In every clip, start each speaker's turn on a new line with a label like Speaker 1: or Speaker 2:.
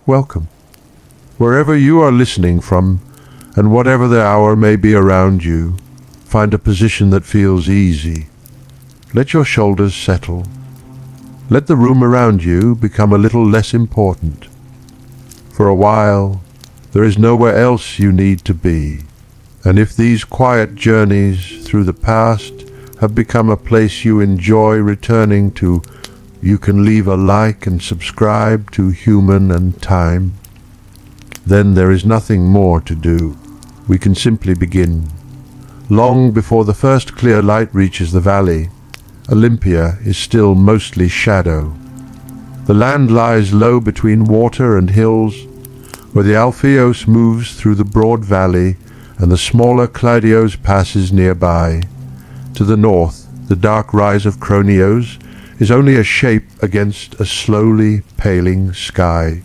Speaker 1: welcome. Wherever you are listening from, and whatever the hour may be around you, find a position that feels easy. Let your shoulders settle. Let the room around you become a little less important. For a while, there is nowhere else you need to be. And if these quiet journeys through the past have become a place you enjoy returning to, you can leave a like and subscribe to Human and Time. Then there is nothing more to do. We can simply begin. Long before the first clear light reaches the valley, Olympia is still mostly shadow. The land lies low between water and hills, where the Alpheus moves through the broad valley and the smaller Clydios passes nearby. To the north, the dark rise of Cronios is only a shape against a slowly paling sky.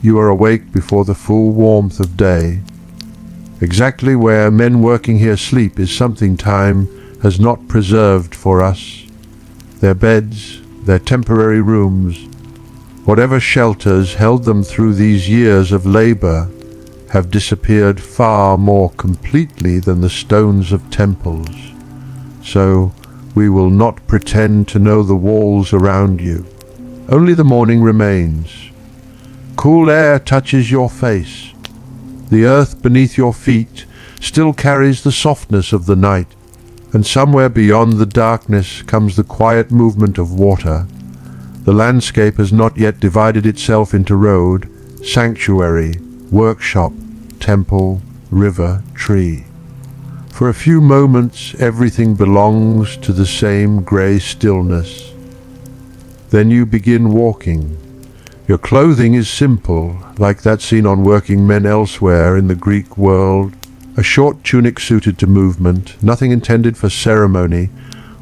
Speaker 1: You are awake before the full warmth of day. Exactly where men working here sleep is something time has not preserved for us. Their beds, their temporary rooms, whatever shelters held them through these years of labor, have disappeared far more completely than the stones of temples. So we will not pretend to know the walls around you. Only the morning remains. Cool air touches your face. The earth beneath your feet still carries the softness of the night, and somewhere beyond the darkness comes the quiet movement of water. The landscape has not yet divided itself into road, sanctuary, workshop, temple, river, tree. For a few moments everything belongs to the same grey stillness. Then you begin walking. Your clothing is simple, like that seen on working men elsewhere in the Greek world. A short tunic suited to movement, nothing intended for ceremony.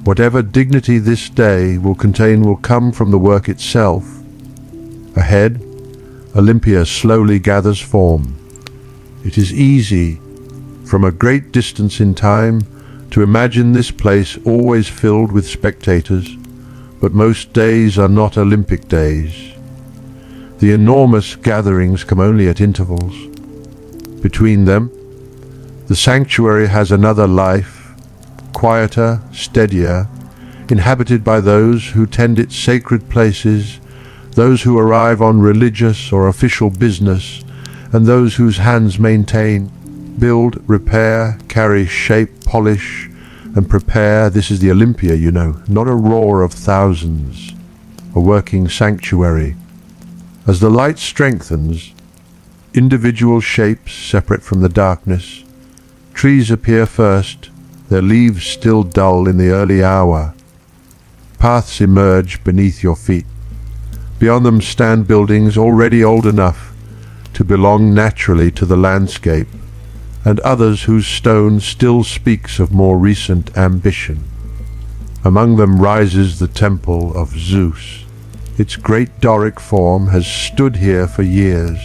Speaker 1: Whatever dignity this day will contain will come from the work itself. Ahead, Olympia slowly gathers form. It is easy, from a great distance in time, to imagine this place always filled with spectators, but most days are not Olympic days. The enormous gatherings come only at intervals. Between them, the sanctuary has another life, quieter, steadier, inhabited by those who tend its sacred places, those who arrive on religious or official business, and those whose hands maintain, build, repair, carry, shape, polish, and prepare. This is the Olympia, you know, not a roar of thousands, a working sanctuary. As the light strengthens, individual shapes separate from the darkness, trees appear first, their leaves still dull in the early hour. Paths emerge beneath your feet. Beyond them stand buildings already old enough to belong naturally to the landscape, and others whose stone still speaks of more recent ambition. Among them rises the temple of Zeus. Its great Doric form has stood here for years.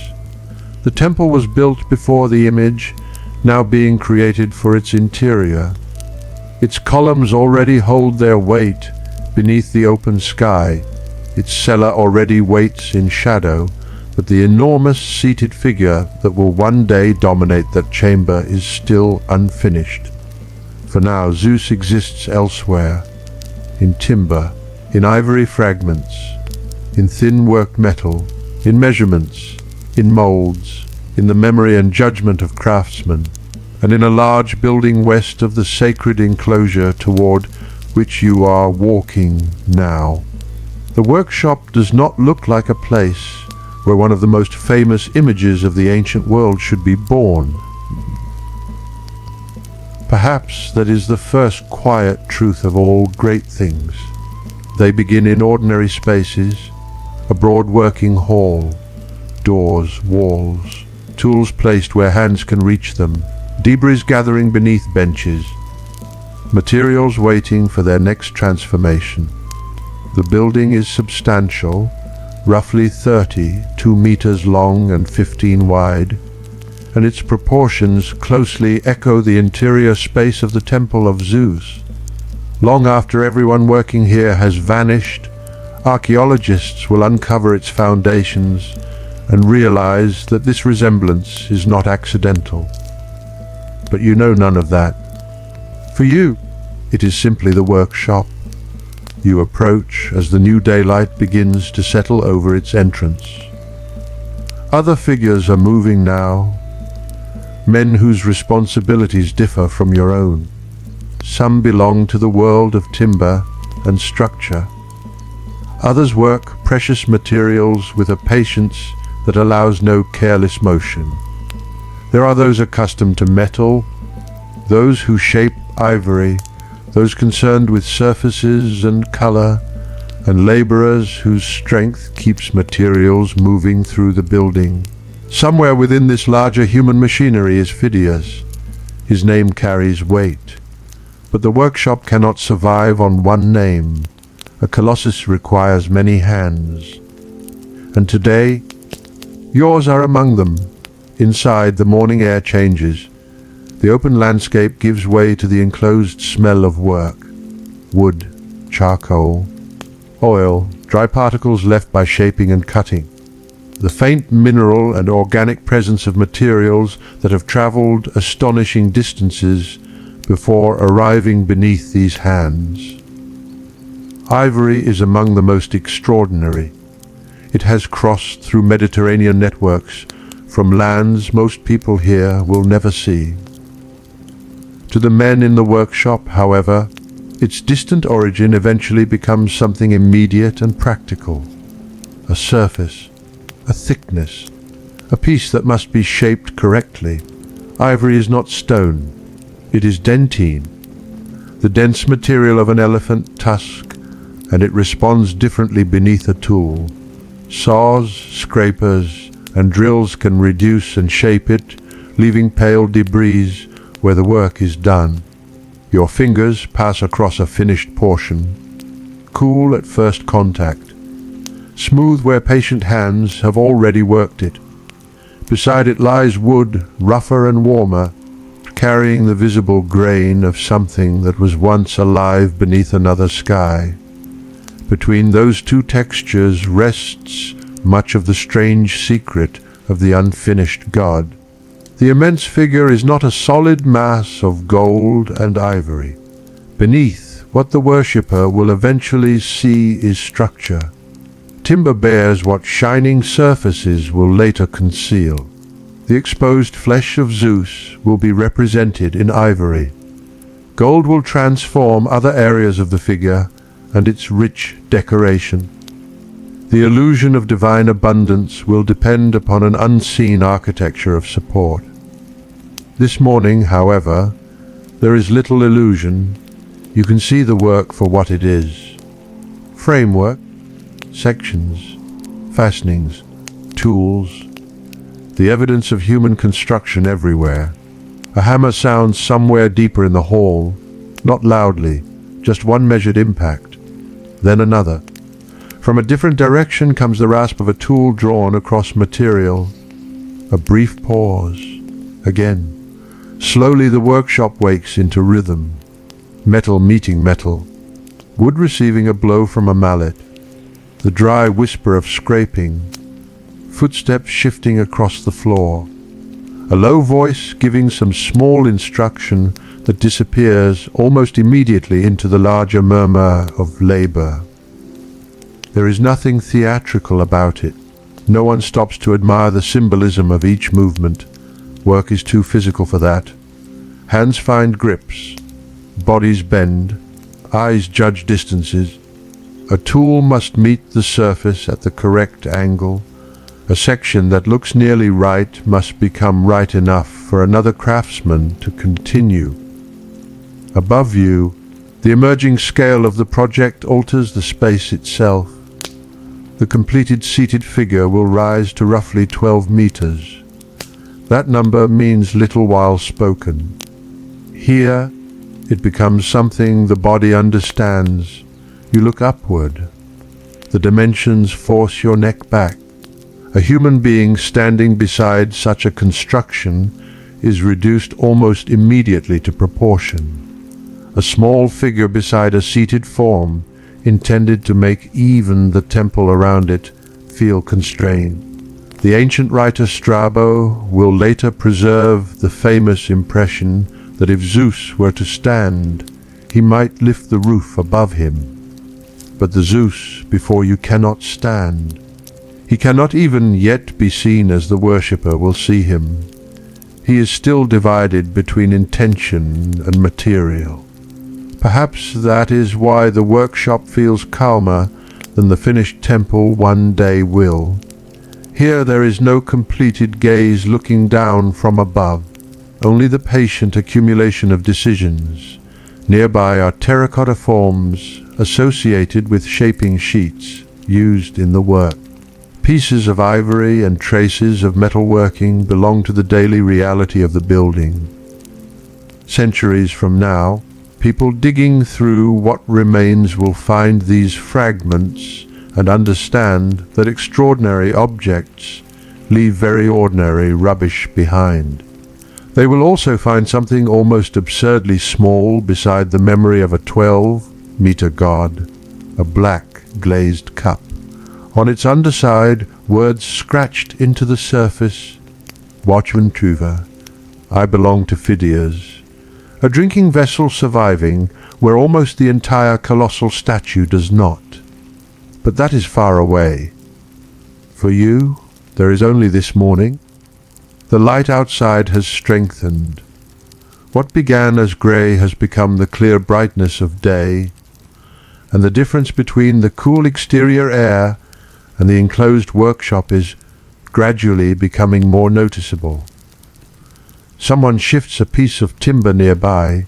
Speaker 1: The temple was built before the image, now being created for its interior. Its columns already hold their weight beneath the open sky. Its cellar already waits in shadow, but the enormous seated figure that will one day dominate that chamber is still unfinished. For now, Zeus exists elsewhere, in timber, in ivory fragments, in thin worked metal, in measurements, in molds, in the memory and judgment of craftsmen, and in a large building west of the sacred enclosure toward which you are walking now. The workshop does not look like a place where one of the most famous images of the ancient world should be born. Perhaps that is the first quiet truth of all great things. They begin in ordinary spaces, a broad working hall, doors, walls, tools placed where hands can reach them, debris gathering beneath benches, materials waiting for their next transformation. The building is substantial, roughly 2 meters long and 15 wide, and its proportions closely echo the interior space of the temple of Zeus. Long after everyone working here has vanished, archaeologists will uncover its foundations and realize that this resemblance is not accidental. But you know none of that. For you, it is simply the workshop. You approach as the new daylight begins to settle over its entrance. Other figures are moving now, men whose responsibilities differ from your own. Some belong to the world of timber and structure. Others work precious materials with a patience that allows no careless motion. There are those accustomed to metal, those who shape ivory, those concerned with surfaces and color, and laborers whose strength keeps materials moving through the building. Somewhere within this larger human machinery is Phidias. His name carries weight. But the workshop cannot survive on one name. A colossus requires many hands. And today, yours are among them. Inside, the morning air changes. The open landscape gives way to the enclosed smell of work. Wood, charcoal, oil, dry particles left by shaping and cutting. The faint mineral and organic presence of materials that have traveled astonishing distances before arriving beneath these hands. Ivory is among the most extraordinary. It has crossed through Mediterranean networks from lands most people here will never see. To the men in the workshop, however, its distant origin eventually becomes something immediate and practical. A surface, a thickness, a piece that must be shaped correctly. Ivory is not stone, it is dentine, the dense material of an elephant tusk, and it responds differently beneath a tool. Saws, scrapers, and drills can reduce and shape it, leaving pale debris where the work is done. Your fingers pass across a finished portion, cool at first contact, smooth where patient hands have already worked it. Beside it lies wood, rougher and warmer, carrying the visible grain of something that was once alive beneath another sky. Between those two textures rests much of the strange secret of the unfinished god. The immense figure is not a solid mass of gold and ivory. Beneath, what the worshipper will eventually see is structure. Timber bears what shining surfaces will later conceal. The exposed flesh of Zeus will be represented in ivory. Gold will transform other areas of the figure and its rich decoration. The illusion of divine abundance will depend upon an unseen architecture of support. This morning, however, there is little illusion. You can see the work for what it is. Framework, sections, fastenings, tools, the evidence of human construction everywhere. A hammer sounds somewhere deeper in the hall, not loudly, just one measured impact, then another. From a different direction comes the rasp of a tool drawn across material. A brief pause. Again. Slowly the workshop wakes into rhythm. Metal meeting metal. Wood receiving a blow from a mallet. The dry whisper of scraping. Footsteps shifting across the floor. A low voice giving some small instruction that disappears almost immediately into the larger murmur of labor. There is nothing theatrical about it. No one stops to admire the symbolism of each movement. Work is too physical for that. Hands find grips. Bodies bend. Eyes judge distances. A tool must meet the surface at the correct angle. A section that looks nearly right must become right enough for another craftsman to continue. Above you, the emerging scale of the project alters the space itself. The completed seated figure will rise to roughly 12 meters. That number means little while spoken. Here, it becomes something the body understands. You look upward. The dimensions force your neck back. A human being standing beside such a construction is reduced almost immediately to proportion. A small figure beside a seated form, intended to make even the temple around it feel constrained. The ancient writer Strabo will later preserve the famous impression that if Zeus were to stand, he might lift the roof above him. But the Zeus before you cannot stand. He cannot even yet be seen as the worshipper will see him. He is still divided between intention and material. Perhaps that is why the workshop feels calmer than the finished temple one day will. Here there is no completed gaze looking down from above, only the patient accumulation of decisions. Nearby are terracotta forms associated with shaping sheets used in the work. Pieces of ivory and traces of metalworking belong to the daily reality of the building. Centuries from now, people digging through what remains will find these fragments and understand that extraordinary objects leave very ordinary rubbish behind. They will also find something almost absurdly small beside the memory of a 12-meter god, a black glazed cup. On its underside, words scratched into the surface, Watchman Truva, I belong to Phidias, a drinking vessel surviving where almost the entire colossal statue does not. But that is far away. For you, there is only this morning. The light outside has strengthened. What began as grey has become the clear brightness of day, and the difference between the cool exterior air and the enclosed workshop is gradually becoming more noticeable. Someone shifts a piece of timber nearby.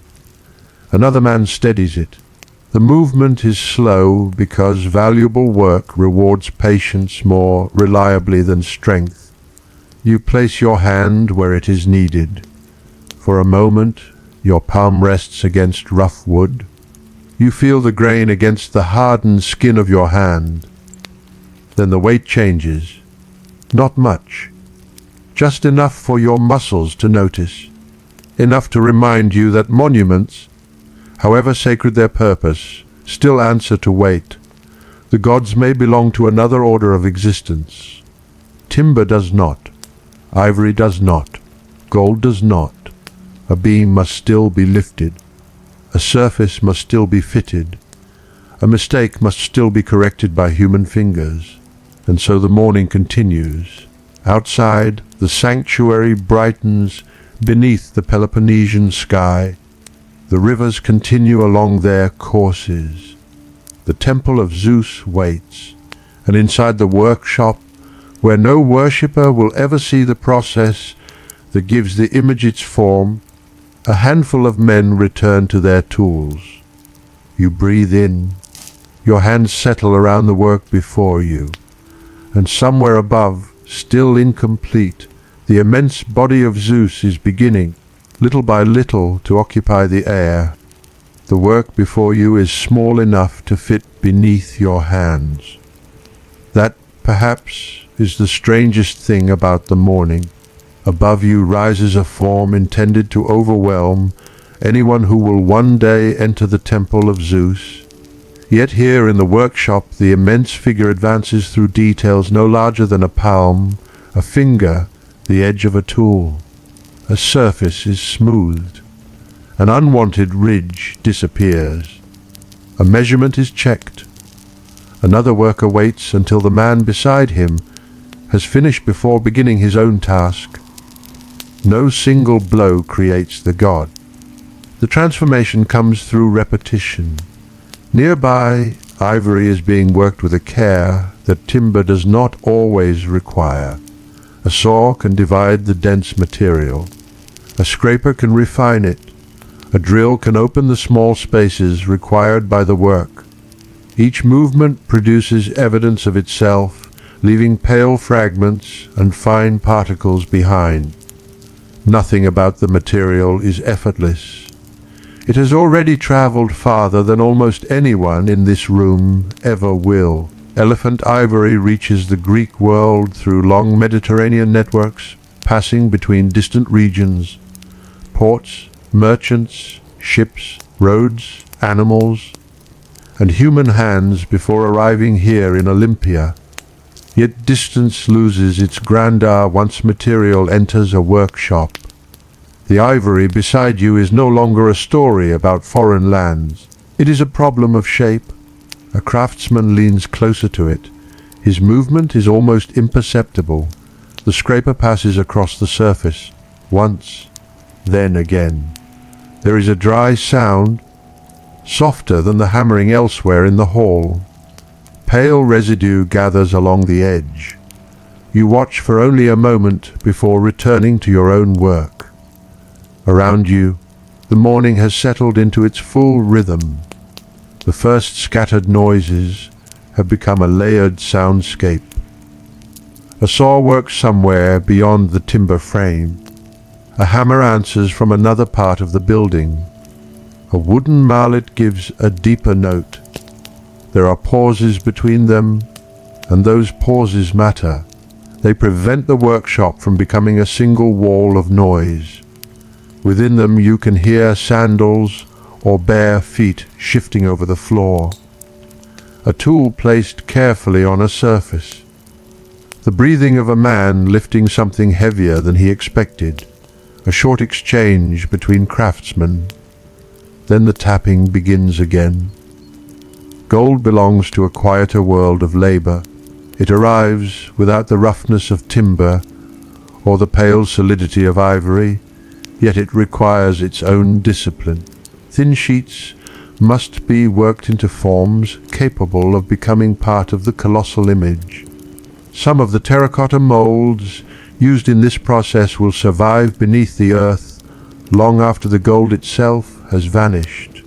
Speaker 1: Another man steadies it. The movement is slow because valuable work rewards patience more reliably than strength. You place your hand where it is needed. For a moment, your palm rests against rough wood. You feel the grain against the hardened skin of your hand. Then the weight changes. Not much. Just enough for your muscles to notice. Enough to remind you that monuments, however sacred their purpose, still answer to weight. The gods may belong to another order of existence. Timber does not. Ivory does not. Gold does not. A beam must still be lifted. A surface must still be fitted. A mistake must still be corrected by human fingers. And so the morning continues. Outside, the sanctuary brightens beneath the Peloponnesian sky. The rivers continue along their courses. The temple of Zeus waits, and inside the workshop, where no worshipper will ever see the process that gives the image its form, a handful of men return to their tools. You breathe in. Your hands settle around the work before you, and somewhere above, still incomplete, the immense body of Zeus is beginning, little by little, to occupy the air. The work before you is small enough to fit beneath your hands. That, perhaps, is the strangest thing about the morning. Above you rises a form intended to overwhelm anyone who will one day enter the temple of Zeus. Yet here in the workshop the immense figure advances through details no larger than a palm, a finger, the edge of a tool. A surface is smoothed. An unwanted ridge disappears. A measurement is checked. Another worker waits until the man beside him has finished before beginning his own task. No single blow creates the god. The transformation comes through repetition. Nearby, ivory is being worked with a care that timber does not always require. A saw can divide the dense material. A scraper can refine it. A drill can open the small spaces required by the work. Each movement produces evidence of itself, leaving pale fragments and fine particles behind. Nothing about the material is effortless. It has already traveled farther than almost anyone in this room ever will. Elephant ivory reaches the Greek world through long Mediterranean networks, passing between distant regions. Ports, merchants, ships, roads, animals, and human hands before arriving here in Olympia. Yet distance loses its grandeur once material enters a workshop. The ivory beside you is no longer a story about foreign lands. It is a problem of shape. A craftsman leans closer to it. His movement is almost imperceptible. The scraper passes across the surface, once, then again. There is a dry sound, softer than the hammering elsewhere in the hall. Pale residue gathers along the edge. You watch for only a moment before returning to your own work. Around you, the morning has settled into its full rhythm. The first scattered noises have become a layered soundscape. A saw works somewhere beyond the timber frame. A hammer answers from another part of the building. A wooden mallet gives a deeper note. There are pauses between them, and those pauses matter. They prevent the workshop from becoming a single wall of noise. Within them you can hear sandals or bare feet shifting over the floor. A tool placed carefully on a surface. The breathing of a man lifting something heavier than he expected. A short exchange between craftsmen. Then the tapping begins again. Gold belongs to a quieter world of labor. It arrives without the roughness of timber or the pale solidity of ivory, yet it requires its own discipline. Thin sheets must be worked into forms capable of becoming part of the colossal image. Some of the terracotta molds used in this process will survive beneath the earth long after the gold itself has vanished.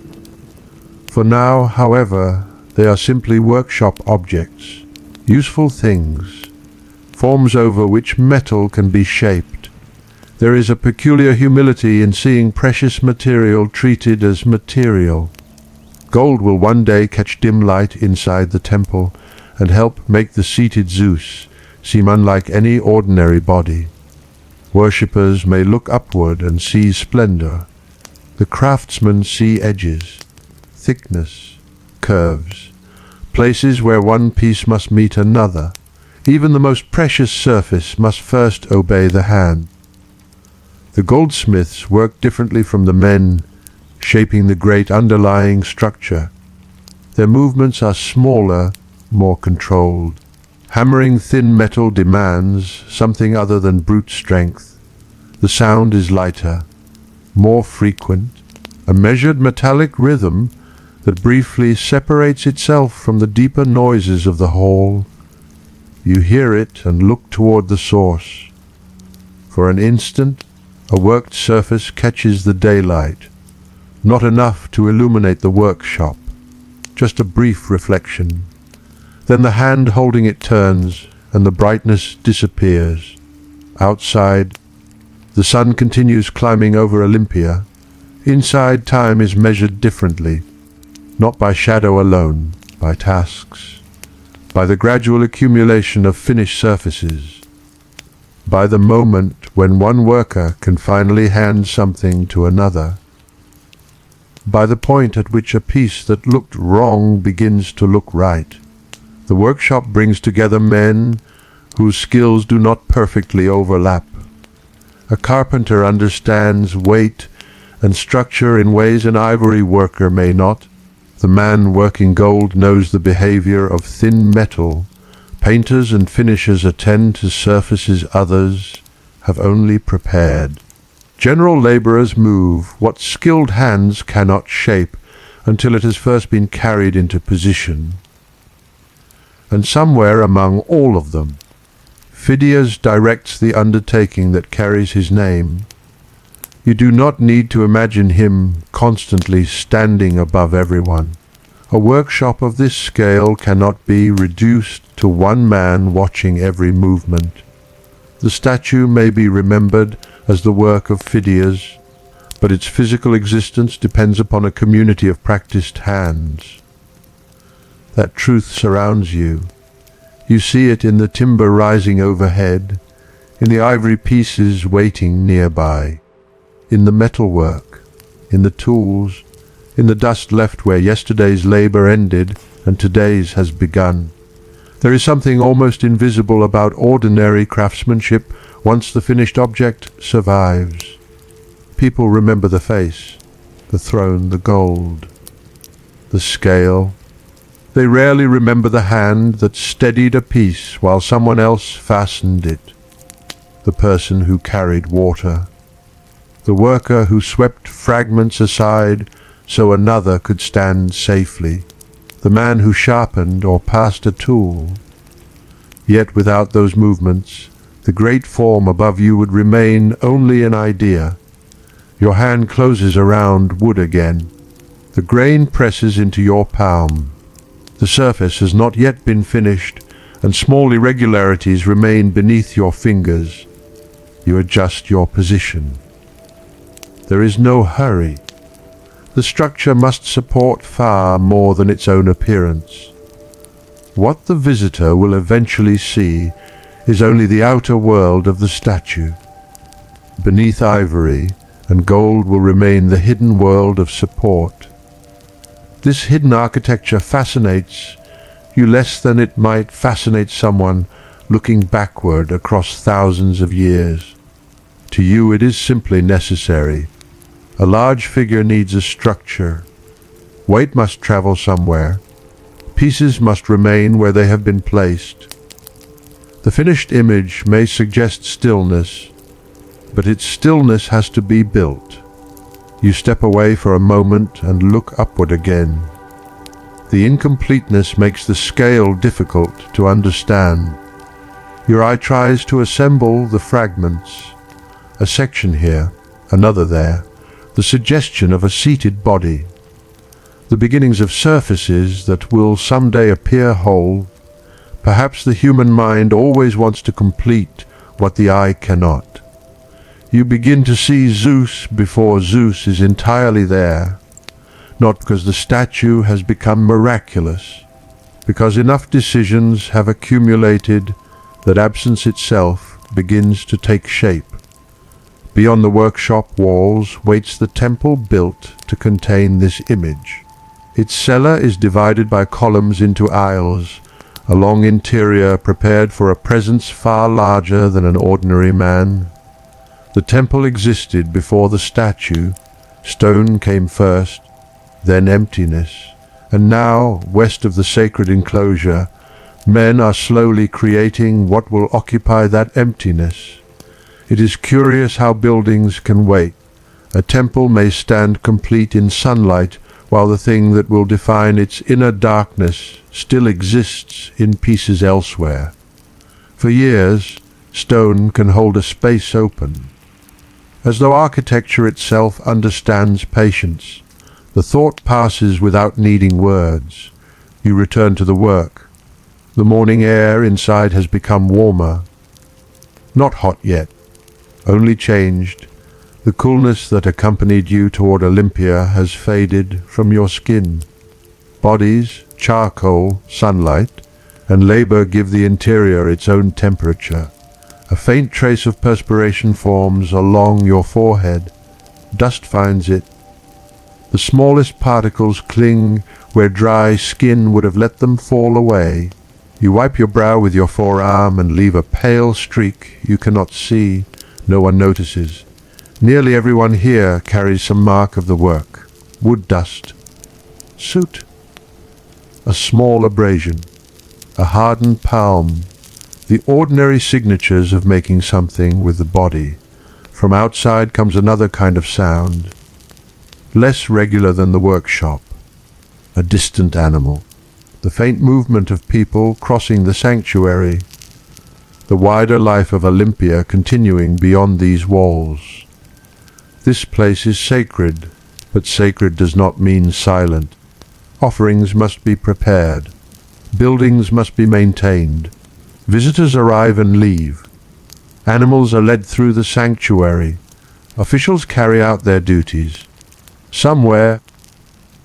Speaker 1: For now, however, they are simply workshop objects, useful things, forms over which metal can be shaped. There is a peculiar humility in seeing precious material treated as material. Gold will one day catch dim light inside the temple and help make the seated Zeus seem unlike any ordinary body. Worshippers may look upward and see splendor. The craftsmen see edges, thickness, curves, places where one piece must meet another. Even the most precious surface must first obey the hand. The goldsmiths work differently from the men shaping the great underlying structure. Their movements are smaller, more controlled. Hammering thin metal demands something other than brute strength. The sound is lighter, more frequent, a measured metallic rhythm that briefly separates itself from the deeper noises of the hall. You hear it and look toward the source. For an instant, a worked surface catches the daylight, not enough to illuminate the workshop, just a brief reflection. Then the hand holding it turns, and the brightness disappears. Outside, the sun continues climbing over Olympia. Inside, time is measured differently, not by shadow alone, by tasks, by the gradual accumulation of finished surfaces, by the moment when one worker can finally hand something to another, by the point at which a piece that looked wrong begins to look right. The workshop brings together men whose skills do not perfectly overlap. A carpenter understands weight and structure in ways an ivory worker may not. The man working gold knows the behavior of thin metal. Painters and finishers attend to surfaces others have only prepared. General laborers move what skilled hands cannot shape until it has first been carried into position. And somewhere among all of them, Phidias directs the undertaking that carries his name. You do not need to imagine him constantly standing above everyone. A workshop of this scale cannot be reduced to one man watching every movement. The statue may be remembered as the work of Phidias, but its physical existence depends upon a community of practiced hands. That truth surrounds you. You see it in the timber rising overhead, in the ivory pieces waiting nearby, in the metalwork, in the tools, in the dust left where yesterday's labor ended and today's has begun. There is something almost invisible about ordinary craftsmanship once the finished object survives. People remember the face, the throne, the gold, the scale. They rarely remember the hand that steadied a piece while someone else fastened it, the person who carried water, the worker who swept fragments aside so another could stand safely, the man who sharpened or passed a tool. Yet without those movements, the great form above you would remain only an idea. Your hand closes around wood again. The grain presses into your palm. The surface has not yet been finished, and small irregularities remain beneath your fingers. You adjust your position. There is no hurry. The structure must support far more than its own appearance. What the visitor will eventually see is only the outer world of the statue. Beneath ivory and gold will remain the hidden world of support. This hidden architecture fascinates you less than it might fascinate someone looking backward across thousands of years. To you it is simply necessary. A large figure needs a structure. Weight must travel somewhere. Pieces must remain where they have been placed. The finished image may suggest stillness, but its stillness has to be built. You step away for a moment and look upward again. The incompleteness makes the scale difficult to understand. Your eye tries to assemble the fragments. A section here, another there, the suggestion of a seated body. The beginnings of surfaces that will someday appear whole. Perhaps the human mind always wants to complete what the eye cannot. You begin to see Zeus before Zeus is entirely there, not because the statue has become miraculous, because enough decisions have accumulated that absence itself begins to take shape. Beyond the workshop walls waits the temple built to contain this image. Its cellar is divided by columns into aisles, a long interior prepared for a presence far larger than an ordinary man. The temple existed before the statue. Stone came first, then emptiness. And now, west of the sacred enclosure, men are slowly creating what will occupy that emptiness. It is curious how buildings can wait. A temple may stand complete in sunlight, while the thing that will define its inner darkness still exists in pieces elsewhere. For years, stone can hold a space open. As though architecture itself understands patience, the thought passes without needing words. You return to the work. The morning air inside has become warmer. Not hot yet, only changed. The coolness that accompanied you toward Olympia has faded from your skin. Bodies, charcoal, sunlight, and labor give the interior its own temperature. A faint trace of perspiration forms along your forehead. Dust finds it. The smallest particles cling where dry skin would have let them fall away. You wipe your brow with your forearm and leave a pale streak you cannot see. No one notices. Nearly everyone here carries some mark of the work. Wood dust. Soot. A small abrasion. A hardened palm. The ordinary signatures of making something with the body. From outside comes another kind of sound, less regular than the workshop. A distant animal. The faint movement of people crossing the sanctuary. The wider life of Olympia continuing beyond these walls. This place is sacred, but sacred does not mean silent. Offerings must be prepared. Buildings must be maintained. Visitors arrive and leave. Animals are led through the sanctuary. Officials carry out their duties. Somewhere,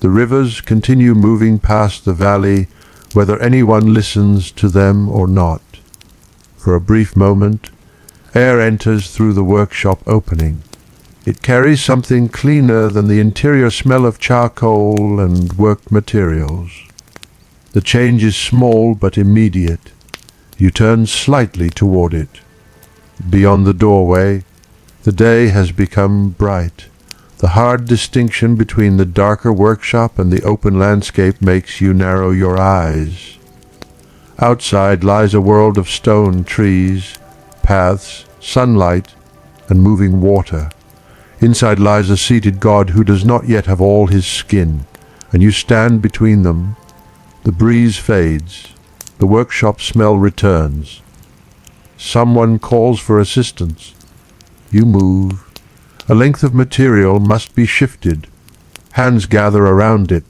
Speaker 1: the rivers continue moving past the valley, whether anyone listens to them or not. For a brief moment, air enters through the workshop opening. It carries something cleaner than the interior smell of charcoal and worked materials. The change is small but immediate. You turn slightly toward it. Beyond the doorway, the day has become bright. The hard distinction between the darker workshop and the open landscape makes you narrow your eyes. Outside lies a world of stone, trees, paths, sunlight, and moving water. Inside lies a seated god who does not yet have all his skin, and you stand between them. The breeze fades. The workshop smell returns. Someone calls for assistance. You move. A length of material must be shifted. Hands gather around it.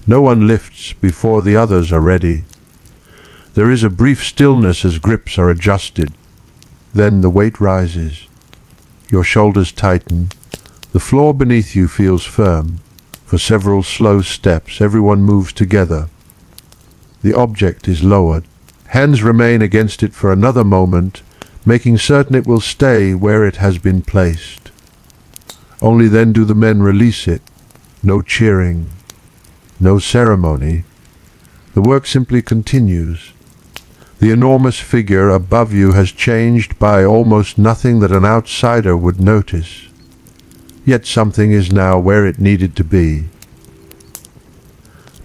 Speaker 1: No one lifts before the others are ready. There is a brief stillness as grips are adjusted. Then the weight rises. Your shoulders tighten. The floor beneath you feels firm. For several slow steps, everyone moves together. The object is lowered. Hands remain against it for another moment, making certain it will stay where it has been placed. Only then do the men release it. No cheering. No ceremony. The work simply continues. The enormous figure above you has changed by almost nothing that an outsider would notice. Yet something is now where it needed to be.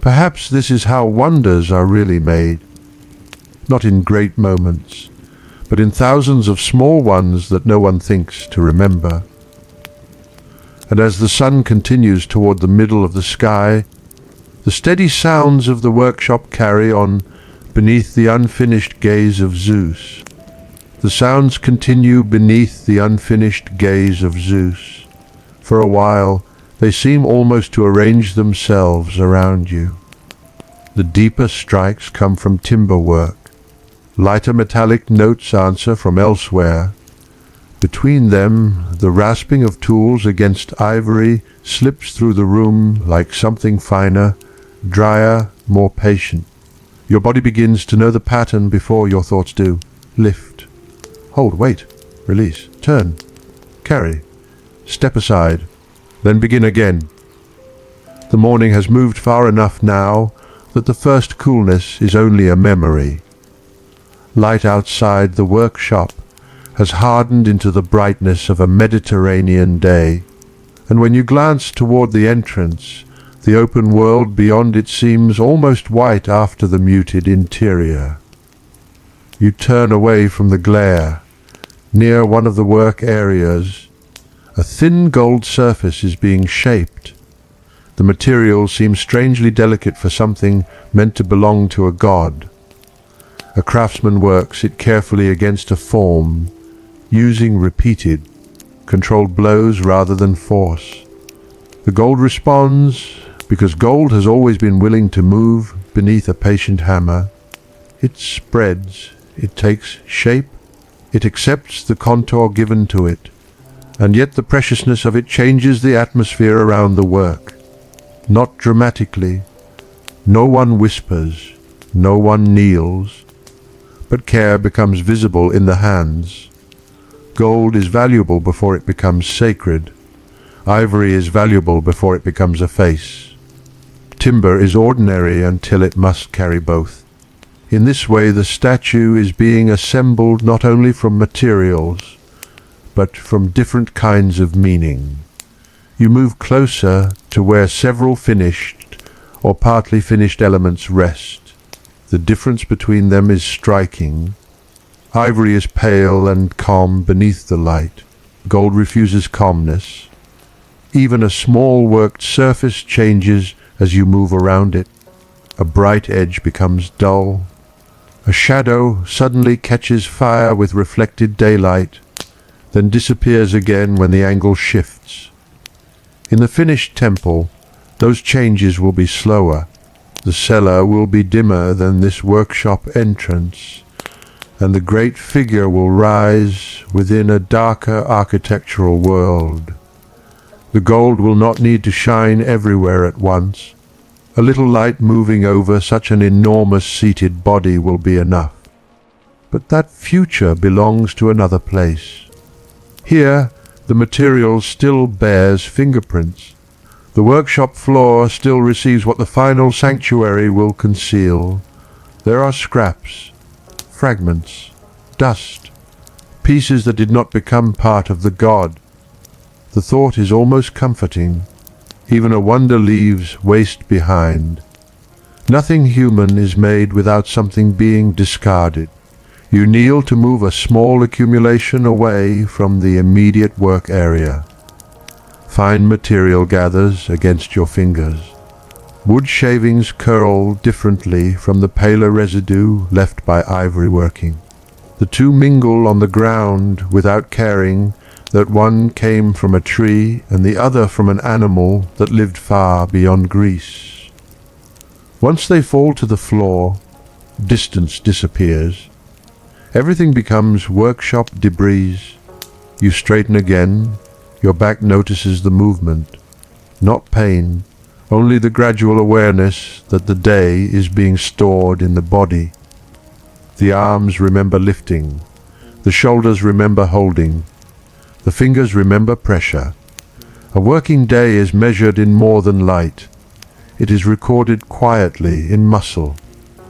Speaker 1: Perhaps this is how wonders are really made. Not in great moments, but in thousands of small ones that no one thinks to remember. And as the sun continues toward the middle of the sky, the steady sounds of the workshop carry on beneath the unfinished gaze of Zeus. The sounds continue beneath the unfinished gaze of Zeus. For a while, they seem almost to arrange themselves around you. The deeper strikes come from timber work. Lighter metallic notes answer from elsewhere. Between them, the rasping of tools against ivory slips through the room like something finer, drier, more patient. Your body begins to know the pattern before your thoughts do. Lift. Hold, wait. Release. Turn. Carry. Step aside. Then begin again. The morning has moved far enough now that the first coolness is only a memory. Light outside the workshop has hardened into the brightness of a Mediterranean day, and when you glance toward the entrance, the open world beyond it seems almost white after the muted interior. You turn away from the glare. Near one of the work areas, a thin gold surface is being shaped. The material seems strangely delicate for something meant to belong to a god. A craftsman works it carefully against a form, using repeated, controlled blows rather than force. The gold responds because gold has always been willing to move beneath a patient hammer. It spreads, it takes shape, it accepts the contour given to it, and yet the preciousness of it changes the atmosphere around the work. Not dramatically. No one whispers, no one kneels, but care becomes visible in the hands. Gold is valuable before it becomes sacred. Ivory is valuable before it becomes a face. Timber is ordinary until it must carry both. In this way, the statue is being assembled not only from materials, but from different kinds of meaning. You move closer to where several finished or partly finished elements rest. The difference between them is striking. Ivory is pale and calm beneath the light. Gold refuses calmness. Even a small worked surface changes as you move around it. A bright edge becomes dull. A shadow suddenly catches fire with reflected daylight, then disappears again when the angle shifts. In the finished temple, those changes will be slower. The cellar will be dimmer than this workshop entrance, and the great figure will rise within a darker architectural world. The gold will not need to shine everywhere at once. A little light moving over such an enormous seated body will be enough. But that future belongs to another place. Here, the material still bears fingerprints. The workshop floor still receives what the final sanctuary will conceal. There are scraps, fragments, dust, pieces that did not become part of the god. The thought is almost comforting. Even a wonder leaves waste behind. Nothing human is made without something being discarded. You kneel to move a small accumulation away from the immediate work area. Fine material gathers against your fingers. Wood shavings curl differently from the paler residue left by ivory working. The two mingle on the ground without caring that one came from a tree and the other from an animal that lived far beyond Greece. Once they fall to the floor, distance disappears. Everything becomes workshop debris. You straighten again. Your back notices the movement, not pain, only the gradual awareness that the day is being stored in the body. The arms remember lifting, the shoulders remember holding, the fingers remember pressure. A working day is measured in more than light. It is recorded quietly in muscle.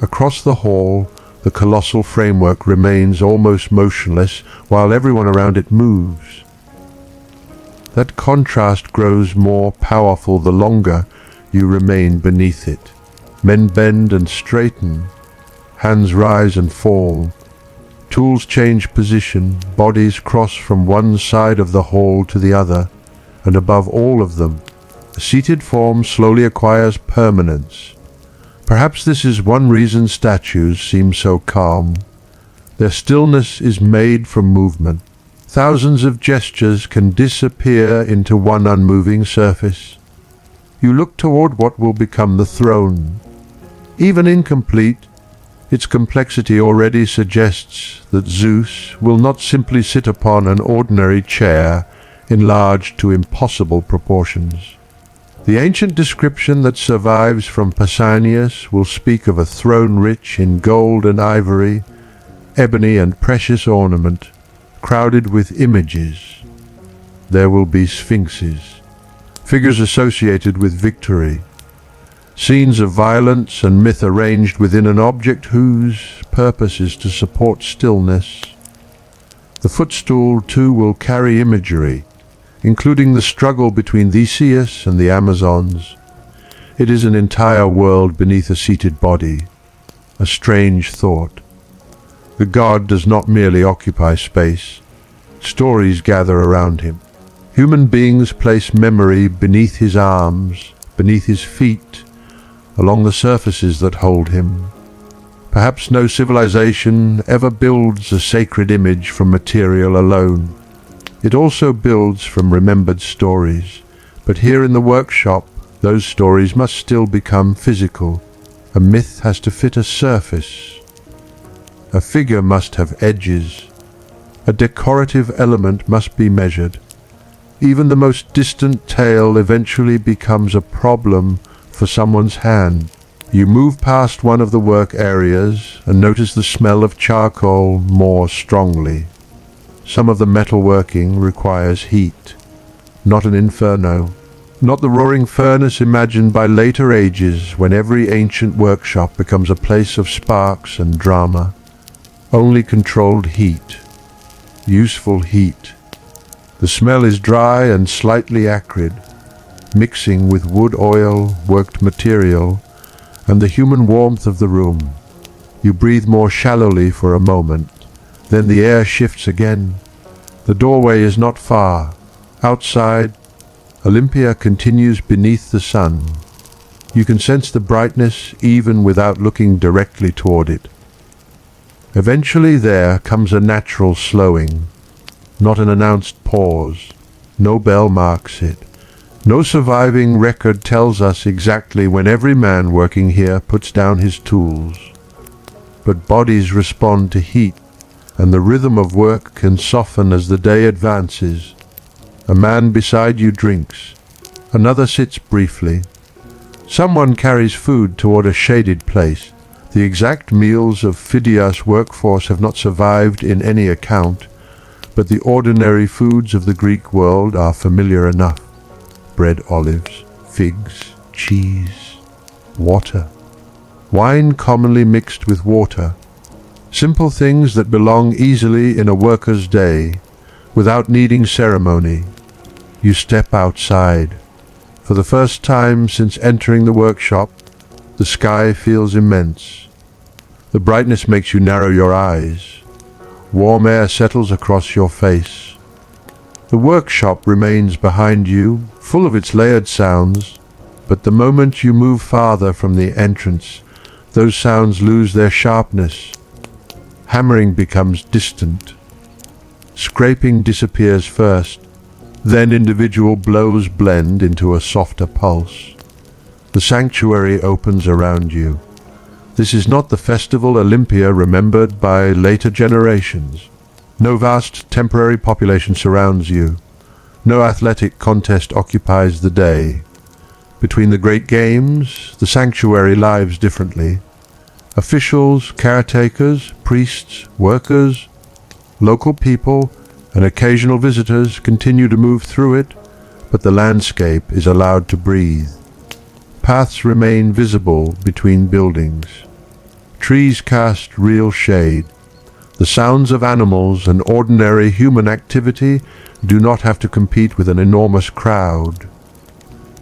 Speaker 1: Across the hall, the colossal framework remains almost motionless while everyone around it moves. That contrast grows more powerful the longer you remain beneath it. Men bend and straighten, hands rise and fall, tools change position, bodies cross from one side of the hall to the other, and above all of them, a seated form slowly acquires permanence. Perhaps this is one reason statues seem so calm. Their stillness is made from movement. Thousands of gestures can disappear into one unmoving surface. You look toward what will become the throne. Even incomplete, its complexity already suggests that Zeus will not simply sit upon an ordinary chair enlarged to impossible proportions. The ancient description that survives from Pausanias will speak of a throne rich in gold and ivory, ebony and precious ornament, crowded with images. There will be sphinxes, figures associated with victory, scenes of violence and myth arranged within an object whose purpose is to support stillness. The footstool, too, will carry imagery, including the struggle between Theseus and the Amazons. It is an entire world beneath a seated body, a strange thought. The god does not merely occupy space. Stories gather around him. Human beings place memory beneath his arms, beneath his feet, along the surfaces that hold him. Perhaps no civilization ever builds a sacred image from material alone. It also builds from remembered stories. But here in the workshop, those stories must still become physical. A myth has to fit a surface. A figure must have edges. A decorative element must be measured. Even the most distant tale eventually becomes a problem for someone's hand. You move past one of the work areas and notice the smell of charcoal more strongly. Some of the metalworking requires heat, not an inferno, not the roaring furnace imagined by later ages when every ancient workshop becomes a place of sparks and drama. Only controlled heat, useful heat. The smell is dry and slightly acrid, mixing with wood oil, worked material, and the human warmth of the room. You breathe more shallowly for a moment, then the air shifts again. The doorway is not far. Outside, Olympia continues beneath the sun. You can sense the brightness even without looking directly toward it. Eventually there comes a natural slowing, not an announced pause. No bell marks it. No surviving record tells us exactly when every man working here puts down his tools. But bodies respond to heat, and the rhythm of work can soften as the day advances. A man beside you drinks. Another sits briefly. Someone carries food toward a shaded place. The exact meals of Phidias' workforce have not survived in any account, but the ordinary foods of the Greek world are familiar enough. Bread, olives, figs, cheese, water. Wine commonly mixed with water. Simple things that belong easily in a worker's day, without needing ceremony. You step outside. For the first time since entering the workshop, the sky feels immense. The brightness makes you narrow your eyes. Warm air settles across your face. The workshop remains behind you, full of its layered sounds, but the moment you move farther from the entrance, those sounds lose their sharpness. Hammering becomes distant. Scraping disappears first, then individual blows blend into a softer pulse. The sanctuary opens around you. This is not the festival Olympia remembered by later generations. No vast temporary population surrounds you. No athletic contest occupies the day. Between the great games, the sanctuary lives differently. Officials, caretakers, priests, workers, local people, and occasional visitors continue to move through it, but the landscape is allowed to breathe. Paths remain visible between buildings. Trees cast real shade. The sounds of animals and ordinary human activity do not have to compete with an enormous crowd.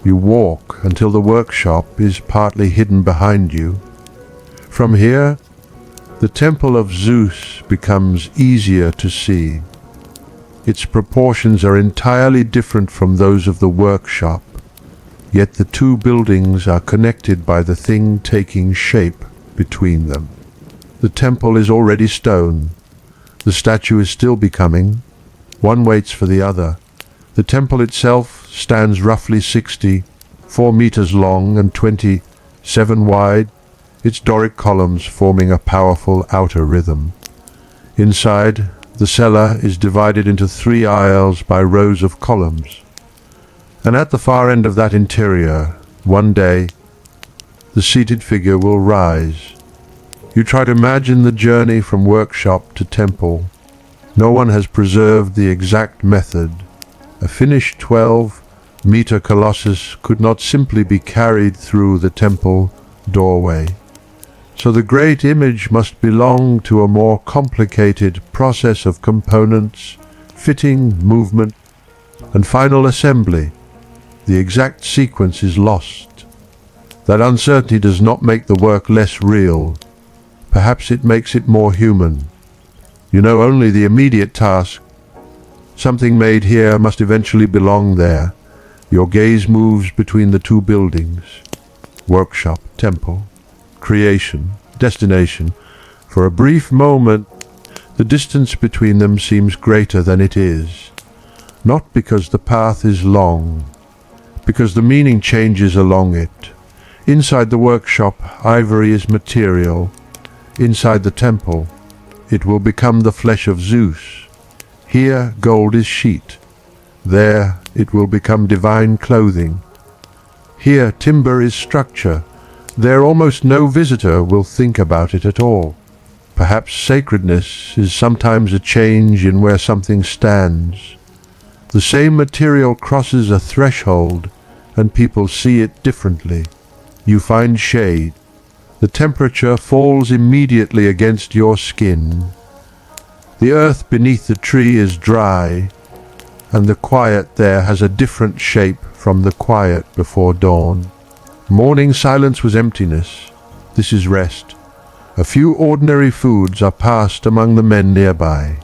Speaker 1: You walk until the workshop is partly hidden behind you. From here, the Temple of Zeus becomes easier to see. Its proportions are entirely different from those of the workshop, yet the two buildings are connected by the thing taking shape between them. The temple is already stone. The statue is still becoming. One waits for the other. The temple itself stands roughly 4 meters long and 27 wide, its Doric columns forming a powerful outer rhythm. Inside, the cella is divided into 3 aisles by rows of columns. And at the far end of that interior, one day, the seated figure will rise. You try to imagine the journey from workshop to temple. No one has preserved the exact method. A finished 12-meter colossus could not simply be carried through the temple doorway. So the great image must belong to a more complicated process of components, fitting, movement, and final assembly. The exact sequence is lost. That uncertainty does not make the work less real. Perhaps it makes it more human. You know only the immediate task. Something made here must eventually belong there. Your gaze moves between the two buildings. Workshop, temple, creation, destination. For a brief moment, the distance between them seems greater than it is. Not because the path is long, because the meaning changes along it. Inside the workshop, ivory is material. Inside the temple, it will become the flesh of Zeus. Here, gold is sheet. There, it will become divine clothing. Here, timber is structure. There, almost no visitor will think about it at all. Perhaps sacredness is sometimes a change in where something stands. The same material crosses a threshold, and people see it differently. You find shade. The temperature falls immediately against your skin. The earth beneath the tree is dry, and the quiet there has a different shape from the quiet before dawn. Morning silence was emptiness. This is rest. A few ordinary foods are passed among the men nearby.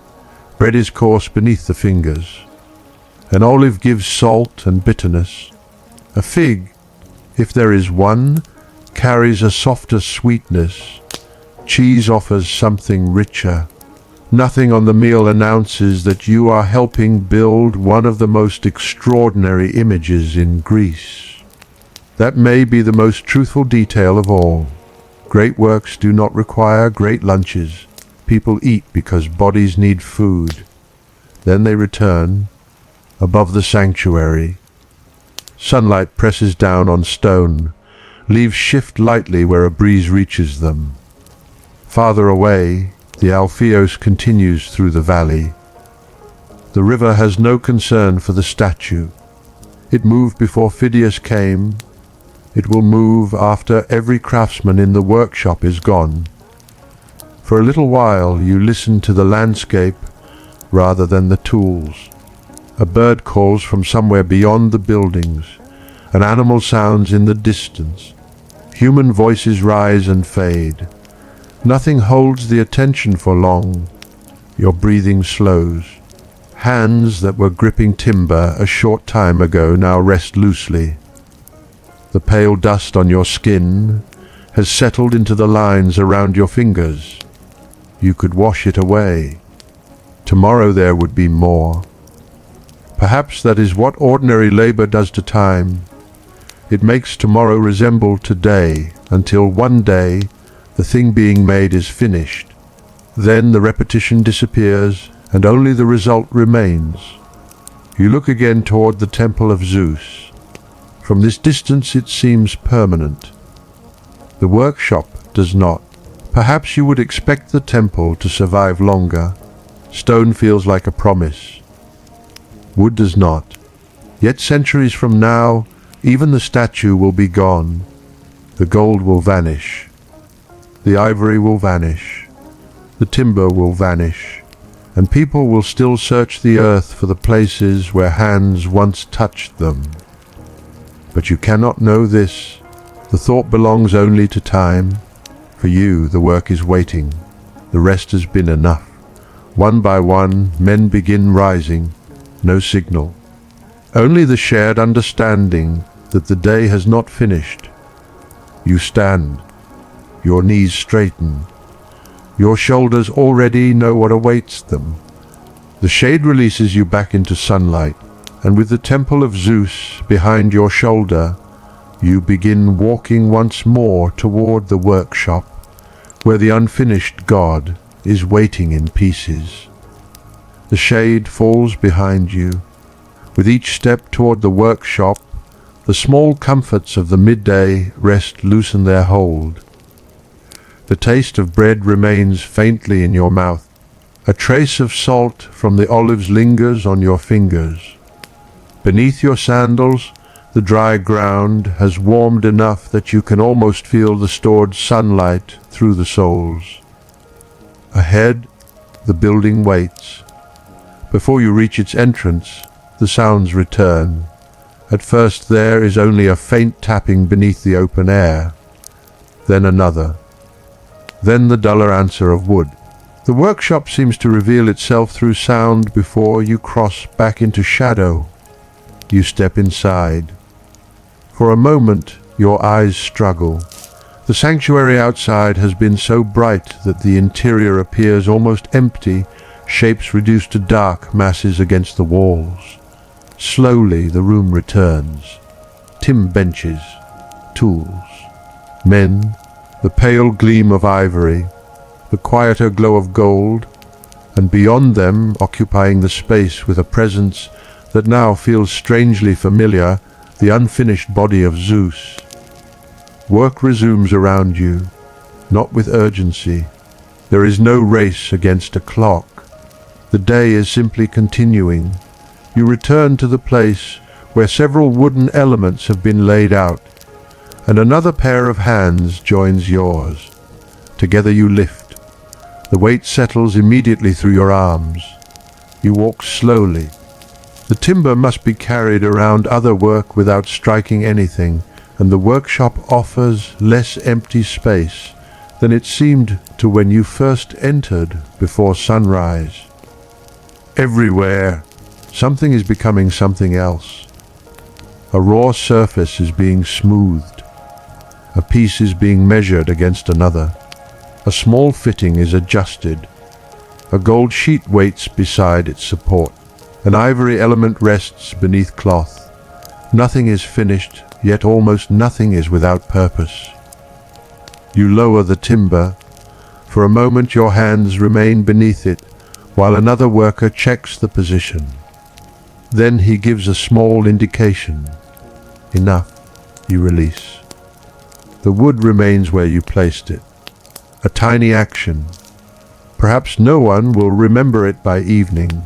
Speaker 1: Bread is coarse beneath the fingers. An olive gives salt and bitterness. A fig, if there is one, carries a softer sweetness. Cheese offers something richer. Nothing on the meal announces that you are helping build one of the most extraordinary images in Greece. That may be the most truthful detail of all. Great works do not require great lunches. People eat because bodies need food. Then they return, above the sanctuary. Sunlight presses down on stone. Leaves shift lightly where a breeze reaches them. Farther away, the Alpheos continues through the valley. The river has no concern for the statue. It moved before Phidias came. It will move after every craftsman in the workshop is gone. For a little while you listen to the landscape rather than the tools. A bird calls from somewhere beyond the buildings. An animal sounds in the distance. Human voices rise and fade. Nothing holds the attention for long. Your breathing slows. Hands that were gripping timber a short time ago now rest loosely. The pale dust on your skin has settled into the lines around your fingers. You could wash it away. Tomorrow there would be more. Perhaps that is what ordinary labor does to time. It makes tomorrow resemble today until one day the thing being made is finished. Then the repetition disappears and only the result remains. You look again toward the temple of Zeus. From this distance it seems permanent. The workshop does not. Perhaps you would expect the temple to survive longer. Stone feels like a promise. Wood does not. Yet centuries from now, even the statue will be gone. The gold will vanish. The ivory will vanish. The timber will vanish. And people will still search the earth for the places where hands once touched them. But you cannot know this. The thought belongs only to time. For you, the work is waiting. The rest has been enough. One by one, men begin rising. No signal. Only the shared understanding that the day has not finished. You stand. Your knees straighten. Your shoulders already know what awaits them. The shade releases you back into sunlight, and with the temple of Zeus behind your shoulder, you begin walking once more toward the workshop, where the unfinished God is waiting in pieces. The shade falls behind you. With each step toward the workshop, the small comforts of the midday rest loosen their hold. The taste of bread remains faintly in your mouth. A trace of salt from the olives lingers on your fingers. Beneath your sandals, the dry ground has warmed enough that you can almost feel the stored sunlight through the soles. Ahead, the building waits. Before you reach its entrance, the sounds return. At first there is only a faint tapping beneath the open air. Then another. Then the duller answer of wood. The workshop seems to reveal itself through sound before you cross back into shadow. You step inside. For a moment, your eyes struggle. The sanctuary outside has been so bright that the interior appears almost empty, shapes reduced to dark masses against the walls. Slowly the room returns. Tin benches, tools, men, the pale gleam of ivory, the quieter glow of gold, and beyond them, occupying the space with a presence that now feels strangely familiar, the unfinished body of Zeus. Work resumes around you, not with urgency. There is no race against a clock. The day is simply continuing. You return to the place where several wooden elements have been laid out, and another pair of hands joins yours. Together you lift. The weight settles immediately through your arms. You walk slowly. The timber must be carried around other work without striking anything, and the workshop offers less empty space than it seemed to when you first entered before sunrise. Everywhere, something is becoming something else. A raw surface is being smoothed. A piece is being measured against another. A small fitting is adjusted. A gold sheet waits beside its support. An ivory element rests beneath cloth. Nothing is finished, yet almost nothing is without purpose. You lower the timber. For a moment your hands remain beneath it, while another worker checks the position. Then he gives a small indication. Enough. You release. The wood remains where you placed it. A tiny action. Perhaps no one will remember it by evening.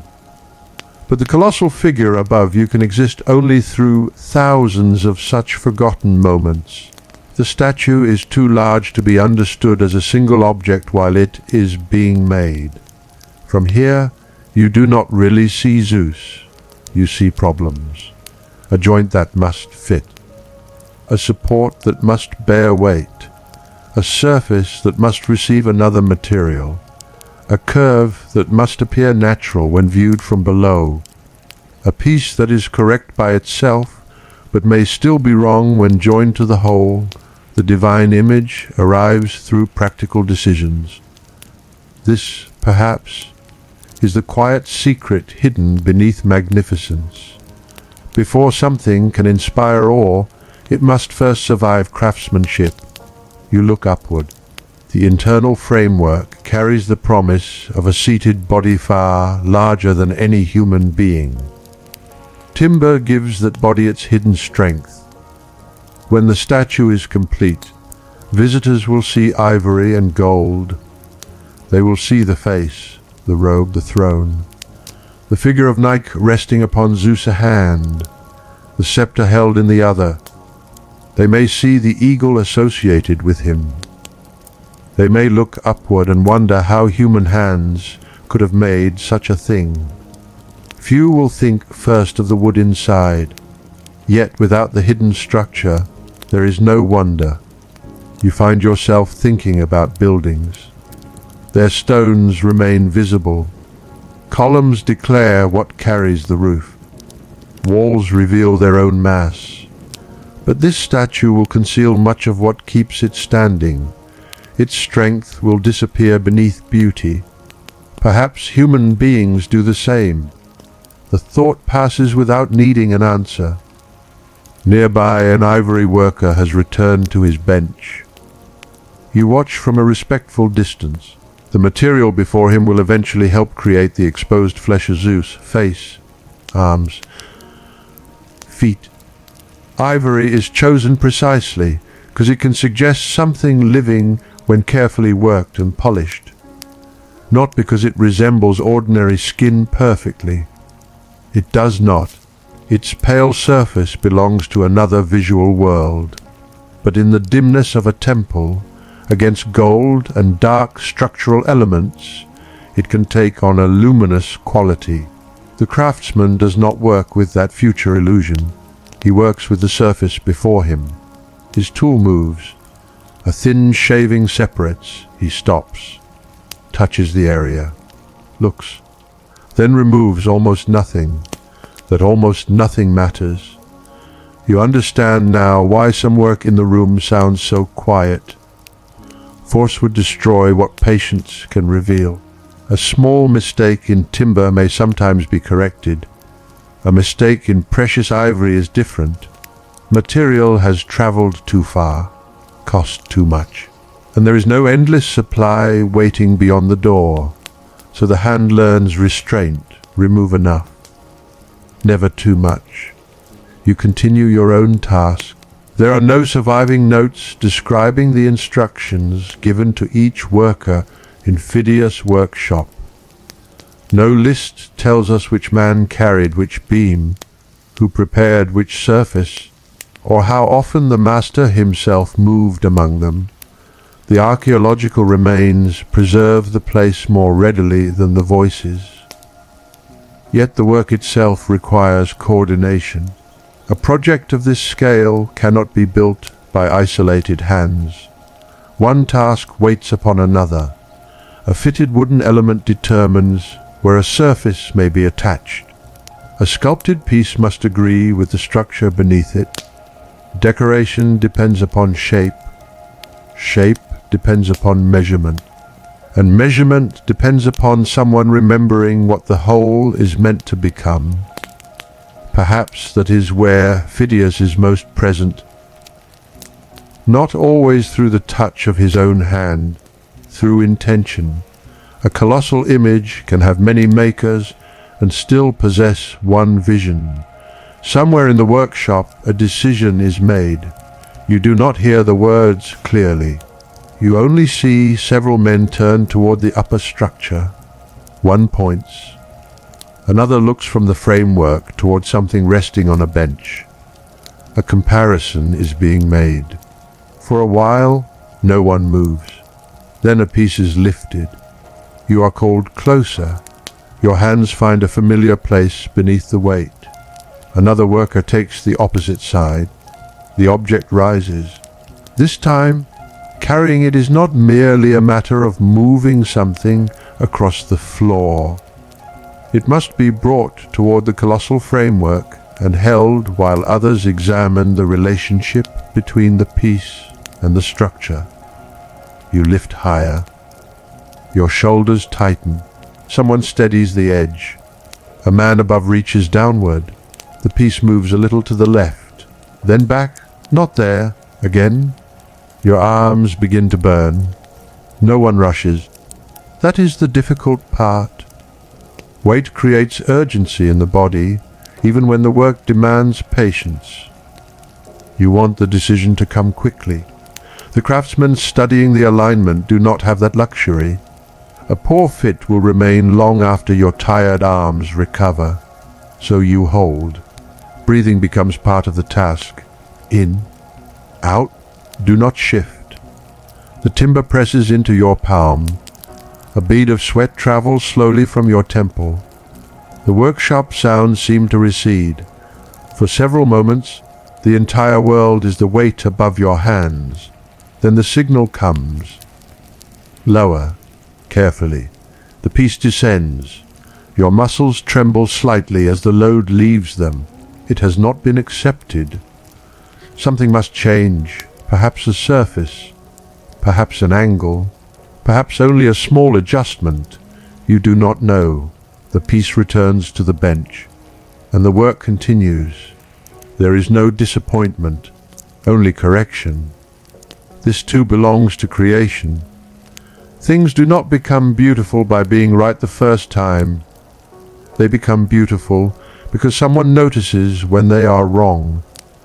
Speaker 1: But the colossal figure above you can exist only through thousands of such forgotten moments. The statue is too large to be understood as a single object while it is being made. From here, you do not really see Zeus. You see problems. A joint that must fit. A support that must bear weight. A surface that must receive another material. A curve that must appear natural when viewed from below. A piece that is correct by itself, but may still be wrong when joined to the whole. The divine image arrives through practical decisions. This, perhaps, is the quiet secret hidden beneath magnificence. Before something can inspire awe, it must first survive craftsmanship. You look upward. The internal framework carries the promise of a seated body far larger than any human being. Timber gives that body its hidden strength. When the statue is complete, visitors will see ivory and gold. They will see the face, the robe, the throne, the figure of Nike resting upon Zeus' hand, the scepter held in the other. They may see the eagle associated with him. They may look upward and wonder how human hands could have made such a thing. Few will think first of the wood inside, yet without the hidden structure there is no wonder. You find yourself thinking about buildings. Their stones remain visible. Columns declare what carries the roof. Walls reveal their own mass. But this statue will conceal much of what keeps it standing. Its strength will disappear beneath beauty. Perhaps human beings do the same. The thought passes without needing an answer. Nearby, an ivory worker has returned to his bench. You watch from a respectful distance. The material before him will eventually help create the exposed flesh of Zeus, face, arms, feet. Ivory is chosen precisely because it can suggest something living when carefully worked and polished, not because it resembles ordinary skin perfectly. It does not. Its pale surface belongs to another visual world. But in the dimness of a temple, against gold and dark structural elements, it can take on a luminous quality. The craftsman does not work with that future illusion. He works with the surface before him. His tool moves. A thin shaving separates. He stops, touches the area, looks, then removes almost nothing. That almost nothing matters. You understand now why some work in the room sounds so quiet. Force would destroy what patience can reveal. A small mistake in timber may sometimes be corrected. A mistake in precious ivory is different. Material has traveled too far, cost too much, and there is no endless supply waiting beyond the door. So the hand learns restraint, remove enough. Never too much. You continue your own task. There are no surviving notes describing the instructions given to each worker in Phidias' workshop. No list tells us which man carried which beam, who prepared which surface, or how often the master himself moved among them. The archaeological remains preserve the place more readily than the voices. Yet the work itself requires coordination. A project of this scale cannot be built by isolated hands. One task waits upon another. A fitted wooden element determines where a surface may be attached. A sculpted piece must agree with the structure beneath it. Decoration depends upon shape. Shape depends upon measurement. And measurement depends upon someone remembering what the whole is meant to become. Perhaps that is where Phidias is most present. Not always through the touch of his own hand, through intention. A colossal image can have many makers and still possess one vision. Somewhere in the workshop a decision is made. You do not hear the words clearly. You only see several men turn toward the upper structure. One points. Another looks from the framework toward something resting on a bench. A comparison is being made. For a while, no one moves. Then a piece is lifted. You are called closer. Your hands find a familiar place beneath the weight. Another worker takes the opposite side. The object rises. This time, carrying it is not merely a matter of moving something across the floor. It must be brought toward the colossal framework and held while others examine the relationship between the piece and the structure. You lift higher. Your shoulders tighten. Someone steadies the edge. A man above reaches downward. The piece moves a little to the left, then back, not there, again. Your arms begin to burn. No one rushes. That is the difficult part. Weight creates urgency in the body, even when the work demands patience. You want the decision to come quickly. The craftsmen studying the alignment do not have that luxury. A poor fit will remain long after your tired arms recover. So you hold. Breathing becomes part of the task. In, out, do not shift. The timber presses into your palm. A bead of sweat travels slowly from your temple. The workshop sounds seem to recede. For several moments, the entire world is the weight above your hands. Then the signal comes. Lower, carefully. The piece descends. Your muscles tremble slightly as the load leaves them. It has not been accepted. Something must change, perhaps a surface, perhaps an angle, perhaps only a small adjustment. You do not know. The piece returns to the bench, and the work continues. There is no disappointment, only correction. This too belongs to creation. Things do not become beautiful by being right the first time. They become beautiful because someone notices when they are wrong.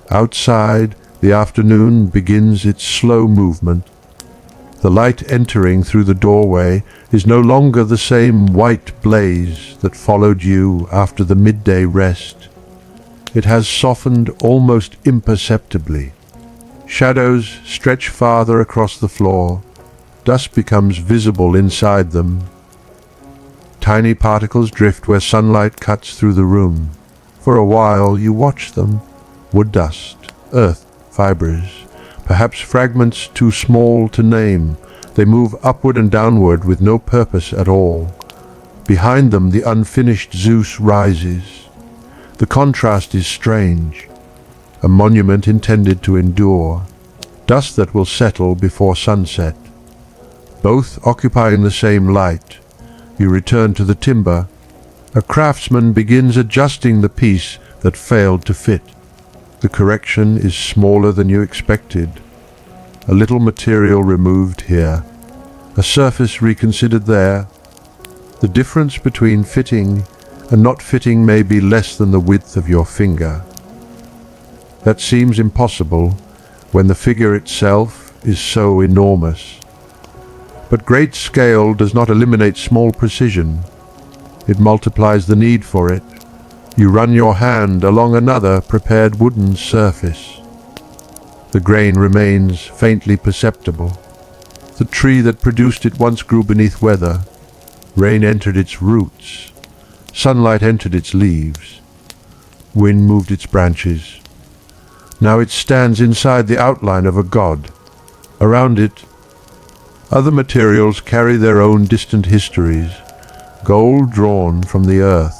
Speaker 1: Outside, the afternoon begins its slow movement. The light entering through the doorway is no longer the same white blaze that followed you after the midday rest. It has softened almost imperceptibly. Shadows stretch farther across the floor. Dust becomes visible inside them. Tiny particles drift where sunlight cuts through the room. For a while you watch them. Wood dust, earth, fibers, perhaps fragments too small to name. They move upward and downward with no purpose at all. Behind them the unfinished Zeus rises. The contrast is strange. A monument intended to endure. Dust that will settle before sunset. Both occupying the same light. You return to the timber. A craftsman begins adjusting the piece that failed to fit. The correction is smaller than you expected. A little material removed here. A surface reconsidered there. The difference between fitting and not fitting may be less than the width of your finger. That seems impossible when the figure itself is so enormous. But great scale does not eliminate small precision. It multiplies the need for it. You run your hand along another prepared wooden surface. The grain remains faintly perceptible. The tree that produced it once grew beneath weather. Rain entered its roots. Sunlight entered its leaves. Wind moved its branches. Now it stands inside the outline of a god. Around it, other materials carry their own distant histories. Gold drawn from the earth.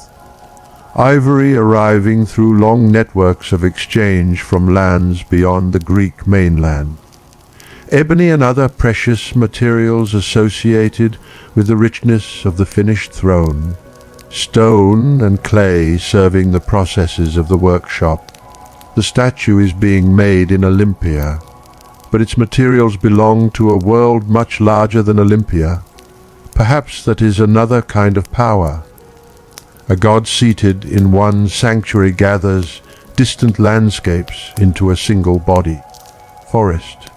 Speaker 1: Ivory arriving through long networks of exchange from lands beyond the Greek mainland. Ebony and other precious materials associated with the richness of the finished throne. Stone and clay serving the processes of the workshop. The statue is being made in Olympia, but its materials belong to a world much larger than Olympia. Perhaps that is another kind of power. A god seated in one sanctuary gathers distant landscapes into a single body. Forest,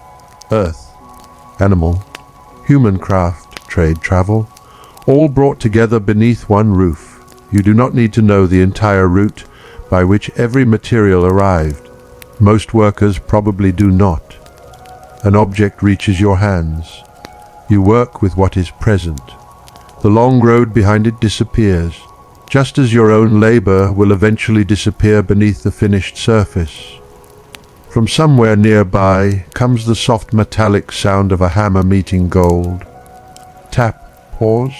Speaker 1: earth, animal, human craft, trade, travel, all brought together beneath one roof. You do not need to know the entire route by which every material arrived. Most workers probably do not. An object reaches your hands. You work with what is present. The long road behind it disappears, just as your own labor will eventually disappear beneath the finished surface. From somewhere nearby comes the soft metallic sound of a hammer meeting gold. Tap, pause.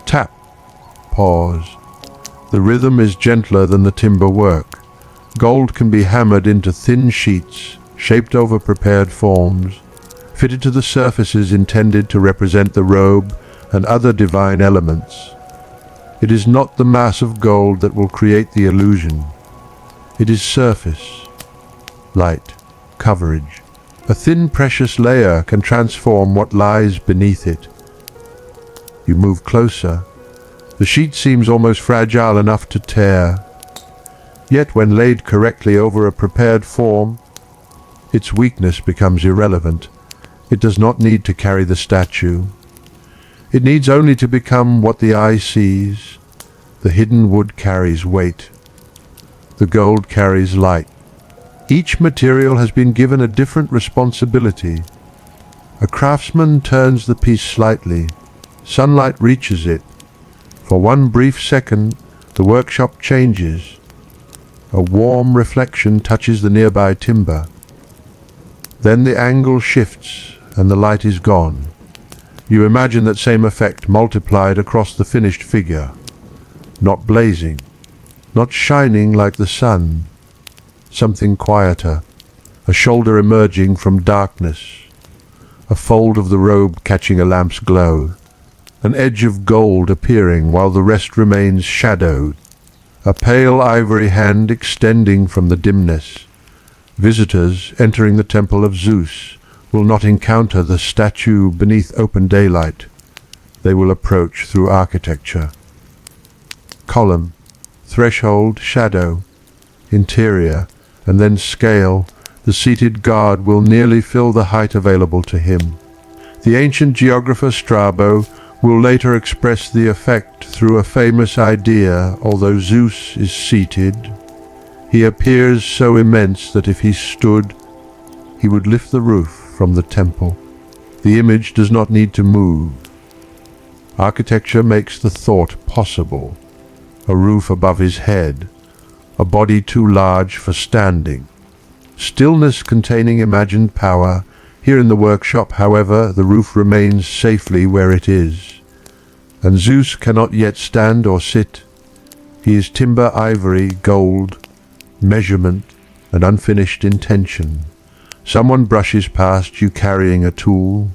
Speaker 1: Tap, pause. The rhythm is gentler than the timber work. Gold can be hammered into thin sheets, shaped over prepared forms, fitted to the surfaces intended to represent the robe and other divine elements. It is not the mass of gold that will create the illusion. It is surface, light, coverage. A thin precious layer can transform what lies beneath it. You move closer. The sheet seems almost fragile enough to tear. Yet when laid correctly over a prepared form, its weakness becomes irrelevant. It does not need to carry the statue. It needs only to become what the eye sees. The hidden wood carries weight. The gold carries light. Each material has been given a different responsibility. A craftsman turns the piece slightly. Sunlight reaches it. For one brief second, the workshop changes. A warm reflection touches the nearby timber. Then the angle shifts and the light is gone. You imagine that same effect multiplied across the finished figure. Not blazing, not shining like the sun. Something quieter, a shoulder emerging from darkness, a fold of the robe catching a lamp's glow, an edge of gold appearing while the rest remains shadowed, a pale ivory hand extending from the dimness. Visitors entering the temple of Zeus will not encounter the statue beneath open daylight. They will approach through architecture. Column, threshold, shadow, interior, and then scale. The seated guard will nearly fill the height available to him. The ancient geographer Strabo will later express the effect through a famous idea. Although Zeus is seated, he appears so immense that if he stood, he would lift the roof from the temple. The image does not need to move. Architecture makes the thought possible. A roof above his head, a body too large for standing. Stillness containing imagined power. Here in the workshop, however, the roof remains safely where it is. And Zeus cannot yet stand or sit. He is timber, ivory, gold, measurement, and unfinished intention. Someone brushes past you carrying a tool.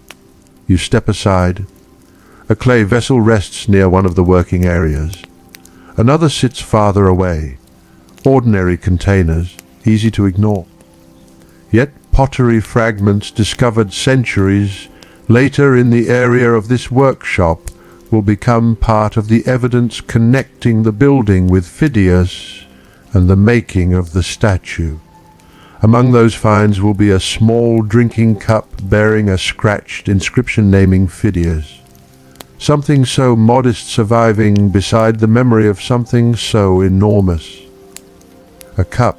Speaker 1: You step aside. A clay vessel rests near one of the working areas. Another sits farther away. Ordinary containers, easy to ignore. Yet pottery fragments discovered centuries later in the area of this workshop will become part of the evidence connecting the building with Phidias and the making of the statue. Among those finds will be a small drinking cup bearing a scratched inscription naming Phidias. Something so modest surviving beside the memory of something so enormous. A cup,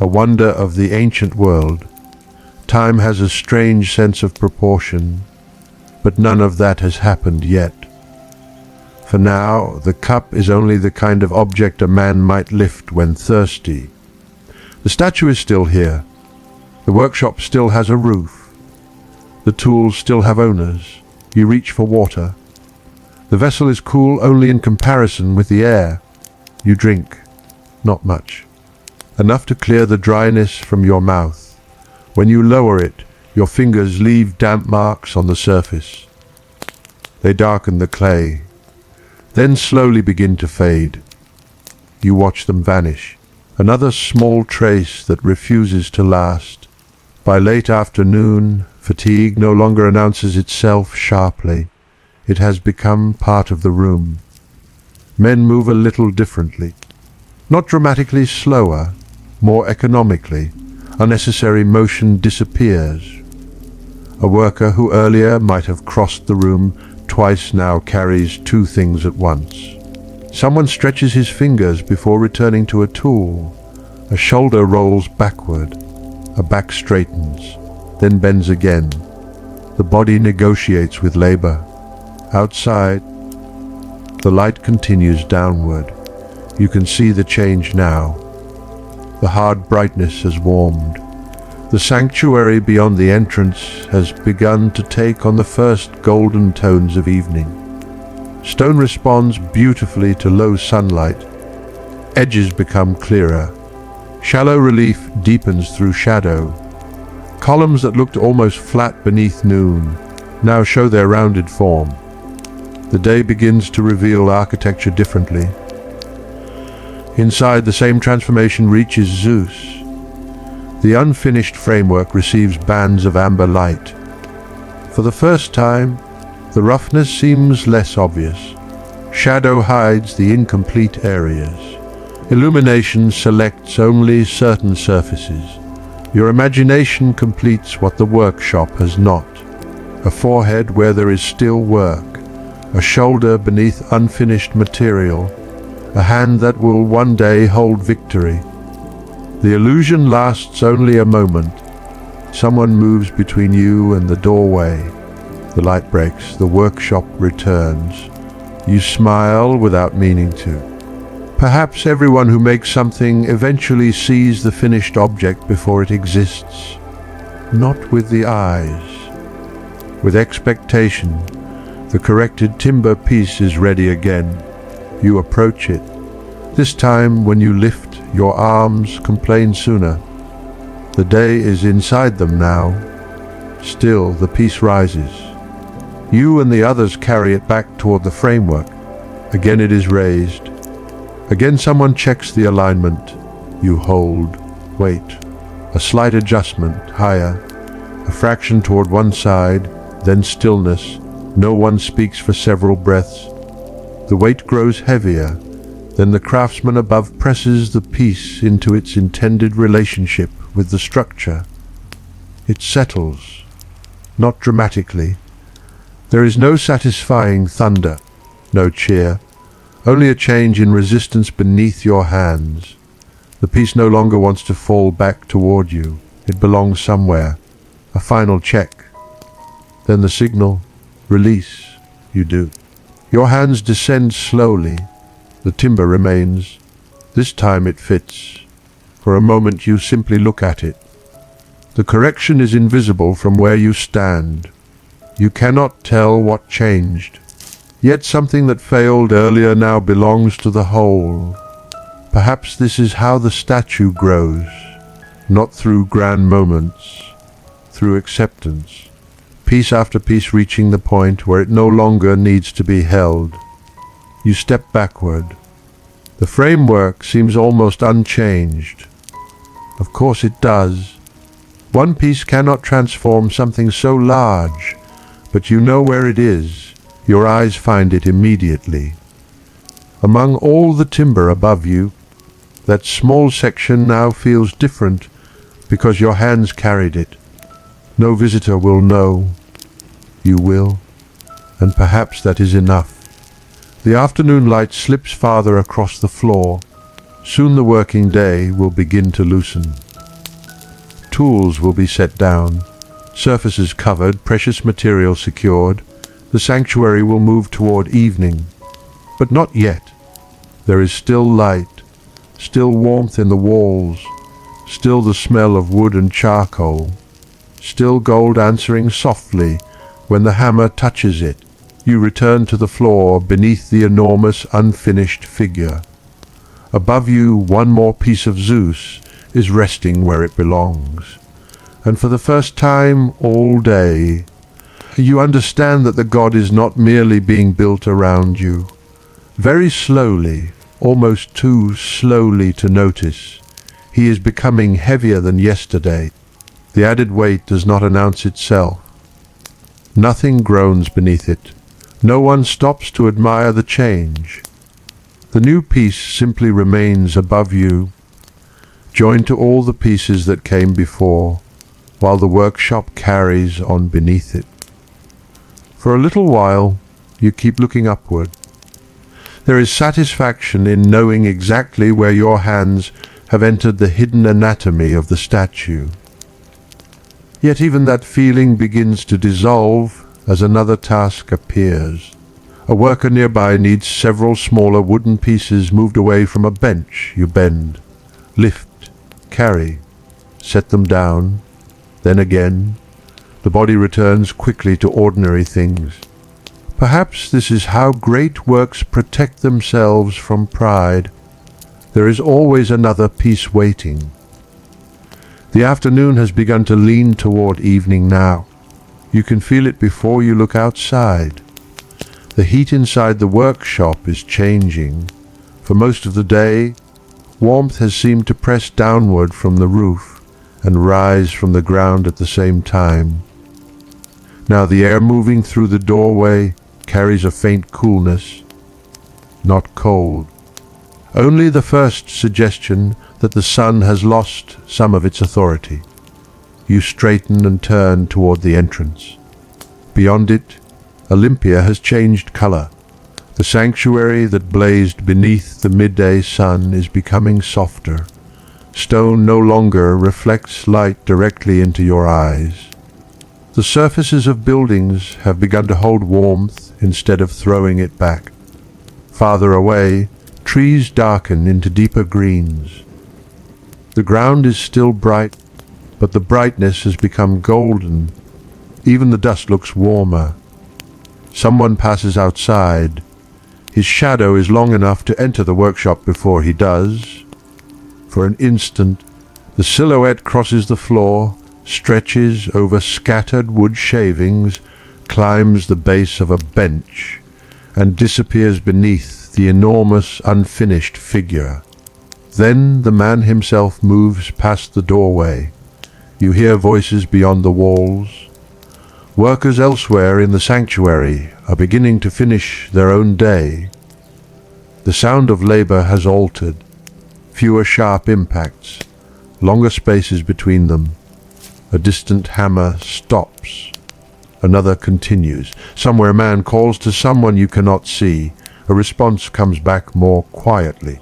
Speaker 1: a wonder of the ancient world. Time has a strange sense of proportion, but none of that has happened yet. For now, the cup is only the kind of object a man might lift when thirsty. The statue is still here. The workshop still has a roof. The tools still have owners. You reach for water. The vessel is cool only in comparison with the air. You drink. Not much. Enough to clear the dryness from your mouth. When you lower it, your fingers leave damp marks on the surface. They darken the clay, then slowly begin to fade. You watch them vanish. Another small trace that refuses to last. By late afternoon, fatigue no longer announces itself sharply. It has become part of the room. Men move a little differently. Not dramatically slower, more economically. Unnecessary motion disappears. A worker who earlier might have crossed the room twice now carries two things at once. Someone stretches his fingers before returning to a tool. A shoulder rolls backward. A back straightens, then bends again. The body negotiates with labor. Outside, the light continues downward. You can see the change now. The hard brightness has warmed. The sanctuary beyond the entrance has begun to take on the first golden tones of evening. Stone responds beautifully to low sunlight. Edges become clearer. Shallow relief deepens through shadow. Columns that looked almost flat beneath noon now show their rounded form. The day begins to reveal architecture differently. Inside, the same transformation reaches Zeus. The unfinished framework receives bands of amber light. For the first time, the roughness seems less obvious. Shadow hides the incomplete areas. Illumination selects only certain surfaces. Your imagination completes what the workshop has not. A forehead where there is still work. A shoulder beneath unfinished material. A hand that will one day hold victory. The illusion lasts only a moment. Someone moves between you and the doorway. The light breaks, the workshop returns. You smile without meaning to. Perhaps everyone who makes something eventually sees the finished object before it exists. Not with the eyes. With expectation, the corrected timber piece is ready again. You approach it. This time, when you lift, your arms complain sooner. The day is inside them now. Still, the piece rises. You and the others carry it back toward the framework. Again it is raised. Again someone checks the alignment. You hold. Wait. A slight adjustment, higher. A fraction toward one side, then stillness. No one speaks for several breaths. The weight grows heavier. Then the craftsman above presses the piece into its intended relationship with the structure. It settles, not dramatically. There is no satisfying thunder, no cheer, only a change in resistance beneath your hands. The piece no longer wants to fall back toward you. It belongs somewhere. A final check. Then the signal, release. You do. Your hands descend slowly. The timber remains. This time it fits. For a moment you simply look at it. The correction is invisible from where you stand. You cannot tell what changed. Yet something that failed earlier now belongs to the whole. Perhaps this is how the statue grows, not through grand moments, through acceptance. Piece after piece reaching the point where it no longer needs to be held. You step backward. The framework seems almost unchanged. Of course it does. One piece cannot transform something so large, but you know where it is. Your eyes find it immediately. Among all the timber above you, that small section now feels different because your hands carried it. No visitor will know. You will, and perhaps that is enough. The afternoon light slips farther across the floor. Soon the working day will begin to loosen. Tools will be set down, surfaces covered, precious material secured. The sanctuary will move toward evening. But not yet. There is still light, still warmth in the walls, still the smell of wood and charcoal, still gold answering softly when the hammer touches it. You return to the floor beneath the enormous unfinished figure. Above you, one more piece of Zeus is resting where it belongs. And for the first time all day, you understand that the god is not merely being built around you. Very slowly, almost too slowly to notice, he is becoming heavier than yesterday. The added weight does not announce itself. Nothing groans beneath it. No one stops to admire the change. The new piece simply remains above you, joined to all the pieces that came before, while the workshop carries on beneath it. For a little while, you keep looking upward. There is satisfaction in knowing exactly where your hands have entered the hidden anatomy of the statue. Yet even that feeling begins to dissolve as another task appears. A worker nearby needs several smaller wooden pieces moved away from a bench. You bend, lift, carry, set them down, then again. The body returns quickly to ordinary things. Perhaps this is how great works protect themselves from pride. There is always another piece waiting. The afternoon has begun to lean toward evening now. You can feel it before you look outside. The heat inside the workshop is changing. For most of the day, warmth has seemed to press downward from the roof and rise from the ground at the same time. Now the air moving through the doorway carries a faint coolness, not cold. Only the first suggestion that the sun has lost some of its authority. You straighten and turn toward the entrance. Beyond it, Olympia has changed color. The sanctuary that blazed beneath the midday sun is becoming softer. Stone no longer reflects light directly into your eyes. The surfaces of buildings have begun to hold warmth instead of throwing it back. Farther away, trees darken into deeper greens. The ground is still bright, but the brightness has become golden. Even the dust looks warmer. Someone passes outside. His shadow is long enough to enter the workshop before he does. For an instant, the silhouette crosses the floor, stretches over scattered wood shavings, climbs the base of a bench, and disappears beneath the enormous unfinished figure. Then the man himself moves past the doorway. You hear voices beyond the walls. Workers elsewhere in the sanctuary are beginning to finish their own day. The sound of labor has altered. Fewer sharp impacts, longer spaces between them. A distant hammer stops. Another continues. Somewhere a man calls to someone you cannot see. A response comes back more quietly.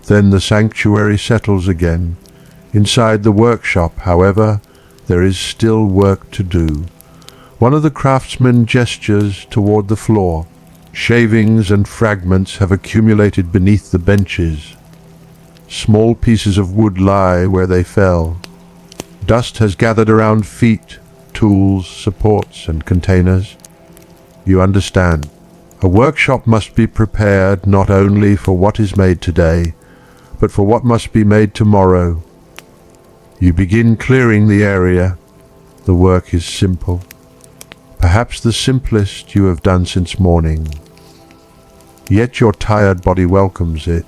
Speaker 1: Then the sanctuary settles again. Inside the workshop, however, there is still work to do. One of the craftsmen gestures toward the floor. Shavings and fragments have accumulated beneath the benches. Small pieces of wood lie where they fell. Dust has gathered around feet, tools, supports, and containers. You understand. A workshop must be prepared not only for what is made today, but for what must be made tomorrow. You begin clearing the area. The work is simple. Perhaps the simplest you have done since morning. Yet your tired body welcomes it.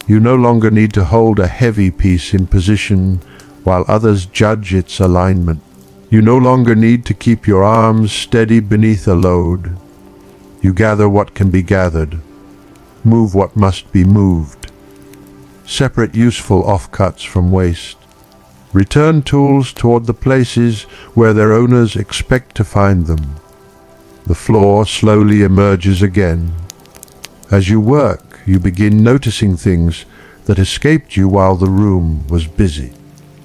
Speaker 1: You no longer need to hold a heavy piece in position while others judge its alignment. You no longer need to keep your arms steady beneath a load. You gather what can be gathered, move what must be moved. Separate useful offcuts from waste. Return tools toward the places where their owners expect to find them. The floor slowly emerges again. As you work, you begin noticing things that escaped you while the room was busy.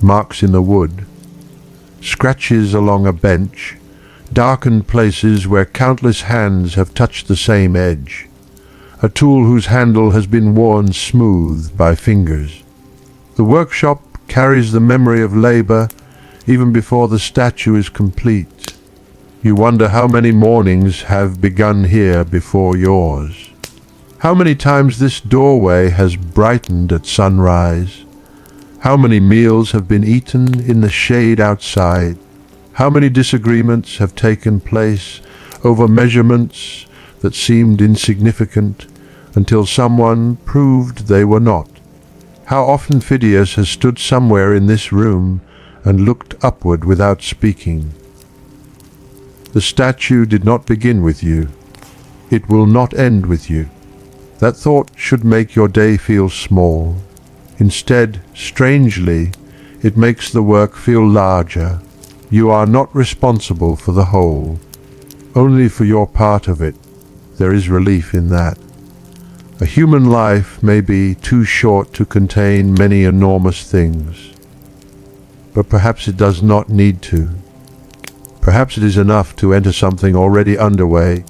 Speaker 1: Marks in the wood, scratches along a bench, darkened places where countless hands have touched the same edge. A tool whose handle has been worn smooth by fingers. The workshop carries the memory of labor even before the statue is complete. You wonder how many mornings have begun here before yours. How many times this doorway has brightened at sunrise. How many meals have been eaten in the shade outside. How many disagreements have taken place over measurements that seemed insignificant until someone proved they were not. How often Phidias has stood somewhere in this room and looked upward without speaking. The statue did not begin with you. It will not end with you. That thought should make your day feel small. Instead, strangely, it makes the work feel larger. You are not responsible for the whole, only for your part of it. There is relief in that. A human life may be too short to contain many enormous things, but perhaps it does not need to. Perhaps it is enough to enter something already underway,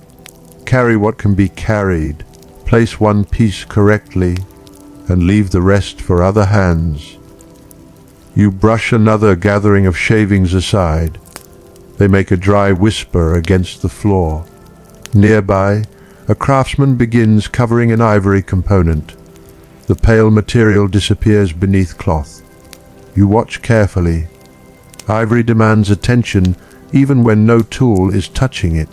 Speaker 1: carry what can be carried, place one piece correctly, and leave the rest for other hands. You brush another gathering of shavings aside. They make a dry whisper against the floor. Nearby, a craftsman begins covering an ivory component. The pale material disappears beneath cloth. You watch carefully. Ivory demands attention even when no tool is touching it.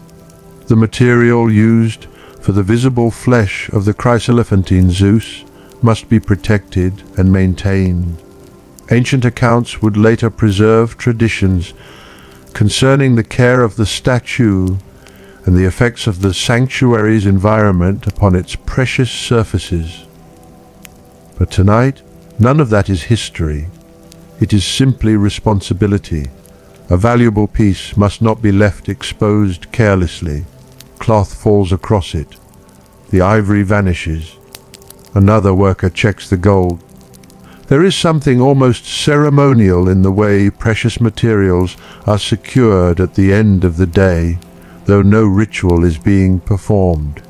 Speaker 1: The material used for the visible flesh of the chryselephantine Zeus must be protected and maintained. Ancient accounts would later preserve traditions concerning the care of the statue and the effects of the sanctuary's environment upon its precious surfaces. But tonight, none of that is history. It is simply responsibility. A valuable piece must not be left exposed carelessly. Cloth falls across it. The ivory vanishes. Another worker checks the gold. There is something almost ceremonial in the way precious materials are secured at the end of the day, though no ritual is being performed.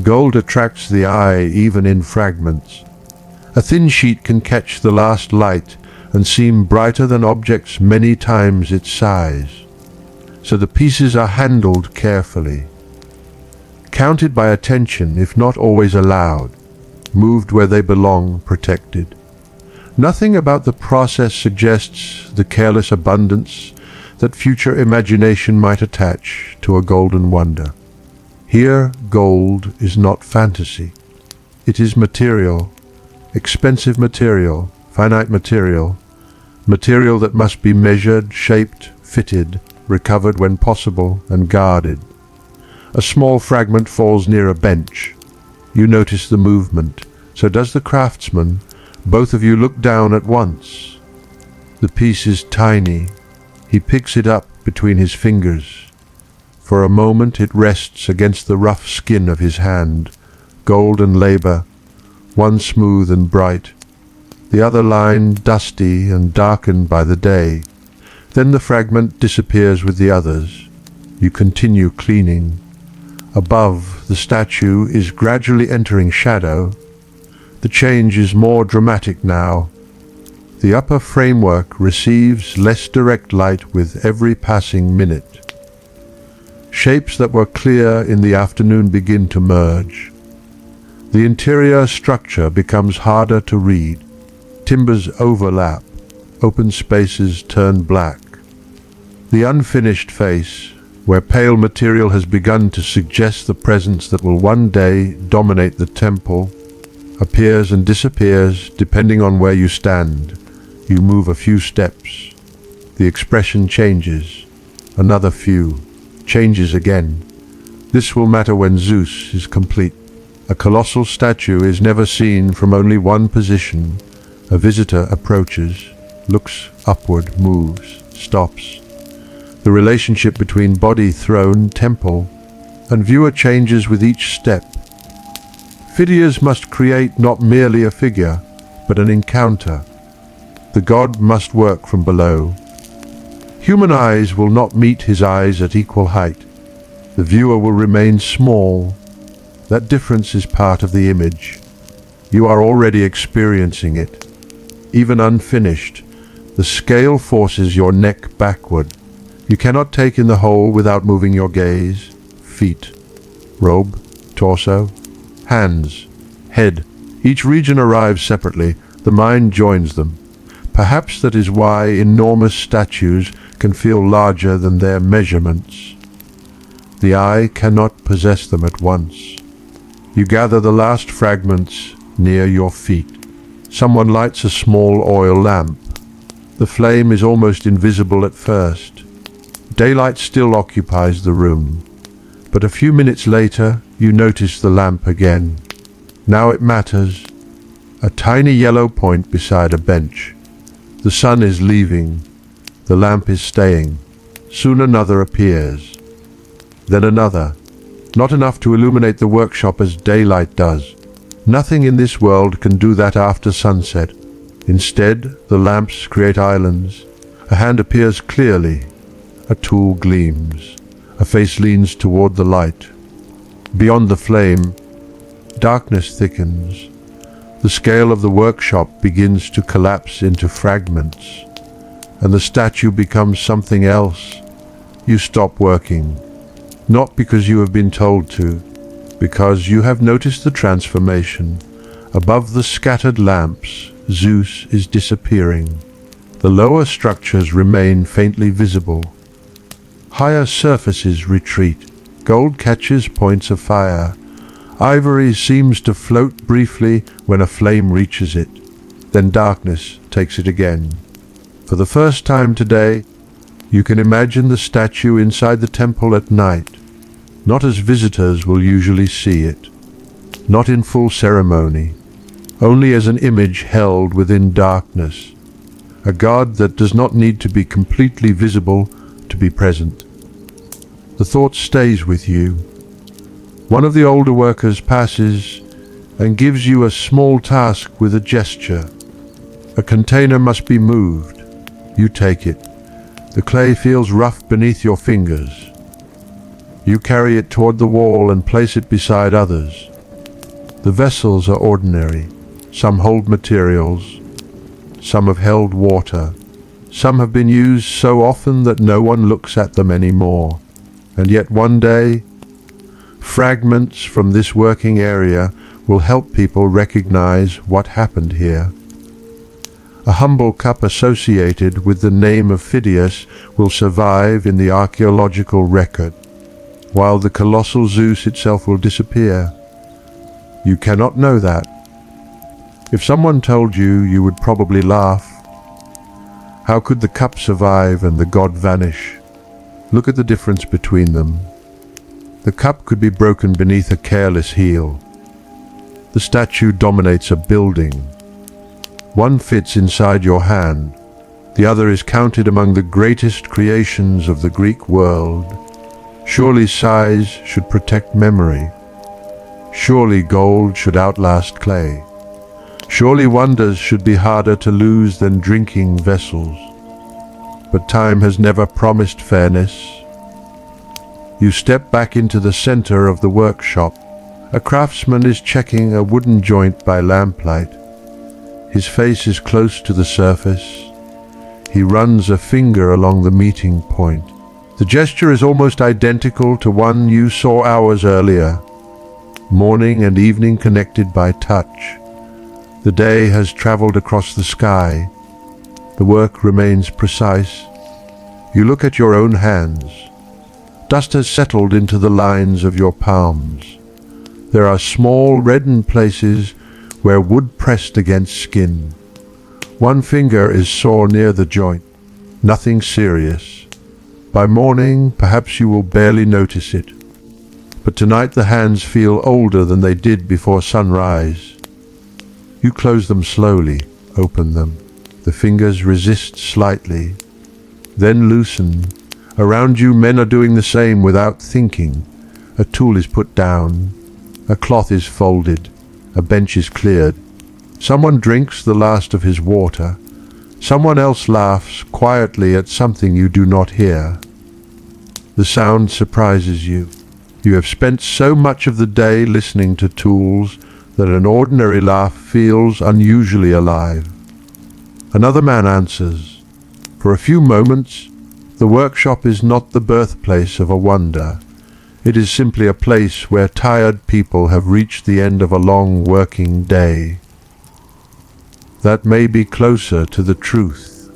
Speaker 1: Gold attracts the eye even in fragments. A thin sheet can catch the last light and seem brighter than objects many times its size. So the pieces are handled carefully, counted by attention if not always allowed, moved where they belong, protected. Nothing about the process suggests the careless abundance that future imagination might attach to a golden wonder. Here, gold is not fantasy. It is material, expensive material, finite material, material that must be measured, shaped, fitted, recovered when possible, and guarded. A small fragment falls near a bench. You notice the movement. So does the craftsman. Both of you look down at once. The piece is tiny. He picks it up between his fingers. For a moment it rests against the rough skin of his hand, golden labor, one smooth and bright, the other line dusty and darkened by the day. Then the fragment disappears with the others. You continue cleaning. Above, the statue is gradually entering shadow. The change is more dramatic now. The upper framework receives less direct light with every passing minute. Shapes that were clear in the afternoon begin to merge. The interior structure becomes harder to read. Timbers overlap. Open spaces turn black. The unfinished face, where pale material has begun to suggest the presence that will one day dominate the temple, appears and disappears depending on where you stand. You move a few steps. The expression changes. Another few. Changes again. This will matter when Zeus is complete. A colossal statue is never seen from only one position. A visitor approaches, looks upward, moves, stops. The relationship between body, throne, temple, and viewer changes with each step. Phidias must create not merely a figure, but an encounter. The god must work from below. Human eyes will not meet his eyes at equal height. The viewer will remain small. That difference is part of the image. You are already experiencing it. Even unfinished, the scale forces your neck backward. You cannot take in the whole without moving your gaze. Feet, robe, torso, hands, head. Each region arrives separately. The mind joins them. Perhaps that is why enormous statues can feel larger than their measurements. The eye cannot possess them at once. You gather the last fragments near your feet. Someone lights a small oil lamp. The flame is almost invisible at first. Daylight still occupies the room, but a few minutes later you notice the lamp again. Now it matters. A tiny yellow point beside a bench. The sun is leaving. The lamp is staying. Soon another appears. Then another. not enough to illuminate the workshop as daylight does. Nothing in this world can do that after sunset. Instead, the lamps create islands. A hand appears clearly. A tool gleams. A face leans toward the light. Beyond the flame, darkness thickens. The scale of the workshop begins to collapse into fragments, and the statue becomes something else. You stop working, not because you have been told to, because you have noticed the transformation. Above the scattered lamps, Zeus is disappearing. The lower structures remain faintly visible. Higher surfaces retreat. Gold catches points of fire. Ivory seems to float briefly when a flame reaches it. Then darkness takes it again. For the first time today, you can imagine the statue inside the temple at night, not as visitors will usually see it, not in full ceremony, only as an image held within darkness, a god that does not need to be completely visible to be present. The thought stays with you. One of the older workers passes and gives you a small task with a gesture. A container must be moved. You take it. The clay feels rough beneath your fingers. You carry it toward the wall and place it beside others. The vessels are ordinary. Some hold materials. Some have held water. Some have been used so often that no one looks at them anymore. And yet one day, fragments from this working area will help people recognize what happened here. A humble cup associated with the name of Phidias will survive in the archaeological record, while the colossal Zeus itself will disappear. You cannot know that. If someone told you, you would probably laugh. How could the cup survive and the god vanish? Look at the difference between them. The cup could be broken beneath a careless heel. The statue dominates a building. One fits inside your hand. The other is counted among the greatest creations of the Greek world. Surely size should protect memory. Surely gold should outlast clay. Surely wonders should be harder to lose than drinking vessels. But time has never promised fairness. You step back into the center of the workshop. A craftsman is checking a wooden joint by lamplight. His face is close to the surface. He runs a finger along the meeting point. The gesture is almost identical to one you saw hours earlier. Morning and evening connected by touch. The day has traveled across the sky. The work remains precise. You look at your own hands. Dust has settled into the lines of your palms. There are small reddened places where wood pressed against skin. One finger is sore near the joint. Nothing serious. By morning, perhaps you will barely notice it. But tonight the hands feel older than they did before sunrise. You close them slowly, open them. The fingers resist slightly, then loosen. Around you men are doing the same without thinking. A tool is put down. A cloth is folded. A bench is cleared. Someone drinks the last of his water. Someone else laughs quietly at something you do not hear. The sound surprises you. You have spent so much of the day listening to tools that an ordinary laugh feels unusually alive. Another man answers. For a few moments, the workshop is not the birthplace of a wonder. It is simply a place where tired people have reached the end of a long working day. That may be closer to the truth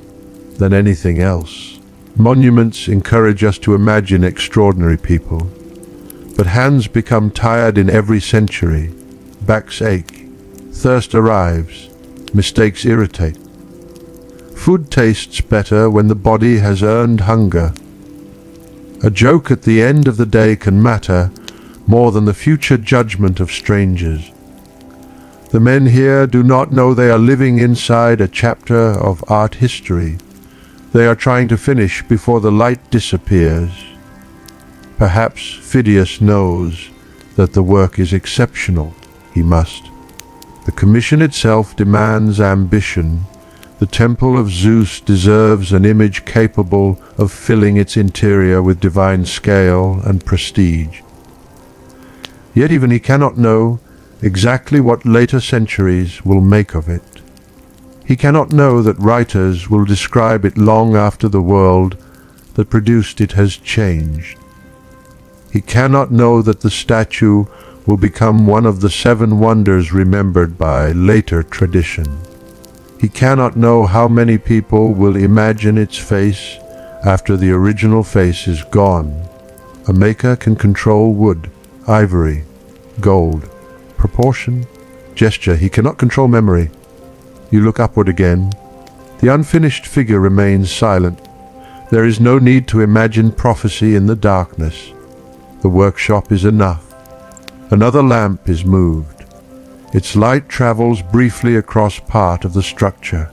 Speaker 1: than anything else. Monuments encourage us to imagine extraordinary people, but hands become tired in every century. Backs ache. Thirst arrives. Mistakes irritate. Food tastes better when the body has earned hunger. A joke at the end of the day can matter more than the future judgment of strangers. The men here do not know they are living inside a chapter of art history. They are trying to finish before the light disappears. Perhaps Phidias knows that the work is exceptional. He must. The commission itself demands ambition. The temple of Zeus deserves an image capable of filling its interior with divine scale and prestige. Yet even he cannot know exactly what later centuries will make of it. He cannot know that writers will describe it long after the world that produced it has changed. He cannot know that the statue will become one of the 7 wonders remembered by later tradition. He cannot know how many people will imagine its face after the original face is gone. A maker can control wood, ivory, gold, proportion, gesture. He cannot control memory. You look upward again. The unfinished figure remains silent. There is no need to imagine prophecy in the darkness. The workshop is enough. Another lamp is moved. Its light travels briefly across part of the structure.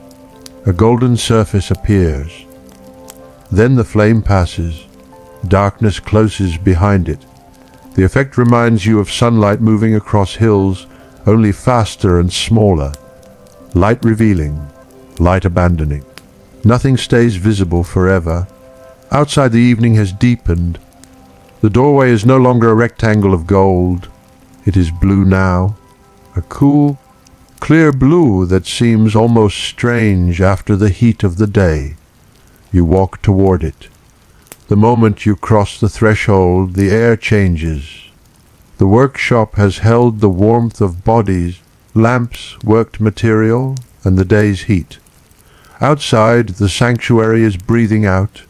Speaker 1: A golden surface appears. Then the flame passes. Darkness closes behind it. The effect reminds you of sunlight moving across hills, only faster and smaller. Light revealing, light abandoning. Nothing stays visible forever. Outside the evening has deepened. The doorway is no longer a rectangle of gold. It is blue now, a cool, clear blue that seems almost strange after the heat of the day. You walk toward it. The moment you cross the threshold, the air changes. The workshop has held the warmth of bodies, lamps, worked material, and the day's heat. Outside, the sanctuary is breathing out.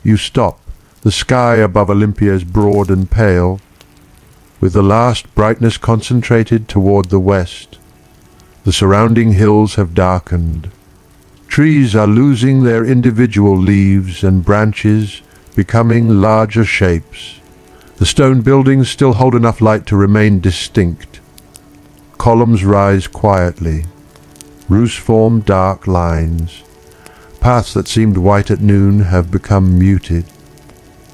Speaker 1: You stop. The sky above Olympia is broad and pale, with the last brightness concentrated toward the west. The surrounding hills have darkened. Trees are losing their individual leaves and branches, becoming larger shapes. The stone buildings still hold enough light to remain distinct. Columns rise quietly. Roofs form dark lines. Paths that seemed white at noon have become muted.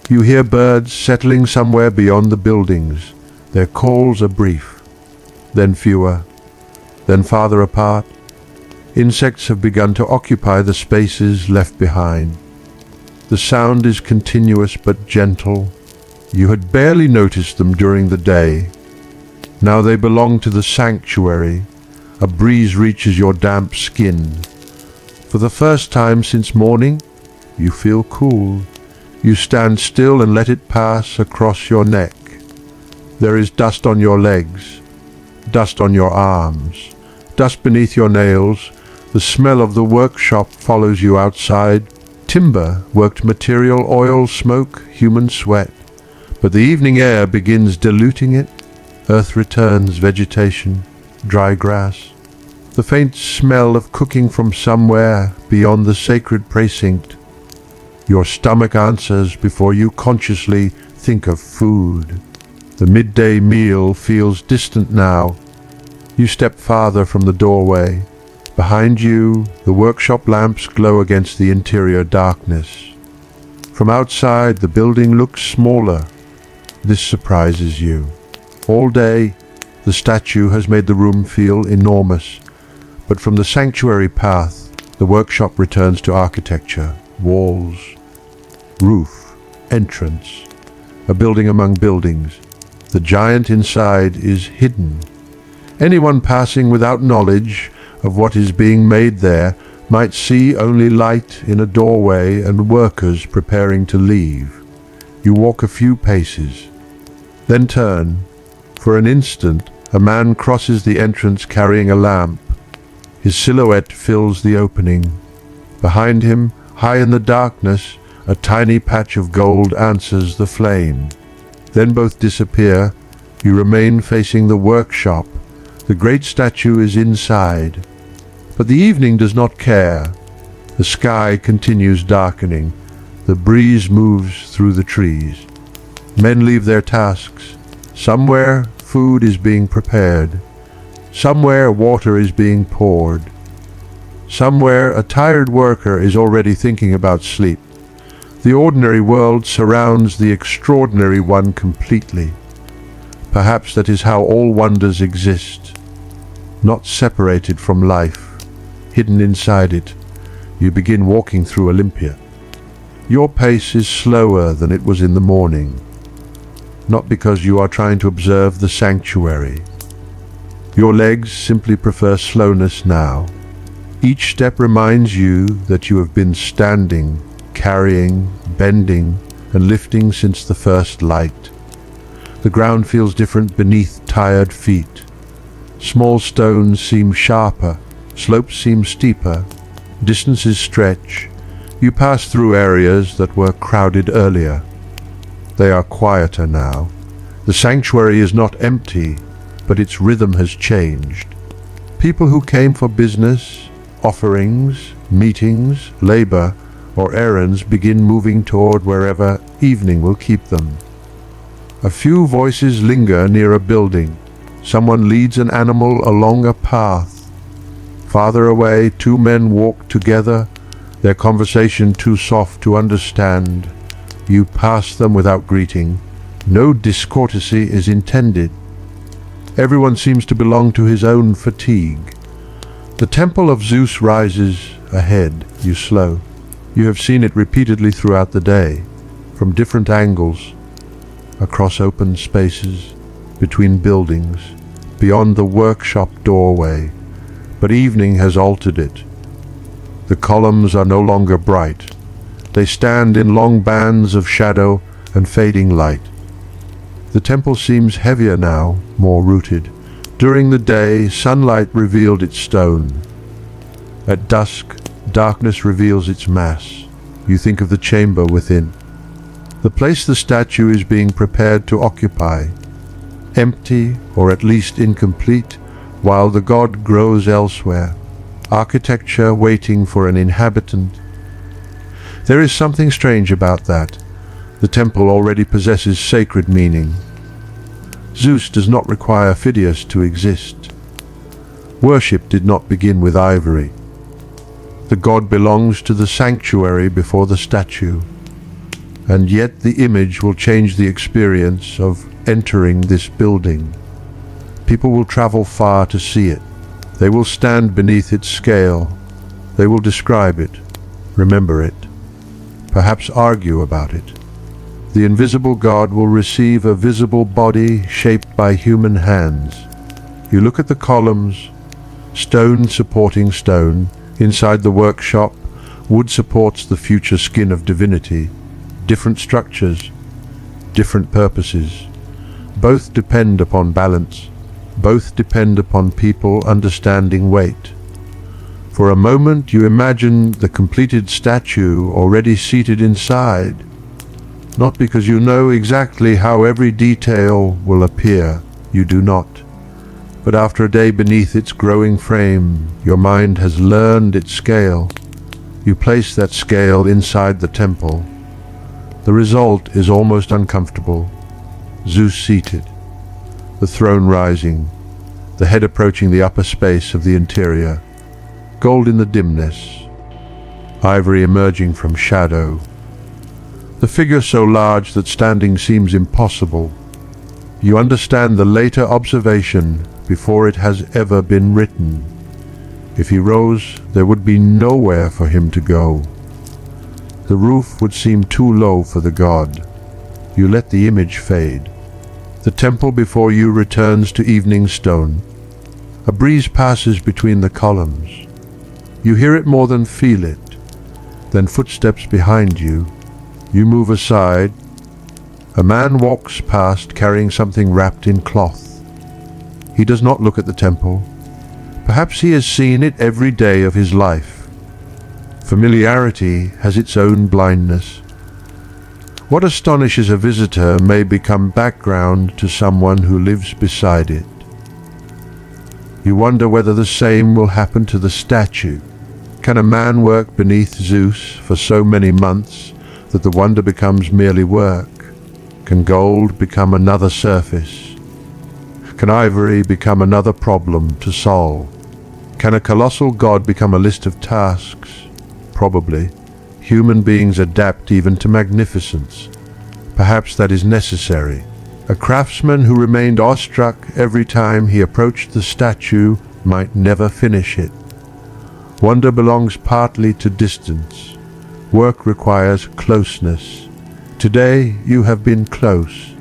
Speaker 1: You hear birds settling somewhere beyond the buildings. Their calls are brief, then fewer, then farther apart. Insects have begun to occupy the spaces left behind. The sound is continuous but gentle. You had barely noticed them during the day. Now they belong to the sanctuary. A breeze reaches your damp skin. For the first time since morning, you feel cool. You stand still and let it pass across your neck. There is dust on your legs, dust on your arms, dust beneath your nails. The smell of the workshop follows you outside. Timber, worked material, oil, smoke, human sweat. But the evening air begins diluting it. Earth returns, vegetation, dry grass. The faint smell of cooking from somewhere beyond the sacred precinct. Your stomach answers before you consciously think of food. The midday meal feels distant now. You step farther from the doorway. Behind you, the workshop lamps glow against the interior darkness. From outside, the building looks smaller. This surprises you. All day, the statue has made the room feel enormous. But from the sanctuary path, the workshop returns to architecture, walls, roof, entrance, a building among buildings. The giant inside is hidden. Anyone passing without knowledge of what is being made there might see only light in a doorway and workers preparing to leave. You walk a few paces, then turn. For an instant, a man crosses the entrance carrying a lamp. His silhouette fills the opening. Behind him, high in the darkness, a tiny patch of gold answers the flame. Then both disappear. You remain facing the workshop. The great statue is inside. But the evening does not care. The sky continues darkening. The breeze moves through the trees. Men leave their tasks. Somewhere, food is being prepared. Somewhere, water is being poured. Somewhere, a tired worker is already thinking about sleep. The ordinary world surrounds the extraordinary one completely. Perhaps that is how all wonders exist, not separated from life, hidden inside it. You begin walking through Olympia. Your pace is slower than it was in the morning, not because you are trying to observe the sanctuary. Your legs simply prefer slowness now. Each step reminds you that you have been standing, carrying, bending, and lifting since the first light. The ground feels different beneath tired feet. Small stones seem sharper, slopes seem steeper, distances stretch. You pass through areas that were crowded earlier. They are quieter now. The sanctuary is not empty, but its rhythm has changed. People who came for business, offerings, meetings, labor, or errands begin moving toward wherever evening will keep them. A few voices linger near a building. Someone leads an animal along a path. Farther away, two men walk together, their conversation too soft to understand. You pass them without greeting. No discourtesy is intended. Everyone seems to belong to his own fatigue. The temple of Zeus rises ahead. You slow. You have seen it repeatedly throughout the day, from different angles, across open spaces, between buildings, beyond the workshop doorway. But evening has altered it. The columns are no longer bright. They stand in long bands of shadow and fading light. The temple seems heavier now, more rooted. During the day, sunlight revealed its stone. At dusk, darkness reveals its mass. You think of the chamber within. The place the statue is being prepared to occupy. Empty, or at least incomplete, while the god grows elsewhere. Architecture waiting for an inhabitant. There is something strange about that. The temple already possesses sacred meaning. Zeus does not require Phidias to exist. Worship did not begin with ivory. The god belongs to the sanctuary before the statue, and yet the image will change the experience of entering this building. People will travel far to see it. They will stand beneath its scale. They will describe it, remember it, perhaps argue about it. The invisible God will receive a visible body shaped by human hands. You look at the columns, stone supporting stone. Inside the workshop, wood supports the future skin of divinity. Different structures, different purposes. Both depend upon balance. Both depend upon people understanding weight. For a moment you imagine the completed statue already seated inside, not because you know exactly how every detail will appear, you do not. But after a day beneath its growing frame, your mind has learned its scale. You place that scale inside the temple. The result is almost uncomfortable. Zeus seated, the throne rising, the head approaching the upper space of the interior, gold in the dimness, ivory emerging from shadow. The figure so large that standing seems impossible. You understand the later observation before it has ever been written. If he rose, there would be nowhere for him to go. The roof would seem too low for the god. You let the image fade. The temple before you returns to evening stone. A breeze passes between the columns. You hear it more than feel it. Then footsteps behind you. You move aside. A man walks past carrying something wrapped in cloth. He does not look at the temple. Perhaps he has seen it every day of his life. Familiarity has its own blindness. What astonishes a visitor may become background to someone who lives beside it. You wonder whether the same will happen to the statue. Can a man work beneath Zeus for so many months that the wonder becomes merely work? Can gold become another surface? Can ivory become another problem to solve? Can a colossal god become a list of tasks? Probably. human beings adapt even to magnificence. Perhaps that is necessary. A craftsman who remained awestruck every time he approached the statue might never finish it. Wonder belongs partly to distance. Work requires closeness. Today you have been close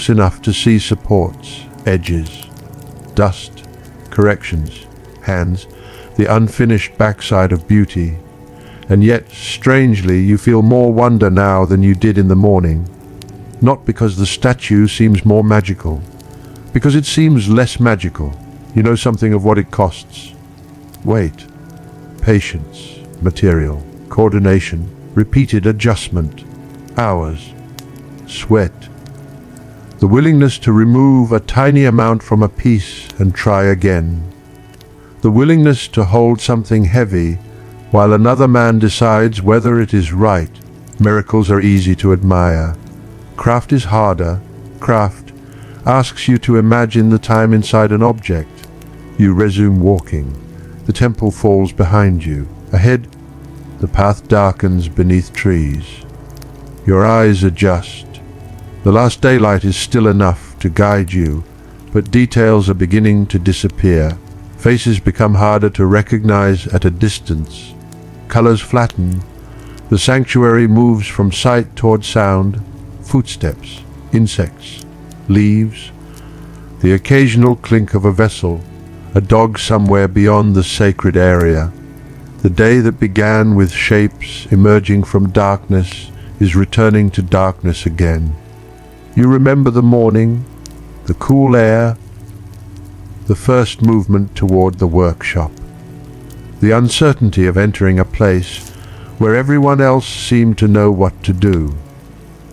Speaker 1: enough to see supports, edges, dust, corrections, hands, the unfinished backside of beauty. And yet, strangely, you feel more wonder now than you did in the morning. Not because the statue seems more magical, because it seems less magical. You know something of what it costs. Weight, patience, material, coordination, repeated adjustment, hours, sweat. The willingness to remove a tiny amount from a piece and try again. The willingness to hold something heavy while another man decides whether it is right. Miracles are easy to admire. Craft is harder. Craft asks you to imagine the time inside an object. You resume walking. The temple falls behind you. Ahead, the path darkens beneath trees. Your eyes adjust. The last daylight is still enough to guide you, but details are beginning to disappear. Faces become harder to recognize at a distance. Colors flatten. The sanctuary moves from sight toward sound, footsteps, insects, leaves, the occasional clink of a vessel, a dog somewhere beyond the sacred area. The day that began with shapes emerging from darkness is returning to darkness again. You remember the morning, the cool air, the first movement toward the workshop. The uncertainty of entering a place where everyone else seemed to know what to do.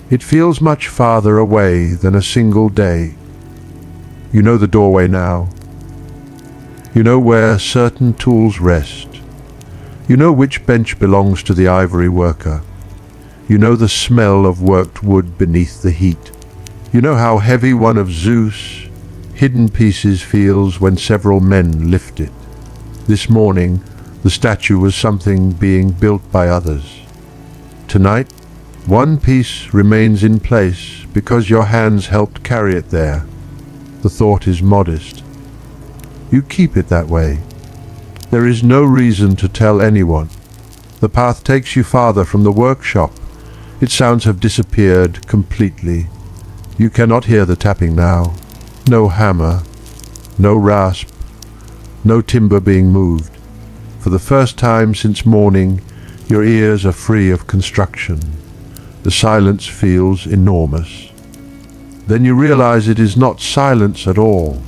Speaker 1: It feels much farther away than a single day. You know the doorway now. You know where certain tools rest. You know which bench belongs to the ivory worker. You know the smell of worked wood beneath the heat. You know how heavy one of Zeus' hidden pieces feels when several men lift it. This morning, the statue was something being built by others. Tonight, one piece remains in place because your hands helped carry it there. The thought is modest. You keep it that way. There is no reason to tell anyone. The path takes you farther from the workshop. Its sounds have disappeared completely. You cannot hear the tapping now. No hammer, no rasp, no timber being moved. For the first time since morning, your ears are free of construction. The silence feels enormous. Then you realize it is not silence at all.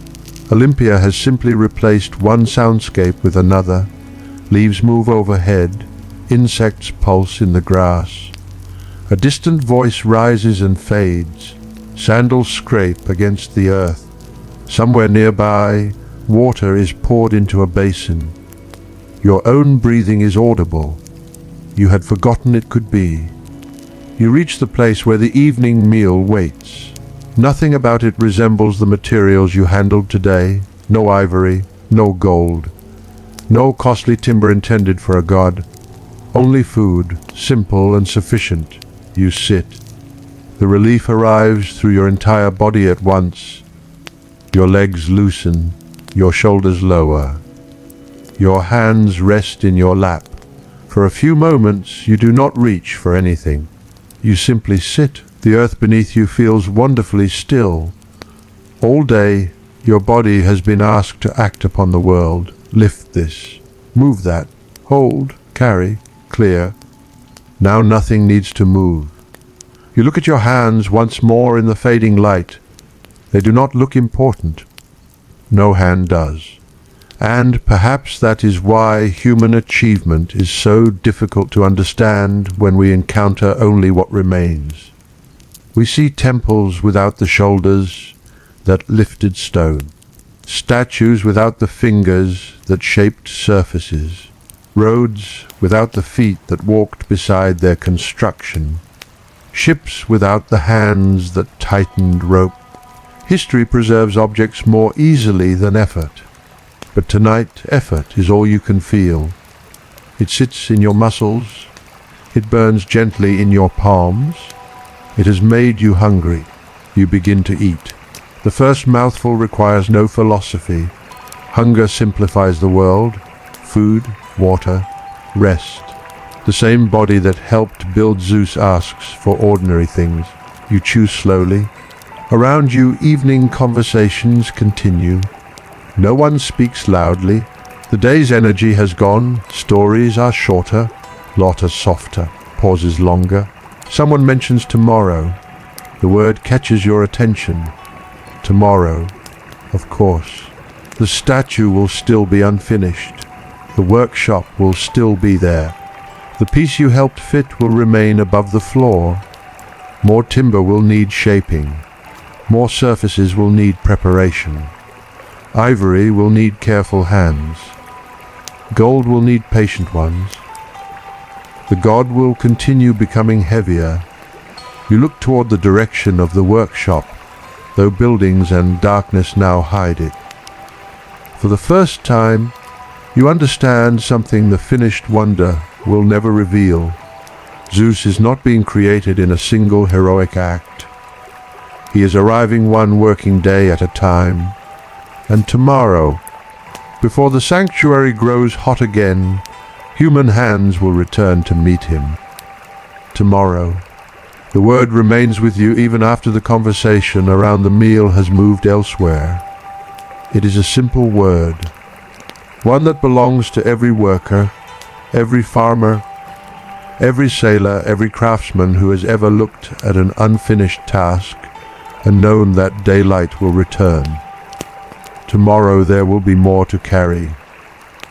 Speaker 1: Olympia has simply replaced one soundscape with another. Leaves move overhead. Insects pulse in the grass. A distant voice rises and fades. Sandals scrape against the earth. Somewhere nearby, water is poured into a basin. Your own breathing is audible. You had forgotten it could be. You reach the place where the evening meal waits. Nothing about it resembles the materials you handled today. No ivory, no gold, no costly timber intended for a god. Only food, simple and sufficient. You sit. The relief arrives through your entire body at once. Your legs loosen, your shoulders lower. Your hands rest in your lap. For a few moments you do not reach for anything. You simply sit. The earth beneath you feels wonderfully still. All day your body has been asked to act upon the world. Lift this, move that, hold, carry, clear. Now nothing needs to move. You look at your hands once more in the fading light. They do not look important. No hand does. And perhaps that is why human achievement is so difficult to understand when we encounter only what remains. We see temples without the shoulders that lifted stone, statues without the fingers that shaped surfaces, roads without the feet that walked beside their construction, ships without the hands that tightened rope. History preserves objects more easily than effort. But tonight, effort is all you can feel. It sits in your muscles, It burns gently in your palms. It has made you hungry. You begin to eat. The first mouthful requires no philosophy. Hunger simplifies the world. Food, water, rest. The same body that helped build Zeus asks for ordinary things. You chew slowly. Around you, evening conversations continue. No one speaks loudly. The day's energy has gone. Stories are shorter, laughter softer, pauses longer. Someone mentions tomorrow. The word catches your attention. Tomorrow, of course. The statue will still be unfinished. The workshop will still be there. The piece you helped fit will remain above the floor. More timber will need shaping. More surfaces will need preparation. Ivory will need careful hands. Gold will need patient ones. The god will continue becoming heavier. You look toward the direction of the workshop, though buildings and darkness now hide it. For the first time, you understand something the finished wonder will never reveal. Zeus is not being created in a single heroic act. He is arriving one working day at a time. And tomorrow, before the sanctuary grows hot again, human hands will return to meet him. Tomorrow. The word remains with you even after the conversation around the meal has moved elsewhere. It is a simple word, one that belongs to every worker, every farmer, every sailor, every craftsman who has ever looked at an unfinished task and known that daylight will return. Tomorrow there will be more to carry,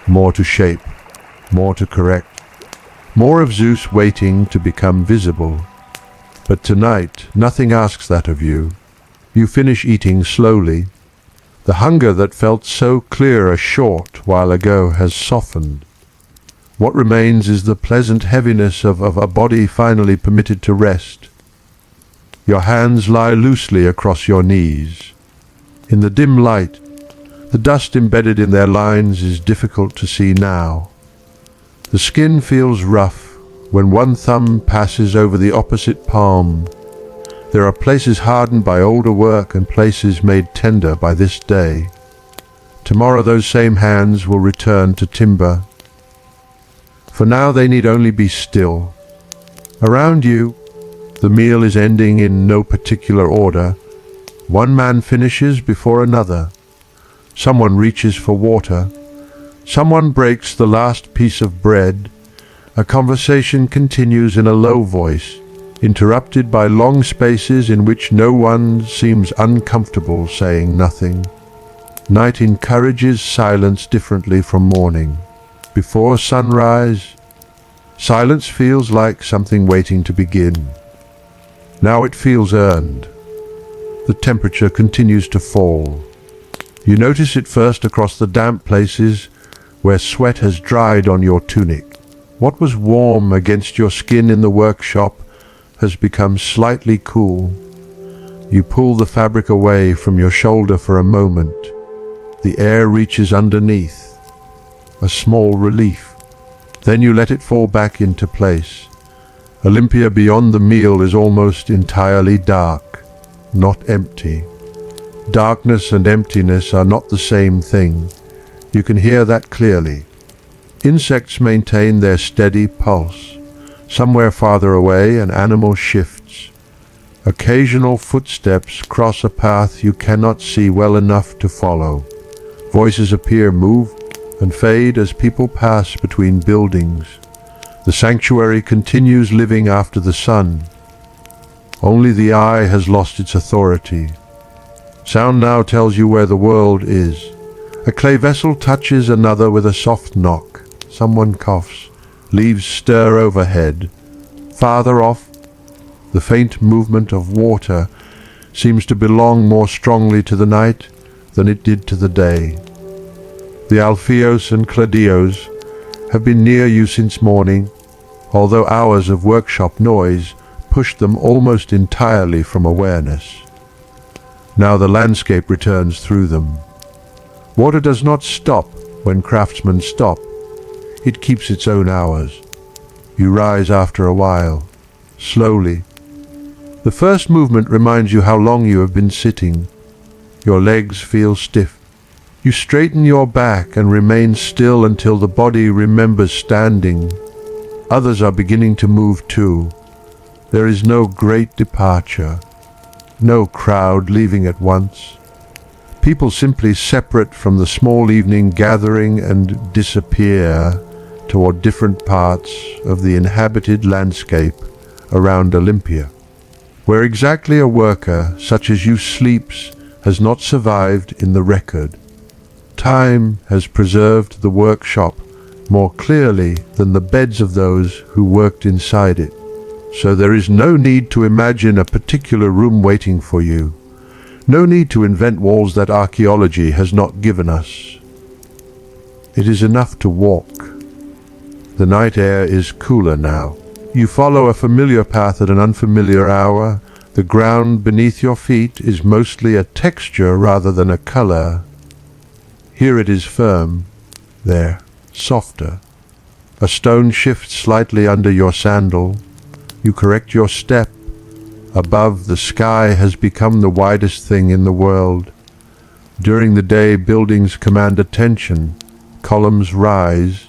Speaker 1: more to shape, more to correct, more of Zeus waiting to become visible. But tonight, nothing asks that of you. You finish eating slowly. The hunger that felt so clear a short while ago has softened. What remains is the pleasant heaviness of a body finally permitted to rest. Your hands lie loosely across your knees. In the dim light, the dust embedded in their lines is difficult to see now. The skin feels rough when one thumb passes over the opposite palm. There are places hardened by older work and places made tender by this day. Tomorrow those same hands will return to timber. For now they need only be still. Around you, the meal is ending in no particular order. One man finishes before another. Someone reaches for water. Someone breaks the last piece of bread. A conversation continues in a low voice, interrupted by long spaces in which no one seems uncomfortable saying nothing. Night encourages silence differently from morning. Before sunrise, silence feels like something waiting to begin. Now it feels earned. The temperature continues to fall. You notice it first across the damp places where sweat has dried on your tunic. What was warm against your skin in the workshop has become slightly cool. You pull the fabric away from your shoulder for a moment. The air reaches underneath. A small relief. Then you let it fall back into place. Olympia beyond the meal is almost entirely dark, not empty. Darkness and emptiness are not the same thing. You can hear that clearly. Insects maintain their steady pulse. Somewhere farther away, an animal shifts. Occasional footsteps cross a path you cannot see well enough to follow. Voices appear, move, and fade as people pass between buildings. The sanctuary continues living after the sun. Only the eye has lost its authority. Sound now tells you where the world is. A clay vessel touches another with a soft knock. Someone coughs. Leaves stir overhead. Farther off, the faint movement of water seems to belong more strongly to the night than it did to the day. The Alpheos and Cladios have been near you since morning, although hours of workshop noise pushed them almost entirely from awareness. Now the landscape returns through them. Water does not stop when craftsmen stop. It keeps its own hours. You rise after a while, slowly. The first movement reminds you how long you have been sitting. Your legs feel stiff. You straighten your back and remain still until the body remembers standing. Others are beginning to move too. There is no great departure, no crowd leaving at once. People simply separate from the small evening gathering and disappear toward different parts of the inhabited landscape around Olympia. Where exactly a worker such as you sleeps has not survived in the record. Time has preserved the workshop more clearly than the beds of those who worked inside it. So there is no need to imagine a particular room waiting for you. No need to invent walls that archaeology has not given us. It is enough to walk. The night air is cooler now. You follow a familiar path at an unfamiliar hour. The ground beneath your feet is mostly a texture rather than a color. Here it is firm, there, softer. A stone shifts slightly under your sandal. You correct your step. Above, the sky has become the widest thing in the world. During the day, buildings command attention. Columns rise.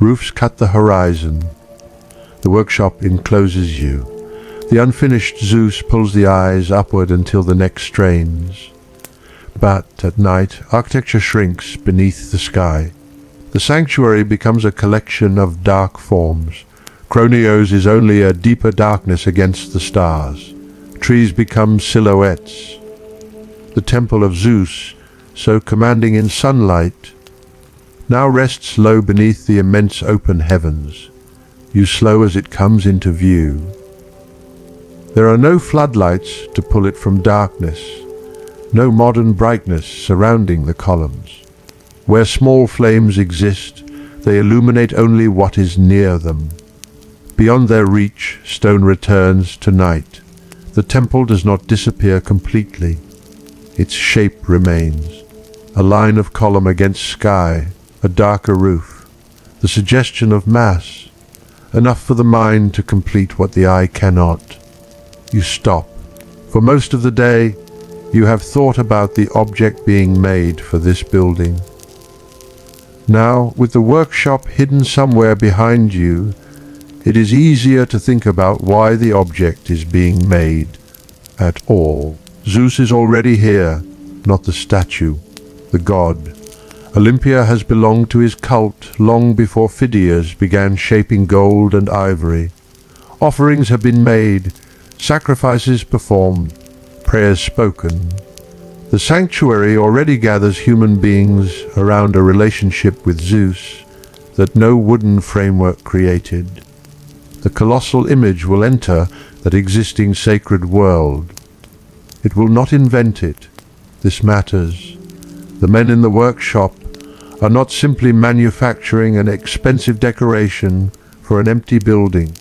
Speaker 1: Roofs cut the horizon. The workshop encloses you. The unfinished Zeus pulls the eyes upward until the neck strains. But at night, architecture shrinks beneath the sky. The sanctuary becomes a collection of dark forms. Kronios is only a deeper darkness against the stars. Trees become silhouettes. The temple of Zeus, so commanding in sunlight, now rests low beneath the immense open heavens. You slow as it comes into view. There are no floodlights to pull it from darkness, no modern brightness surrounding the columns. Where small flames exist, they illuminate only what is near them. Beyond their reach, stone returns to night. The temple does not disappear completely. Its shape remains. A line of column against sky, a darker roof. The suggestion of mass, enough for the mind to complete what the eye cannot. You stop. For most of the day, you have thought about the object being made for this building. Now, with the workshop hidden somewhere behind you, it is easier to think about why the object is being made at all. Zeus is already here, not the statue, the god. Olympia has belonged to his cult long before Phidias began shaping gold and ivory. Offerings have been made, sacrifices performed, prayers spoken. The sanctuary already gathers human beings around a relationship with Zeus that no wooden framework created. The colossal image will enter that existing sacred world. It will not invent it. This matters. The men in the workshop are not simply manufacturing an expensive decoration for an empty building.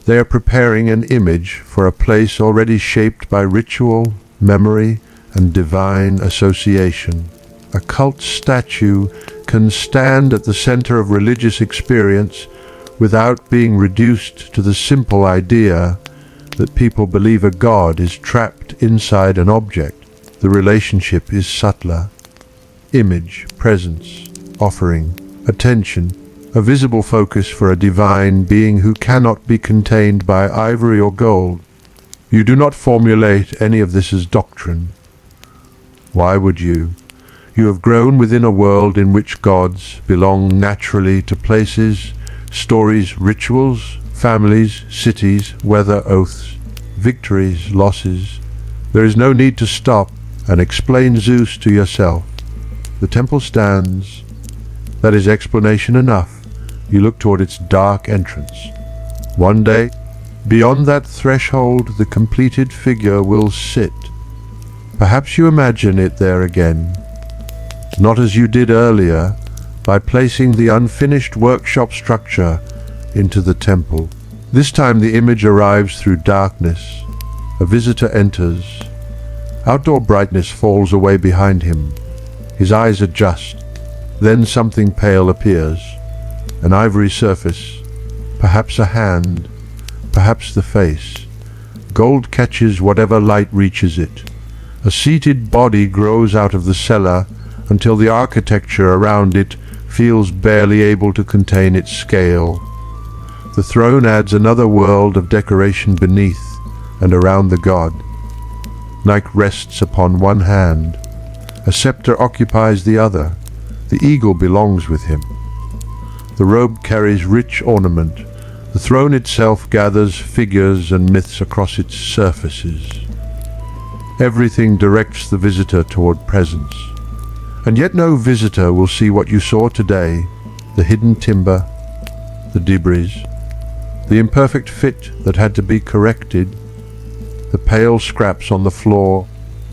Speaker 1: They are preparing an image for a place already shaped by ritual, memory, and divine association. A cult statue can stand at the center of religious experience without being reduced to the simple idea that people believe a god is trapped inside an object. The relationship is subtler. Image, presence, offering, attention, a visible focus for a divine being who cannot be contained by ivory or gold. You do not formulate any of this as doctrine. Why would you? You have grown within a world in which gods belong naturally to places, stories, rituals, families, cities, weather, oaths, victories, losses. There is no need to stop and explain Zeus to yourself. The temple stands. That is explanation enough. You look toward its dark entrance. One day, beyond that threshold, the completed figure will sit. Perhaps you imagine it there again, not as you did earlier, by placing the unfinished workshop structure into the temple. This time the image arrives through darkness. A visitor enters. Outdoor brightness falls away behind him. His eyes adjust. Then something pale appears. An ivory surface. perhaps a hand, perhaps the face. Gold catches whatever light reaches it. A seated body grows out of the cellar until the architecture around it feels barely able to contain its scale. The throne adds another world of decoration beneath and around the god. Nike rests upon one hand. A scepter occupies the other. The eagle belongs with him. The robe carries rich ornament. The throne itself gathers figures and myths across its surfaces. Everything directs the visitor toward presence. And yet no visitor will see what you saw today, the hidden timber, the debris, the imperfect fit that had to be corrected, the pale scraps on the floor,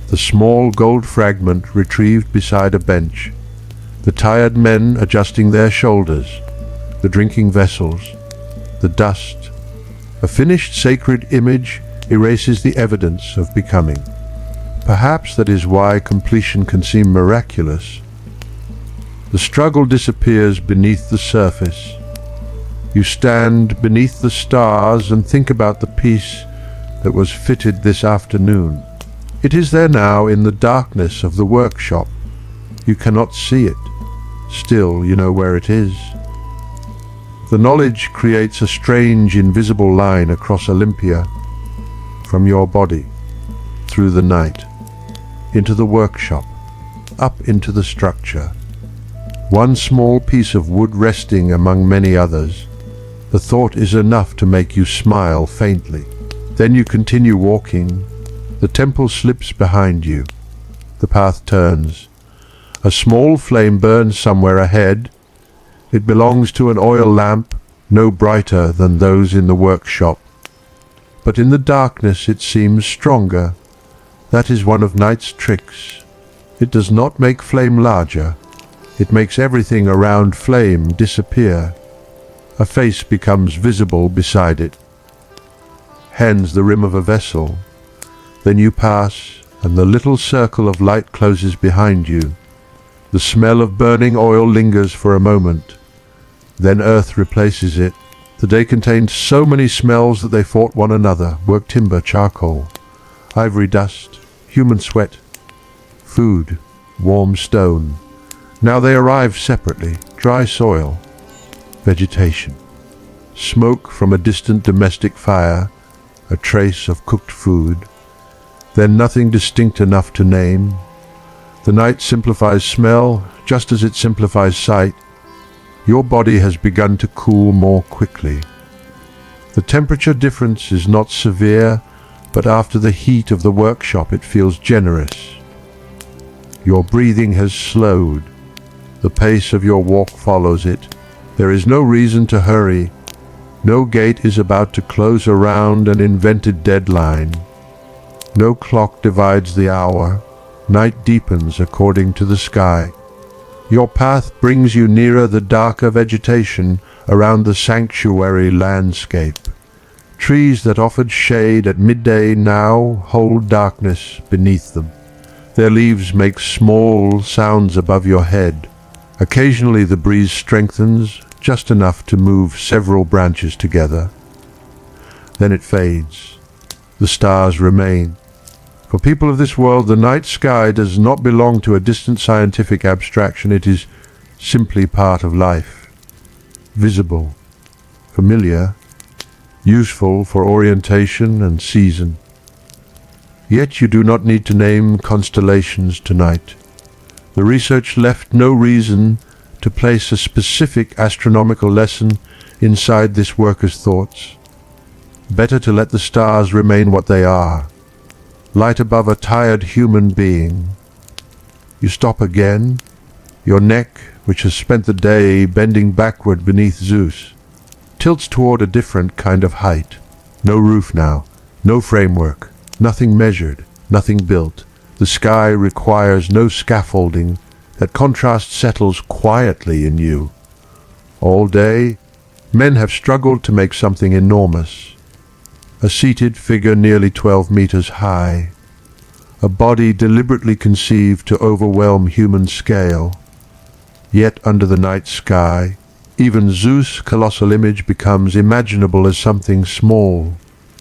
Speaker 1: the small gold fragment retrieved beside a bench, the tired men adjusting their shoulders, the drinking vessels, the dust. A finished sacred image erases the evidence of becoming. Perhaps that is why completion can seem miraculous. The struggle disappears beneath the surface. You stand beneath the stars and think about the piece that was fitted this afternoon. It is there now in the darkness of the workshop. You cannot see it. Still, you know where it is. The knowledge creates a strange invisible line across Olympia, from your body, through the night, into the workshop, up into the structure. One small piece of wood resting among many others. The thought is enough to make you smile faintly. Then you continue walking. The temple slips behind you. The path turns. A small flame burns somewhere ahead. It belongs to an oil lamp, no brighter than those in the workshop. But in the darkness it seems stronger. That is one of night's tricks. It does not make flame larger. It makes everything around flame disappear. A face becomes visible beside it. Hands the rim of a vessel. Then you pass, and the little circle of light closes behind you. The smell of burning oil lingers for a moment. Then earth replaces it. The day contained so many smells that they fought one another. Work timber, charcoal, ivory dust, human sweat, food, warm stone. Now they arrive separately. Dry soil, vegetation, smoke from a distant domestic fire, a trace of cooked food. Then nothing distinct enough to name. The night simplifies smell just as it simplifies sight. Your body has begun to cool more quickly. The temperature difference is not severe, but after the heat of the workshop it feels generous. Your breathing has slowed. The pace of your walk follows it. There is no reason to hurry. No gate is about to close around an invented deadline. No clock divides the hour. Night deepens according to the sky. Your path brings you nearer the darker vegetation around the sanctuary landscape. Trees that offered shade at midday now hold darkness beneath them. Their leaves make small sounds above your head. Occasionally the breeze strengthens, just enough to move several branches together. Then it fades. The stars remain. For people of this world, the night sky does not belong to a distant scientific abstraction. It is simply part of life. Visible, familiar, useful for orientation and season. Yet you do not need to name constellations tonight. The research left no reason to place a specific astronomical lesson inside this worker's thoughts. Better to let the stars remain what they are. Light above a tired human being. You stop again. Your neck, which has spent the day bending backward beneath Zeus, tilts toward a different kind of height. No roof now, no framework, nothing measured, nothing built. The sky requires no scaffolding. That contrast settles quietly in you. All day, men have struggled to make something enormous. A seated figure nearly 12 meters high. A body deliberately conceived to overwhelm human scale. Yet under the night sky, Even Zeus' colossal image becomes imaginable as something small,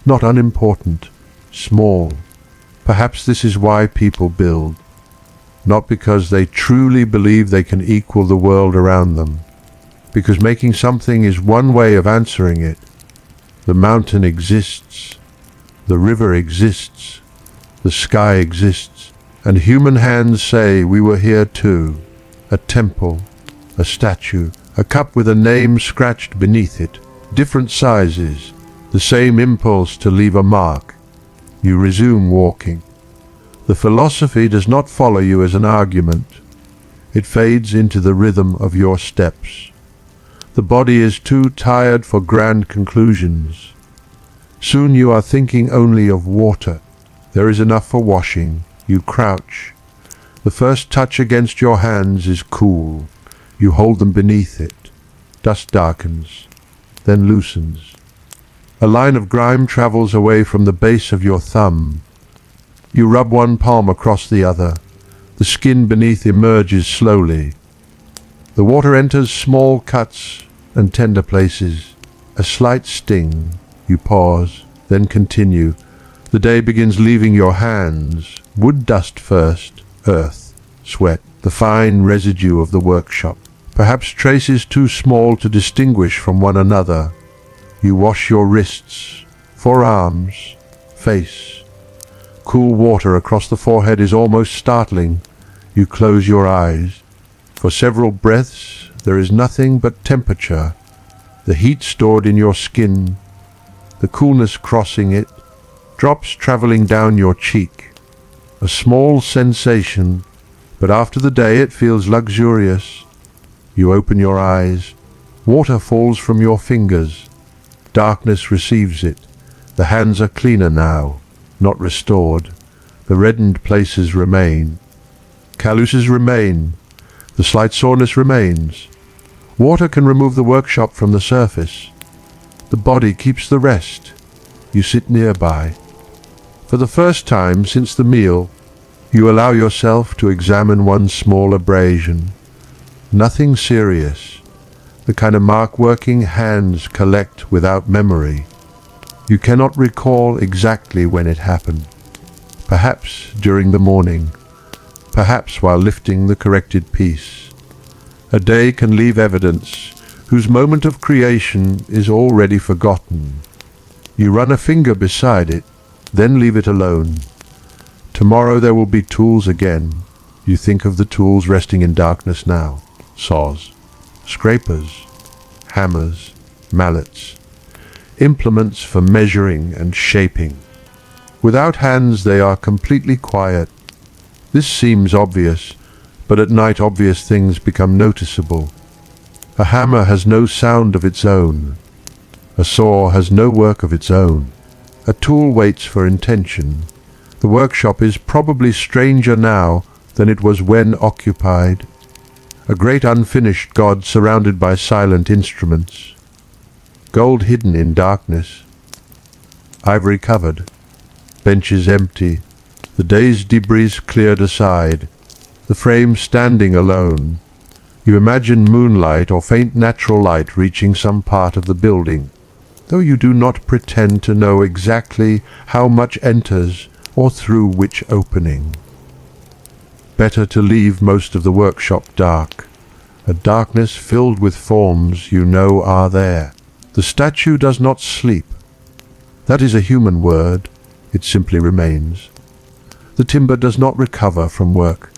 Speaker 1: not unimportant, small. Perhaps this is why people build, not because they truly believe they can equal the world around them, because making something is one way of answering it. The mountain exists, the river exists, the sky exists, and human hands say we were here too. A temple, a statue, a cup with a name scratched beneath it, different sizes, the same impulse to leave a mark. You resume walking. The philosophy does not follow you as an argument. It fades into the rhythm of your steps. The body is too tired for grand conclusions. Soon you are thinking only of water. There is enough for washing. You crouch. The first touch against your hands is cool. You hold them beneath it. Dust darkens, then loosens. A line of grime travels away from the base of your thumb. You rub one palm across the other. The skin beneath emerges slowly. The water enters small cuts and tender places. A slight sting. You pause, then continue. The day begins leaving your hands. Wood dust first, earth, sweat, the fine residue of the workshop. Perhaps traces too small to distinguish from one another. You wash your wrists, forearms, face. Cool water across the forehead is almost startling. You close your eyes. For several breaths there is nothing but temperature, the heat stored in your skin, the coolness crossing it, drops traveling down your cheek. A small sensation, but after the day it feels luxurious. You open your eyes. Water falls from your fingers. Darkness receives it. The hands are cleaner now, not restored. The reddened places remain. Calluses remain. The slight soreness remains. Water can remove the workshop from the surface. The body keeps the rest. You sit nearby. For the first time since the meal, you allow yourself to examine one small abrasion. Nothing serious. The kind of mark working hands collect without memory. You cannot recall exactly when it happened. Perhaps during the morning. Perhaps while lifting the corrected piece. A day can leave evidence whose moment of creation is already forgotten. You run a finger beside it, then leave it alone. Tomorrow there will be tools again. You think of the tools resting in darkness now. Saws, scrapers, hammers, mallets, implements for measuring and shaping. Without hands they are completely quiet. This seems obvious, but at night obvious things become noticeable. A hammer has no sound of its own. A saw has no work of its own. A tool waits for intention. The workshop is probably stranger now than it was when occupied. A great unfinished God surrounded by silent instruments. Gold hidden in darkness. Ivory covered. Benches empty. The day's debris cleared aside. The frame standing alone. You imagine moonlight or faint natural light reaching some part of the building, though you do not pretend to know exactly how much enters or through which opening. Better to leave most of the workshop dark, a darkness filled with forms you know are there. The statue does not sleep. That is a human word. It simply remains. The timber does not recover from work.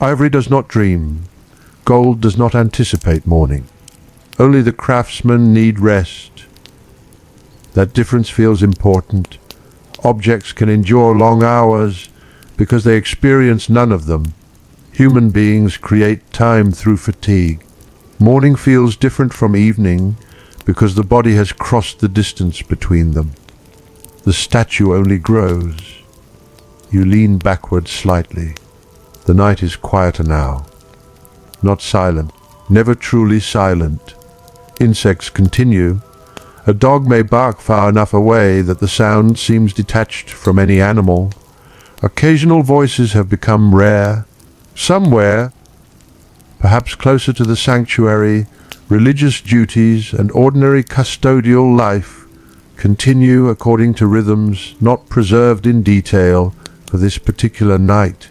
Speaker 1: Ivory does not dream. Gold does not anticipate morning. Only the craftsmen need rest. That difference feels important. Objects can endure long hours because they experience none of them. Human beings create time through fatigue. Morning feels different from evening because the body has crossed the distance between them. The statue only grows. You lean backward slightly. The night is quieter now. Not silent, never truly silent. Insects continue. A dog may bark far enough away that the sound seems detached from any animal. Occasional voices have become rare. Somewhere, Perhaps closer to the sanctuary, religious duties and ordinary custodial life continue according to rhythms not preserved in detail for this particular night.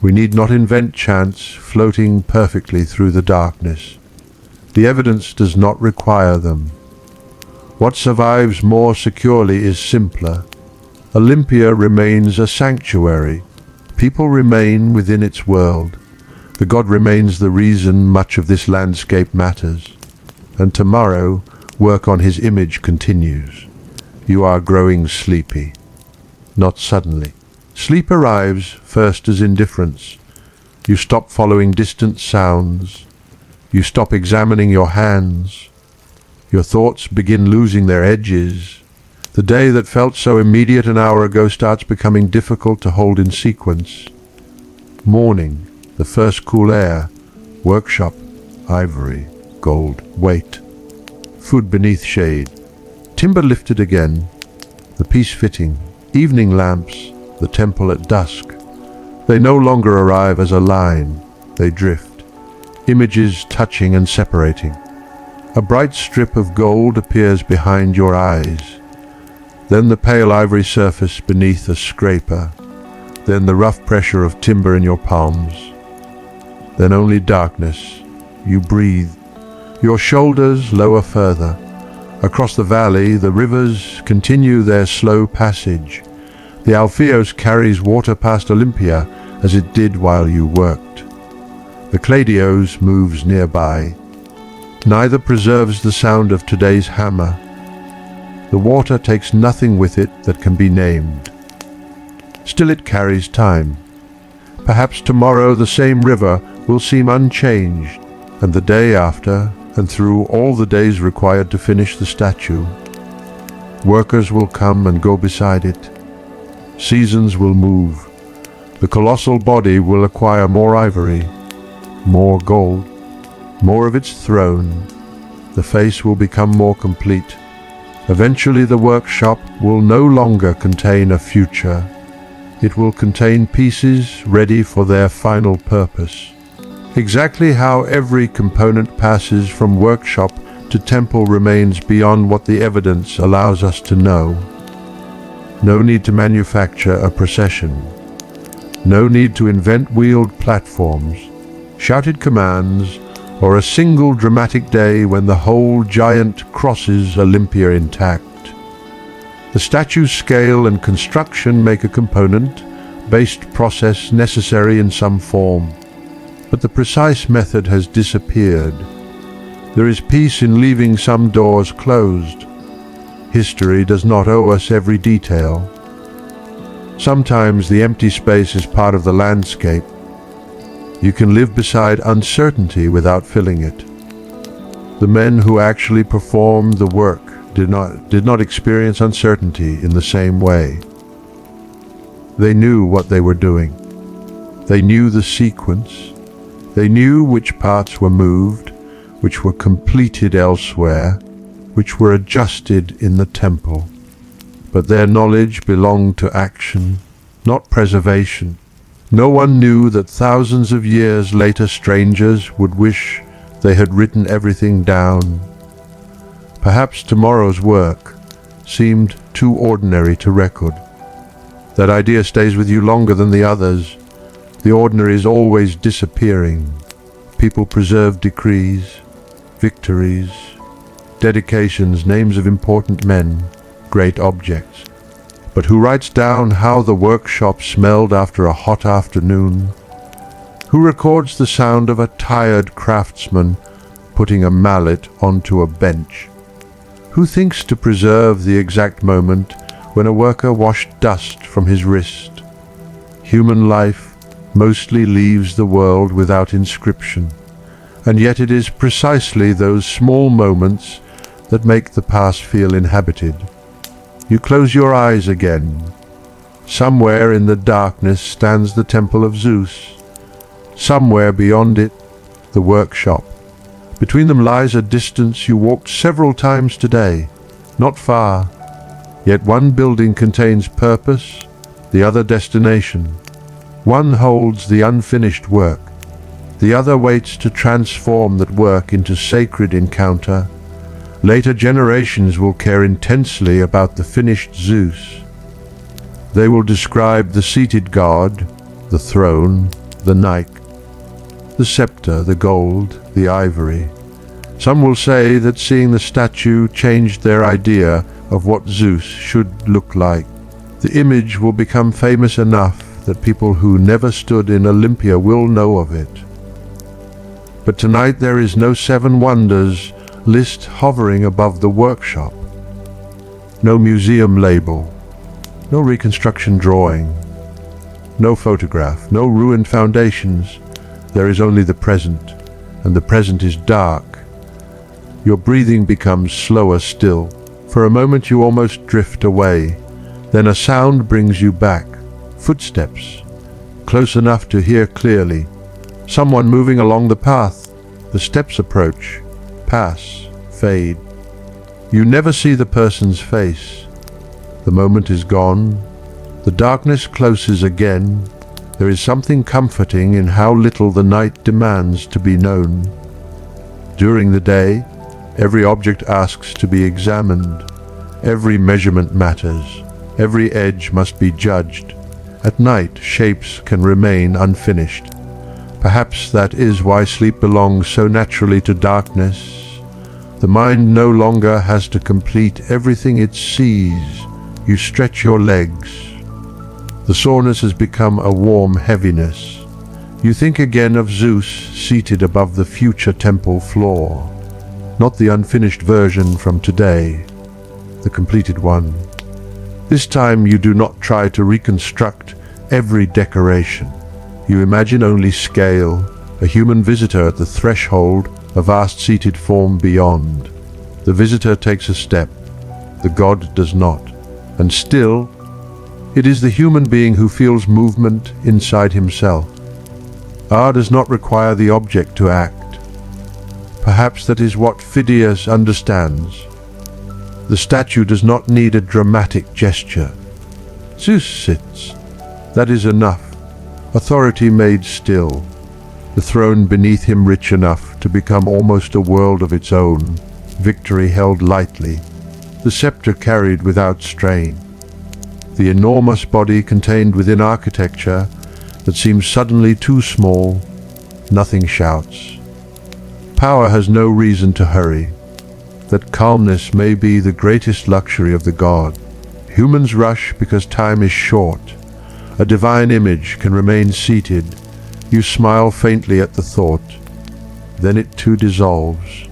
Speaker 1: We need not invent chants floating perfectly through the darkness. The evidence does not require them. What survives more securely is simpler. Olympia remains a sanctuary. People remain within its world. The god remains the reason much of this landscape matters. And tomorrow, work on his image continues. You are growing sleepy. Not suddenly. Sleep arrives first as indifference. You stop following distant sounds. You stop examining your hands. Your thoughts begin losing their edges. The day that felt so immediate an hour ago starts becoming difficult to hold in sequence. Morning, the first cool air, workshop, ivory, gold, wait. Food beneath shade. Timber lifted again. The piece fitting. Evening lamps. The temple at dusk. They no longer arrive as a line. They drift. Images touching and separating. A bright strip of gold appears behind your eyes. Then the pale ivory surface beneath a scraper. Then the rough pressure of timber in your palms. Then only darkness. You breathe. Your shoulders lower further. Across the valley, the rivers continue their slow passage. The Alpheus carries water past Olympia as it did while you worked. The Cladios moves nearby. Neither preserves the sound of today's hammer. The water takes nothing with it that can be named. Still it carries time. Perhaps tomorrow the same river will seem unchanged, and the day after, and through all the days required to finish the statue. Workers will come and go beside it. Seasons will move. The colossal body will acquire more ivory, more gold, more of its throne. The face will become more complete. Eventually the workshop will no longer contain a future. It will contain pieces ready for their final purpose. Exactly how every component passes from workshop to temple remains beyond what the evidence allows us to know. No need to manufacture a procession. No need to invent wheeled platforms, shouted commands, or a single dramatic day when the whole giant crosses Olympia intact. The statue's scale and construction make a component-based process necessary in some form, but the precise method has disappeared. There is peace in leaving some doors closed. History does not owe us every detail. Sometimes the empty space is part of the landscape. You can live beside uncertainty without filling it. The men who actually performed the work did not experience uncertainty in the same way. They knew what they were doing. They knew the sequence. They knew which parts were moved, which were completed elsewhere, which were adjusted in the temple. But their knowledge belonged to action, not preservation. No one knew that thousands of years later strangers would wish they had written everything down. Perhaps tomorrow's work seemed too ordinary to record. That idea stays with you longer than the others. The ordinary is always disappearing. People preserve decrees, victories, dedications, names of important men, great objects. But who writes down how the workshop smelled after a hot afternoon? Who records the sound of a tired craftsman putting a mallet onto a bench? Who thinks to preserve the exact moment when a worker washed dust from his wrist? Human life mostly leaves the world without inscription, and yet it is precisely those small moments that make the past feel inhabited. You close your eyes again. Somewhere in the darkness stands the temple of Zeus. Somewhere beyond it, the workshop. Between them lies a distance you walked several times today, not far. Yet one building contains purpose, the other destination. One holds the unfinished work, The other waits to transform that work into sacred encounter. Later generations will care intensely about the finished Zeus. They will describe the seated god, the throne, the Nike, the scepter, the gold, the ivory. Some will say that seeing the statue changed their idea of what Zeus should look like. The image will become famous enough that people who never stood in Olympia will know of it. But tonight there is no seven wonders list hovering above the workshop. No museum label, no reconstruction drawing, no photograph, no ruined foundations. There is only the present, and the present is dark. Your breathing becomes slower still. For a moment you almost drift away. Then a sound brings you back. Footsteps, close enough to hear clearly. Someone moving along the path. The steps approach, pass, fade. You never see the person's face. The moment is gone. The darkness closes again. There is something comforting in how little the night demands to be known. During the day, every object asks to be examined. Every measurement matters. Every edge must be judged. At night, shapes can remain unfinished. Perhaps that is why sleep belongs so naturally to darkness. The mind no longer has to complete everything it sees. You stretch your legs. The soreness has become a warm heaviness. You think again of Zeus seated above the future temple floor. Not the unfinished version from today, the completed one. This time you do not try to reconstruct every decoration. You imagine only scale, a human visitor at the threshold, a vast seated form beyond. The visitor takes a step, the god does not, and still, it is the human being who feels movement inside himself. Art does not require the object to act. Perhaps that is what Phidias understands. The statue does not need a dramatic gesture. Zeus sits. That is enough. Authority made still. The throne beneath him rich enough to become almost a world of its own. Victory held lightly. The scepter carried without strain. The enormous body contained within architecture that seems suddenly too small. Nothing shouts. Power has no reason to hurry. That calmness may be the greatest luxury of the god. Humans rush because time is short. A divine image can remain seated. You smile faintly at the thought. Then it too dissolves.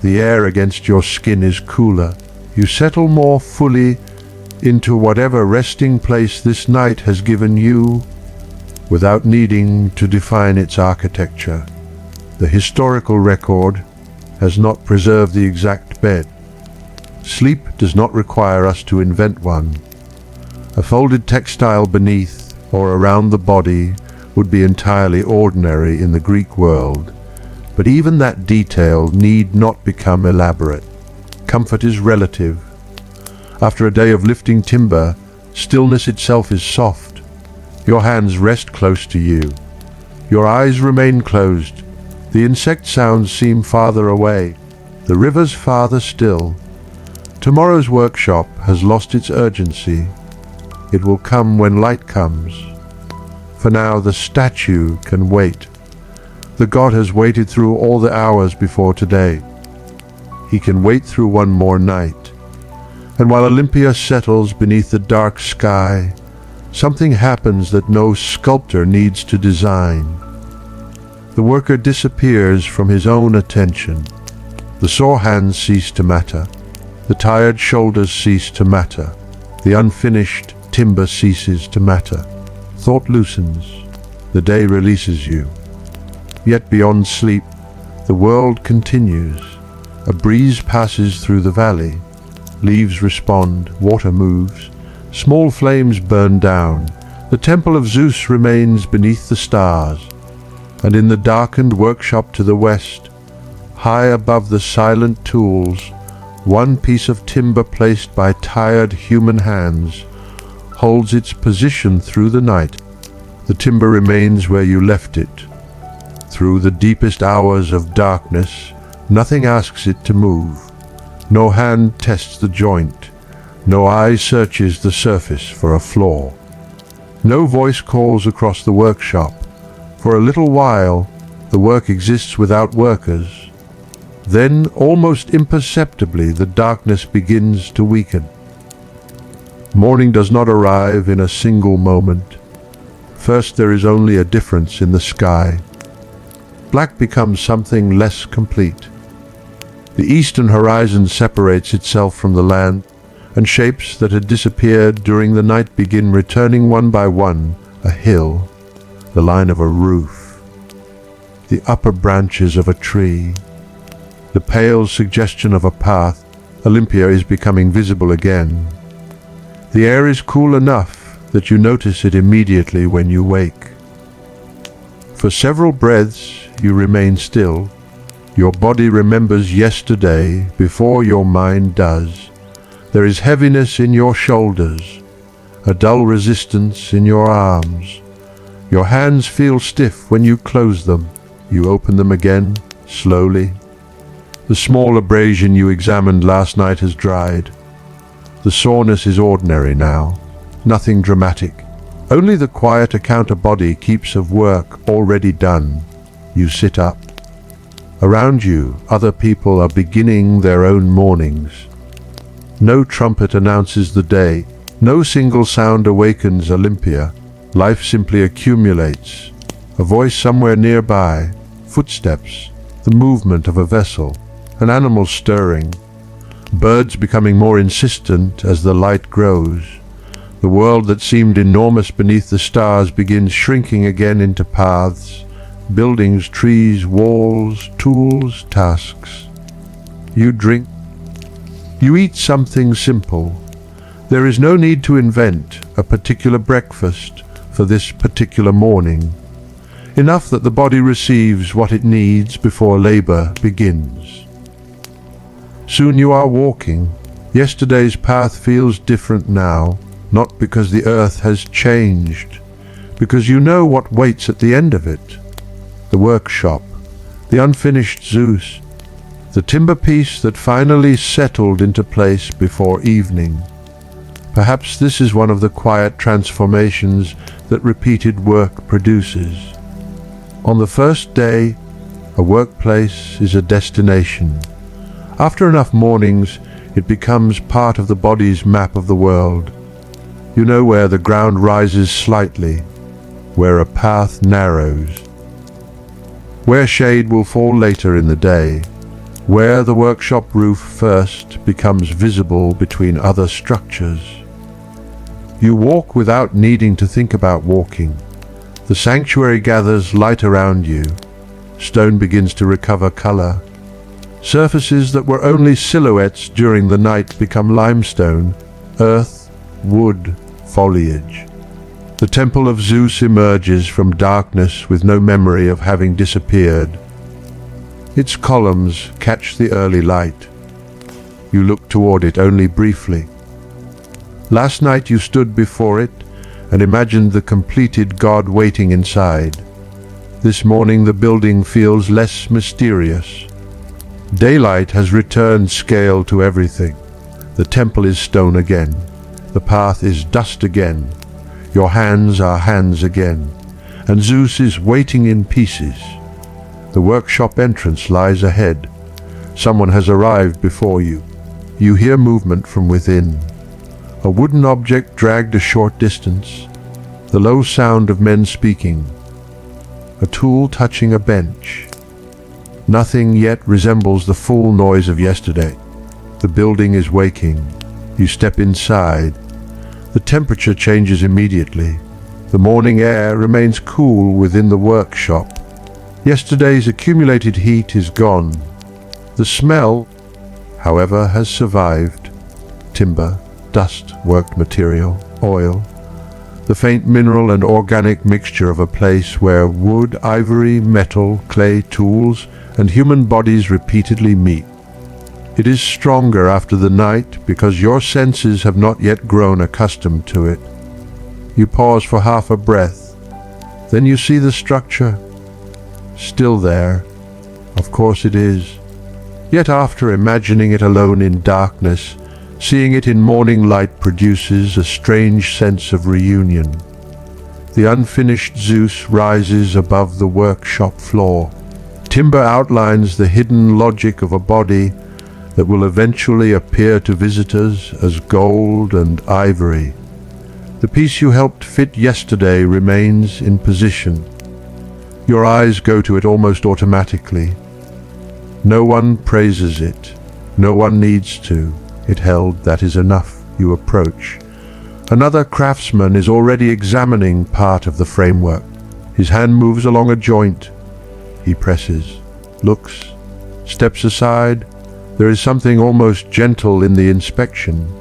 Speaker 1: The air against your skin is cooler. You settle more fully into whatever resting place this night has given you, without needing to define its architecture. The historical record has not preserved the exact bed. Sleep does not require us to invent one. A folded textile beneath or around the body would be entirely ordinary in the Greek world, but even that detail need not become elaborate. Comfort is relative. After a day of lifting timber, stillness itself is soft. Your hands rest close to you. Your eyes remain closed. The insect sounds seem farther away, the rivers farther still. Tomorrow's workshop has lost its urgency. It will come when light comes. For now the statue can wait. The god has waited through all the hours before today. He can wait through one more night. And while Olympia settles beneath the dark sky, something happens that no sculptor needs to design. The worker disappears from his own attention. The sore hands cease to matter. The tired shoulders cease to matter. The unfinished timber ceases to matter. Thought loosens. The day releases you. Yet beyond sleep, the world continues. A breeze passes through the valley. Leaves respond, water moves. Small flames burn down. The temple of Zeus remains beneath the stars. And in the darkened workshop to the west, high above the silent tools, one piece of timber placed by tired human hands holds its position through the night. The timber remains where you left it. Through the deepest hours of darkness, nothing asks it to move. No hand tests the joint. No eye searches the surface for a flaw. No voice calls across the workshop. For a little while, the work exists without workers. Then, almost imperceptibly, the darkness begins to weaken. Morning does not arrive in a single moment. First, there is only a difference in the sky. Black becomes something less complete. The eastern horizon separates itself from the land, and shapes that had disappeared during the night begin returning one by one: a hill, the line of a roof, the upper branches of a tree, the pale suggestion of a path. Olympia is becoming visible again. The air is cool enough that you notice it immediately when you wake. For several breaths you remain still. Your body remembers yesterday before your mind does. There is heaviness in your shoulders, a dull resistance in your arms. Your hands feel stiff when you close them. You open them again, slowly. The small abrasion you examined last night has dried. The soreness is ordinary now, nothing dramatic. Only the quiet account a body keeps of work already done. You sit up. Around you, other people are beginning their own mornings. No trumpet announces the day. No single sound awakens Olympia. Life simply accumulates. A voice somewhere nearby, footsteps, the movement of a vessel, an animal stirring, birds becoming more insistent as the light grows. The world that seemed enormous beneath the stars begins shrinking again into paths, buildings, trees, walls, tools, tasks. You drink. You eat something simple. There is no need to invent a particular breakfast for this particular morning. Enough that the body receives what it needs before labor begins. Soon you are walking. Yesterday's path feels different now. Not because the earth has changed, because you know what waits at the end of it. The workshop, the unfinished Zeus, the timber piece that finally settled into place before evening. Perhaps this is one of the quiet transformations that repeated work produces. On the first day, a workplace is a destination. After enough mornings, it becomes part of the body's map of the world. You know where the ground rises slightly, where a path narrows, where shade will fall later in the day, where the workshop roof first becomes visible between other structures. You walk without needing to think about walking. The sanctuary gathers light around you. Stone begins to recover color. Surfaces that were only silhouettes during the night become limestone, earth, wood, foliage. The temple of Zeus emerges from darkness with no memory of having disappeared. Its columns catch the early light. You look toward it only briefly. Last night you stood before it and imagined the completed god waiting inside. This morning the building feels less mysterious. Daylight has returned scale to everything. The temple is stone again. The path is dust again. Your hands are hands again. And Zeus is waiting in pieces. The workshop entrance lies ahead. Someone has arrived before you. You hear movement from within. A wooden object dragged a short distance. The low sound of men speaking. A tool touching a bench. Nothing yet resembles the full noise of yesterday. The building is waking. You step inside. The temperature changes immediately. The morning air remains cool within the workshop. Yesterday's accumulated heat is gone. The smell, however, has survived. Timber, dust, worked material, oil. The faint mineral and organic mixture of a place where wood, ivory, metal, clay, tools, and human bodies repeatedly meet. It is stronger after the night because your senses have not yet grown accustomed to it. You pause for half a breath. Then you see the structure. still there. Of course it is. Yet after imagining it alone in darkness, seeing it in morning light produces a strange sense of reunion. The unfinished Zeus rises above the workshop floor. Timber outlines the hidden logic of a body that will eventually appear to visitors as gold and ivory. The piece you helped fit yesterday remains in position. Your eyes go to it almost automatically. No one praises it. No one needs to. It held, that is enough. You approach. Another craftsman is already examining part of the framework. His hand moves along a joint. He presses, looks, steps aside. There is something almost gentle in the inspection.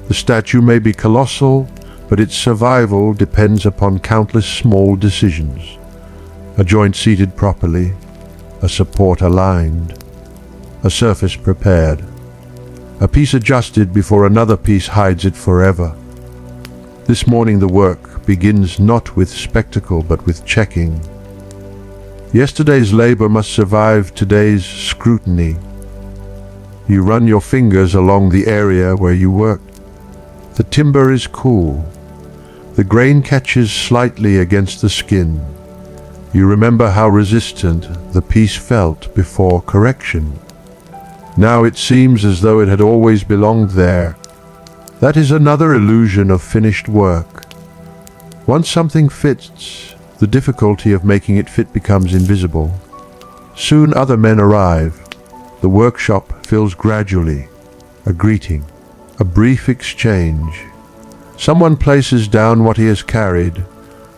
Speaker 1: The statue may be colossal, but its survival depends upon countless small decisions. A joint seated properly, a support aligned, a surface prepared, a piece adjusted before another piece hides it forever. This morning the work begins not with spectacle but with checking. Yesterday's labor must survive today's scrutiny. You run your fingers along the area where you worked. The timber is cool. The grain catches slightly against the skin. You remember how resistant the piece felt before correction. Now it seems as though it had always belonged there. That is another illusion of finished work. Once something fits, the difficulty of making it fit becomes invisible. Soon other men arrive. The workshop fills gradually. A greeting, a brief exchange. Someone places down what he has carried.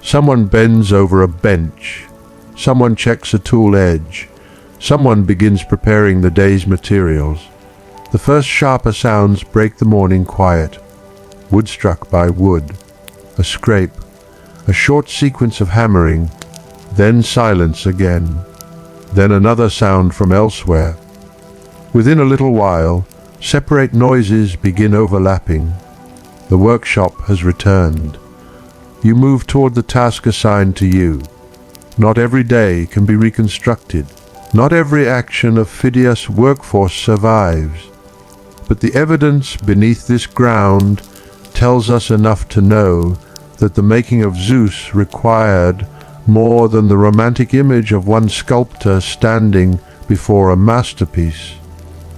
Speaker 1: Someone bends over a bench. Someone checks a tool edge. Someone begins preparing the day's materials. The first sharper sounds break the morning quiet. Wood struck by wood. A scrape. A short sequence of hammering. Then silence again. Then another sound from elsewhere. Within a little while, separate noises begin overlapping. The workshop has returned. You move toward the task assigned to you. Not every day can be reconstructed. Not every action of Phidias' workforce survives. But the evidence beneath this ground tells us enough to know that the making of Zeus required more than the romantic image of one sculptor standing before a masterpiece.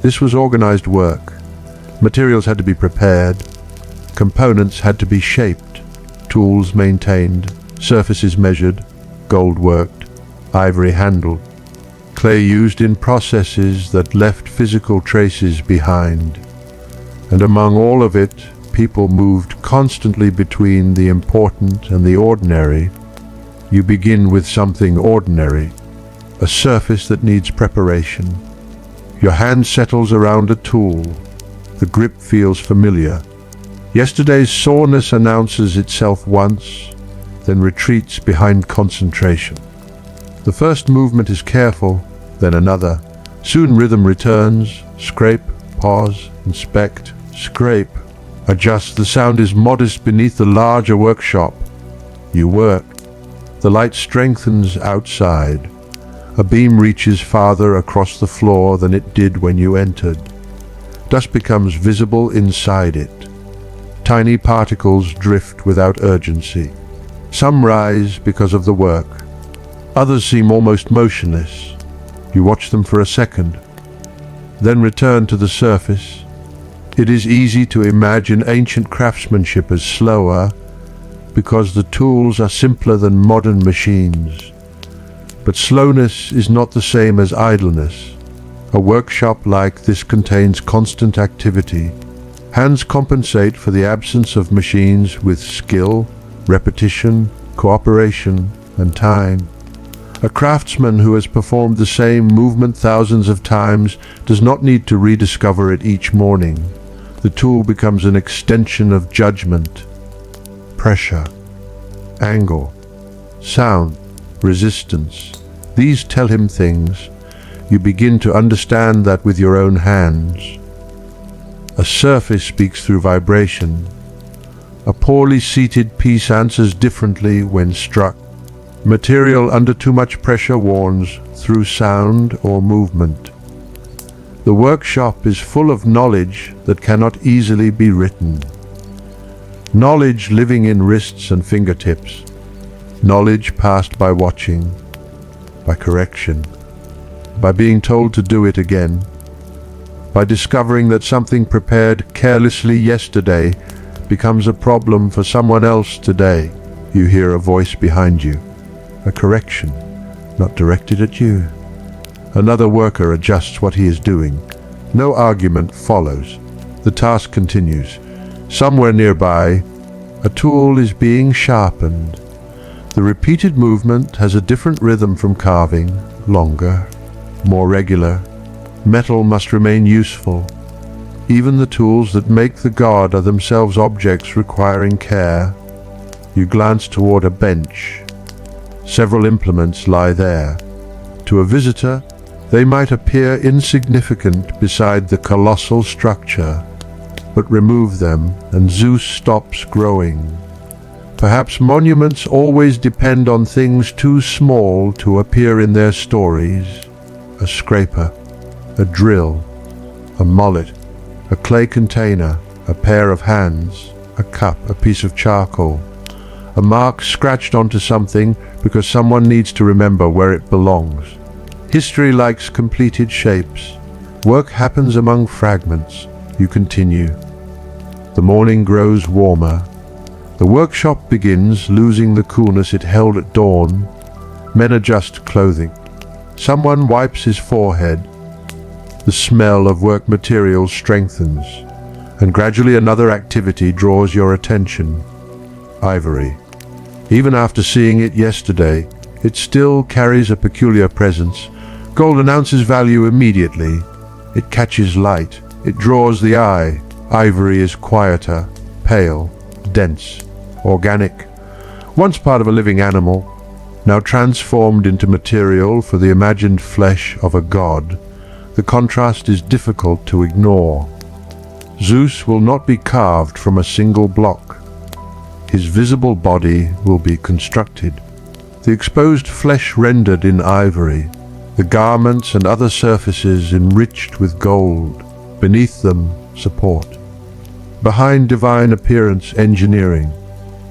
Speaker 1: This was organized work. Materials had to be prepared. Components had to be shaped. Tools maintained. Surfaces measured. Gold worked. Ivory handled. Clay used in processes that left physical traces behind. And among all of it, people moved constantly between the important and the ordinary. You begin with something ordinary, a surface that needs preparation. Your hand settles around a tool. The grip feels familiar. Yesterday's soreness announces itself once, then retreats behind concentration. The first movement is careful, then another. Soon rhythm returns. Scrape, pause, inspect, scrape. Adjust. The sound is modest beneath the larger workshop. You work. The light strengthens outside. A beam reaches farther across the floor than it did when you entered. Dust becomes visible inside it. Tiny particles drift without urgency. Some rise because of the work. Others seem almost motionless. You watch them for a second, then return to the surface. It is easy to imagine ancient craftsmanship as slower because the tools are simpler than modern machines. But slowness is not the same as idleness. A workshop like this contains constant activity. Hands compensate for the absence of machines with skill, repetition, cooperation, and time. A craftsman who has performed the same movement thousands of times does not need to rediscover it each morning. The tool becomes an extension of judgment, pressure, angle, sound, resistance. These tell him things. You begin to understand that with your own hands. A surface speaks through vibration. A poorly seated piece answers differently when struck. Material under too much pressure warns through sound or movement. The workshop is full of knowledge that cannot easily be written. Knowledge living in wrists and fingertips. Knowledge passed by watching, by correction, by being told to do it again, by discovering that something prepared carelessly yesterday becomes a problem for someone else today. You hear a voice behind you, a correction, not directed at you. Another worker adjusts what he is doing. No argument follows. The task continues. Somewhere nearby, a tool is being sharpened. The repeated movement has a different rhythm from carving, longer, more regular. Metal must remain useful. Even the tools that make the god are themselves objects requiring care. You glance toward a bench. Several implements lie there. To a visitor, they might appear insignificant beside the colossal structure, but remove them and Zeus stops growing. Perhaps monuments always depend on things too small to appear in their stories. A scraper, a drill, a mallet, a clay container, a pair of hands, a cup, a piece of charcoal, a mark scratched onto something because someone needs to remember where it belongs. History likes completed shapes. Work happens among fragments. You continue. The morning grows warmer. The workshop begins, losing the coolness it held at dawn. Men adjust clothing. Someone wipes his forehead. The smell of work materials strengthens, and gradually another activity draws your attention. Ivory. Even after seeing it yesterday, it still carries a peculiar presence. Gold announces value immediately. It catches light. It draws the eye. Ivory is quieter, pale, dense, organic. Once part of a living animal, now transformed into material for the imagined flesh of a god. The contrast is difficult to ignore. Zeus will not be carved from a single block. His visible body will be constructed. The exposed flesh rendered in ivory, the garments and other surfaces enriched with gold, beneath them support. Behind divine appearance engineering,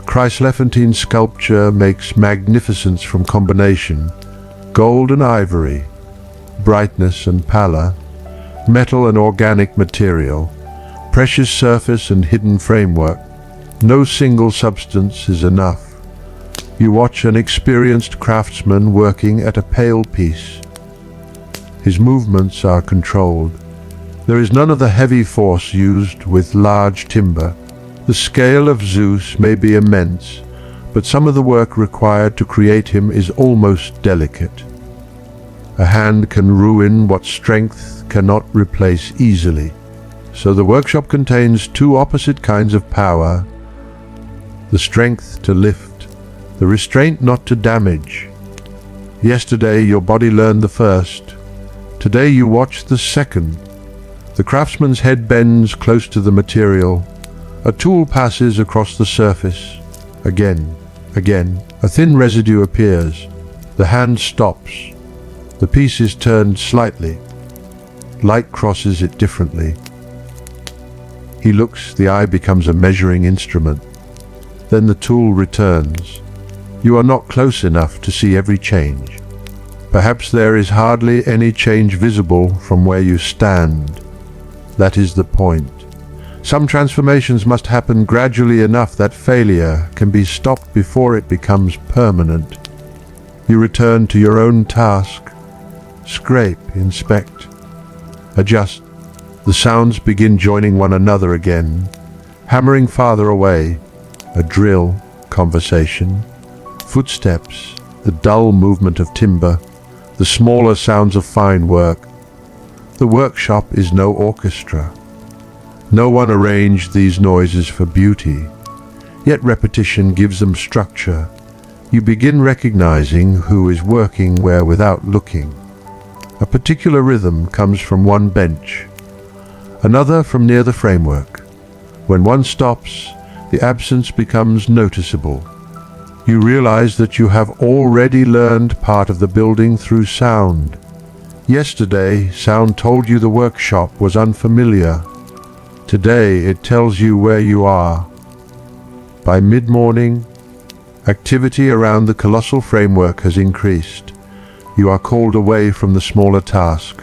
Speaker 1: Chryselephantine sculpture makes magnificence from combination, gold and ivory, brightness and pallor, metal and organic material, precious surface and hidden framework. No single substance is enough. You watch an experienced craftsman working at a pale piece. His movements are controlled. There is none of the heavy force used with large timber. The scale of Zeus may be immense, but some of the work required to create him is almost delicate. A hand can ruin what strength cannot replace easily. So the workshop contains two opposite kinds of power: the strength to lift, the restraint not to damage. Yesterday your body learned the first. Today you watch the second. The craftsman's head bends close to the material. A tool passes across the surface. Again, a thin residue appears. The hand stops. The piece is turned slightly. Light crosses it differently. He looks, the eye becomes a measuring instrument. Then the tool returns. You are not close enough to see every change. Perhaps there is hardly any change visible from where you stand. That is the point. Some transformations must happen gradually enough that failure can be stopped before it becomes permanent. You return to your own task. Scrape, inspect, adjust. The sounds begin joining one another again, hammering farther away. A drill, conversation, footsteps, the dull movement of timber, the smaller sounds of fine work. The workshop is no orchestra. No one arranged these noises for beauty, yet repetition gives them structure. You begin recognizing who is working where without looking. A particular rhythm comes from one bench, another from near the framework. When one stops, the absence becomes noticeable. You realize that you have already learned part of the building through sound. Yesterday, sound told you the workshop was unfamiliar. Today, it tells you where you are. By mid-morning, activity around the colossal framework has increased. You are called away from the smaller task.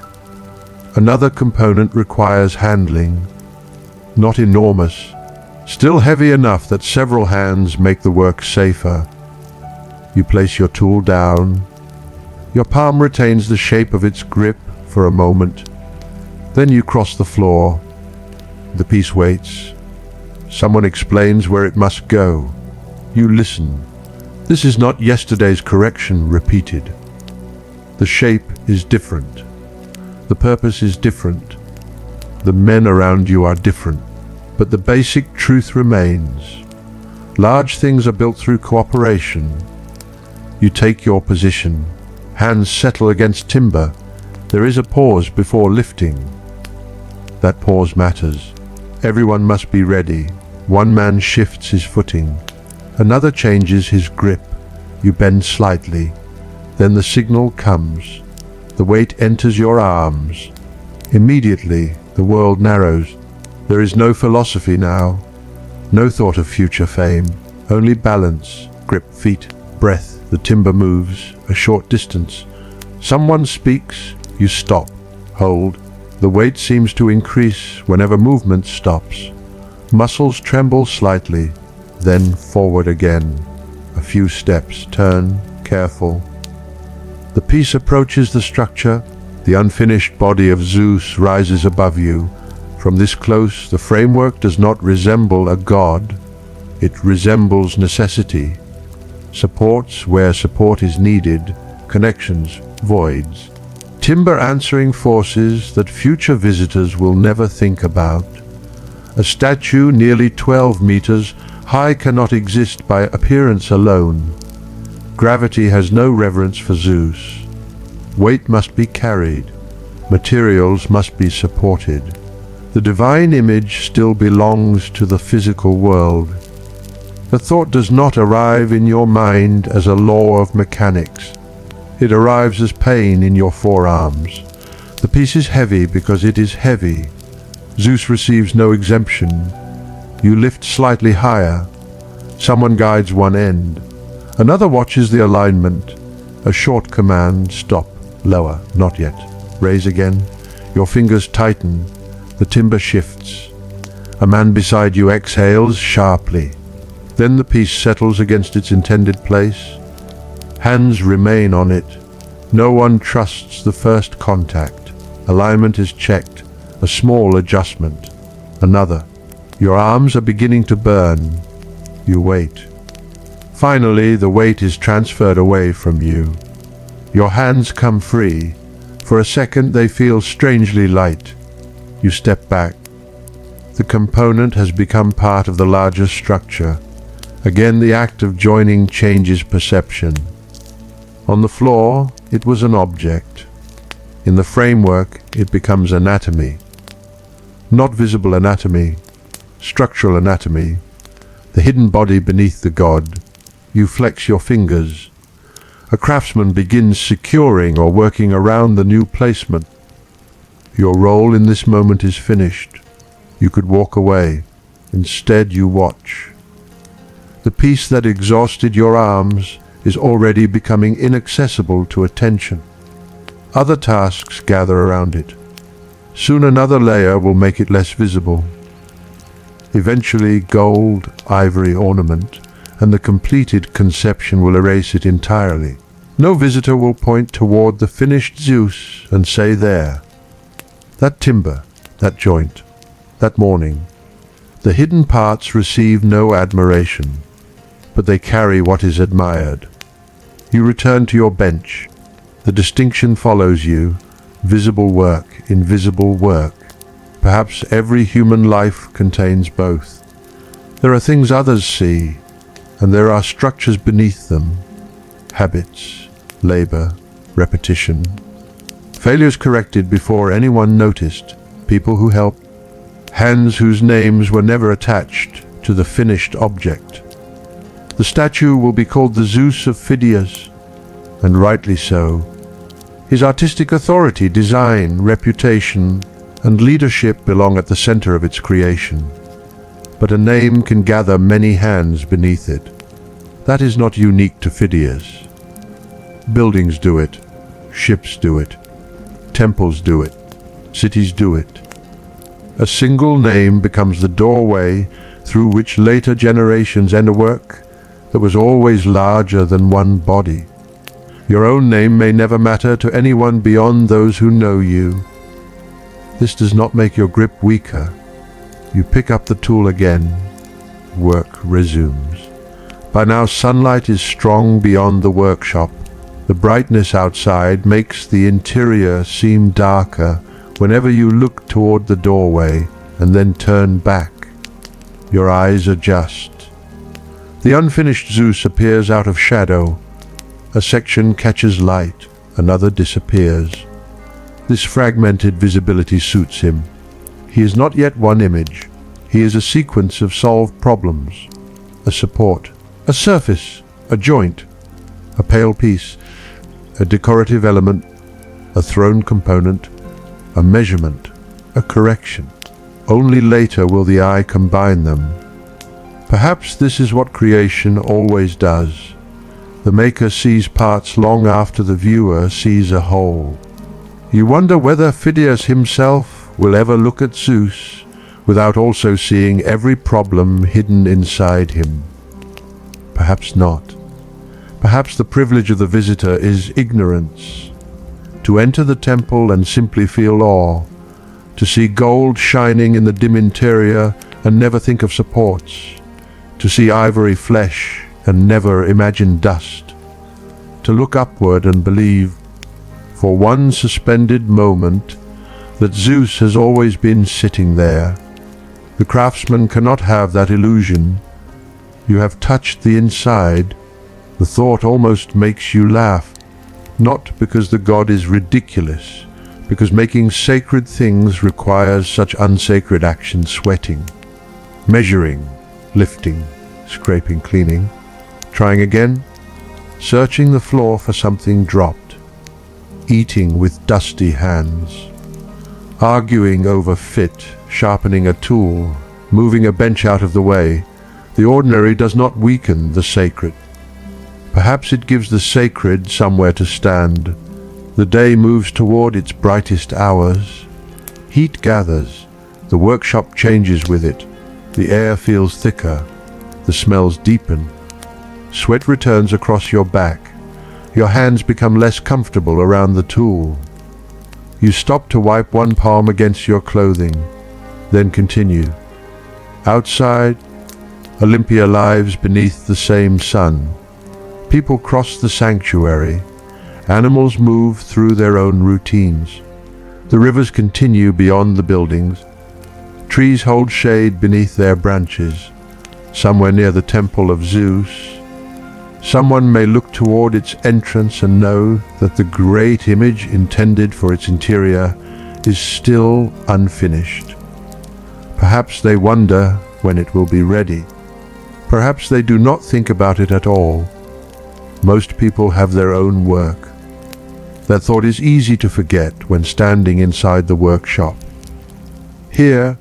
Speaker 1: Another component requires handling. Not enormous, still heavy enough that several hands make the work safer. You place your tool down. Your palm retains the shape of its grip for a moment. Then you cross the floor. The piece waits. Someone explains where it must go. You listen. This is not yesterday's correction repeated. The shape is different. The purpose is different. The men around you are different. But the basic truth remains. Large things are built through cooperation. You take your position. Hands settle against timber. There is a pause before lifting. That pause matters. Everyone must be ready. One man shifts his footing. Another changes his grip. You bend slightly. Then the signal comes. The weight enters your arms. Immediately, the world narrows. There is no philosophy now. No thought of future fame. Only balance, grip, feet, breath. The timber moves a short distance. Someone speaks. You stop. Hold. The weight seems to increase whenever movement stops. Muscles tremble slightly, then forward again. A few steps. Turn. Careful. The piece approaches the structure. The unfinished body of Zeus rises above you. From this close, the framework does not resemble a god. It resembles necessity. Supports where support is needed. Connections, voids. Timber answering forces that future visitors will never think about. A statue nearly 12 meters high cannot exist by appearance alone. Gravity has no reverence for Zeus. Weight must be carried. Materials must be supported. The divine image still belongs to the physical world. The thought does not arrive in your mind as a law of mechanics. It arrives as pain in your forearms. The piece is heavy because it is heavy. Zeus receives no exemption. You lift slightly higher. Someone guides one end. Another watches the alignment. A short command, stop, lower, not yet. Raise again. Your fingers tighten. The timber shifts. A man beside you exhales sharply. Then the piece settles against its intended place. Hands remain on it. No one trusts the first contact. Alignment is checked. A small adjustment. Another. Your arms are beginning to burn. You wait. Finally, the weight is transferred away from you. Your hands come free. For a second, they feel strangely light. You step back. The component has become part of the larger structure. Again, the act of joining changes perception. On the floor, it was an object. In the framework, it becomes anatomy. Not visible anatomy, structural anatomy. The hidden body beneath the god. You flex your fingers. A craftsman begins securing or working around the new placement. Your role in this moment is finished. You could walk away. Instead, you watch. The piece that exhausted your arms is already becoming inaccessible to attention. Other tasks gather around it. Soon another layer will make it less visible. Eventually, gold, ivory ornament, and the completed conception will erase it entirely. No visitor will point toward the finished Zeus and say, there. That timber, that joint, that morning. The hidden parts receive no admiration, but they carry what is admired. You return to your bench. The distinction follows you. Visible work, invisible work. Perhaps every human life contains both. There are things others see, and there are structures beneath them. Habits, labor, repetition. Failures corrected before anyone noticed. People who helped. Hands whose names were never attached to the finished object. The statue will be called the Zeus of Phidias, and rightly so. His artistic authority, design, reputation, and leadership belong at the center of its creation. But a name can gather many hands beneath it. That is not unique to Phidias. Buildings do it, ships do it, temples do it, cities do it. A single name becomes the doorway through which later generations enter work that was always larger than one body. Your own name may never matter to anyone beyond those who know you. This does not make your grip weaker. You pick up the tool again. Work resumes. By now sunlight is strong beyond the workshop. The brightness outside makes the interior seem darker whenever you look toward the doorway and then turn back. Your eyes adjust. The unfinished Zeus appears out of shadow. A section catches light, another disappears. This fragmented visibility suits him. He is not yet one image. He is a sequence of solved problems. A support, a surface, a joint, a pale piece, a decorative element, a thrown component, a measurement, a correction. Only later will the eye combine them. Perhaps this is what creation always does. The maker sees parts long after the viewer sees a whole. You wonder whether Phidias himself will ever look at Zeus without also seeing every problem hidden inside him. Perhaps not. Perhaps the privilege of the visitor is ignorance. To enter the temple and simply feel awe, to see gold shining in the dim interior and never think of supports, to see ivory flesh and never imagine dust, to look upward and believe, for one suspended moment, that Zeus has always been sitting there. The craftsman cannot have that illusion. You have touched the inside. The thought almost makes you laugh, not because the god is ridiculous, because making sacred things requires such unsacred action: sweating, measuring, lifting, scraping, cleaning, trying again, searching the floor for something dropped, eating with dusty hands, arguing over fit, sharpening a tool, moving a bench out of the way. The ordinary does not weaken the sacred. Perhaps it gives the sacred somewhere to stand. The day moves toward its brightest hours. Heat gathers. The workshop changes with it. The air feels thicker. The smells deepen. Sweat returns across your back. Your hands become less comfortable around the tool. You stop to wipe one palm against your clothing, then continue. Outside, Olympia lives beneath the same sun. People cross the sanctuary. Animals move through their own routines. The rivers continue beyond the buildings. Trees hold shade beneath their branches. Somewhere near the temple of Zeus, someone may look toward its entrance and know that the great image intended for its interior is still unfinished. Perhaps they wonder when it will be ready. Perhaps they do not think about it at all. Most people have their own work. That thought is easy to forget when standing inside the workshop. Here,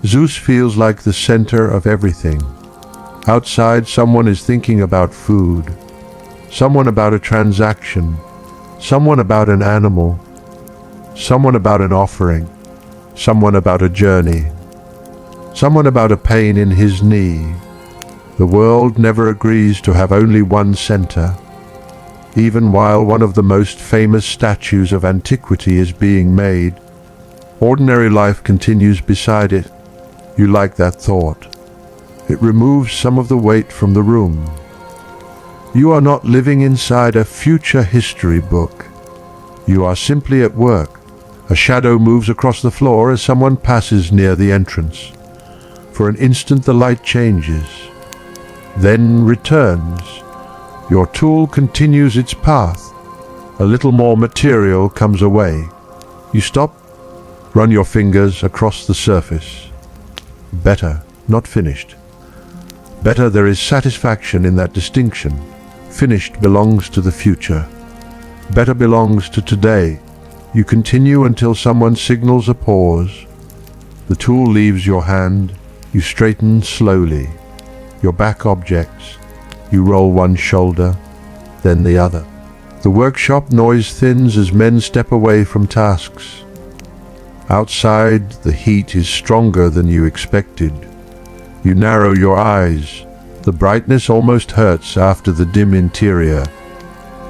Speaker 1: Zeus feels like the center of everything. Outside, someone is thinking about food, someone about a transaction, someone about an animal, someone about an offering, someone about a journey, someone about a pain in his knee. The world never agrees to have only one center. Even while one of the most famous statues of antiquity is being made, ordinary life continues beside it. You like that thought. It removes some of the weight from the room. You are not living inside a future history book. You are simply at work. A shadow moves across the floor as someone passes near the entrance. For an instant the light changes, then returns. Your tool continues its path. A little more material comes away. You stop, run your fingers across the surface. Better, not finished. Better, there is satisfaction in that distinction. Finished belongs to the future. Better belongs to today. You continue until someone signals a pause. The tool leaves your hand. You straighten slowly. Your back objects. You roll one shoulder, then the other. The workshop noise thins as men step away from tasks. Outside, the heat is stronger than you expected. You narrow your eyes. The brightness almost hurts after the dim interior.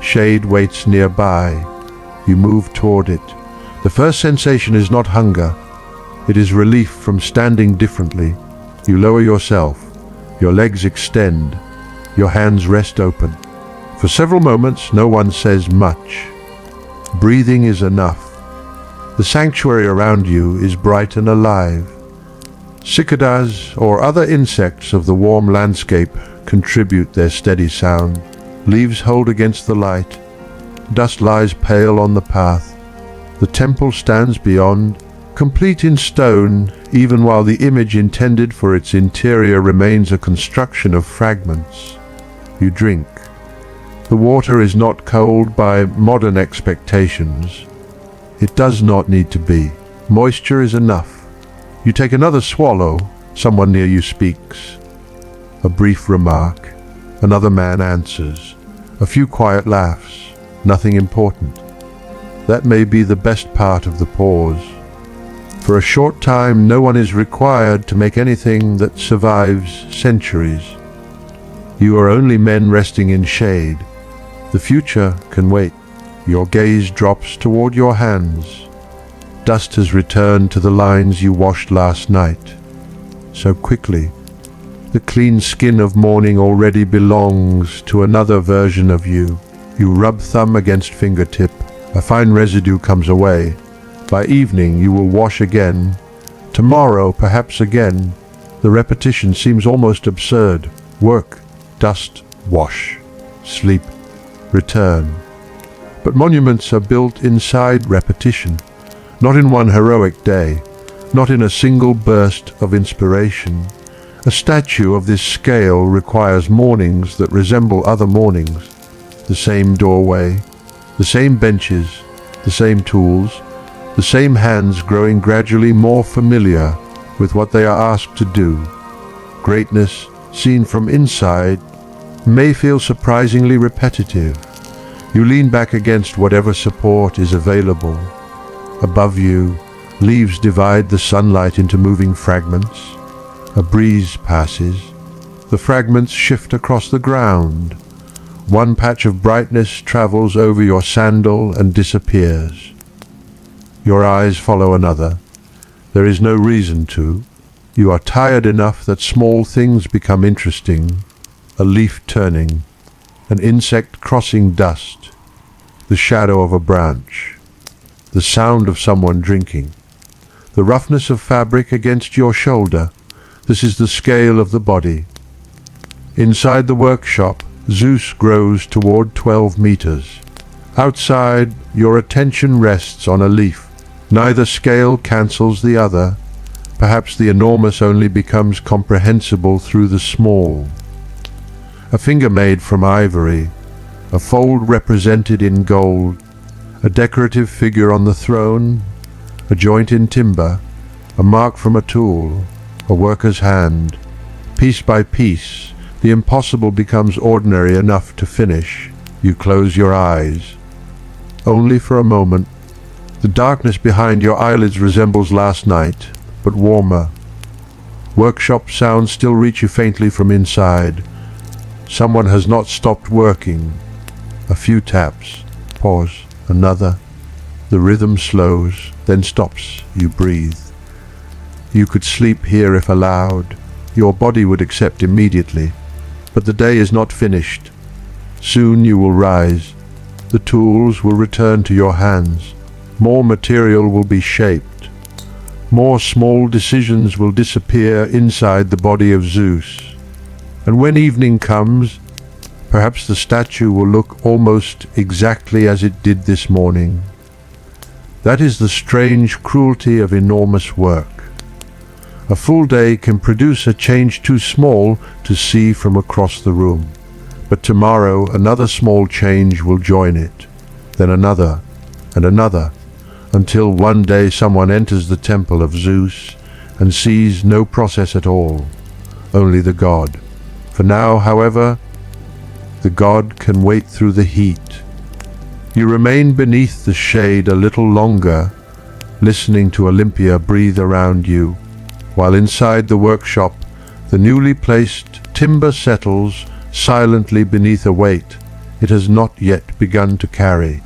Speaker 1: Shade waits nearby. You move toward it. The first sensation is not hunger. It is relief from standing differently. You lower yourself. Your legs extend. Your hands rest open. For several moments, no one says much. Breathing is enough. The sanctuary around you is bright and alive. Cicadas or other insects of the warm landscape contribute their steady sound. Leaves hold against the light. Dust lies pale on the path. The temple stands beyond, complete in stone, even while the image intended for its interior remains a construction of fragments. You drink. The water is not cold by modern expectations. It does not need to be. Moisture is enough. You take another swallow. Someone near you speaks. A brief remark. Another man answers. A few quiet laughs. Nothing important. That may be the best part of the pause. For a short time, no one is required to make anything that survives centuries. You are only men resting in shade. The future can wait. Your gaze drops toward your hands. Dust has returned to the lines you washed last night. So quickly. The clean skin of morning already belongs to another version of you. You rub thumb against fingertip. A fine residue comes away. By evening you will wash again. Tomorrow, perhaps again. The repetition seems almost absurd. Work, dust, wash, sleep, return. But monuments are built inside repetition, not in one heroic day, not in a single burst of inspiration. A statue of this scale requires mornings that resemble other mornings. The same doorway, the same benches, the same tools, the same hands growing gradually more familiar with what they are asked to do. Greatness, seen from inside, may feel surprisingly repetitive. You lean back against whatever support is available. Above you, leaves divide the sunlight into moving fragments. A breeze passes. The fragments shift across the ground. One patch of brightness travels over your sandal and disappears. Your eyes follow another. There is no reason to. You are tired enough that small things become interesting. A leaf turning, an insect crossing dust, the shadow of a branch, the sound of someone drinking, the roughness of fabric against your shoulder. This is the scale of the body. Inside the workshop, Zeus grows toward 12 meters. Outside, your attention rests on a leaf. Neither scale cancels the other. Perhaps the enormous only becomes comprehensible through the small. A finger made from ivory, a fold represented in gold, a decorative figure on the throne, a joint in timber, a mark from a tool, a worker's hand. Piece by piece, the impossible becomes ordinary enough to finish. You close your eyes. Only for a moment. The darkness behind your eyelids resembles last night, but warmer. Workshop sounds still reach you faintly from inside. Someone has not stopped working. A few taps. Pause. Another. The rhythm slows, then stops. You breathe. You could sleep here if allowed. Your body would accept immediately. But the day is not finished. Soon you will rise. The tools will return to your hands. More material will be shaped. More small decisions will disappear inside the body of Zeus. And when evening comes, perhaps the statue will look almost exactly as it did this morning. That is the strange cruelty of enormous work. A full day can produce a change too small to see from across the room. But tomorrow another small change will join it, then another and another, until one day someone enters the temple of Zeus and sees no process at all, only the god. For now, however, the god can wait through the heat. You remain beneath the shade a little longer, listening to Olympia breathe around you, while inside the workshop the newly placed timber settles silently beneath a weight it has not yet begun to carry.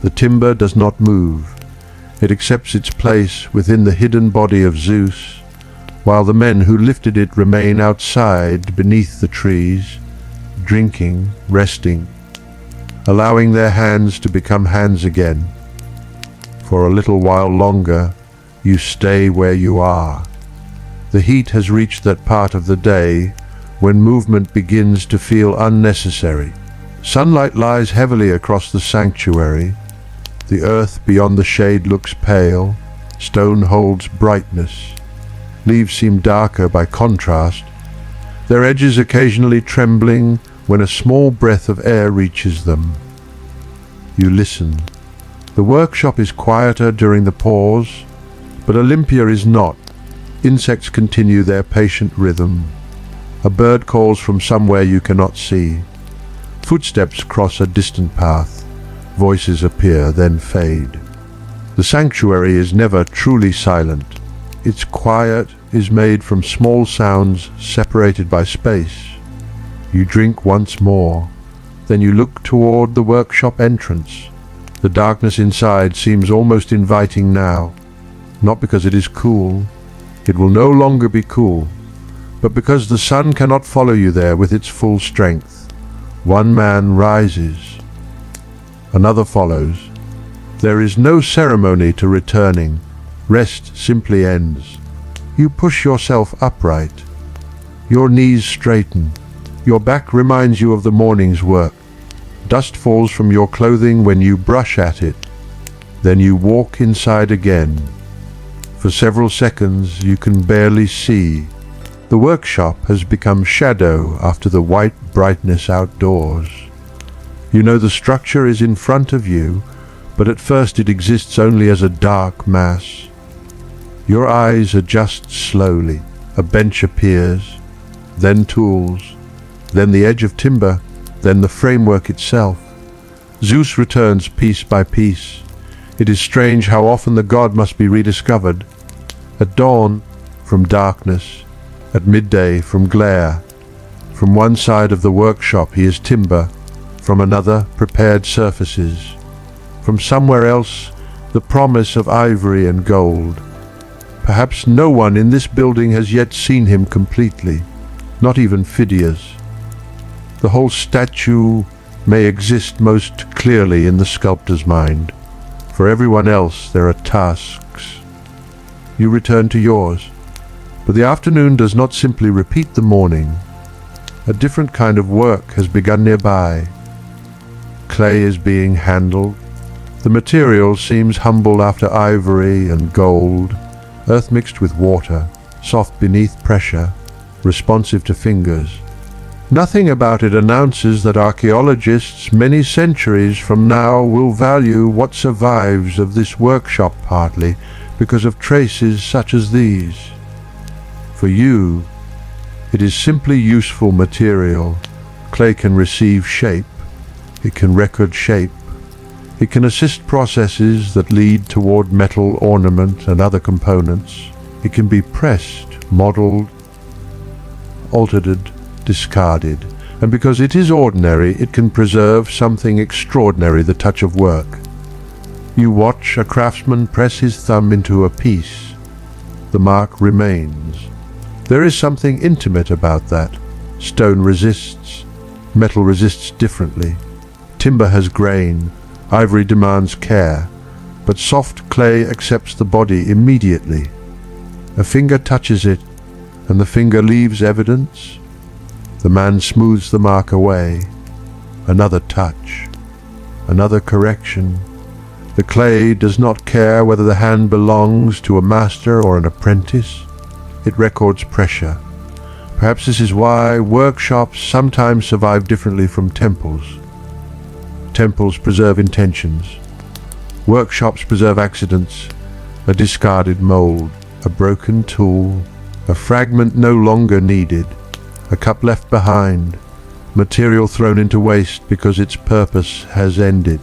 Speaker 1: The timber does not move. It accepts its place within the hidden body of Zeus, while the men who lifted it remain outside beneath the trees, drinking, resting, allowing their hands to become hands again. For a little while longer, you stay where you are. The heat has reached that part of the day when movement begins to feel unnecessary. Sunlight lies heavily across the sanctuary. The earth beyond the shade looks pale. Stone holds brightness. Leaves seem darker by contrast, their edges occasionally trembling when a small breath of air reaches them. You listen. The workshop is quieter during the pause, but Olympia is not. Insects continue their patient rhythm. A bird calls from somewhere you cannot see. Footsteps cross a distant path. Voices appear, then fade. The sanctuary is never truly silent. Its quiet is made from small sounds separated by space. You drink once more. Then you look toward the workshop entrance. The darkness inside seems almost inviting now, not because it is cool. It will no longer be cool, but because the sun cannot follow you there with its full strength. One man rises. Another follows. There is no ceremony to returning. Rest simply ends. You push yourself upright. Your knees straighten. Your back reminds you of the morning's work. Dust falls from your clothing when you brush at it. Then you walk inside again. For several seconds you can barely see. The workshop has become shadow after the white brightness outdoors. You know the structure is in front of you, but at first it exists only as a dark mass. Your eyes adjust slowly. A bench appears, then tools, then the edge of timber, then the framework itself. Zeus returns piece by piece. It is strange how often the god must be rediscovered. At dawn, from darkness. At midday, from glare. From one side of the workshop he is timber, from another prepared surfaces. From somewhere else, the promise of ivory and gold. Perhaps no one in this building has yet seen him completely, not even Phidias. The whole statue may exist most clearly in the sculptor's mind. For everyone else there are tasks. You return to yours, but the afternoon does not simply repeat the morning. A different kind of work has begun nearby. Clay is being handled. The material seems humble after ivory and gold, earth mixed with water, soft beneath pressure, responsive to fingers. Nothing about it announces that archaeologists many centuries from now will value what survives of this workshop, partly because of traces such as these. For you, it is simply useful material. Clay can receive shape. It can record shape. It can assist processes that lead toward metal ornament and other components. It can be pressed, modeled, altered, discarded, and because it is ordinary, it can preserve something extraordinary, the touch of work. You watch a craftsman press his thumb into a piece. The mark remains. There is something intimate about that. Stone resists. Metal resists differently. Timber has grain. Ivory demands care. But soft clay accepts the body immediately. A finger touches it, and the finger leaves evidence. The man smooths the mark away. Another touch. Another correction. The clay does not care whether the hand belongs to a master or an apprentice. it records pressure. Perhaps this is why workshops sometimes survive differently from temples. Temples preserve intentions. Workshops preserve accidents, a discarded mold, a broken tool, a fragment no longer needed, a cup left behind, material thrown into waste because its purpose has ended.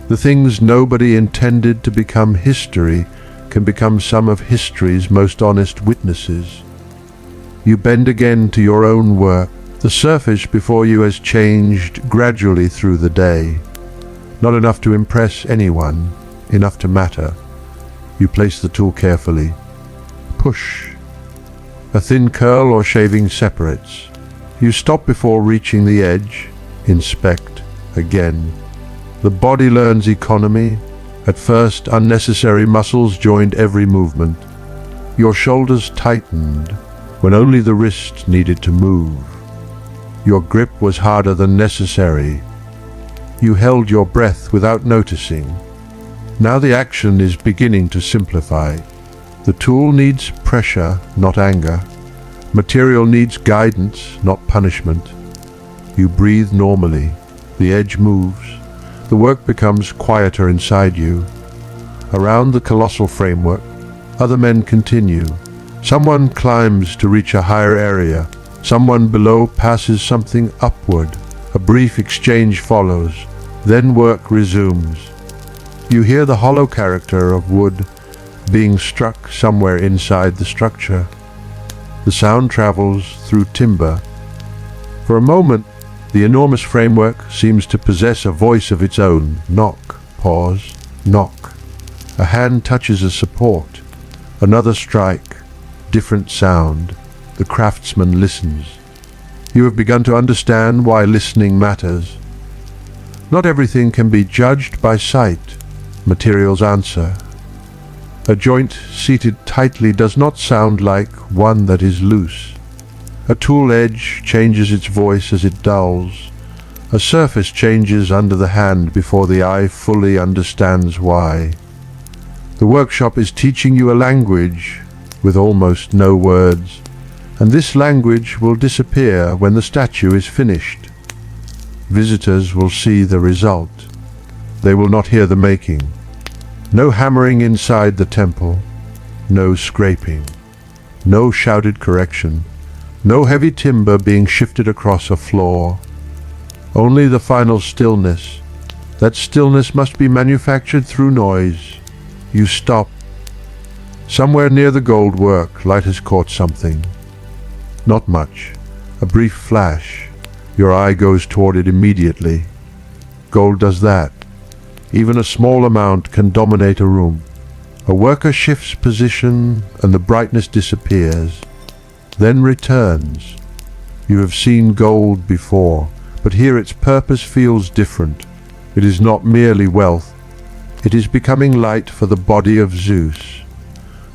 Speaker 1: The things nobody intended to become history can become some of history's most honest witnesses. You bend again to your own work. The surface before you has changed gradually through the day. Not enough to impress anyone, enough to matter. You place the tool carefully. Push. A thin curl or shaving separates. You stop before reaching the edge. Inspect again. The body learns economy. At first, unnecessary muscles joined every movement. Your shoulders tightened when only the wrist needed to move. Your grip was harder than necessary. You held your breath without noticing. Now the action is beginning to simplify. The tool needs pressure, not anger. Material needs guidance, not punishment. You breathe normally. The edge moves. The work becomes quieter inside you. Around the colossal framework, other men continue. Someone climbs to reach a higher area. Someone below passes something upward. A brief exchange follows. Then work resumes. You hear the hollow character of wood being struck somewhere inside the structure. The sound travels through timber. For a moment, the enormous framework seems to possess a voice of its own. Knock, pause, knock. A hand touches a support. Another strike, different sound. The craftsman listens. You have begun to understand why listening matters. Not everything can be judged by sight. Materials answer. A joint seated tightly does not sound like one that is loose. A tool edge changes its voice as it dulls. A surface changes under the hand before the eye fully understands why. The workshop is teaching you a language with almost no words, and this language will disappear when the statue is finished. Visitors will see the result. They will not hear the making. No hammering inside the temple, no scraping, no shouted correction. No heavy timber being shifted across a floor. Only the final stillness. That stillness must be manufactured through noise. You stop. Somewhere near the gold work, light has caught something. Not much. A brief flash. Your eye goes toward it immediately. Gold does that. Even a small amount can dominate a room. A worker shifts position and the brightness disappears. Then returns. You have seen gold before, but here its purpose feels different. It is not merely wealth. It is becoming light for the body of Zeus.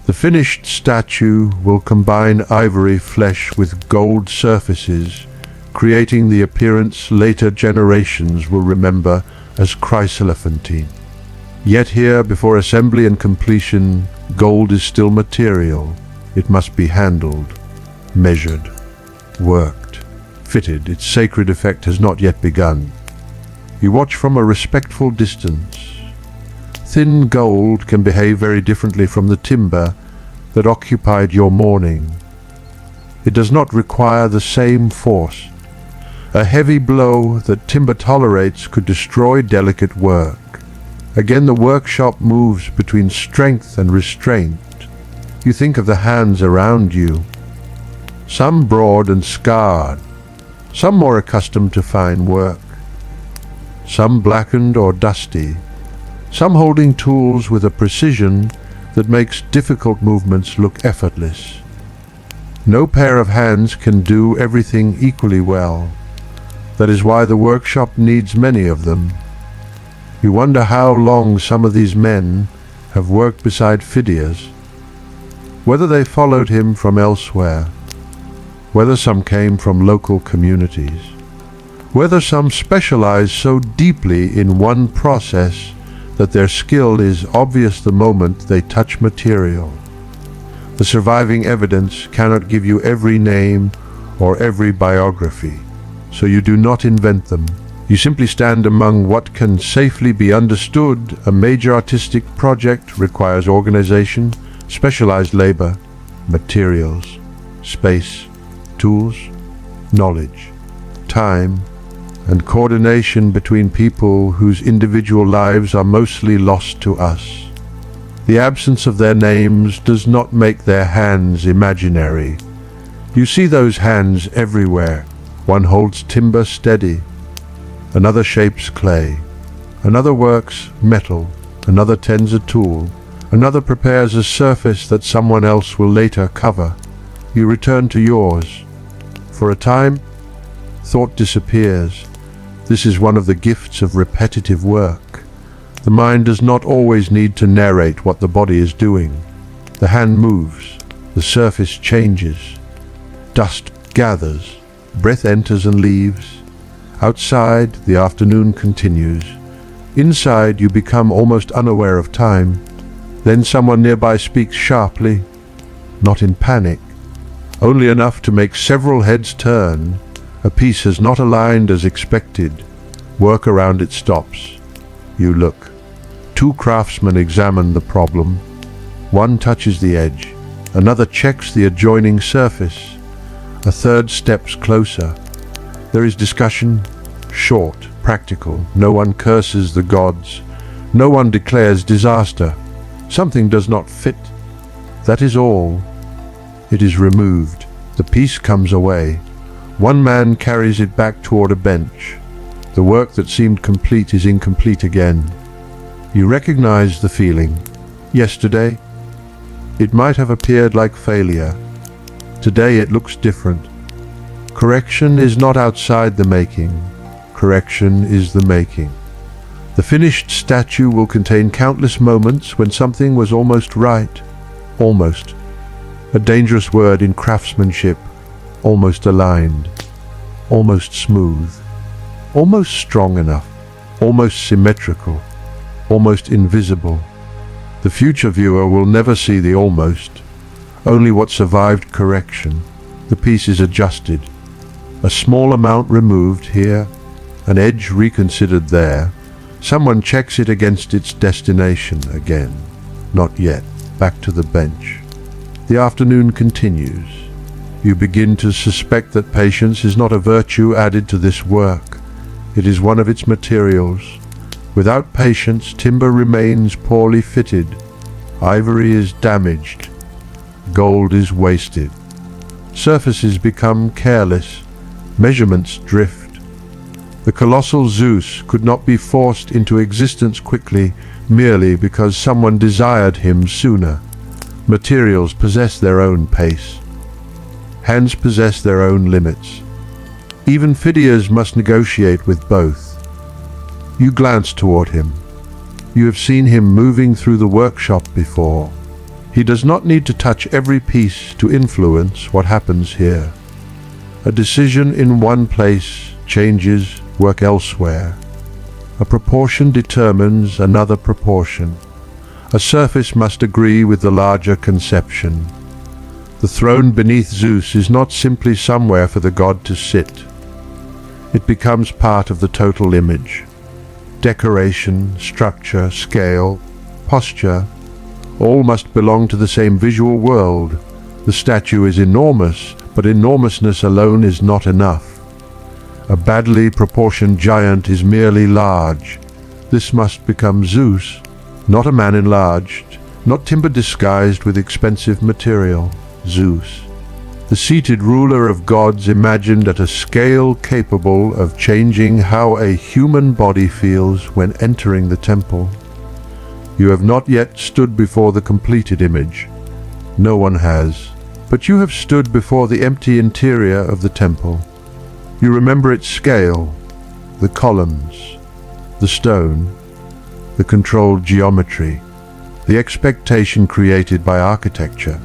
Speaker 1: The finished statue will combine ivory flesh with gold surfaces, creating the appearance later generations will remember as chryselephantine. Yet here, before assembly and completion, gold is still material. It must be handled, measured, worked, fitted. Its sacred effect has not yet begun. You watch from a respectful distance. Thin gold can behave very differently from the timber that occupied your morning. It does not require the same force. A heavy blow that timber tolerates could destroy delicate work. Again, the workshop moves between strength and restraint. You think of the hands around you. Some broad and scarred, some more accustomed to fine work, some blackened or dusty, some holding tools with a precision that makes difficult movements look effortless. No pair of hands can do everything equally well. That is why the workshop needs many of them. You wonder how long some of these men have worked beside Phidias, whether they followed him from elsewhere, whether some came from local communities, whether some specialize so deeply in one process that their skill is obvious the moment they touch material. The surviving evidence cannot give you every name or every biography, so you do not invent them. You simply stand among what can safely be understood. A major artistic project requires organization, specialized labor, materials, space, tools, knowledge, time, and coordination between people whose individual lives are mostly lost to us. The absence of their names does not make their hands imaginary. You see those hands everywhere. One holds timber steady, another shapes clay, another works metal, another tends a tool, another prepares a surface that someone else will later cover. You return to yours. For a time, thought disappears. This is one of the gifts of repetitive work. The mind does not always need to narrate what the body is doing. The hand moves, the surface changes, dust gathers, breath enters and leaves. Outside, the afternoon continues. Inside, you become almost unaware of time. Then someone nearby speaks sharply, not in panic, only enough to make several heads turn. A piece has not aligned as expected. Work around it stops. You look. Two craftsmen examine the problem. One touches the edge. Another checks the adjoining surface. A third steps closer. There is discussion, short, practical. No one curses the gods. No one declares disaster. Something does not fit. That is all. It is removed. The piece comes away. One man carries it back toward a bench. The work that seemed complete is incomplete again. You recognize the feeling. Yesterday, it might have appeared like failure. Today it looks different. Correction is not outside the making. Correction is the making. The finished statue will contain countless moments when something was almost right. Almost. A dangerous word in craftsmanship. Almost aligned. Almost smooth. Almost strong enough. Almost symmetrical. Almost invisible. The future viewer will never see the almost. Only what survived correction. The piece is adjusted. A small amount removed here, an edge reconsidered there. Someone checks it against its destination again. Not yet. Back to the bench. The afternoon continues. You begin to suspect that patience is not a virtue added to this work. It is one of its materials. Without patience, timber remains poorly fitted. Ivory is damaged. Gold is wasted. Surfaces become careless. Measurements drift. The colossal Zeus could not be forced into existence quickly merely because someone desired him sooner. Materials possess their own pace. Hands possess their own limits. Even Phidias must negotiate with both. You glance toward him. You have seen him moving through the workshop before. He does not need to touch every piece to influence what happens here. A decision in one place changes work elsewhere. A proportion determines another proportion. A surface must agree with the larger conception. The throne beneath Zeus is not simply somewhere for the god to sit. It becomes part of the total image. Decoration, structure, scale, posture, all must belong to the same visual world. The statue is enormous, but enormousness alone is not enough. A badly proportioned giant is merely large. This must become Zeus, not a man enlarged, not timber disguised with expensive material. Zeus, the seated ruler of gods imagined at a scale capable of changing how a human body feels when entering the temple. You have not yet stood before the completed image. No one has. But you have stood before the empty interior of the temple. You remember its scale, the columns, the stone, the controlled geometry, the expectation created by architecture.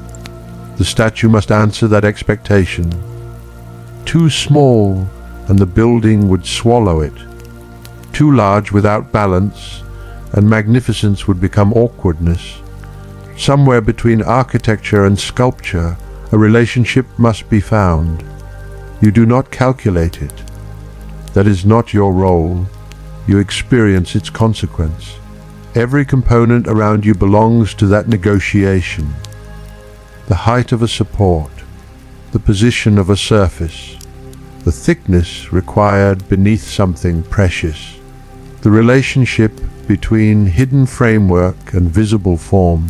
Speaker 1: The statue must answer that expectation. Too small, and the building would swallow it. Too large without balance, and magnificence would become awkwardness. Somewhere between architecture and sculpture, a relationship must be found. You do not calculate it. That is not your role. You experience its consequence. Every component around you belongs to that negotiation. The height of a support, the position of a surface, the thickness required beneath something precious, the relationship between hidden framework and visible form.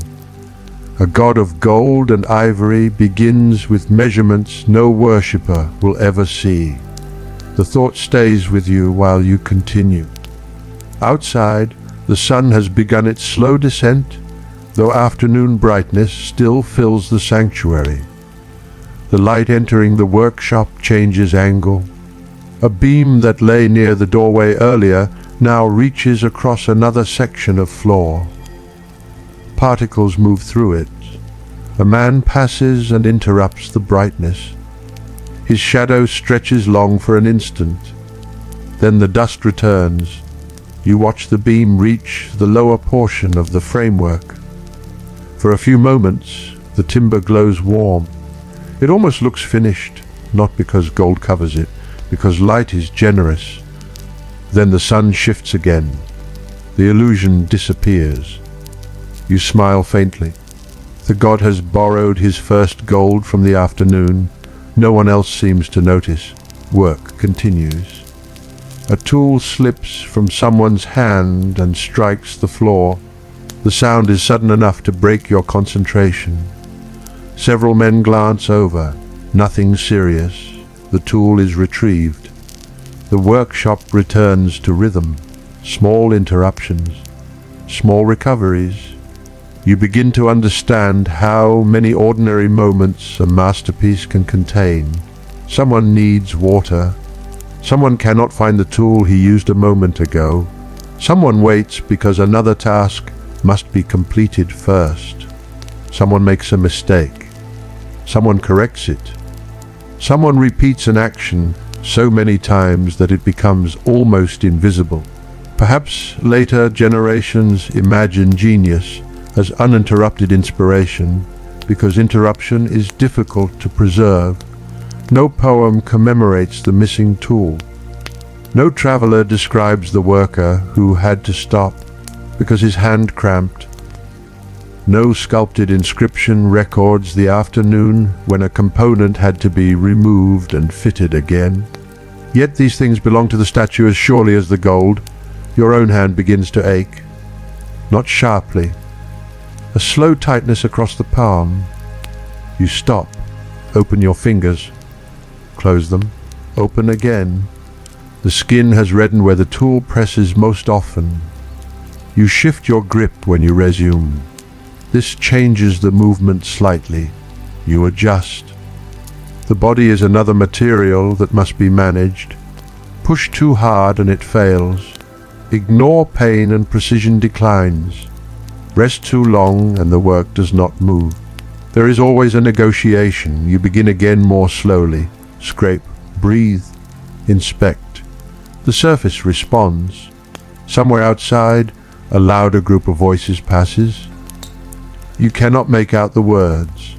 Speaker 1: A god of gold and ivory begins with measurements no worshipper will ever see. The thought stays with you while you continue. Outside, the sun has begun its slow descent, though afternoon brightness still fills the sanctuary. The light entering the workshop changes angle. A beam that lay near the doorway earlier now reaches across another section of floor. Particles move through it. A man passes and interrupts the brightness. His shadow stretches long for an instant. Then the dust returns. You watch the beam reach the lower portion of the framework. For a few moments, the timber glows warm. It almost looks finished, not because gold covers it, because light is generous. Then the sun shifts again. The illusion disappears. You smile faintly. The god has borrowed his first gold from the afternoon. No one else seems to notice. Work continues. A tool slips from someone's hand and strikes the floor. The sound is sudden enough to break your concentration. Several men glance over. Nothing serious. The tool is retrieved. The workshop returns to rhythm. Small interruptions. Small recoveries. You begin to understand how many ordinary moments a masterpiece can contain. Someone needs water. Someone cannot find the tool he used a moment ago. Someone waits because another task must be completed first. Someone makes a mistake. Someone corrects it. Someone repeats an action so many times that it becomes almost invisible. Perhaps later generations imagine genius as uninterrupted inspiration, because interruption is difficult to preserve. No poem commemorates the missing tool. No traveler describes the worker who had to stop because his hand cramped. No sculpted inscription records the afternoon when a component had to be removed and fitted again. Yet these things belong to the statue as surely as the gold. Your own hand begins to ache. Not sharply. A slow tightness across the palm. You stop. Open your fingers. Close them. Open again. The skin has reddened where the tool presses most often. You shift your grip when you resume. This changes the movement slightly. You adjust. The body is another material that must be managed. Push too hard and it fails. Ignore pain and precision declines. Rest too long and the work does not move. There is always a negotiation. You begin again more slowly. Scrape, breathe, inspect. The surface responds. Somewhere outside, a louder group of voices passes. You cannot make out the words.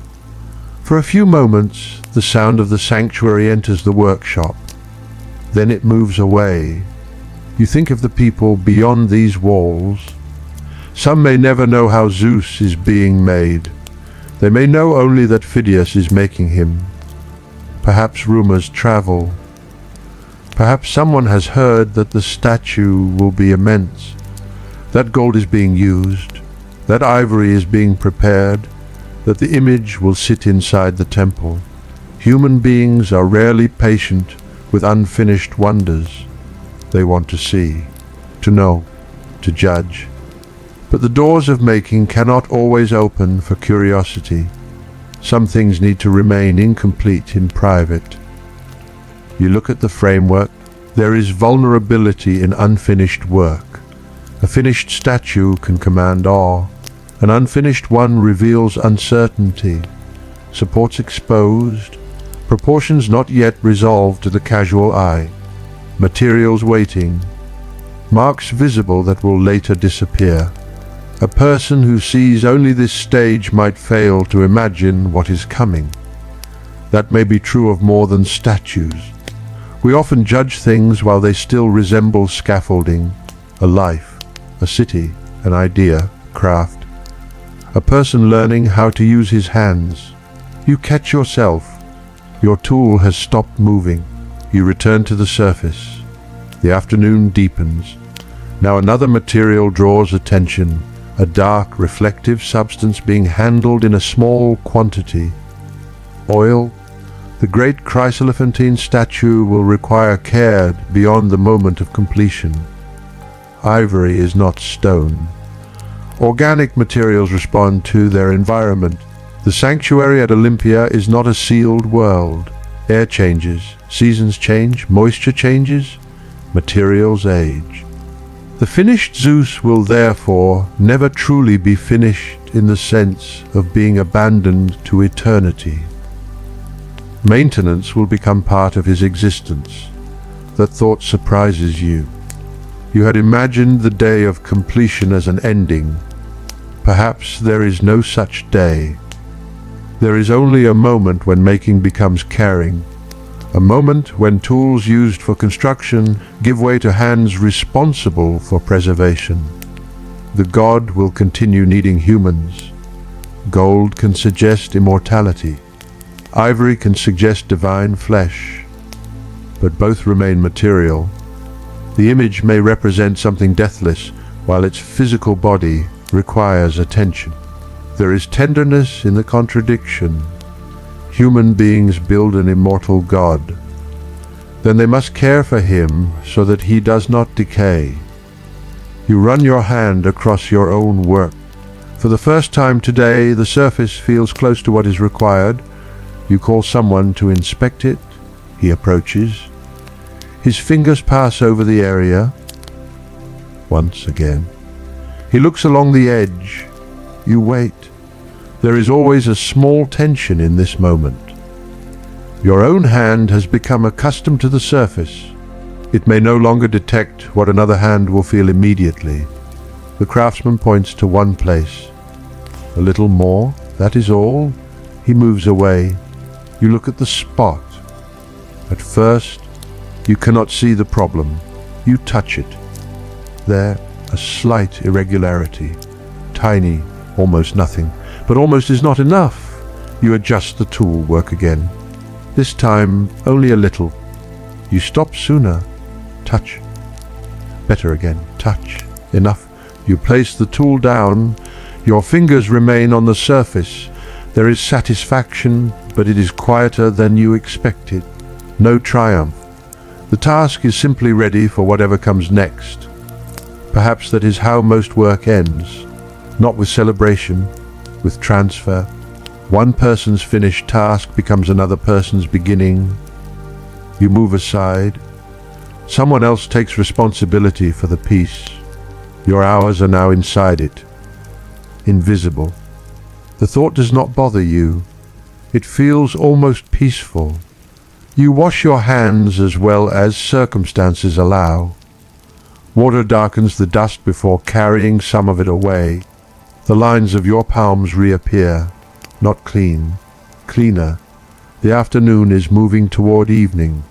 Speaker 1: For a few moments, the sound of the sanctuary enters the workshop. Then it moves away. You think of the people beyond these walls. Some may never know how Zeus is being made. They may know only that Phidias is making him. Perhaps rumors travel. Perhaps someone has heard that the statue will be immense. That gold is being used. That ivory is being prepared. That the image will sit inside the temple. Human beings are rarely patient with unfinished wonders. They want to see, to know, to judge. But the doors of making cannot always open for curiosity. Some things need to remain incomplete in private. You look at the framework. There is vulnerability in unfinished work. A finished statue can command awe. An unfinished one reveals uncertainty. Supports exposed. Proportions not yet resolved to the casual eye. Materials waiting. Marks visible that will later disappear. A person who sees only this stage might fail to imagine what is coming. That may be true of more than statues. We often judge things while they still resemble scaffolding, a life, a city, an idea, craft. A person learning how to use his hands. You catch yourself. Your tool has stopped moving. You return to the surface. The afternoon deepens. Now another material draws attention, a dark, reflective substance being handled in a small quantity. Oil. The great chryselephantine statue will require care beyond the moment of completion. Ivory is not stone. Organic materials respond to their environment. The sanctuary at Olympia is not a sealed world. Air changes, seasons change, moisture changes, materials age. The finished Zeus will therefore never truly be finished in the sense of being abandoned to eternity. Maintenance will become part of his existence. That thought surprises you. You had imagined the day of completion as an ending. Perhaps there is no such day. There is only a moment when making becomes caring, a moment when tools used for construction give way to hands responsible for preservation. The god will continue needing humans. Gold can suggest immortality. Ivory can suggest divine flesh. But both remain material. The image may represent something deathless, while its physical body requires attention. There is tenderness in the contradiction. Human beings build an immortal God. Then they must care for him so that he does not decay. You run your hand across your own work. For the first time today, the surface feels close to what is required. You call someone to inspect it. He approaches. His fingers pass over the area. Once again. He looks along the edge. You wait. There is always a small tension in this moment. Your own hand has become accustomed to the surface. It may no longer detect what another hand will feel immediately. The craftsman points to one place. A little more, that is all. He moves away. You look at the spot. At first, you cannot see the problem. You touch it. There, a slight irregularity. Tiny, almost nothing. But almost is not enough. You adjust the tool, work again. This time, only a little. You stop sooner. Touch. Better again. Touch. Enough. You place the tool down. Your fingers remain on the surface. There is satisfaction, but it is quieter than you expected. No triumph. The task is simply ready for whatever comes next. Perhaps that is how most work ends. Not with celebration, with transfer. One person's finished task becomes another person's beginning. You move aside. Someone else takes responsibility for the piece. Your hours are now inside it. Invisible. The thought does not bother you. It feels almost peaceful. You wash your hands as well as circumstances allow. Water darkens the dust before carrying some of it away. The lines of your palms reappear, not clean, cleaner. The afternoon is moving toward evening.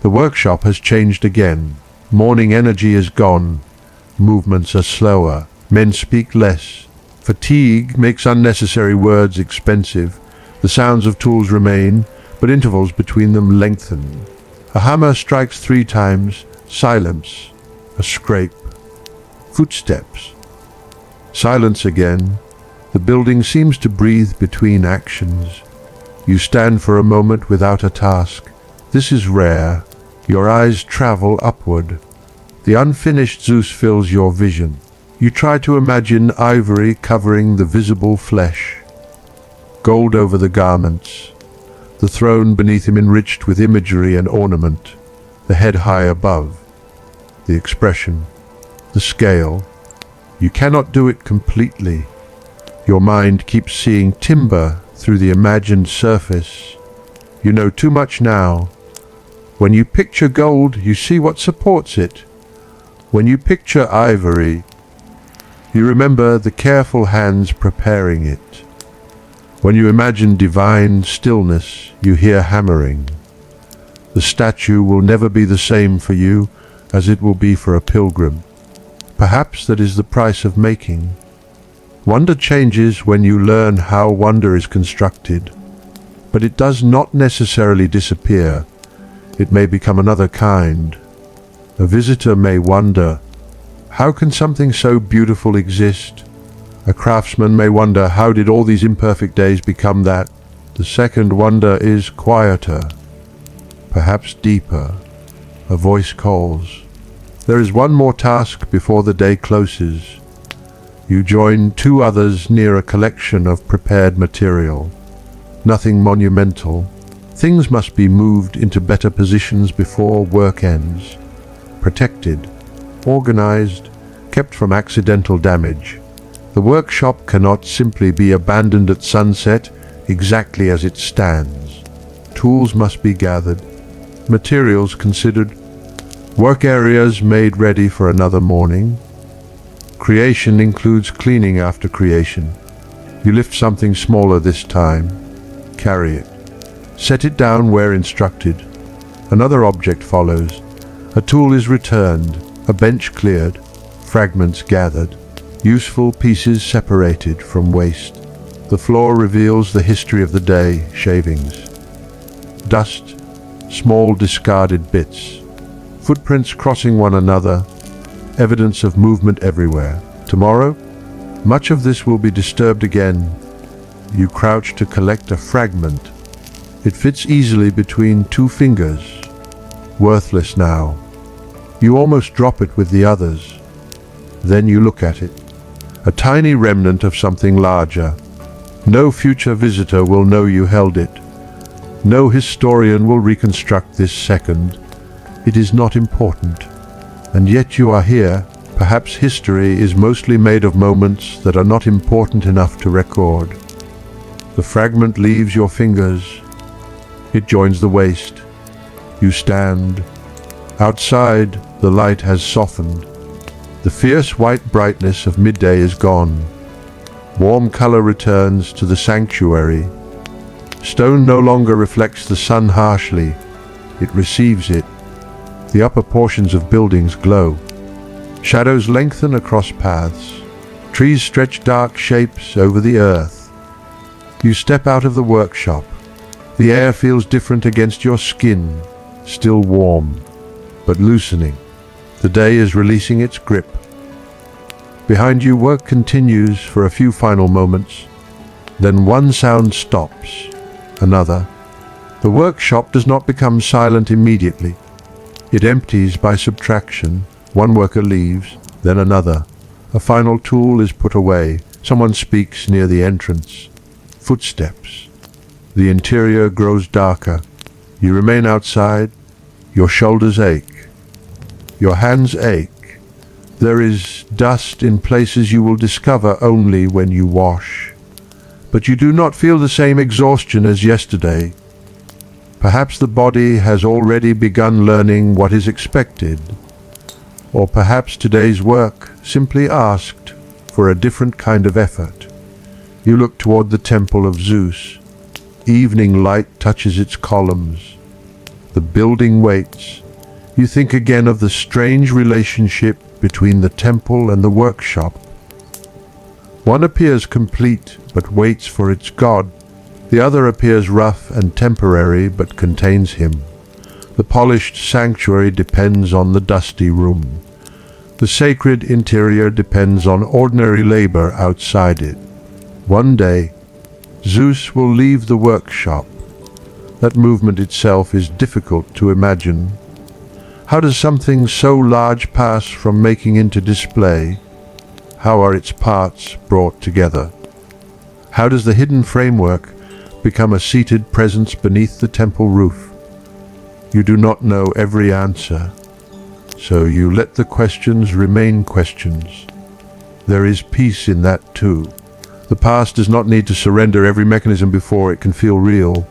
Speaker 1: The workshop has changed again. Morning energy is gone. Movements are slower. Men speak less. Fatigue makes unnecessary words expensive. The sounds of tools remain, but intervals between them lengthen. A hammer strikes 3 times. Silence. A scrape. Footsteps. Silence again. The building seems to breathe between actions. You stand for a moment without a task. This is rare. Your eyes travel upward. The unfinished Zeus fills your vision. You try to imagine ivory covering the visible flesh. Gold over the garments. The throne beneath him enriched with imagery and ornament. The head high above. The expression. The scale. You cannot do it completely. Your mind keeps seeing timber through the imagined surface. You know too much now. When you picture gold, you see what supports it. When you picture ivory, You remember the careful hands preparing it. When you imagine divine stillness, you hear hammering. The statue will never be the same for you as it will be for a pilgrim. Perhaps that is the price of making. Wonder changes when you learn how wonder is constructed, but it does not necessarily disappear. It may become another kind. A visitor may wonder, how can something so beautiful exist? A craftsman may wonder, how did all these imperfect days become that? The second wonder is quieter, perhaps deeper. A voice calls. There is one more task before the day closes. You join two others near a collection of prepared material. Nothing monumental. Things must be moved into better positions before work ends. Protected, organized, kept from accidental damage. The workshop cannot simply be abandoned at sunset exactly as it stands. Tools must be gathered, materials considered, work areas made ready for another morning. Creation includes cleaning after creation. You lift something smaller this time. Carry it. Set it down where instructed. Another object follows. A tool is returned, a bench cleared, fragments gathered, useful pieces separated from waste. The floor reveals the history of the day, shavings, dust, small discarded bits, footprints crossing one another, evidence of movement everywhere. Tomorrow, much of this will be disturbed again. You crouch to collect a fragment. It fits easily between two fingers. Worthless now. You almost drop it with the others. Then you look at it. A tiny remnant of something larger. No future visitor will know you held it. No historian will reconstruct this second. It is not important. And yet you are here. Perhaps history is mostly made of moments that are not important enough to record. The fragment leaves your fingers. It joins the waste. You stand. Outside, the light has softened. The fierce white brightness of midday is gone. Warm color returns to the sanctuary. Stone no longer reflects the sun harshly. It receives it. The upper portions of buildings glow. Shadows lengthen across paths. Trees stretch dark shapes over the earth. You step out of the workshop. The air feels different against your skin, still warm, but loosening. The day is releasing its grip. Behind you, work continues for a few final moments. Then one sound stops, another. The workshop does not become silent immediately. It empties by subtraction. One worker leaves, then another. A final tool is put away. Someone speaks near the entrance. Footsteps. The interior grows darker. You remain outside. Your shoulders ache. Your hands ache. There is dust in places you will discover only when you wash. But you do not feel the same exhaustion as yesterday. Perhaps the body has already begun learning what is expected. Or perhaps today's work simply asked for a different kind of effort. You look toward the temple of Zeus. Evening light touches its columns. The building waits. You think again of the strange relationship between the temple and the workshop. One appears complete but waits for its god. The other appears rough and temporary but contains him. The polished sanctuary depends on the dusty room. The sacred interior depends on ordinary labor outside it. One day, Zeus will leave the workshop. That movement itself is difficult to imagine. How does something so large pass from making into display? How are its parts brought together? How does the hidden framework become a seated presence beneath the temple roof? You do not know every answer, so you let the questions remain questions. There is peace in that too. The past does not need to surrender every mechanism before it can feel real.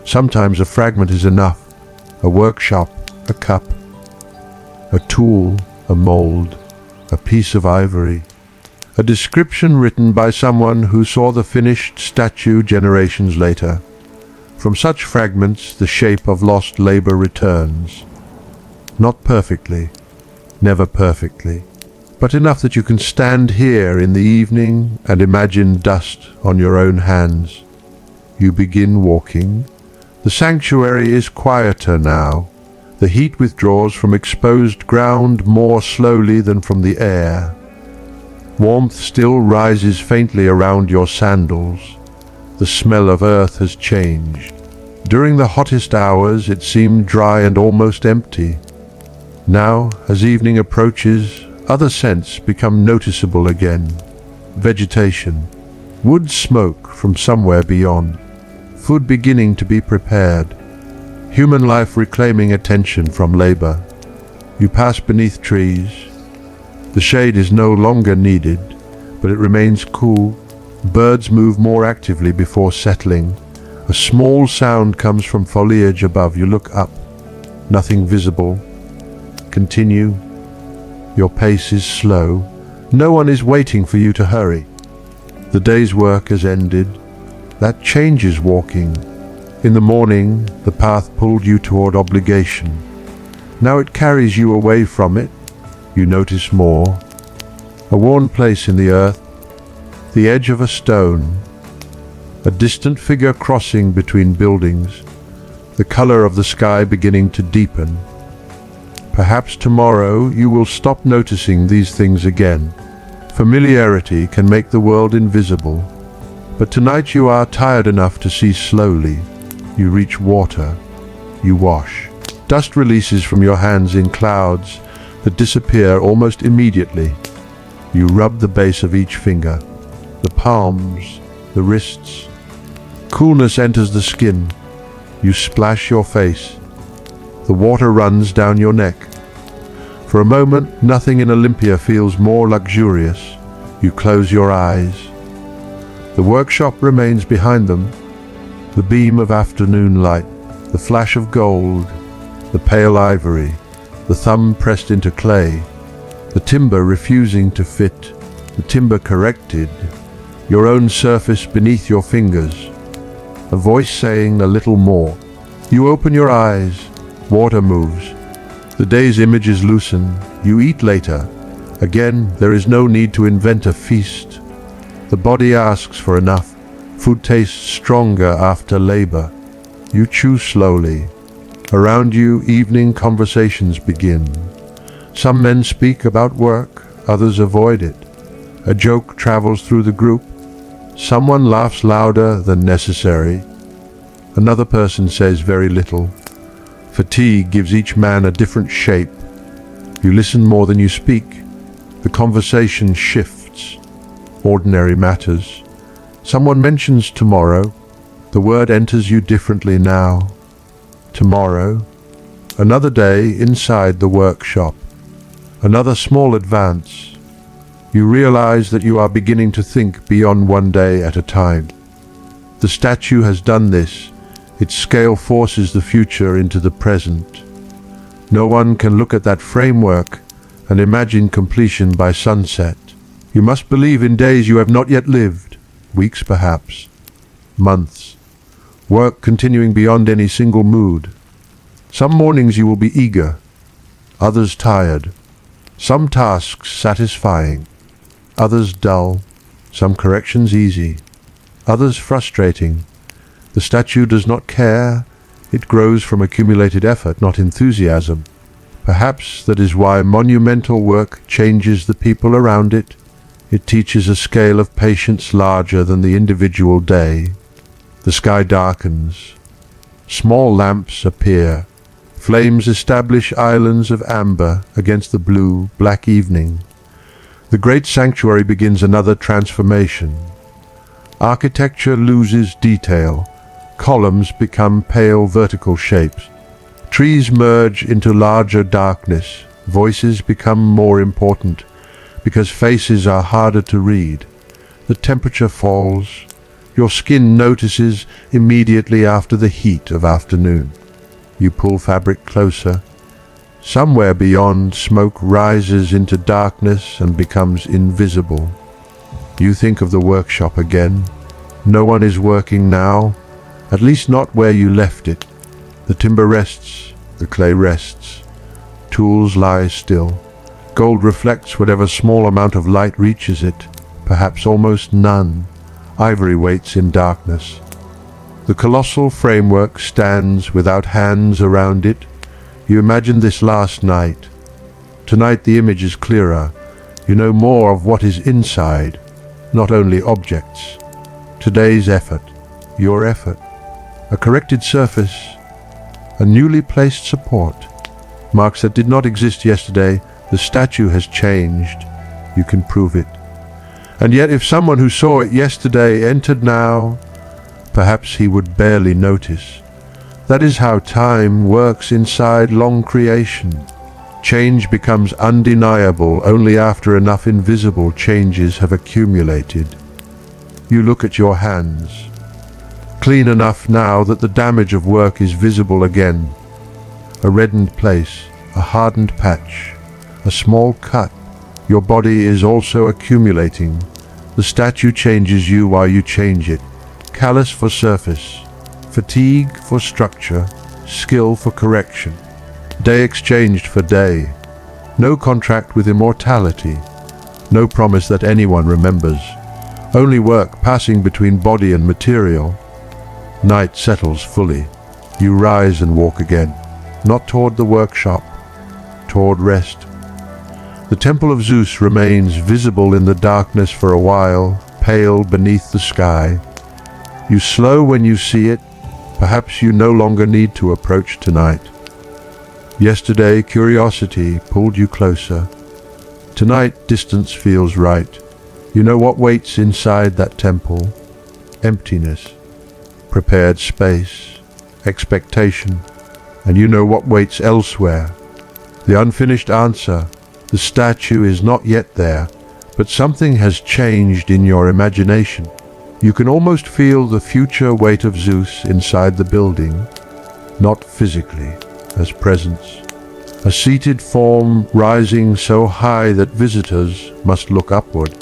Speaker 1: Sometimes a fragment is enough. A workshop, a cup, a tool, a mold, a piece of ivory. a description written by someone who saw the finished statue generations later. From such fragments the shape of lost labor returns. Not perfectly, never perfectly, but enough that you can stand here in the evening and imagine dust on your own hands. You begin walking. The sanctuary is quieter now. The heat withdraws from exposed ground more slowly than from the air. Warmth still rises faintly around your sandals. The smell of earth has changed. During the hottest hours it seemed dry and almost empty. Now, as evening approaches, other scents become noticeable again. Vegetation, wood smoke from somewhere beyond, food beginning to be prepared, human life reclaiming attention from labor. You pass beneath trees. The shade is no longer needed, but it remains cool. Birds move more actively before settling. A small sound comes from foliage above. You look up. Nothing visible. Continue. Your pace is slow. No one is waiting for you to hurry. The day's work has ended. That changes walking. In the morning, the path pulled you toward obligation. Now it carries you away from it. You notice more. A worn place in the earth, the edge of a stone, a distant figure crossing between buildings, the color of the sky beginning to deepen. Perhaps tomorrow you will stop noticing these things again. Familiarity can make the world invisible, but tonight you are tired enough to see slowly. You reach water. You wash. Dust releases from your hands in clouds that disappear almost immediately. You rub the base of each finger, the palms, the wrists. Coolness enters the skin. You splash your face. The water runs down your neck. For a moment, nothing in Olympia feels more luxurious. You close your eyes. The workshop remains behind them. The beam of afternoon light, the flash of gold, the pale ivory, the thumb pressed into clay, the timber refusing to fit, the timber corrected, your own surface beneath your fingers, a voice saying a little more. You open your eyes, water moves, the day's images loosen, you eat later. Again, there is no need to invent a feast. The body asks for enough. Food tastes stronger after labor. You chew slowly. Around you, evening conversations begin. Some men speak about work, others avoid it. A joke travels through the group. Someone laughs louder than necessary. Another person says very little. Fatigue gives each man a different shape. You listen more than you speak. The conversation shifts. Ordinary matters. Someone mentions tomorrow. The word enters you differently now. Tomorrow. Another day inside the workshop. Another small advance. You realize that you are beginning to think beyond one day at a time. The statue has done this. Its scale forces the future into the present. No one can look at that framework and imagine completion by sunset. You must believe in days you have not yet lived, weeks perhaps, months. Work continuing beyond any single mood. Some mornings you will be eager, others tired. Some tasks satisfying, others dull. Some corrections easy, others frustrating. The statue does not care. It grows from accumulated effort, not enthusiasm. Perhaps that is why monumental work changes the people around it. It teaches a scale of patience larger than the individual day. The sky darkens. Small lamps appear. Flames establish islands of amber against the blue, black evening. The great sanctuary begins another transformation. Architecture loses detail. Columns become pale vertical shapes. Trees merge into larger darkness. Voices become more important, because faces are harder to read. The temperature falls. Your skin notices immediately after the heat of afternoon. You pull fabric closer. Somewhere beyond, smoke rises into darkness and becomes invisible. You think of the workshop again. No one is working now, at least not where you left it. The timber rests, the clay rests. Tools lie still. Gold reflects whatever small amount of light reaches it, perhaps almost none. Ivory waits in darkness. The colossal framework stands without hands around it. You imagined this last night. Tonight the image is clearer. You know more of what is inside, not only objects. Today's effort, your effort, a corrected surface, a newly placed support. Marks that did not exist yesterday. The statue has changed. You can prove it. And yet if someone who saw it yesterday entered now, perhaps he would barely notice. That is how time works inside long creation. Change becomes undeniable only after enough invisible changes have accumulated. You look at your hands. Clean enough now that the damage of work is visible again. A reddened place, a hardened patch, a small cut. Your body is also accumulating. The statue changes you while you change it. Callous for surface, fatigue for structure, skill for correction. Day exchanged for day. No contract with immortality. No promise that anyone remembers. Only work passing between body and material. Night settles fully. You rise and walk again. Not toward the workshop, toward rest. The temple of Zeus remains visible in the darkness for a while, pale beneath the sky. You slow when you see it. Perhaps you no longer need to approach tonight. Yesterday, curiosity pulled you closer. Tonight, distance feels right. You know what waits inside that temple. Emptiness, prepared space, expectation. And you know what waits elsewhere. The unfinished answer. The statue is not yet there, but something has changed in your imagination. You can almost feel the future weight of Zeus inside the building, not physically, as presence. A seated form rising so high that visitors must look upward.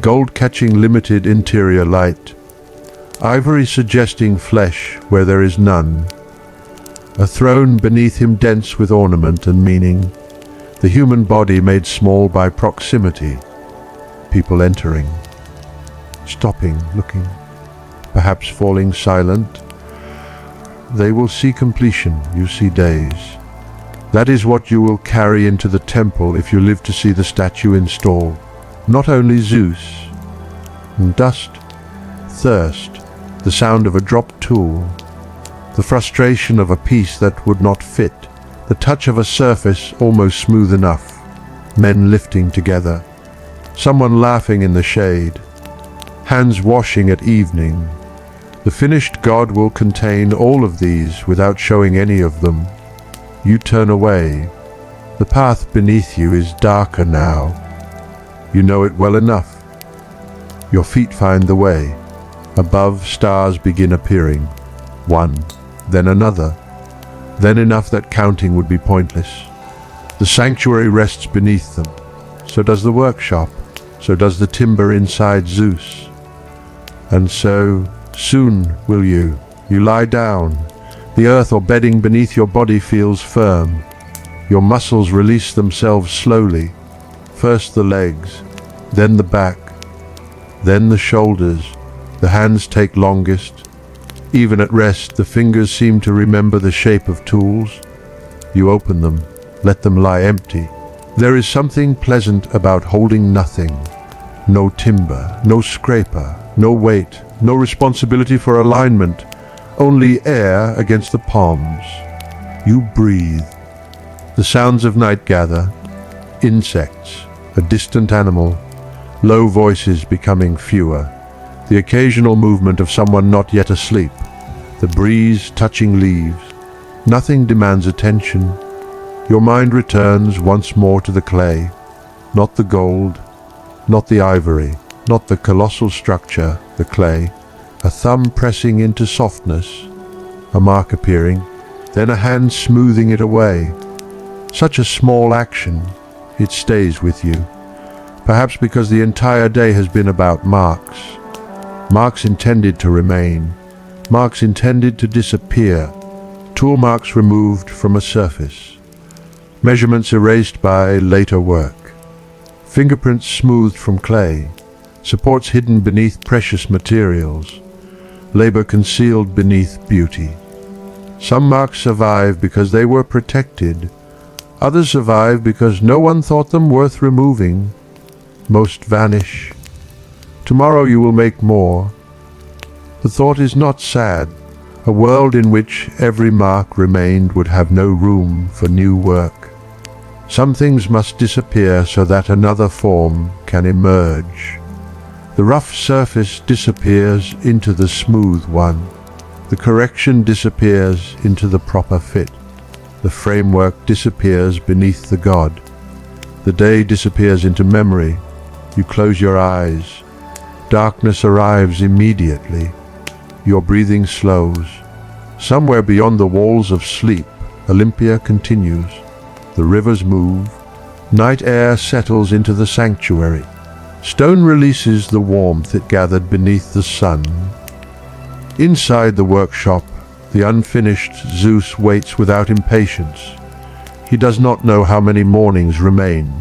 Speaker 1: Gold catching limited interior light. Ivory suggesting flesh where there is none. A throne beneath him dense with ornament and meaning. The human body made small by proximity. People entering. Stopping, looking. Perhaps falling silent. They will see completion, you see days. That is what you will carry into the temple if you live to see the statue installed. Not only Zeus. And dust, thirst, the sound of a dropped tool, the frustration of a piece that would not fit, the touch of a surface almost smooth enough, men lifting together, someone laughing in the shade, hands washing at evening. The finished God will contain all of these without showing any of them. You turn away. The path beneath you is darker now. You know it well enough. Your feet find the way. Above, stars begin appearing. One, then another. Then enough that counting would be pointless. The sanctuary rests beneath them. So does the workshop. So does the timber inside Zeus. And so, soon will you. You lie down. The earth or bedding beneath your body feels firm. Your muscles release themselves slowly. First the legs, then the back, then the shoulders. The hands take longest. Even at rest, the fingers seem to remember the shape of tools. You open them, let them lie empty. There is something pleasant about holding nothing. No timber, no scraper, no weight, no responsibility for alignment, only air against the palms. You breathe. The sounds of night gather. Insects, a distant animal, low voices becoming fewer. The occasional movement of someone not yet asleep. The breeze touching leaves. Nothing demands attention. Your mind returns once more to the clay. Not the gold, not the ivory, not the colossal structure, the clay. A thumb pressing into softness. A mark appearing, then a hand smoothing it away. Such a small action, it stays with you. Perhaps because the entire day has been about marks. Marks intended to remain. Marks intended to disappear. Tool marks removed from a surface. Measurements erased by later work. Fingerprints smoothed from clay. Supports hidden beneath precious materials. Labor concealed beneath beauty. Some marks survive because they were protected. Others survive because no one thought them worth removing. Most vanish. Tomorrow you will make more. The thought is not sad. A world in which every mark remained would have no room for new work. Some things must disappear so that another form can emerge. The rough surface disappears into the smooth one. The correction disappears into the proper fit. The framework disappears beneath the God. The day disappears into memory. You close your eyes. Darkness arrives immediately. Your breathing slows. Somewhere beyond the walls of sleep, Olympia continues. The rivers move. Night air settles into the sanctuary. Stone releases the warmth it gathered beneath the sun. Inside the workshop, the unfinished Zeus waits without impatience. He does not know how many mornings remain.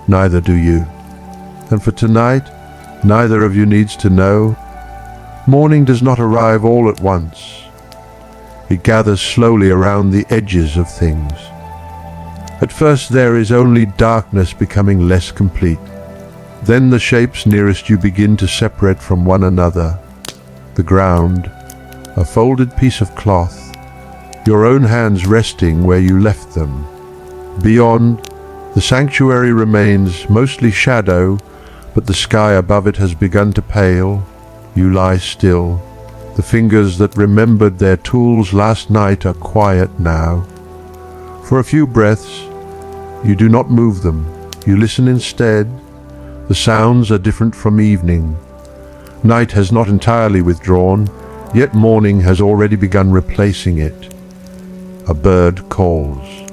Speaker 1: Neither do you. And for tonight, neither of you needs to know. Morning does not arrive all at once. It gathers slowly around the edges of things. At first there is only darkness becoming less complete. Then the shapes nearest you begin to separate from one another. The ground, a folded piece of cloth, your own hands resting where you left them. Beyond, the sanctuary remains mostly shadow, but the sky above it has begun to pale. You lie still. The fingers that remembered their tools last night are quiet now. For a few breaths, you do not move them. You listen instead. The sounds are different from evening. Night has not entirely withdrawn, yet morning has already begun replacing it. A bird calls.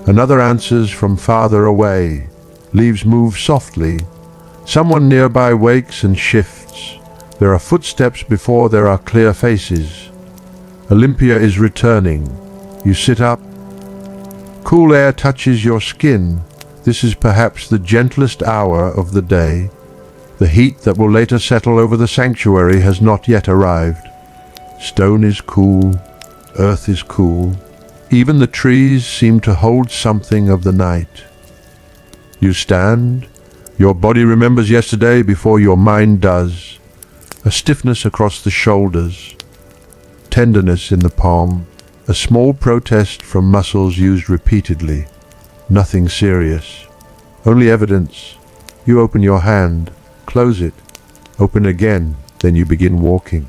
Speaker 1: Another answers from farther away. Leaves move softly. Someone nearby wakes and shifts. There are footsteps before there are clear faces. Olympia is returning. You sit up. Cool air touches your skin. This is perhaps the gentlest hour of the day. The heat that will later settle over the sanctuary has not yet arrived. Stone is cool. Earth is cool. Even the trees seem to hold something of the night. You stand. Your body remembers yesterday before your mind does. A stiffness across the shoulders. Tenderness in the palm. A small protest from muscles used repeatedly. Nothing serious. Only evidence. You open your hand. Close it. Open again. Then you begin walking.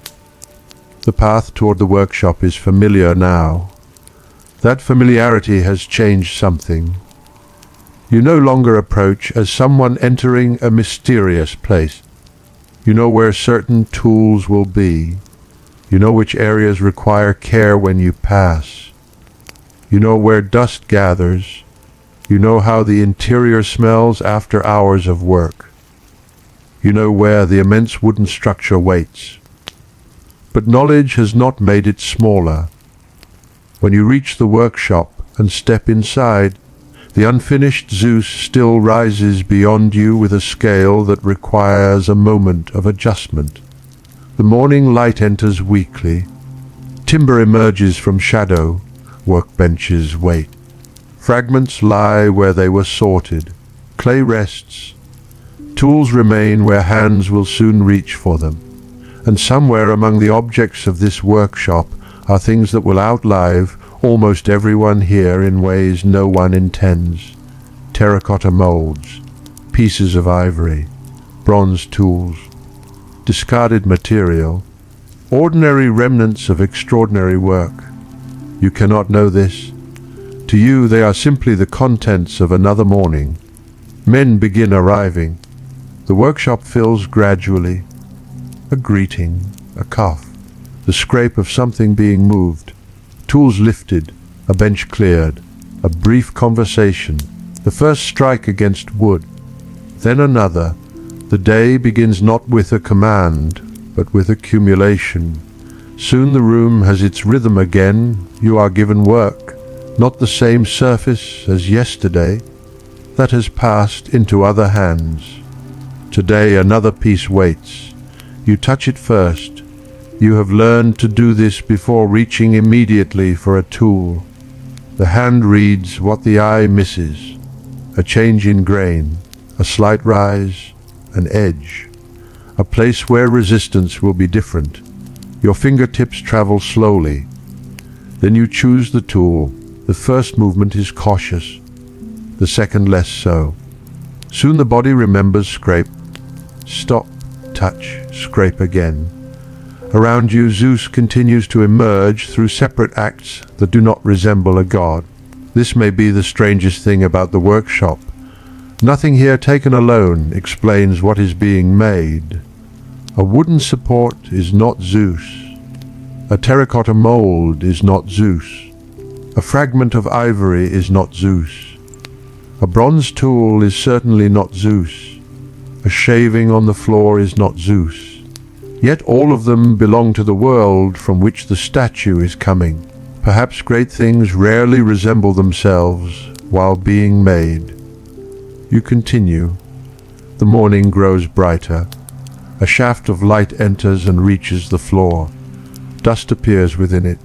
Speaker 1: The path toward the workshop is familiar now. That familiarity has changed something. You no longer approach as someone entering a mysterious place. You know where certain tools will be. You know which areas require care when you pass. You know where dust gathers. You know how the interior smells after hours of work. You know where the immense wooden structure waits. But knowledge has not made it smaller. When you reach the workshop and step inside, the unfinished Zeus still rises beyond you with a scale that requires a moment of adjustment. The morning light enters weakly. Timber emerges from shadow. Workbenches wait. Fragments lie where they were sorted. Clay rests. Tools remain where hands will soon reach for them. And somewhere among the objects of this workshop are things that will outlive almost everyone here in ways no one intends. Terracotta molds, pieces of ivory, bronze tools, discarded material, ordinary remnants of extraordinary work. You cannot know this. To you they are simply the contents of another morning. Men begin arriving. The workshop fills gradually. A greeting, a cough, the scrape of something being moved, tools lifted, a bench cleared, a brief conversation, the first strike against wood. then another. The day begins not with a command, but with accumulation. Soon the room has its rhythm again. You are given work, not the same surface as yesterday. That has passed into other hands. Today another piece waits. You touch it first. You have learned to do this before reaching immediately for a tool. The hand reads what the eye misses. A change in grain, a slight rise, an edge. A place where resistance will be different. Your fingertips travel slowly. Then you choose the tool. The first movement is cautious, the second less so. Soon the body remembers scrape. Stop, touch, scrape again. Around you, Zeus continues to emerge through separate acts that do not resemble a god. This may be the strangest thing about the workshop. Nothing here taken alone explains what is being made. A wooden support is not Zeus. A terracotta mold is not Zeus. A fragment of ivory is not Zeus. A bronze tool is certainly not Zeus. A shaving on the floor is not Zeus. Yet all of them belong to the world from which the statue is coming. Perhaps great things rarely resemble themselves while being made. You continue. The morning grows brighter. A shaft of light enters and reaches the floor. Dust appears within it.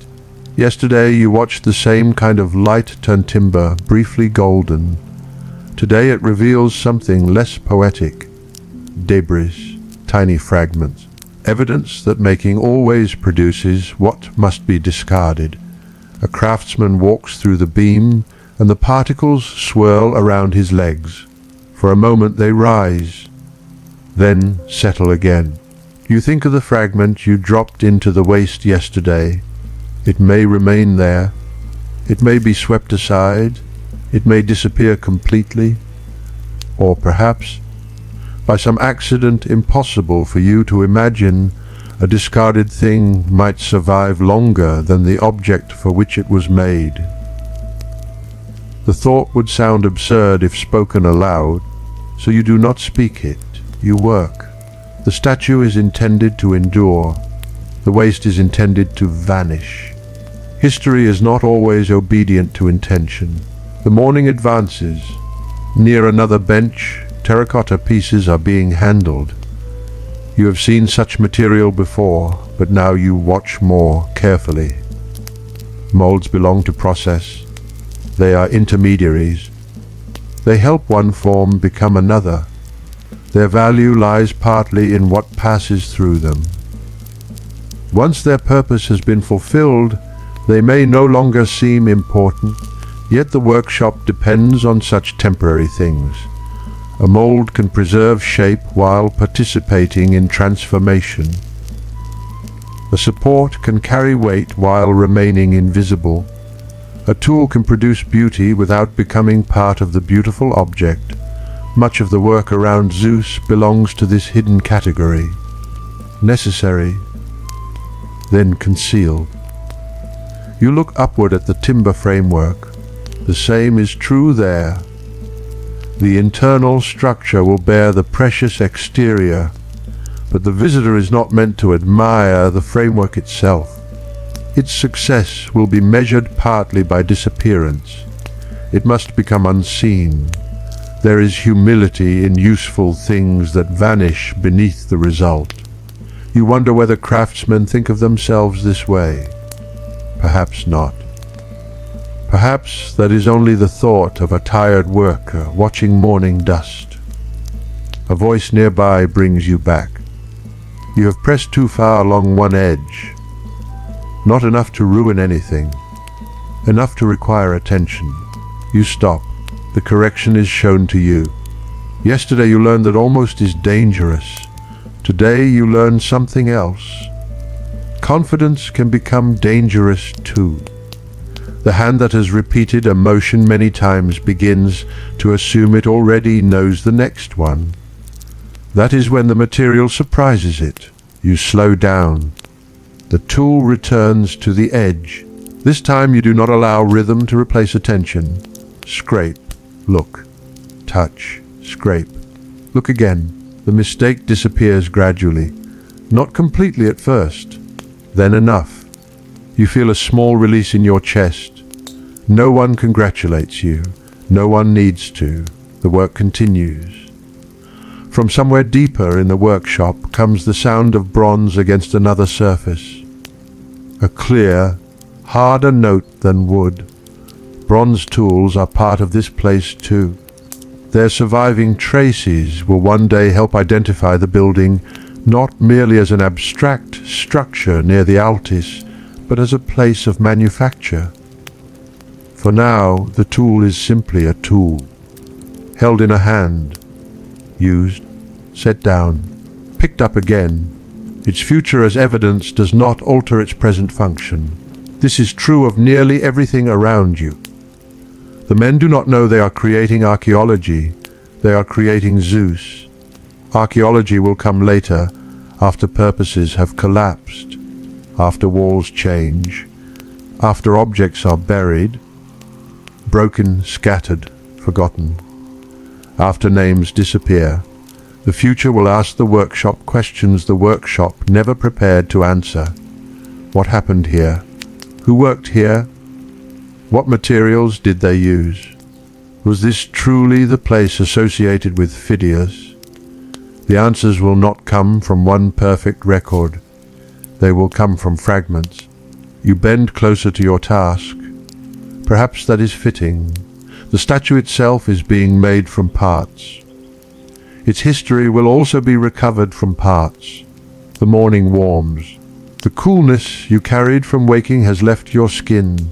Speaker 1: Yesterday you watched the same kind of light turn timber briefly golden. Today it reveals something less poetic. Debris, tiny fragments. Evidence that making always produces what must be discarded. A craftsman walks through the beam, and the particles swirl around his legs. For a moment they rise, then settle again. You think of the fragment you dropped into the waste yesterday. It may remain there. It may be swept aside. It may disappear completely. Or perhaps, by some accident impossible for you to imagine, a discarded thing might survive longer than the object for which it was made. The thought would sound absurd if spoken aloud, so you do not speak it, you work. The statue is intended to endure. The waste is intended to vanish. History is not always obedient to intention. The morning advances. Near another bench, terracotta pieces are being handled. You have seen such material before, but now you watch more carefully. Molds belong to process. They are intermediaries. They help one form become another. Their value lies partly in what passes through them. Once their purpose has been fulfilled, they may no longer seem important, yet the workshop depends on such temporary things. A mold can preserve shape while participating in transformation. A support can carry weight while remaining invisible. A tool can produce beauty without becoming part of the beautiful object. Much of the work around Zeus belongs to this hidden category. Necessary, then concealed. You look upward at the timber framework. The same is true there. The internal structure will bear the precious exterior, but the visitor is not meant to admire the framework itself. Its success will be measured partly by disappearance. It must become unseen. There is humility in useful things that vanish beneath the result. You wonder whether craftsmen think of themselves this way. Perhaps not. Perhaps that is only the thought of a tired worker watching morning dust. A voice nearby brings you back. You have pressed too far along one edge. Not enough to ruin anything. Enough to require attention. You stop. The correction is shown to you. Yesterday you learned that almost is dangerous. Today you learn something else. Confidence can become dangerous too. The hand that has repeated a motion many times begins to assume it already knows the next one. That is when the material surprises it. You slow down. The tool returns to the edge. This time you do not allow rhythm to replace attention. Scrape, look, touch, scrape. Look again. The mistake disappears gradually, not completely at first, then enough. You feel a small release in your chest. No one congratulates you. No one needs to. The work continues. From somewhere deeper in the workshop comes the sound of bronze against another surface. A clear, harder note than wood. Bronze tools are part of this place too. Their surviving traces will one day help identify the building not merely as an abstract structure near the Altis, but as a place of manufacture. For now, the tool is simply a tool, held in a hand, used, set down, picked up again. Its future as evidence does not alter its present function. This is true of nearly everything around you. The men do not know they are creating archaeology. They are creating Zeus. Archaeology will come later, after purposes have collapsed, after walls change, after objects are buried, broken, scattered, forgotten, after names disappear. The future will ask the workshop questions the workshop never prepared to answer. What happened here? Who worked here? What materials did they use? Was this truly the place associated with Phidias? The answers will not come from one perfect record. They will come from fragments. You bend closer to your task. Perhaps that is fitting. The statue itself is being made from parts. Its history will also be recovered from parts. The morning warms. The coolness you carried from waking has left your skin.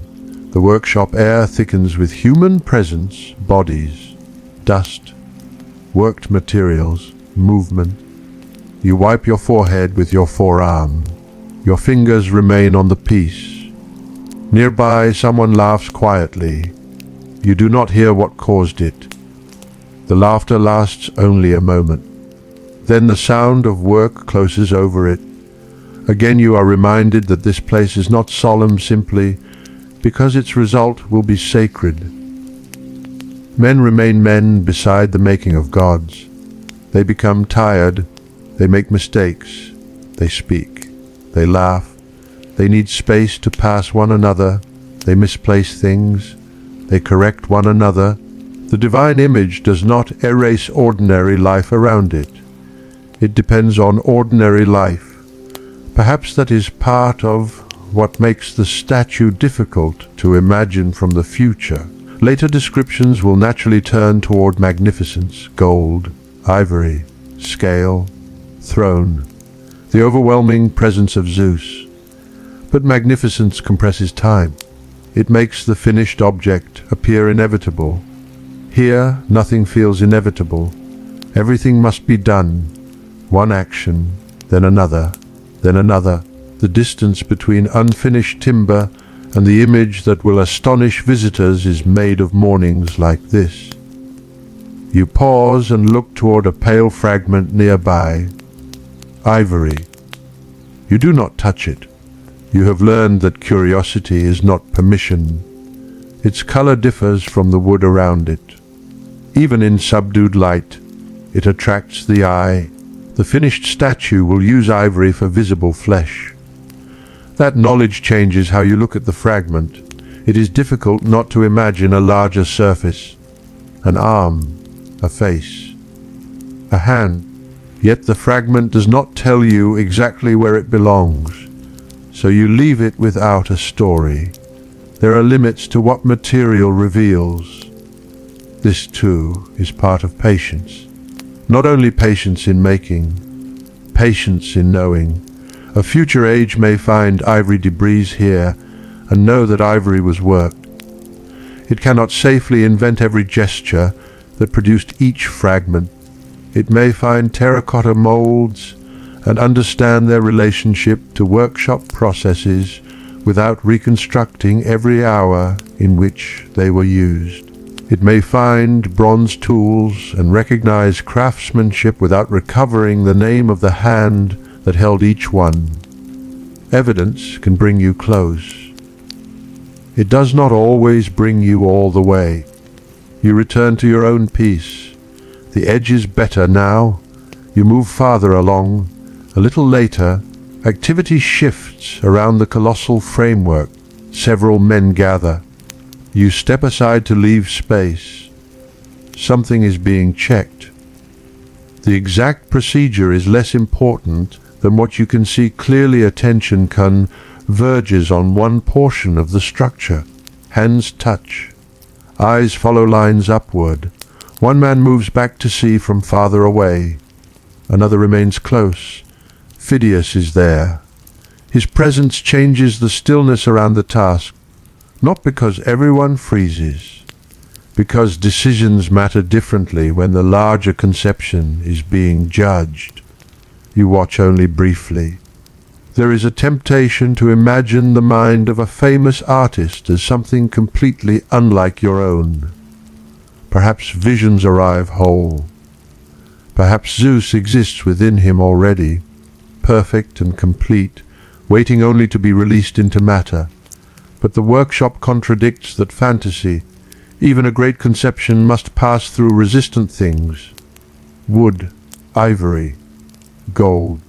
Speaker 1: The workshop air thickens with human presence, bodies, dust, worked materials, movement. You wipe your forehead with your forearm. Your fingers remain on the piece. Nearby, someone laughs quietly. You do not hear what caused it. The laughter lasts only a moment. Then the sound of work closes over it. Again you are reminded that this place is not solemn simply because its result will be sacred. Men remain men beside the making of gods. They become tired. They make mistakes. They speak. They laugh. They need space to pass one another. They misplace things. They correct one another. The divine image does not erase ordinary life around it. It depends on ordinary life. Perhaps that is part of what makes the statue difficult to imagine from the future. Later descriptions will naturally turn toward magnificence, gold, ivory, scale, throne, the overwhelming presence of Zeus. But magnificence compresses time. It makes the finished object appear inevitable. Here, nothing feels inevitable. Everything must be done. One action, then another, then another. The distance between unfinished timber and the image that will astonish visitors is made of mornings like this. You pause and look toward a pale fragment nearby. Ivory. You do not touch it. You have learned that curiosity is not permission. Its color differs from the wood around it. Even in subdued light, it attracts the eye. The finished statue will use ivory for visible flesh. That knowledge changes how you look at the fragment. It is difficult not to imagine a larger surface, an arm, a face, a hand. Yet the fragment does not tell you exactly where it belongs, so you leave it without a story. There are limits to what material reveals. This too is part of patience. Not only patience in making, patience in knowing. A future age may find ivory debris here and know that ivory was worked. It cannot safely invent every gesture that produced each fragment. It may find terracotta molds and understand their relationship to workshop processes without reconstructing every hour in which they were used. It may find bronze tools and recognize craftsmanship without recovering the name of the hand that held each one. Evidence can bring you close. It does not always bring you all the way. You return to your own peace. The edge is better now. You move farther along. A little later, activity shifts around the colossal framework. Several men gather. You step aside to leave space. Something is being checked. The exact procedure is less important than what you can see clearly. Attention converges on one portion of the structure. Hands touch. Eyes follow lines upward. One man moves back to see from farther away. Another remains close. Phidias is there. His presence changes the stillness around the task, not because everyone freezes, because decisions matter differently when the larger conception is being judged. You watch only briefly. There is a temptation to imagine the mind of a famous artist as something completely unlike your own. Perhaps visions arrive whole. Perhaps Zeus exists within him already, perfect and complete, waiting only to be released into matter. But the workshop contradicts that fantasy, even a great conception, must pass through resistant things. Wood, ivory, gold,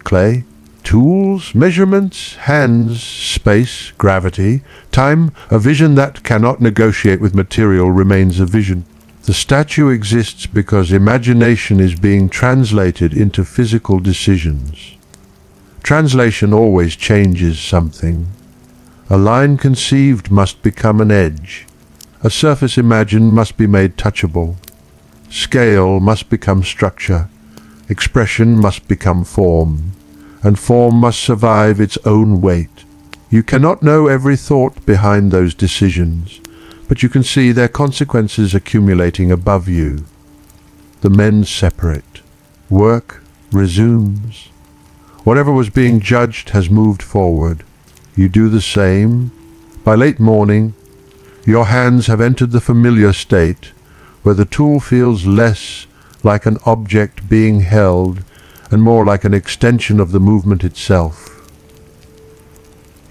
Speaker 1: clay, tools, measurements, hands, space, gravity, time. A vision that cannot negotiate with material remains a vision. The statue exists because imagination is being translated into physical decisions. Translation always changes something. A line conceived must become an edge. A surface imagined must be made touchable. Scale must become structure. Expression must become form. And form must survive its own weight. You cannot know every thought behind those decisions, but you can see their consequences accumulating above you. The men separate. Work resumes. Whatever was being judged has moved forward. You do the same. By late morning, your hands have entered the familiar state, where the tool feels less like an object being held and more like an extension of the movement itself.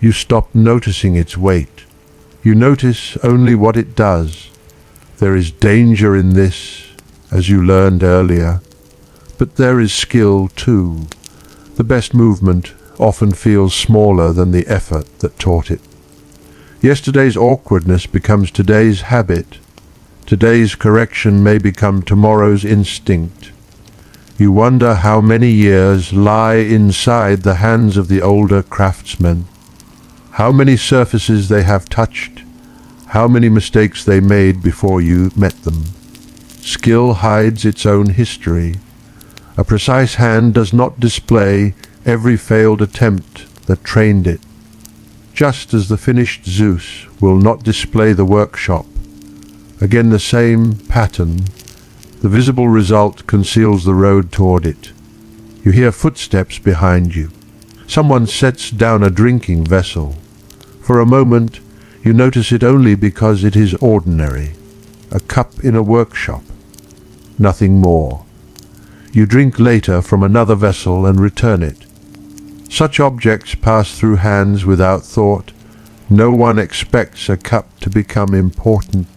Speaker 1: You stop noticing its weight. You notice only what it does. There is danger in this, as you learned earlier, but there is skill too. The best movement often feels smaller than the effort that taught it. Yesterday's awkwardness becomes today's habit. Today's correction may become tomorrow's instinct. You wonder how many years lie inside the hands of the older craftsmen, how many surfaces they have touched, how many mistakes they made before you met them. Skill hides its own history. A precise hand does not display every failed attempt that trained it, just as the finished Zeus will not display the workshop. Again the same pattern. The visible result conceals the road toward it. You hear footsteps behind you. Someone sets down a drinking vessel. For a moment, you notice it only because it is ordinary, a cup in a workshop, nothing more. You drink later from another vessel and return it. Such objects pass through hands without thought. No one expects a cup to become important.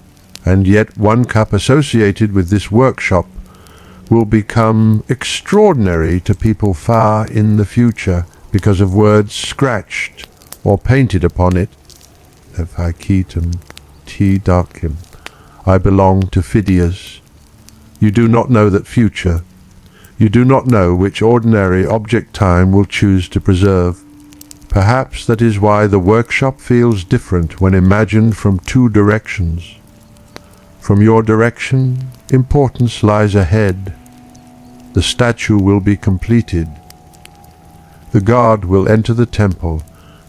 Speaker 1: And yet one cup associated with this workshop will become extraordinary to people far in the future because of words scratched or painted upon it. Ephaiketum T. Darkim. I belong to Phidias. You do not know that future. You do not know which ordinary object time will choose to preserve. Perhaps that is why the workshop feels different when imagined from two directions. From your direction, importance lies ahead. The statue will be completed. The god will enter the temple.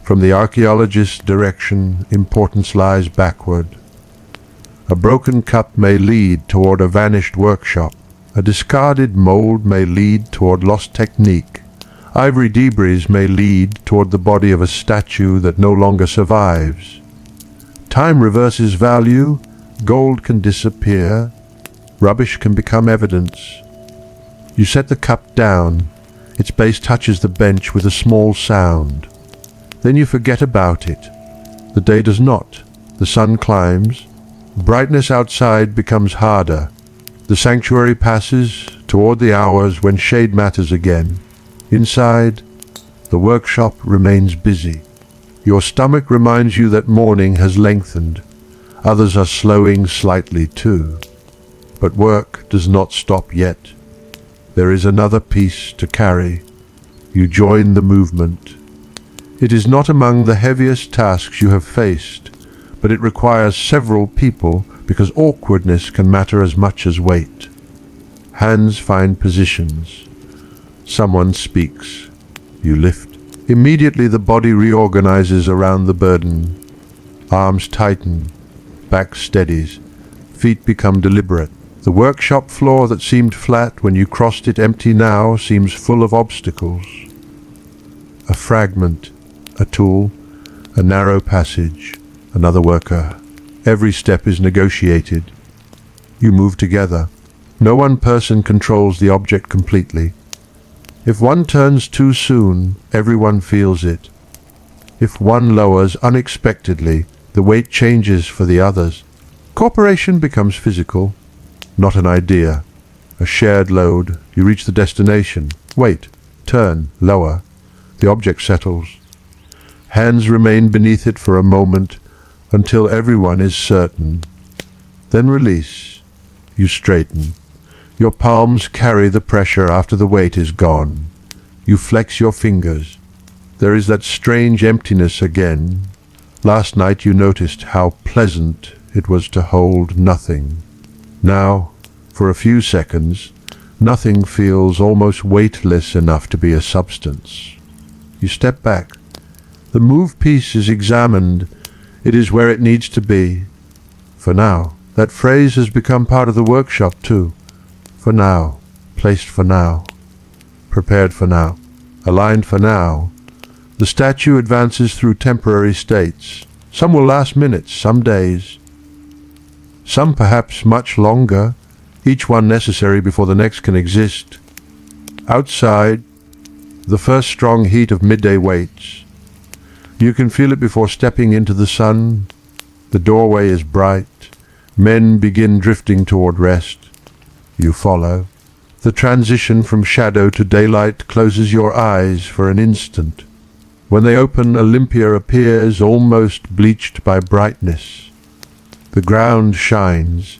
Speaker 1: From the archaeologist's direction, importance lies backward. A broken cup may lead toward a vanished workshop. A discarded mold may lead toward lost technique. Ivory debris may lead toward the body of a statue that no longer survives. Time reverses value. Gold can disappear. Rubbish can become evidence. You set the cup down. Its base touches the bench with a small sound. Then you forget about it. The day does not. The sun climbs. Brightness outside becomes harder. The sanctuary passes toward the hours when shade matters again. Inside, the workshop remains busy. Your stomach reminds you that morning has lengthened. Others are slowing slightly too. But work does not stop yet. There is another piece to carry. You join the movement. It is not among the heaviest tasks you have faced, but it requires several people because awkwardness can matter as much as weight. Hands find positions. Someone speaks. You lift. Immediately the body reorganizes around the burden. Arms tighten. Back steadies. Feet become deliberate. The workshop floor that seemed flat when you crossed it empty now seems full of obstacles. A fragment, a tool, a narrow passage, another worker. Every step is negotiated. You move together. No one person controls the object completely. If one turns too soon, everyone feels it. If one lowers unexpectedly, the weight changes for the others. Cooperation becomes physical, not an idea. A shared load. You reach the destination. Wait. Turn. Lower. The object settles. Hands remain beneath it for a moment until everyone is certain. Then release. You straighten. Your palms carry the pressure after the weight is gone. You flex your fingers. There is that strange emptiness again. Last night you noticed how pleasant it was to hold nothing. Now, for a few seconds, nothing feels almost weightless enough to be a substance. You step back. The move piece is examined. It is where it needs to be. For now. That phrase has become part of the workshop too. For now. Placed for now. Prepared for now. Aligned for now. The statue advances through temporary states. Some will last minutes, some days. Some perhaps much longer, each one necessary before the next can exist. Outside, the first strong heat of midday waits. You can feel it before stepping into the sun. The doorway is bright. Men begin drifting toward rest. You follow. The transition from shadow to daylight closes your eyes for an instant. When they open, Olympia appears almost bleached by brightness. The ground shines.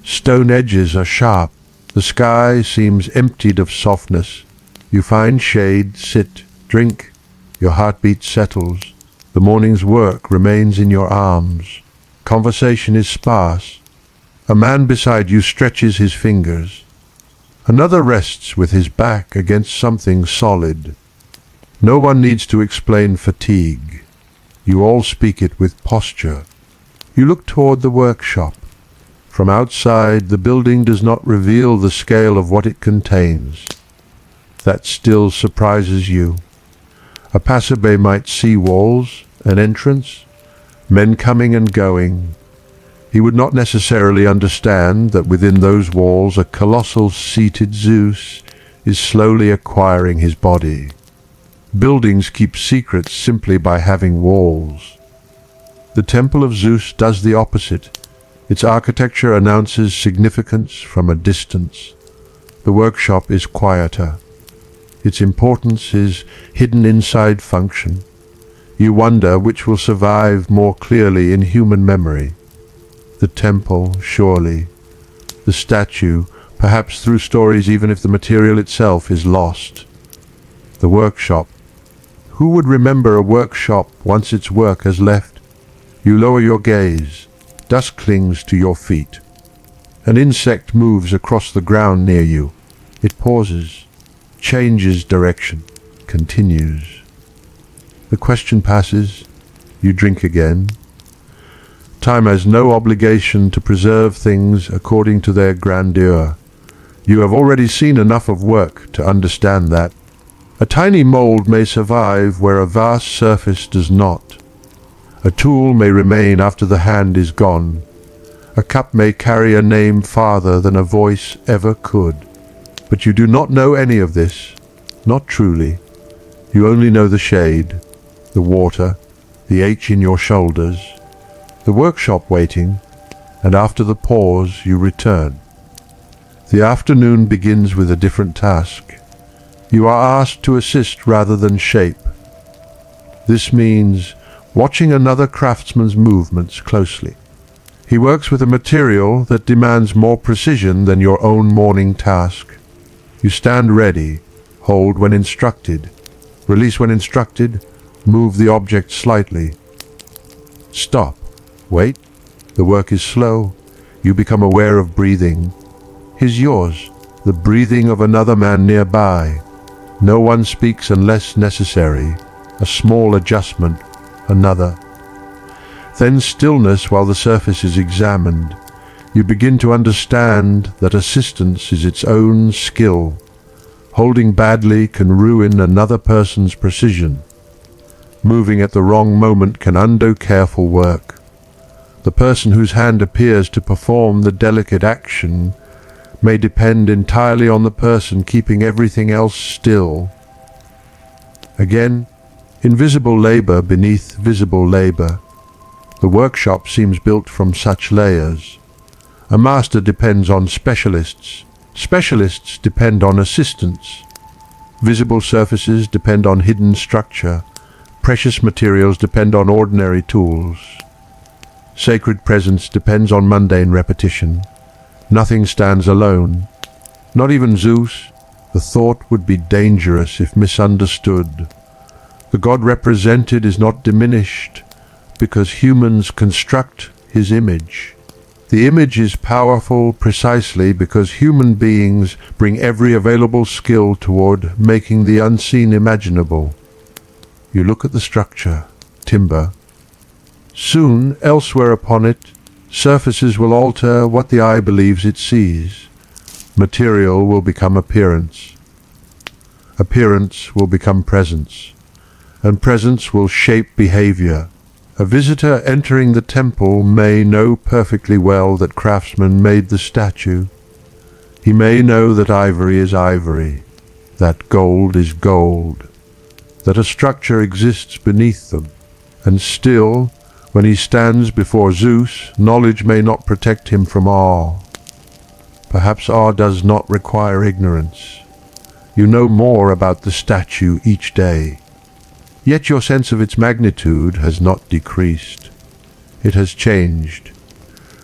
Speaker 1: Stone edges are sharp. The sky seems emptied of softness. You find shade, sit, drink. Your heartbeat settles. The morning's work remains in your arms. Conversation is sparse. A man beside you stretches his fingers. Another rests with his back against something solid. No one needs to explain fatigue. You all speak it with posture. You look toward the workshop. From outside, the building does not reveal the scale of what it contains. That still surprises you. A passerby might see walls, an entrance, men coming and going. He would not necessarily understand that within those walls a colossal seated Zeus is slowly acquiring his body. Buildings keep secrets simply by having walls. The temple of Zeus does the opposite. Its architecture announces significance from a distance. The workshop is quieter. Its importance is hidden inside function. You wonder which will survive more clearly in human memory. The temple, surely. The statue, perhaps through stories even if the material itself is lost. The workshop. Who would remember a workshop once its work has left? You lower your gaze. Dust clings to your feet. An insect moves across the ground near you. It pauses, changes direction, continues. The question passes. You drink again. Time has no obligation to preserve things according to their grandeur. You have already seen enough of work to understand that. A tiny mold may survive where a vast surface does not. A tool may remain after the hand is gone. A cup may carry a name farther than a voice ever could. But you do not know any of this, not truly. You only know the shade, the water, the ache in your shoulders, the workshop waiting, and after the pause you return. The afternoon begins with a different task. You are asked to assist rather than shape. This means watching another craftsman's movements closely. He works with a material that demands more precision than your own morning task. You stand ready, hold when instructed, release when instructed, move the object slightly. Stop, wait, the work is slow, you become aware of breathing. He's yours, the breathing of another man nearby. No one speaks unless necessary, a small adjustment, another. Then stillness while the surface is examined. You begin to understand that assistance is its own skill. Holding badly can ruin another person's precision. Moving at the wrong moment can undo careful work. The person whose hand appears to perform the delicate action may depend entirely on the person keeping everything else still. Again, invisible labor beneath visible labor. The workshop seems built from such layers. A master depends on specialists. Specialists depend on assistants. Visible surfaces depend on hidden structure. Precious materials depend on ordinary tools. Sacred presence depends on mundane repetition. Nothing stands alone. Not even Zeus. The thought would be dangerous if misunderstood. The God represented is not diminished because humans construct his image. The image is powerful precisely because human beings bring every available skill toward making the unseen imaginable. You look at the structure, timber. Soon, elsewhere upon it, surfaces will alter what the eye believes it sees. Material will become appearance. Appearance will become presence. And presence will shape behavior. A visitor entering the temple may know perfectly well that craftsmen made the statue. He may know that ivory is ivory, that gold is gold, that a structure exists beneath them. And still, when he stands before Zeus, knowledge may not protect him from awe. Perhaps awe does not require ignorance. You know more about the statue each day. Yet your sense of its magnitude has not decreased. It has changed.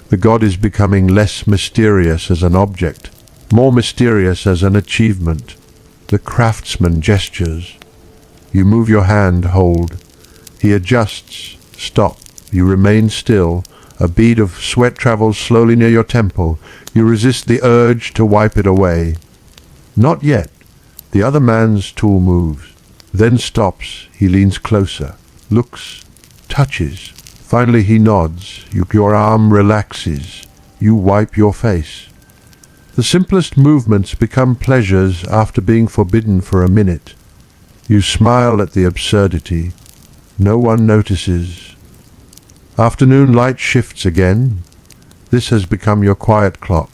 Speaker 1: The god is becoming less mysterious as an object, more mysterious as an achievement. The craftsman gestures. You move your hand, hold. He adjusts. Stop. You remain still. A bead of sweat travels slowly near your temple. You resist the urge to wipe it away. Not yet. The other man's tool moves. Then stops. He leans closer, looks, touches. Finally he nods. Your arm relaxes. You wipe your face. The simplest movements become pleasures after being forbidden for a minute. You smile at the absurdity. No one notices. Afternoon light shifts again. This has become your quiet clock.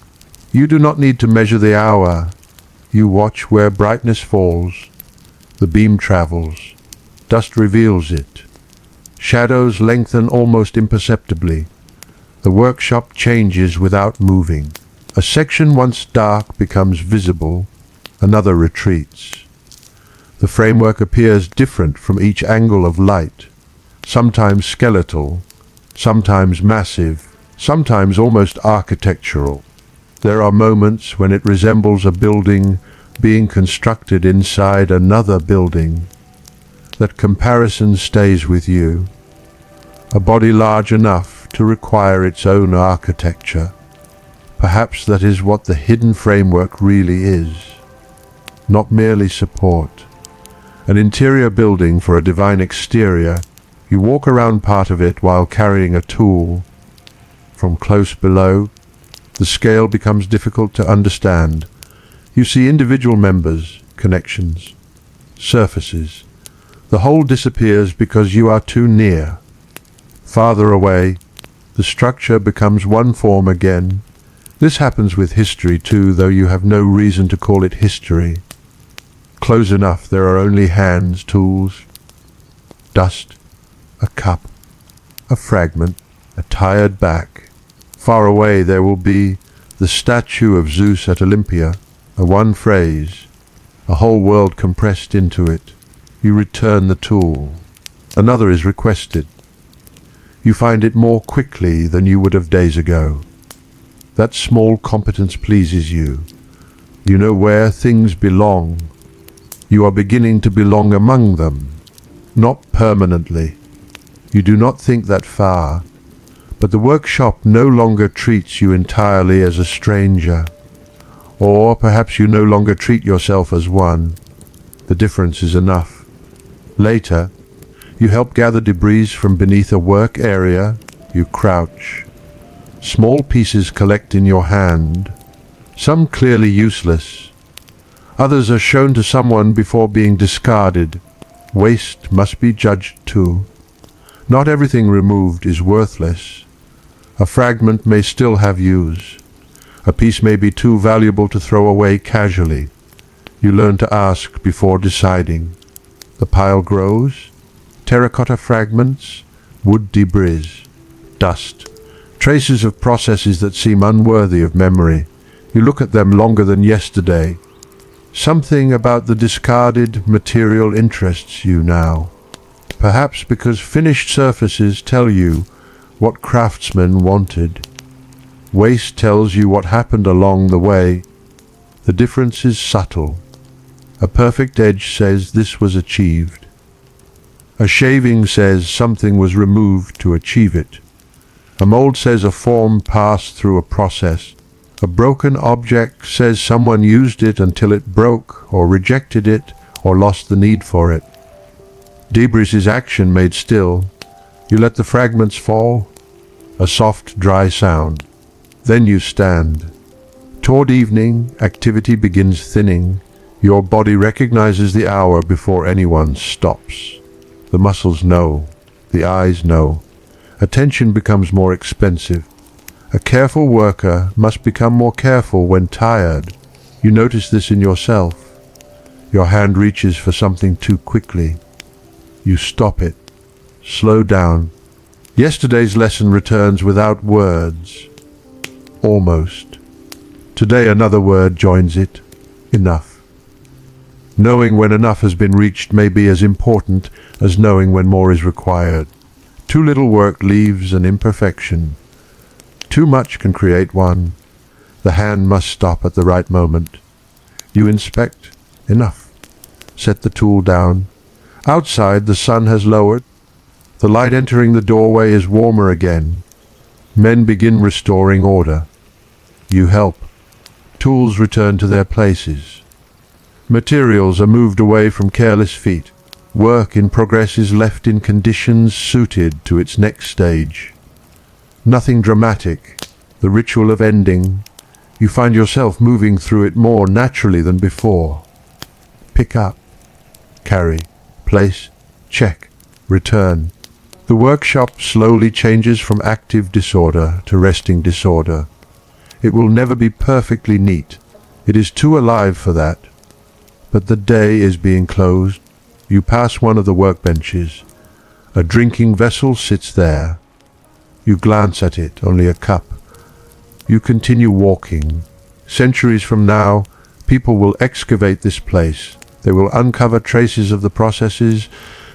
Speaker 1: You do not need to measure the hour. You watch where brightness falls. The beam travels. Dust reveals it. Shadows lengthen almost imperceptibly. The workshop changes without moving. A section once dark becomes visible. Another retreats. The framework appears different from each angle of light. Sometimes skeletal, sometimes massive, sometimes almost architectural. There are moments when it resembles a building being constructed inside another building. That comparison stays with you. A body large enough to require its own architecture. Perhaps that is what the hidden framework really is. Not merely support. An interior building for a divine exterior. You walk around part of it while carrying a tool. From close below, the scale becomes difficult to understand. You see individual members, connections, surfaces. The whole disappears because you are too near. Farther away, the structure becomes one form again. This happens with history too, though you have no reason to call it history. Close enough, there are only hands, tools, dust, a cup, a fragment, a tired back. Far away there will be The statue of Zeus at Olympia, a one phrase, a whole world compressed into it. You return the tool. Another is requested. You find it more quickly than you would have days ago. That small competence pleases you. You know where things belong. You are beginning to belong among them, not permanently. You do not think that far, but the workshop no longer treats you entirely as a stranger. Or perhaps you no longer treat yourself as one. The difference is enough. Later, you help gather debris from beneath a work area. You crouch. Small pieces collect in your hand, some clearly useless. Others are shown to someone before being discarded. Waste must be judged too. Not everything removed is worthless. A fragment may still have use. A piece may be too valuable to throw away casually. You learn to ask before deciding. The pile grows. Terracotta fragments, wood debris, dust, traces of processes that seem unworthy of memory. You look at them longer than yesterday. Something about the discarded material interests you now. Perhaps because finished surfaces tell you what craftsmen wanted. Waste tells you what happened along the way. The difference is subtle. A perfect edge says this was achieved. A shaving says something was removed to achieve it. A mold says a form passed through a process. A broken object says someone used it until it broke, or rejected it, or lost the need for it. Debris is action made still. You let the fragments fall, a soft, dry sound. Then you stand. Toward evening, activity begins thinning. Your body recognizes the hour before anyone stops. The muscles know. The eyes know. Attention becomes more expensive. A careful worker must become more careful when tired. You notice this in yourself. Your hand reaches for something too quickly. You stop it. Slow down. Yesterday's lesson returns without words. Almost. Today another word joins it. Enough. Knowing when enough has been reached may be as important as knowing when more is required. Too little work leaves an imperfection. Too much can create one. The hand must stop at the right moment. You inspect. Enough. Set the tool down. Outside the sun has lowered. The light entering the doorway is warmer again. Men begin restoring order. You help. Tools return to their places. Materials are moved away from careless feet. Work in progress is left in conditions suited to its next stage. Nothing dramatic. The ritual of ending. You find yourself moving through it more naturally than before. Pick up. Carry. Place. Check. Return. The workshop slowly changes from active disorder to resting disorder. It will never be perfectly neat. It is too alive for that. But the day is being closed. You pass one of the workbenches. A drinking vessel sits there. You glance at it, only a cup. You continue walking. Centuries from now, people will excavate this place. They will uncover traces of the processes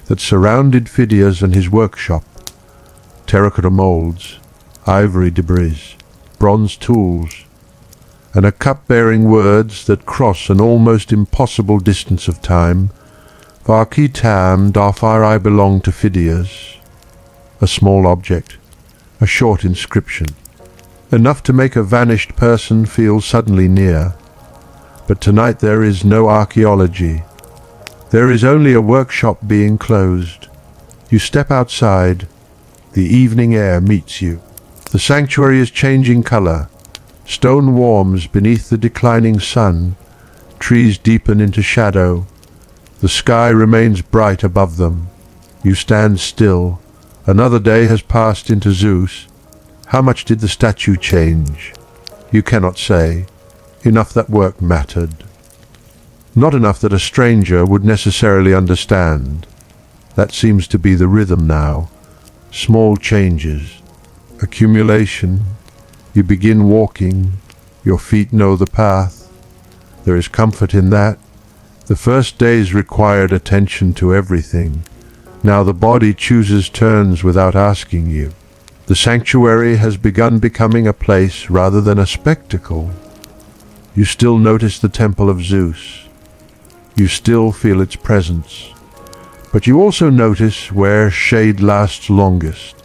Speaker 1: that surrounded Phidias and his workshop. Terracotta molds, ivory debris, bronze tools, and a cup bearing words that cross an almost impossible distance of time. Varkitam dafar I belong to Phidias. A small object, a short inscription, enough to make a vanished person feel suddenly near. But tonight there is no archaeology. There is only a workshop being closed. You step outside. The evening air meets you. The sanctuary is changing color. Stone warms beneath the declining sun. Trees deepen into shadow. The sky remains bright above them. You stand still. Another day has passed into Zeus. How much did the statue change? You cannot say. Enough that work mattered. Not enough that a stranger would necessarily understand. That seems to be the rhythm now. Small changes. Accumulation. You begin walking. Your feet know the path. There is comfort in that. The first days required attention to everything. Now the body chooses turns without asking you. The sanctuary has begun becoming a place rather than a spectacle. You still notice the temple of Zeus. You still feel its presence. But you also notice where shade lasts longest,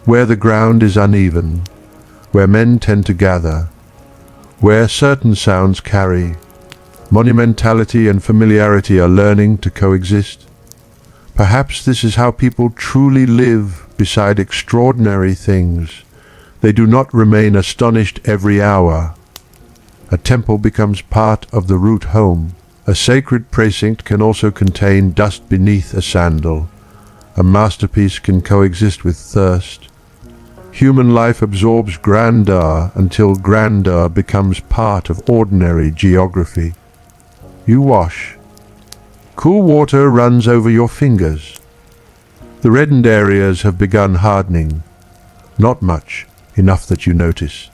Speaker 1: where the ground is uneven, where men tend to gather, where certain sounds carry. Monumentality and familiarity are learning to coexist. Perhaps this is how people truly live beside extraordinary things. They do not remain astonished every hour. A temple becomes part of the root home. A sacred precinct can also contain dust beneath a sandal. A masterpiece can coexist with thirst. Human life absorbs grandeur until grandeur becomes part of ordinary geography. You wash. Cool water runs over your fingers. The reddened areas have begun hardening. Not much, enough that you notice.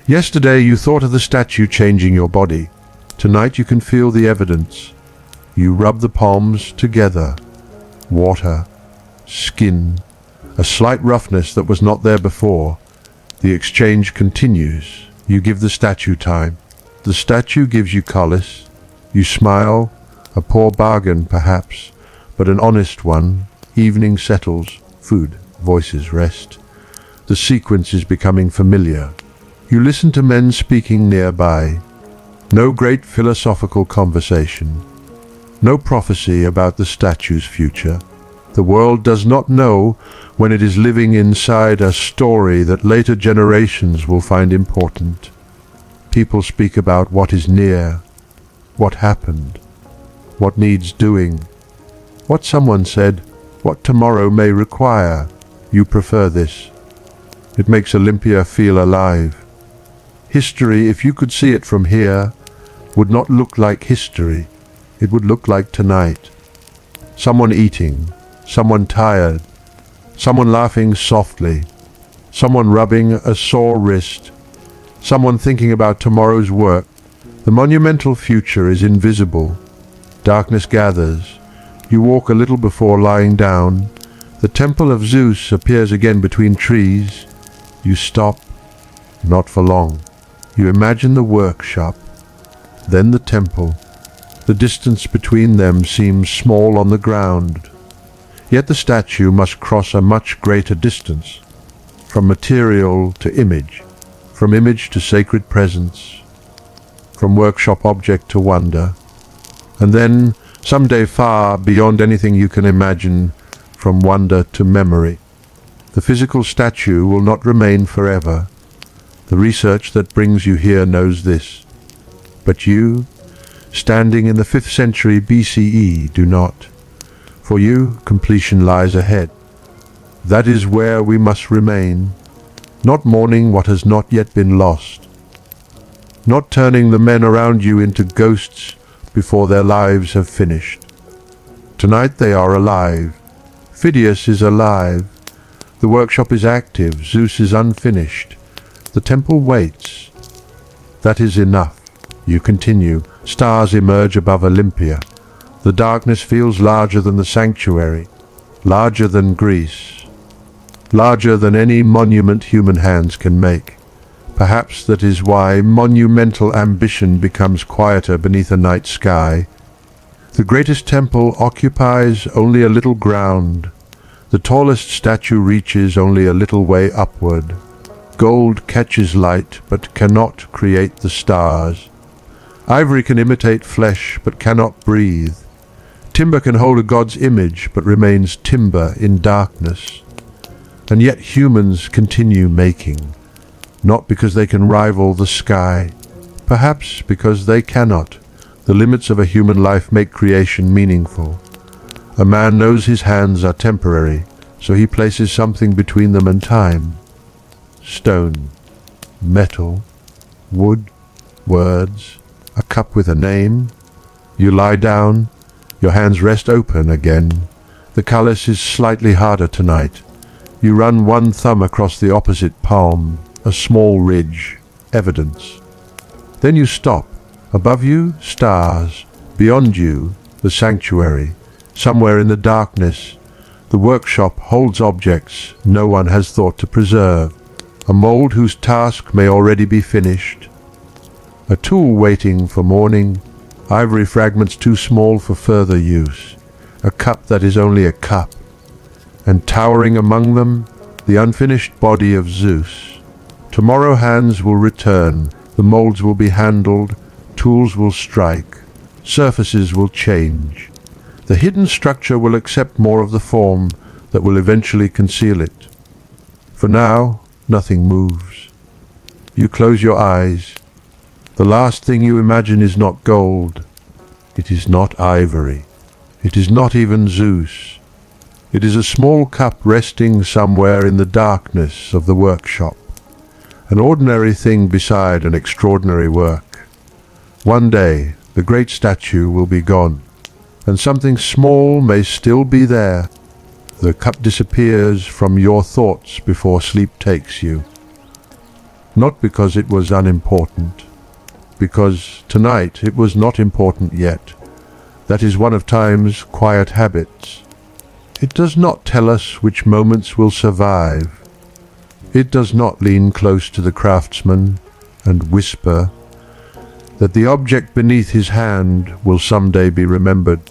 Speaker 1: Yesterday you thought of the statue changing your body. Tonight you can feel the evidence. You rub the palms together. Water, skin, a slight roughness that was not there before. The exchange continues. You give the statue time. The statue gives you solace. You smile, a poor bargain perhaps, but an honest one. Evening settles, food, voices rest. The sequence is becoming familiar. You listen to men speaking nearby. No great philosophical conversation. No prophecy about the statue's future. The world does not know when it is living inside a story that later generations will find important. People speak about what is near, what happened, what needs doing, what someone said, what tomorrow may require. You prefer this. It makes Olympia feel alive. History, if you could see it from here, would not look like history. It would look like tonight. Someone eating, someone tired, someone laughing softly, someone rubbing a sore wrist, someone thinking about tomorrow's work. The monumental future is invisible. Darkness gathers. You walk a little before lying down. The temple of Zeus appears again between trees. You stop. Not for long. You imagine the workshop, then the temple. The distance between them seems small on the ground. Yet the statue must cross a much greater distance, from material to image, from image to sacred presence, from workshop object to wonder, and then, someday far beyond anything you can imagine, from wonder to memory. The physical statue will not remain forever. The research that brings you here knows this. But you, standing in the 5th century BCE, do not. For you, completion lies ahead. That is where we must remain, not mourning what has not yet been lost, not turning the men around you into ghosts before their lives have finished. Tonight they are alive. Phidias is alive. The workshop is active. Zeus is unfinished. The temple waits. That is enough. You continue. Stars emerge above Olympia. The darkness feels larger than the sanctuary, larger than Greece, larger than any monument human hands can make. Perhaps that is why monumental ambition becomes quieter beneath a night sky. The greatest temple occupies only a little ground. The tallest statue reaches only a little way upward. Gold catches light but cannot create the stars. Ivory can imitate flesh but cannot breathe. Timber can hold a god's image but remains timber in darkness. And yet humans continue making, not because they can rival the sky, perhaps because they cannot. The limits of a human life make creation meaningful. A man knows his hands are temporary, so he places something between them and time. Stone, metal, wood, words, a cup with a name. You lie down, your hands rest open again. The callus is slightly harder tonight. You run one thumb across the opposite palm, a small ridge, evidence. Then you stop. Above you, stars. Beyond you, the sanctuary. Somewhere in the darkness, the workshop holds objects no one has thought to preserve. A mold whose task may already be finished. A tool waiting for morning. Ivory fragments too small for further use. A cup that is only a cup. And towering among them, the unfinished body of Zeus. Tomorrow hands will return. The molds will be handled. Tools will strike. Surfaces will change. The hidden structure will accept more of the form that will eventually conceal it. For now, nothing moves. You close your eyes. The last thing you imagine is not gold. It is not ivory. It is not even Zeus. It is a small cup resting somewhere in the darkness of the workshop. An ordinary thing beside an extraordinary work. One day, the great statue will be gone, and something small may still be there. The cup disappears from your thoughts before sleep takes you. Not because it was unimportant, because tonight it was not important yet. That is one of time's quiet habits. It does not tell us which moments will survive. It does not lean close to the craftsman and whisper that the object beneath his hand will someday be remembered.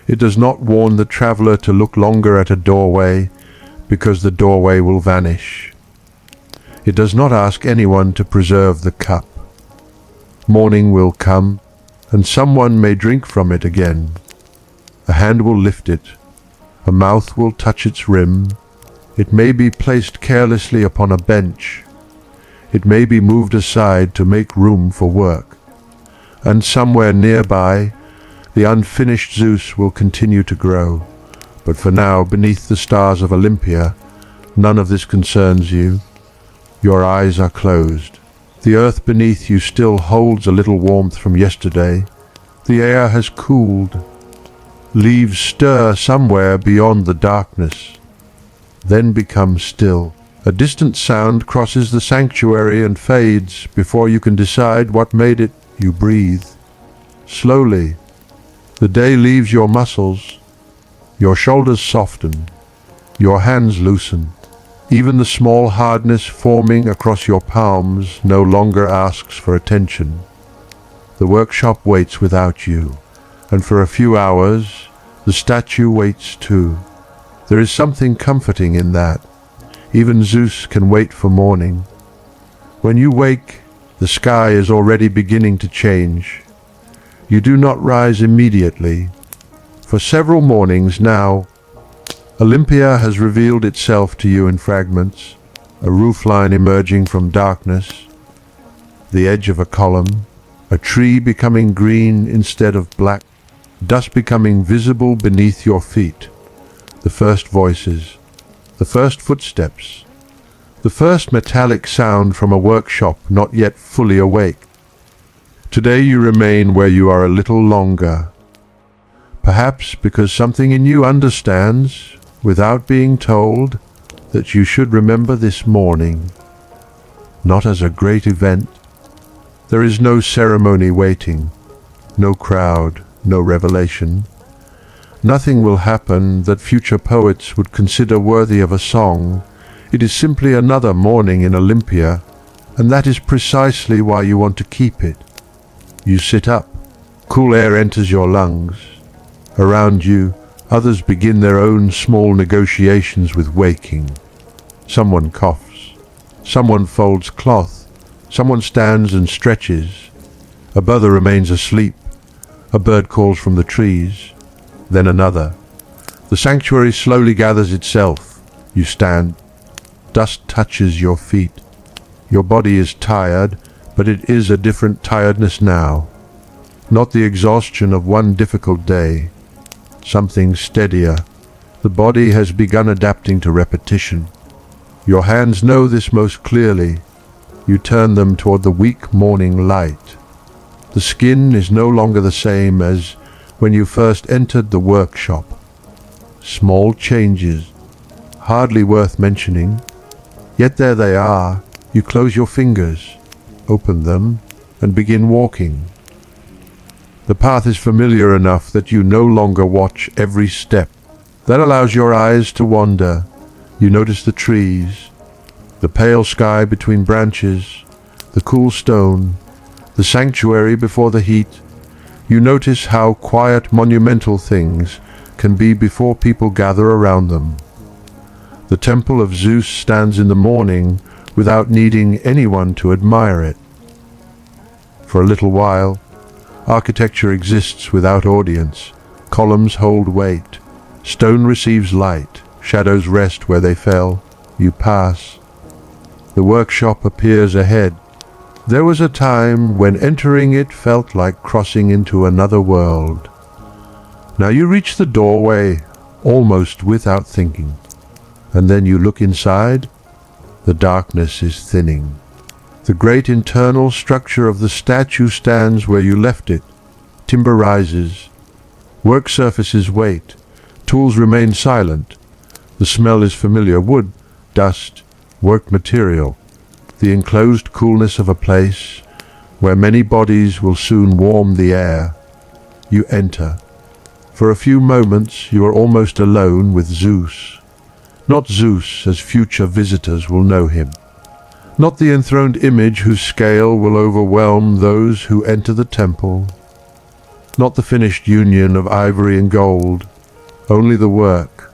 Speaker 1: It does not warn the traveler to look longer at a doorway because the doorway will vanish. It does not ask anyone to preserve the cup. Morning will come, and someone may drink from it again. A hand will lift it. A mouth will touch its rim. It may be placed carelessly upon a bench. It may be moved aside to make room for work. And somewhere nearby, the unfinished Zeus will continue to grow. But for now, beneath the stars of Olympia, none of this concerns you. Your eyes are closed. The earth beneath you still holds a little warmth from yesterday. The air has cooled. Leaves stir somewhere beyond the darkness, then become still. A distant sound crosses the sanctuary and fades before you can decide what made it. You breathe. Slowly, the day leaves your muscles. Your shoulders soften. Your hands loosen. Even the small hardness forming across your palms no longer asks for attention. The workshop waits without you, and for a few hours, the statue waits too. There is something comforting in that. Even Zeus can wait for morning. When you wake, the sky is already beginning to change. You do not rise immediately. For several mornings now, Olympia has revealed itself to you in fragments, a roofline emerging from darkness, the edge of a column, a tree becoming green instead of black, dust becoming visible beneath your feet, the first voices, the first footsteps, the first metallic sound from a workshop not yet fully awake. Today you remain where you are a little longer, perhaps because something in you understands, without being told, that you should remember this morning, not as a great event. There is no ceremony waiting, no crowd, no revelation. Nothing will happen that future poets would consider worthy of a song. It is simply another morning in Olympia, and that is precisely why you want to keep it. You sit up. Cool air enters your lungs. Around you, others begin their own small negotiations with waking. Someone coughs. Someone folds cloth. Someone stands and stretches. A brother remains asleep. A bird calls from the trees. Then another. The sanctuary slowly gathers itself. You stand. Dust touches your feet. Your body is tired, but it is a different tiredness now. Not the exhaustion of one difficult day. Something steadier. The body has begun adapting to repetition. Your hands know this most clearly. You turn them toward the weak morning light. The skin is no longer the same as when you first entered the workshop. Small changes, hardly worth mentioning, yet there they are. You close your fingers, open them, and begin walking. The path is familiar enough that you no longer watch every step. That allows your eyes to wander. You notice the trees, the pale sky between branches, the cool stone, the sanctuary before the heat. You notice how quiet, monumental things can be before people gather around them. The temple of Zeus stands in the morning without needing anyone to admire it. For a little while, architecture exists without audience. Columns hold weight. Stone receives light. Shadows rest where they fell. You pass. The workshop appears ahead. There was a time when entering it felt like crossing into another world. Now you reach the doorway almost without thinking. And then you look inside. The darkness is thinning. The great internal structure of the statue stands where you left it. Timber rises. Work surfaces wait. Tools remain silent. The smell is familiar: wood, dust, worked material. The enclosed coolness of a place where many bodies will soon warm the air. You enter. For a few moments you are almost alone with Zeus. Not Zeus as future visitors will know him. Not the enthroned image whose scale will overwhelm those who enter the temple. Not the finished union of ivory and gold. Only the work,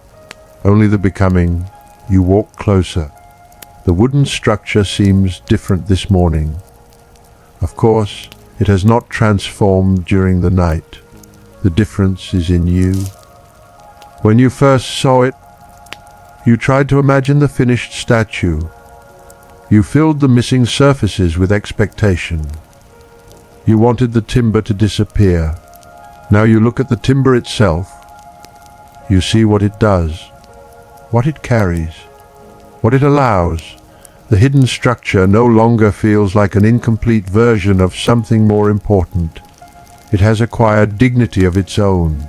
Speaker 1: only the becoming. You walk closer. The wooden structure seems different this morning. Of course, it has not transformed during the night. The difference is in you. When you first saw it, you tried to imagine the finished statue. You filled the missing surfaces with expectation. You wanted the timber to disappear. Now you look at the timber itself. You see what it does, what it carries, what it allows. The hidden structure no longer feels like an incomplete version of something more important. It has acquired dignity of its own.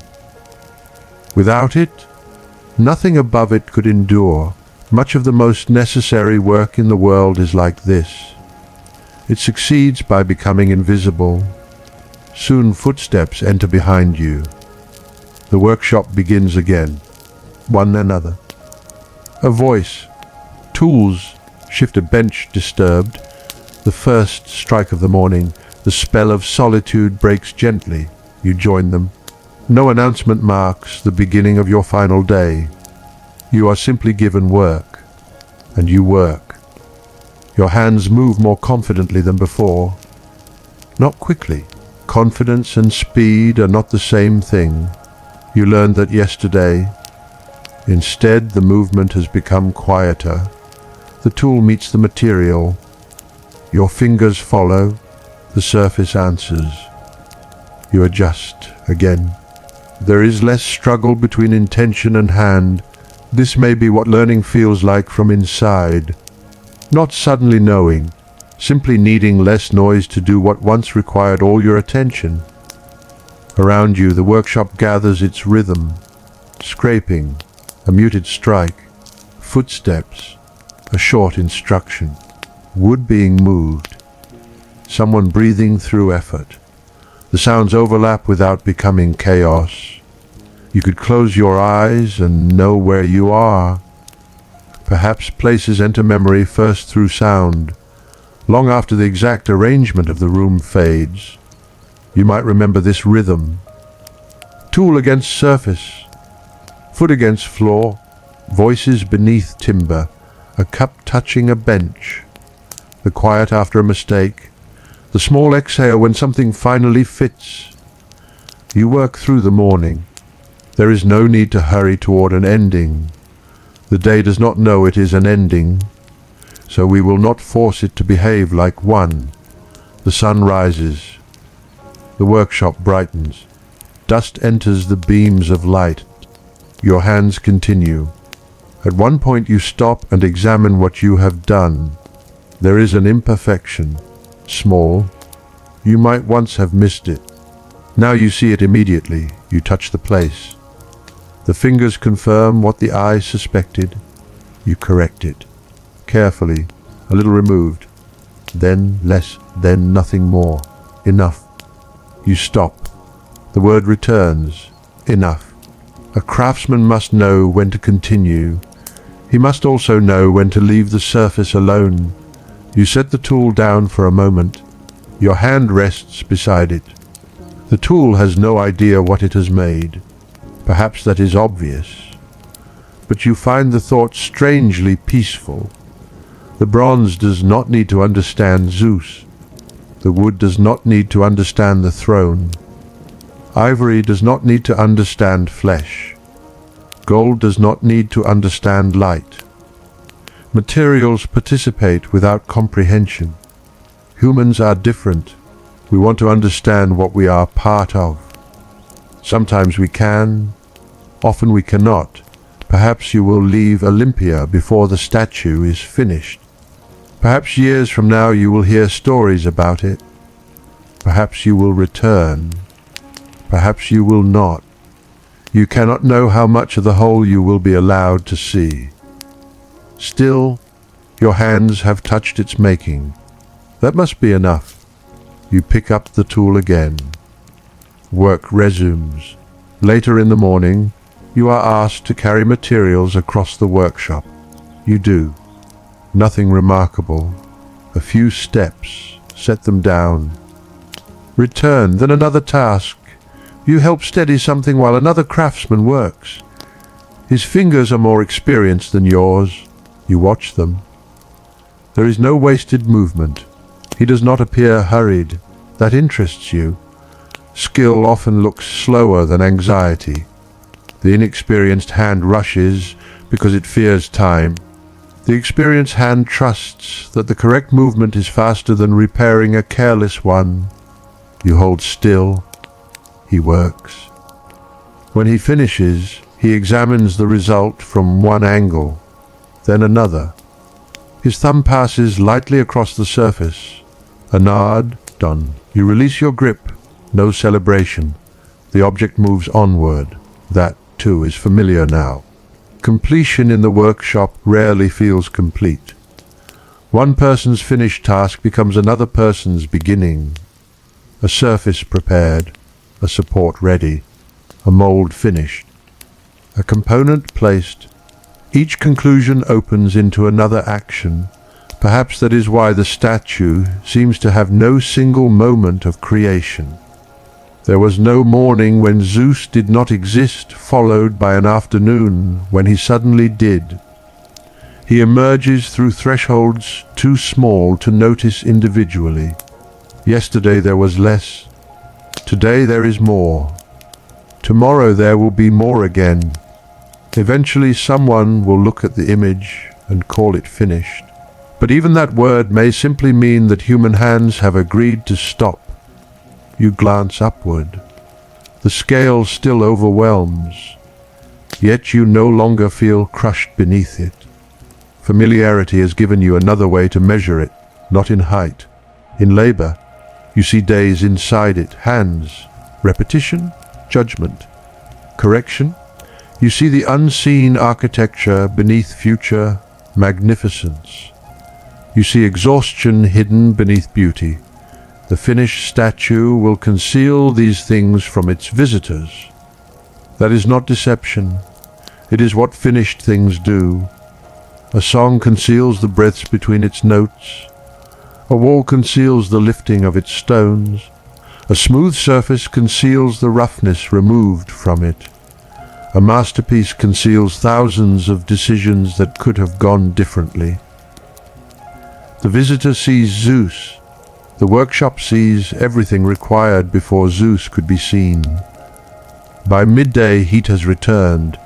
Speaker 1: Without it, nothing above it could endure. Much of the most necessary work in the world is like this. It succeeds by becoming invisible. Soon footsteps enter behind you. The workshop begins again. One another. A voice. Tools. Shift a bench disturbed. The first strike of the morning. The spell of solitude breaks gently. You join them. No announcement marks the beginning of your final day. You are simply given work, and you work. Your hands move more confidently than before. Not quickly. Confidence and speed are not the same thing. You learned that yesterday. Instead, the movement has become quieter. The tool meets the material. Your fingers follow. The surface answers. You adjust again. There is less struggle between intention and hand. This may be what learning feels like from inside. Not suddenly knowing, simply needing less noise to do what once required all your attention. Around you, the workshop gathers its rhythm. Scraping, a muted strike, footsteps, a short instruction, wood being moved, someone breathing through effort. The sounds overlap without becoming chaos. You could close your eyes and know where you are. Perhaps places enter memory first through sound. Long after the exact arrangement of the room fades, you might remember this rhythm. Tool against surface, foot against floor, voices beneath timber, a cup touching a bench, the quiet after a mistake, the small exhale when something finally fits. You work through the morning. There is no need to hurry toward an ending. The day does not know it is an ending, so we will not force it to behave like one. The sun rises. The workshop brightens. Dust enters the beams of light. Your hands continue. At one point you stop and examine what you have done. There is an imperfection. Small. You might once have missed it. Now you see it immediately. You touch the place. The fingers confirm what the eye suspected. You correct it. Carefully, a little removed. Then less, then nothing more. Enough. You stop. The word returns. Enough. A craftsman must know when to continue. He must also know when to leave the surface alone. You set the tool down for a moment. Your hand rests beside it. The tool has no idea what it has made. Perhaps that is obvious. But you find the thought strangely peaceful. The bronze does not need to understand Zeus. The wood does not need to understand the throne. Ivory does not need to understand flesh. Gold does not need to understand light. Materials participate without comprehension. Humans are different. We want to understand what we are part of. Sometimes we can, often we cannot. Perhaps you will leave Olympia before the statue is finished. Perhaps years from now you will hear stories about it. Perhaps you will return. Perhaps you will not. You cannot know how much of the whole you will be allowed to see. Still, your hands have touched its making. That must be enough. You pick up the tool again. Work resumes. Later in the morning, you are asked to carry materials across the workshop. You do. Nothing remarkable. A few steps. Set them down. Return, then another task. You help steady something while another craftsman works. His fingers are more experienced than yours. You watch them. There is no wasted movement. He does not appear hurried. That interests you. Skill often looks slower than anxiety. The inexperienced hand rushes because it fears time. The experienced hand trusts that the correct movement is faster than repairing a careless one. You hold still. He works. When he finishes, he examines the result from one angle, then another. His thumb passes lightly across the surface. A nod, done. You release your grip. No celebration. The object moves onward. That, too, is familiar now. Completion in the workshop rarely feels complete. One person's finished task becomes another person's beginning. A surface prepared, a support ready, a mold finished, a component placed. Each conclusion opens into another action. Perhaps that is why the statue seems to have no single moment of creation. There was no morning when Zeus did not exist, followed by an afternoon when he suddenly did. He emerges through thresholds too small to notice individually. Yesterday there was less. Today there is more. Tomorrow there will be more again. Eventually someone will look at the image and call it finished. But even that word may simply mean that human hands have agreed to stop. You glance upward. The scale still overwhelms. Yet you no longer feel crushed beneath it. Familiarity has given you another way to measure it, not in height. In labor, you see days inside it, hands, repetition, judgment, correction. You see the unseen architecture beneath future magnificence. You see exhaustion hidden beneath beauty. The finished statue will conceal these things from its visitors. That is not deception. It is what finished things do. A song conceals the breaths between its notes. A wall conceals the lifting of its stones. A smooth surface conceals the roughness removed from it. A masterpiece conceals thousands of decisions that could have gone differently. The visitor sees Zeus. The workshop sees everything required before Zeus could be seen. By midday, heat has returned.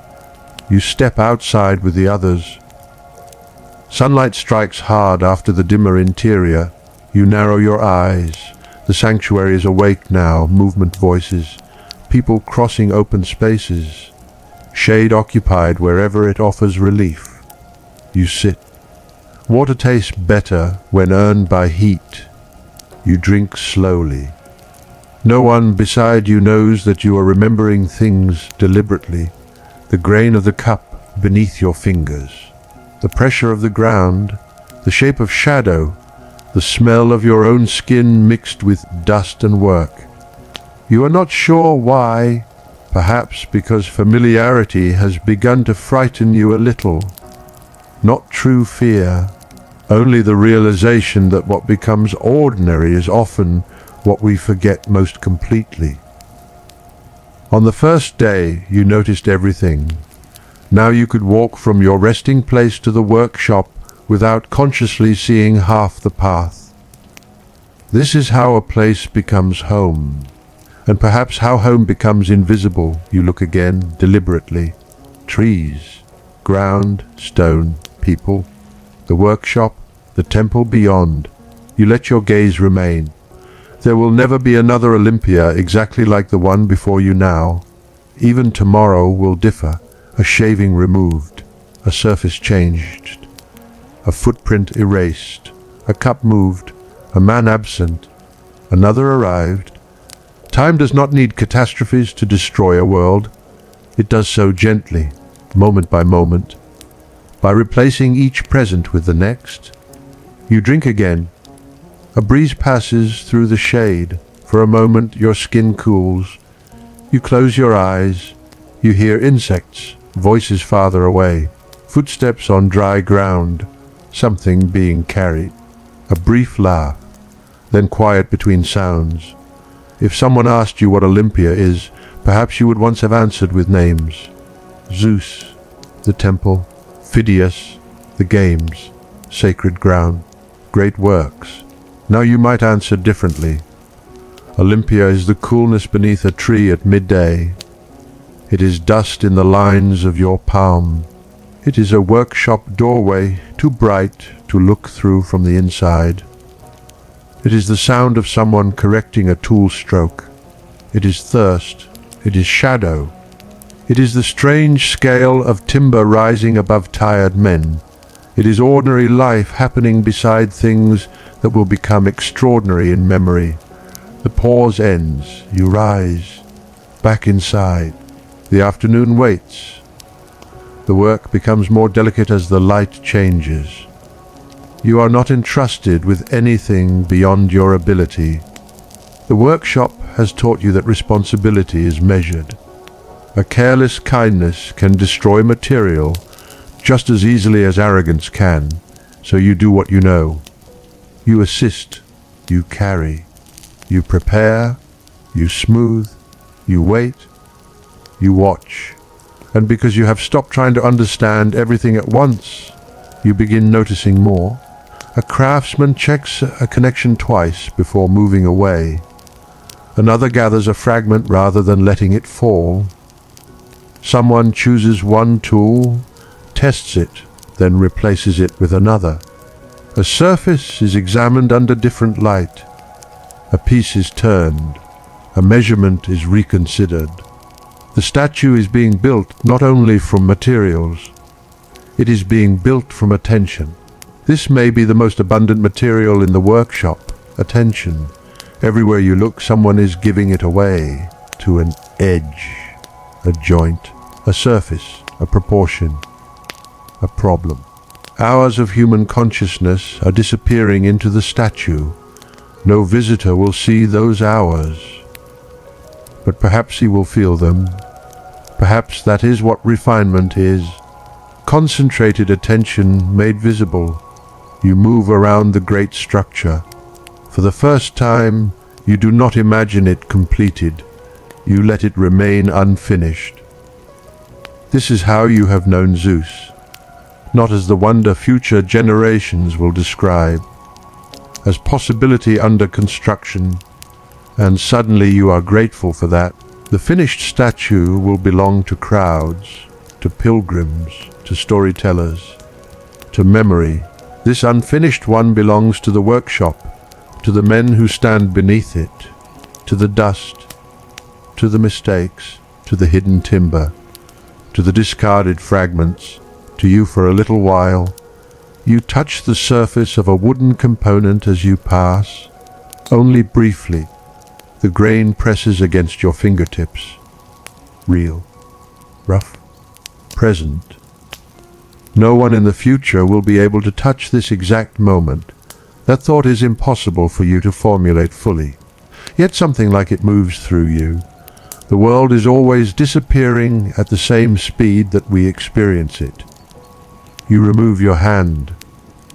Speaker 1: You step outside with the others. Sunlight strikes hard after the dimmer interior. You narrow your eyes. The sanctuary is awake now, movement voices, people crossing open spaces, shade occupied wherever it offers relief. You sit. Water tastes better when earned by heat. You drink slowly. No one beside you knows that you are remembering things deliberately. The grain of the cup beneath your fingers, the pressure of the ground, the shape of shadow, the smell of your own skin mixed with dust and work. You are not sure why, perhaps because familiarity has begun to frighten you a little. Not true fear, only the realization that what becomes ordinary is often what we forget most completely. On the first day, you noticed everything. Now you could walk from your resting place to the workshop without consciously seeing half the path. This is how a place becomes home, and perhaps how home becomes invisible. You look again, deliberately. Trees, ground, stone, people, the workshop, the temple beyond. You let your gaze remain. There will never be another Olympia exactly like the one before you now. Even tomorrow will differ, a shaving removed, a surface changed, a footprint erased, a cup moved, a man absent, another arrived. Time does not need catastrophes to destroy a world. It does so gently, moment by moment, by replacing each present with the next. You drink again. A breeze passes through the shade. For a moment your skin cools. You close your eyes. You hear insects, voices farther away, footsteps on dry ground, something being carried. A brief laugh, then quiet between sounds. If someone asked you what Olympia is, perhaps you would once have answered with names. Zeus, the temple, Phidias, the games, sacred ground, great works. Now you might answer differently. Olympia is the coolness beneath a tree at midday. It is dust in the lines of your palm. It is a workshop doorway, too bright to look through from the inside. It is the sound of someone correcting a tool stroke. It is thirst. It is shadow. It is the strange scale of timber rising above tired men. It is ordinary life happening beside things that will become extraordinary in memory. The pause ends. You rise. Back inside. The afternoon waits. The work becomes more delicate as the light changes. You are not entrusted with anything beyond your ability. The workshop has taught you that responsibility is measured. A careless kindness can destroy material just as easily as arrogance can, so you do what you know. You assist, you carry, you prepare, you smooth, you wait, you watch. And because you have stopped trying to understand everything at once, you begin noticing more. A craftsman checks a connection twice before moving away. Another gathers a fragment rather than letting it fall. Someone chooses one tool, tests it, then replaces it with another. A surface is examined under different light. A piece is turned. A measurement is reconsidered. The statue is being built not only from materials. It is being built from attention. This may be the most abundant material in the workshop, attention. Everywhere you look, someone is giving it away to an edge, a joint, a surface, a proportion, a problem. Hours of human consciousness are disappearing into the statue. No visitor will see those hours, but perhaps he will feel them. Perhaps that is what refinement is. Concentrated attention made visible. You move around the great structure. For the first time, you do not imagine it completed. You let it remain unfinished. This is how you have known Zeus, not as the wonder future generations will describe, as possibility under construction, and suddenly you are grateful for that. The finished statue will belong to crowds, to pilgrims, to storytellers, to memory. This unfinished one belongs to the workshop, to the men who stand beneath it, to the dust, to the mistakes, to the hidden timber, to the discarded fragments, to you for a little while. You touch the surface of a wooden component as you pass, only briefly. The grain presses against your fingertips. Real, rough, present. No one in the future will be able to touch this exact moment. That thought is impossible for you to formulate fully, yet something like it moves through you. The world is always disappearing at the same speed that we experience it. You remove your hand.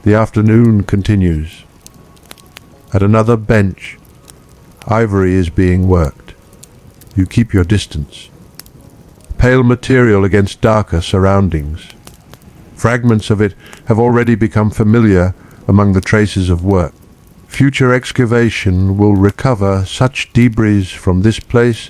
Speaker 1: The afternoon continues. At another bench, ivory is being worked. You keep your distance. Pale material against darker surroundings. Fragments of it have already become familiar among the traces of work. Future excavation will recover such debris from this place,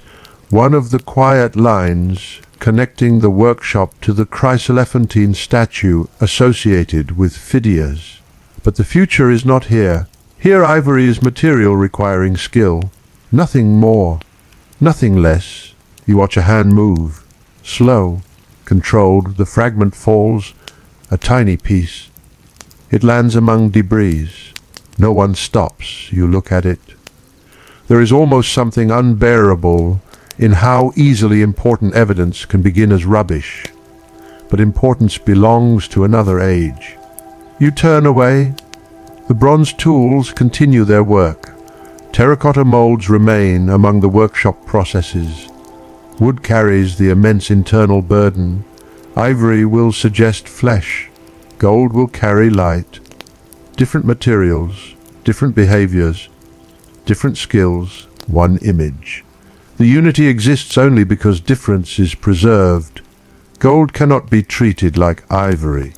Speaker 1: one of the quiet lines connecting the workshop to the chryselephantine statue associated with Phidias. But the future is not here. Here ivory is material requiring skill. Nothing more, nothing less. You watch a hand move. Slow, controlled, the fragment falls, a tiny piece. It lands among debris. No one stops. You look at it. There is almost something unbearable in how easily important evidence can begin as rubbish. But importance belongs to another age. You turn away. The bronze tools continue their work. Terracotta molds remain among the workshop processes. Wood carries the immense internal burden. Ivory will suggest flesh. Gold will carry light. Different materials, different behaviors, different skills, one image. The unity exists only because difference is preserved. Gold cannot be treated like ivory.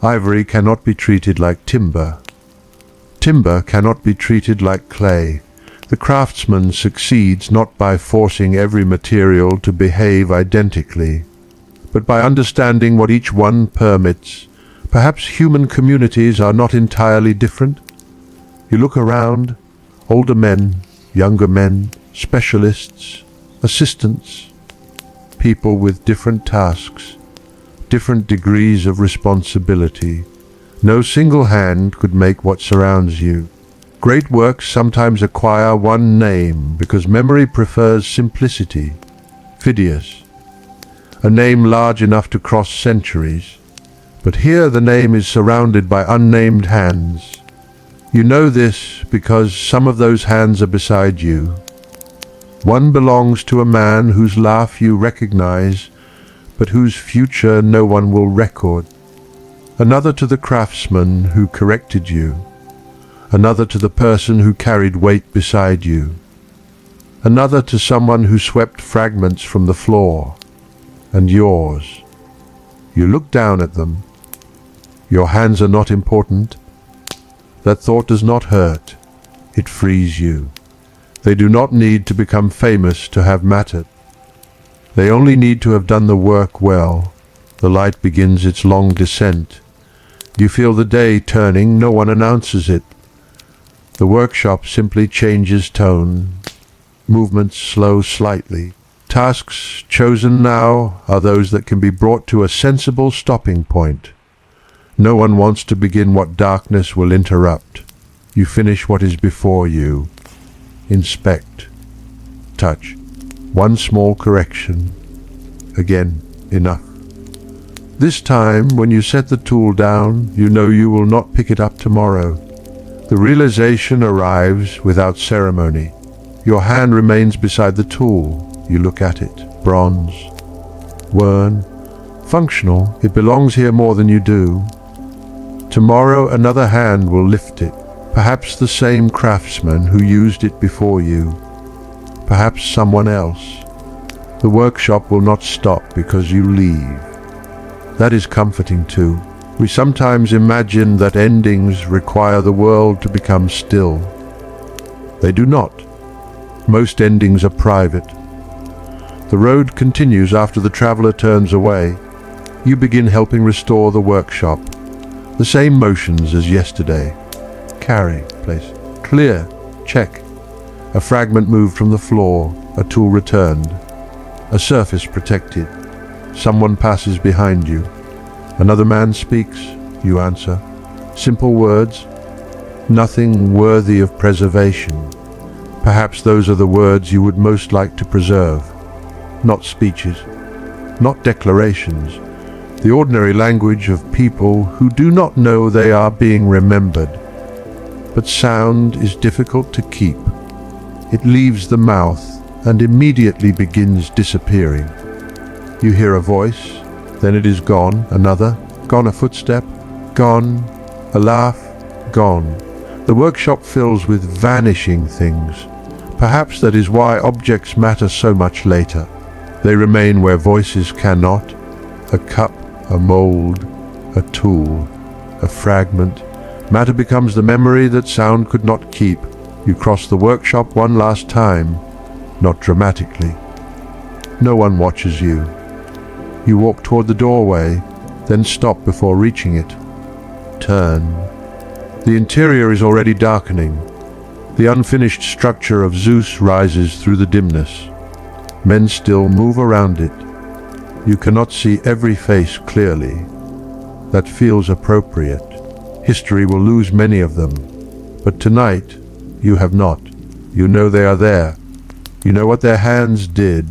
Speaker 1: Ivory cannot be treated like timber. Timber cannot be treated like clay. The craftsman succeeds not by forcing every material to behave identically, but by understanding what each one permits. Perhaps human communities are not entirely different. You look around, older men, younger men, specialists, assistants, people with different tasks, different degrees of responsibility. No single hand could make what surrounds you. Great works sometimes acquire one name because memory prefers simplicity. Phidias, a name large enough to cross centuries. But here the name is surrounded by unnamed hands. You know this because some of those hands are beside you. One belongs to a man whose laugh you recognize, but whose future no one will record. Another to the craftsman who corrected you. Another to the person who carried weight beside you. Another to someone who swept fragments from the floor. And yours. You look down at them. Your hands are not important. That thought does not hurt. It frees you. They do not need to become famous to have mattered. They only need to have done the work well. The light begins its long descent. You feel the day turning, no one announces it. The workshop simply changes tone. Movements slow slightly. Tasks chosen now are those that can be brought to a sensible stopping point. No one wants to begin what darkness will interrupt. You finish what is before you. Inspect. Touch. One small correction. Again, enough. This time, when you set the tool down, you know you will not pick it up tomorrow. The realization arrives without ceremony. Your hand remains beside the tool. You look at it. Bronze. Worn. Functional. It belongs here more than you do. Tomorrow another hand will lift it. Perhaps the same craftsman who used it before you. Perhaps someone else. The workshop will not stop because you leave. That is comforting too. We sometimes imagine that endings require the world to become still. They do not. Most endings are private. The road continues after the traveler turns away. You begin helping restore the workshop. The same motions as yesterday. Carry, place. Clear, check. A fragment moved from the floor, a tool returned. A surface protected. Someone passes behind you. Another man speaks, you answer. Simple words, nothing worthy of preservation. Perhaps those are the words you would most like to preserve. Not speeches, not declarations. The ordinary language of people who do not know they are being remembered. but sound is difficult to keep. It leaves the mouth and immediately begins disappearing. You hear a voice, then it is gone, another, gone a footstep, gone, a laugh, gone. The workshop fills with vanishing things. Perhaps that is why objects matter so much later. They remain where voices cannot. A cup, a mold, a tool, a fragment. Matter becomes the memory that sound could not keep. You cross the workshop one last time, not dramatically. No one watches you. You walk toward the doorway, then stop before reaching it. Turn. The interior is already darkening. The unfinished structure of Zeus rises through the dimness. Men still move around it. You cannot see every face clearly. That feels appropriate. History will lose many of them. But tonight, you have not. You know they are there. You know what their hands did.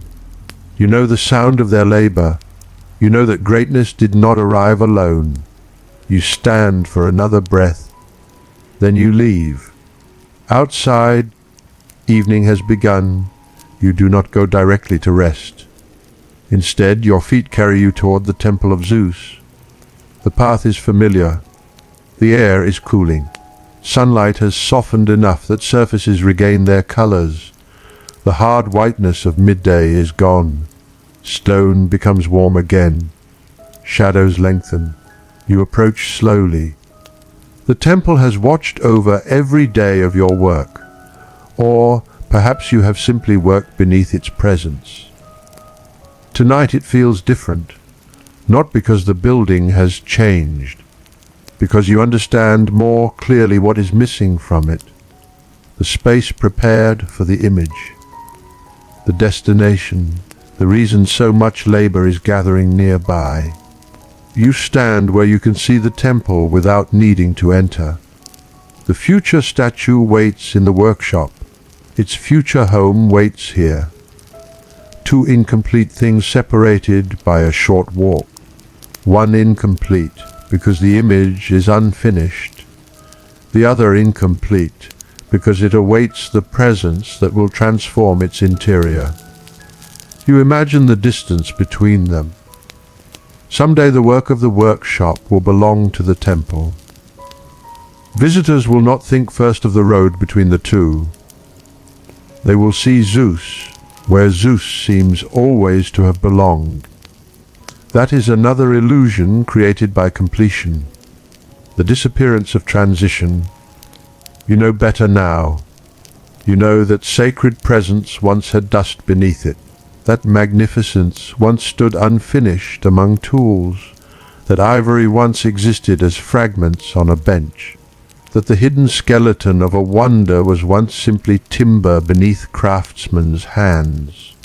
Speaker 1: You know the sound of their labor. You know that greatness did not arrive alone. You stand for another breath. Then you leave. Outside, evening has begun. You do not go directly to rest. Instead, your feet carry you toward the temple of Zeus. The path is familiar. The air is cooling. Sunlight has softened enough that surfaces regain their colors. The hard whiteness of midday is gone. Stone becomes warm again. Shadows lengthen. You approach slowly. The temple has watched over every day of your work. Or perhaps you have simply worked beneath its presence. Tonight it feels different. Not because the building has changed, because you understand more clearly what is missing from it. The space prepared for the image. The destination, the reason so much labor is gathering nearby. You stand where you can see the temple without needing to enter. The future statue waits in the workshop. Its future home waits here. Two incomplete things separated by a short walk. One incomplete because the image is unfinished. The other incomplete because it awaits the presence that will transform its interior. You imagine the distance between them. Someday the work of the workshop will belong to the temple. Visitors will not think first of the road between the two. They will see Zeus, where Zeus seems always to have belonged. That is another illusion created by completion. The disappearance of transition. You know better now. You know that sacred presence once had dust beneath it. That magnificence once stood unfinished among tools, that ivory once existed as fragments on a bench, that the hidden skeleton of a wonder was once simply timber beneath craftsmen's hands.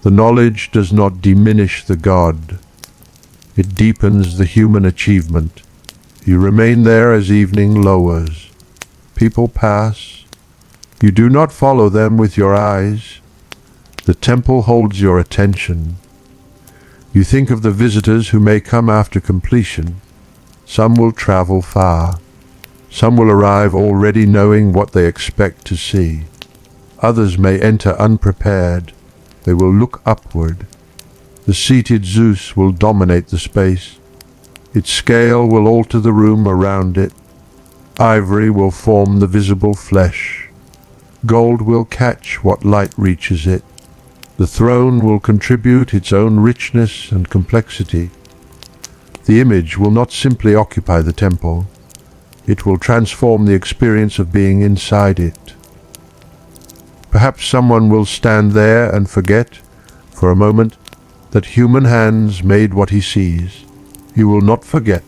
Speaker 1: The knowledge does not diminish the god. It deepens the human achievement. You remain there as evening lowers. People pass. You do not follow them with your eyes. The temple holds your attention. You think of the visitors who may come after completion. Some will travel far. Some will arrive already knowing what they expect to see. Others may enter unprepared. They will look upward. The seated Zeus will dominate the space. Its scale will alter the room around it. Ivory will form the visible flesh. Gold will catch what light reaches it. The throne will contribute its own richness and complexity. The image will not simply occupy the temple. It will transform the experience of being inside it. Perhaps someone will stand there and forget, for a moment, that human hands made what he sees. You will not forget.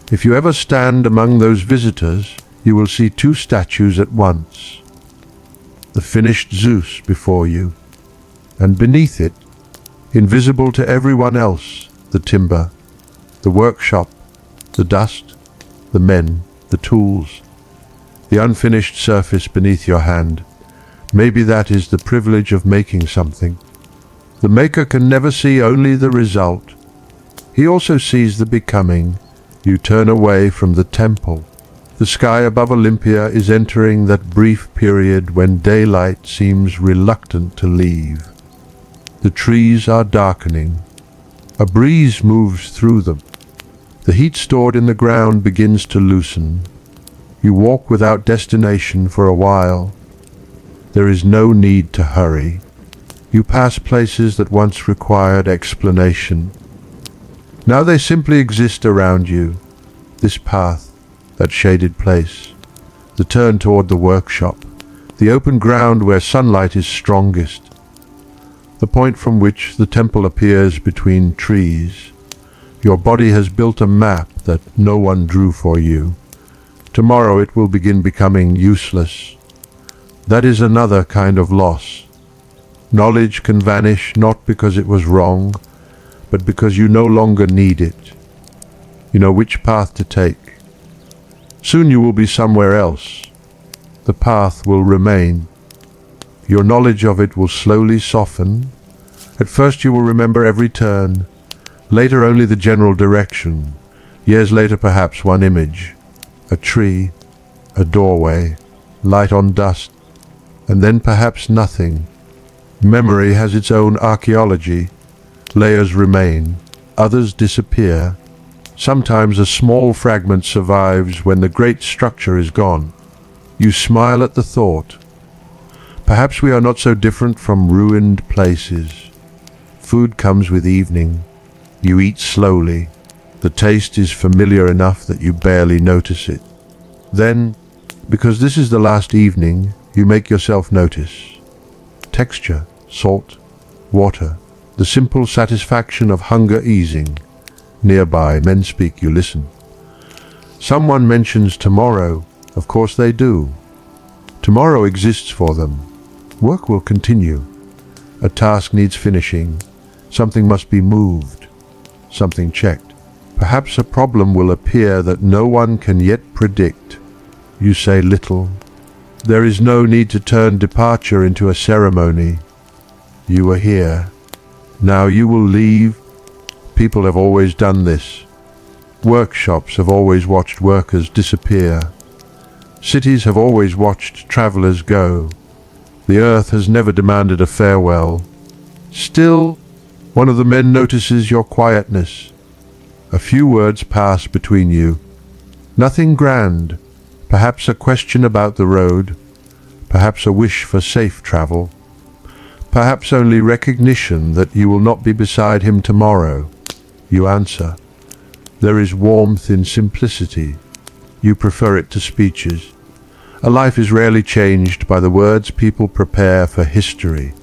Speaker 1: If you ever stand among those visitors, you will see two statues at once. The finished Zeus before you, and beneath it, invisible to everyone else, the timber, the workshop, the dust, the men, the tools, the unfinished surface beneath your hand. Maybe that is the privilege of making something. The maker can never see only the result. He also sees the becoming. You turn away from the temple. The sky above Olympia is entering that brief period when daylight seems reluctant to leave. The trees are darkening. A breeze moves through them. The heat stored in the ground begins to loosen. You walk without destination for a while. There is no need to hurry. You pass places that once required explanation. Now they simply exist around you. This path, that shaded place, the turn toward the workshop, the open ground where sunlight is strongest, the point from which the temple appears between trees. Your body has built a map that no one drew for you. Tomorrow it will begin becoming useless. That is another kind of loss. Knowledge can vanish not because it was wrong, but because you no longer need it. You know which path to take. Soon you will be somewhere else. The path will remain. Your knowledge of it will slowly soften. At first you will remember every turn, later only the general direction, years later perhaps one image, a tree, a doorway, light on dust, and then perhaps nothing. Memory has its own archaeology. Layers remain, others disappear. Sometimes a small fragment survives when the great structure is gone. You smile at the thought. Perhaps we are not so different from ruined places. Food comes with evening. You eat slowly. The taste is familiar enough that you barely notice it. Then, because this is the last evening, you make yourself notice. Texture, salt, water, the simple satisfaction of hunger easing. Nearby, men speak, you listen. Someone mentions tomorrow. Of course they do. Tomorrow exists for them. Work will continue. A task needs finishing. Something must be moved. Something checked. Perhaps a problem will appear that no one can yet predict. You say little. There is no need to turn departure into a ceremony. You are here. Now you will leave. People have always done this. Workshops have always watched workers disappear. Cities have always watched travelers go. The earth has never demanded a farewell. Still, one of the men notices your quietness. A few words pass between you. Nothing grand. Perhaps a question about the road. Perhaps a wish for safe travel. Perhaps only recognition that you will not be beside him tomorrow. You answer. There is warmth in simplicity. You prefer it to speeches. A life is rarely changed by the words people prepare for history.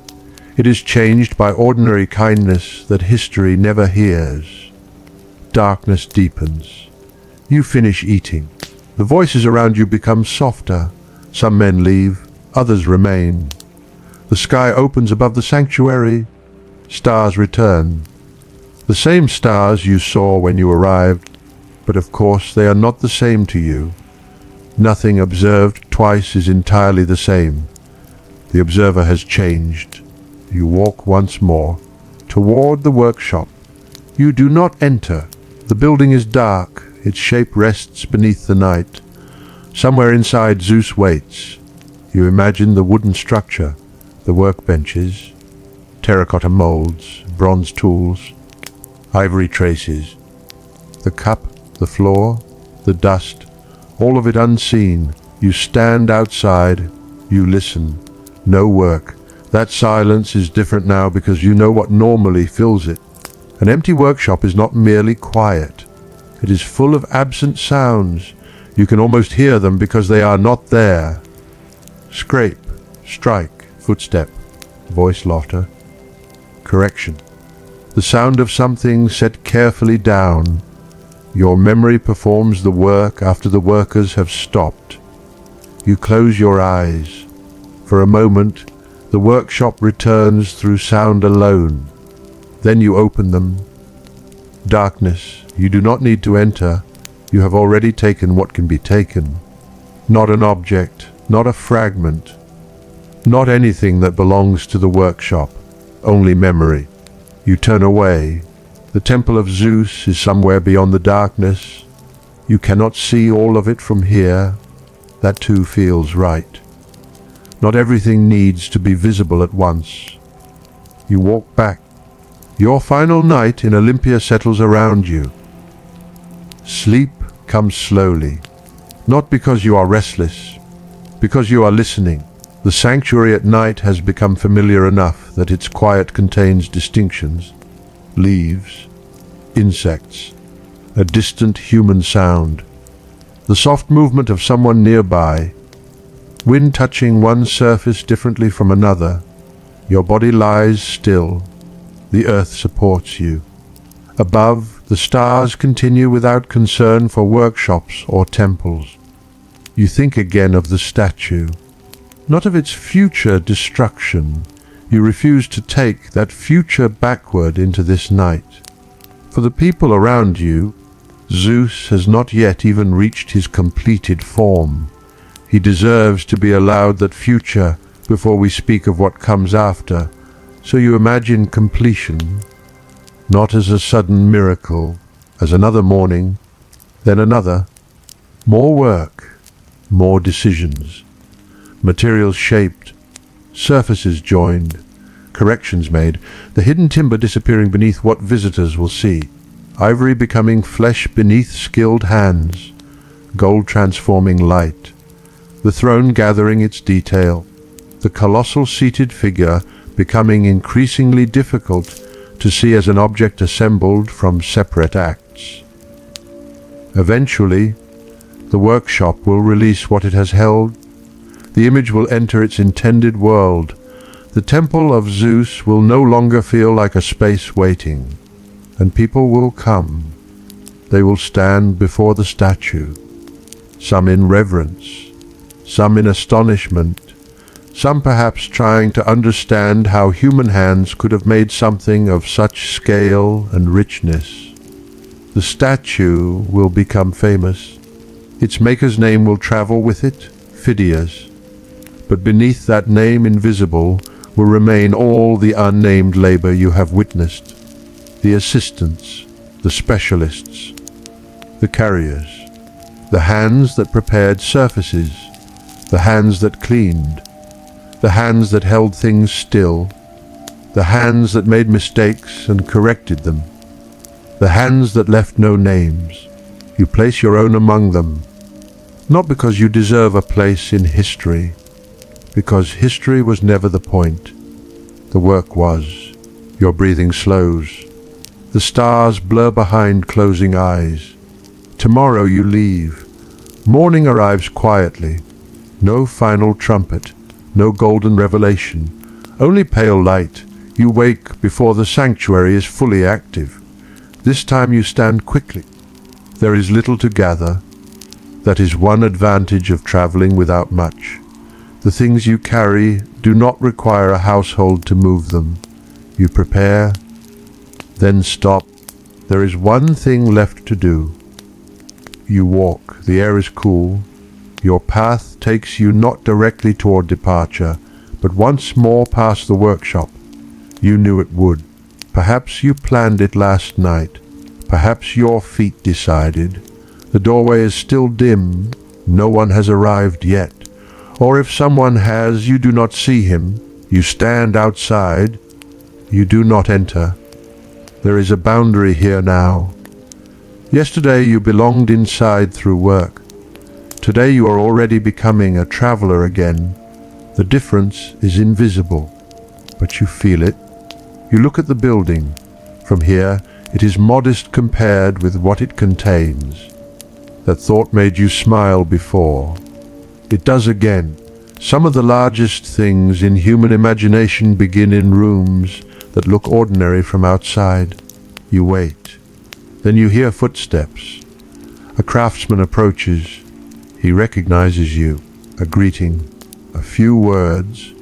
Speaker 1: It is changed by ordinary kindness that history never hears. Darkness deepens. You finish eating. The voices around you become softer. Some men leave, others remain. The sky opens above the sanctuary. Stars return. The same stars you saw when you arrived, but of course they are not the same to you. Nothing observed twice is entirely the same. The observer has changed. You walk once more toward the workshop. You do not enter. The building is dark. Its shape rests beneath the night. Somewhere inside Zeus waits. You imagine the wooden structure, the workbenches, terracotta molds, bronze tools, ivory traces, the cup, the floor, the dust, all of it unseen. You stand outside, you listen. No work. That silence is different now because you know what normally fills it. An empty workshop is not merely quiet. It is full of absent sounds. You can almost hear them because they are not there. Scrape, strike, footstep, voice laughter, correction. The sound of something set carefully down. Your memory performs the work after the workers have stopped. You close your eyes. For a moment, the workshop returns through sound alone. Then you open them. Darkness. You do not need to enter. You have already taken what can be taken. Not an object, not a fragment, not anything that belongs to the workshop, only memory. You turn away. The temple of Zeus is somewhere beyond the darkness. You cannot see all of it from here. That too feels right. Not everything needs to be visible at once. You walk back. Your final night in Olympia settles around you. Sleep comes slowly, not because you are restless, because you are listening. The sanctuary at night has become familiar enough that its quiet contains distinctions, leaves, insects, a distant human sound, the soft movement of someone nearby, wind touching one surface differently from another. Your body lies still. The earth supports you. Above, the stars continue without concern for workshops or temples. You think again of the statue, not of its future destruction. You refuse to take that future backward into this night. For the people around you, Zeus has not yet even reached his completed form. He deserves to be allowed that future before we speak of what comes after. So you imagine completion, not as a sudden miracle, as another morning, then another, more work, more decisions, materials shaped, surfaces joined, corrections made, the hidden timber disappearing beneath what visitors will see, ivory becoming flesh beneath skilled hands, gold transforming light, the throne gathering its detail, the colossal seated figure becoming increasingly difficult to see as an object assembled from separate acts. Eventually, the workshop will release what it has held. The image will enter its intended world. The temple of Zeus will no longer feel like a space waiting, and people will come. They will stand before the statue, some in reverence, some in astonishment, some perhaps trying to understand how human hands could have made something of such scale and richness. The statue will become famous. Its maker's name will travel with it, Phidias. But beneath that name invisible will remain all the unnamed labor you have witnessed, the assistants, the specialists, the carriers, the hands that prepared surfaces, the hands that cleaned, the hands that held things still, the hands that made mistakes and corrected them, the hands that left no names. You place your own among them, not because you deserve a place in history, because history was never the point. The work was. Your breathing slows. The stars blur behind closing eyes. Tomorrow you leave. Morning arrives quietly. No final trumpet. No golden revelation, only pale light. You wake before the sanctuary is fully active. This time you stand quickly. There is little to gather. That is one advantage of traveling without much. The things you carry do not require a household to move them. You prepare, then stop. There is one thing left to do. You walk. The air is cool. Your path takes you not directly toward departure, but once more past the workshop. You knew it would. Perhaps you planned it last night. Perhaps your feet decided. The doorway is still dim. No one has arrived yet. Or if someone has, you do not see him. You stand outside. You do not enter. There is a boundary here now. Yesterday you belonged inside through work. Today you are already becoming a traveler again. The difference is invisible, but you feel it. You look at the building. From here, it is modest compared with what it contains. That thought made you smile before. It does again. Some of the largest things in human imagination begin in rooms that look ordinary from outside. You wait. Then you hear footsteps. A craftsman approaches. He recognizes you, a greeting, a few words.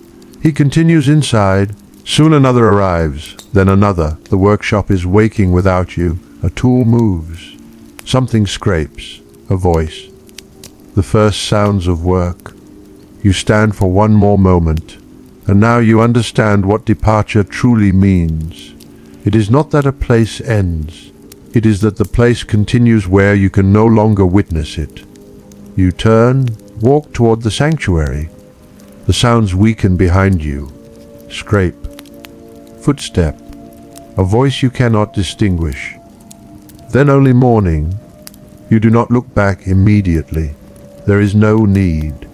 Speaker 1: He continues inside. Soon another arrives, then another. The workshop is waking without you. A tool moves. Something scrapes, a voice. The first sounds of work. You stand for one more moment, and now you understand what departure truly means. It is not that a place ends. It is that the place continues where you can no longer witness it. You turn, walk toward the sanctuary. The sounds weaken behind you. Scrape, footstep, a voice you cannot distinguish. Then only morning. You do not look back immediately. There is no need.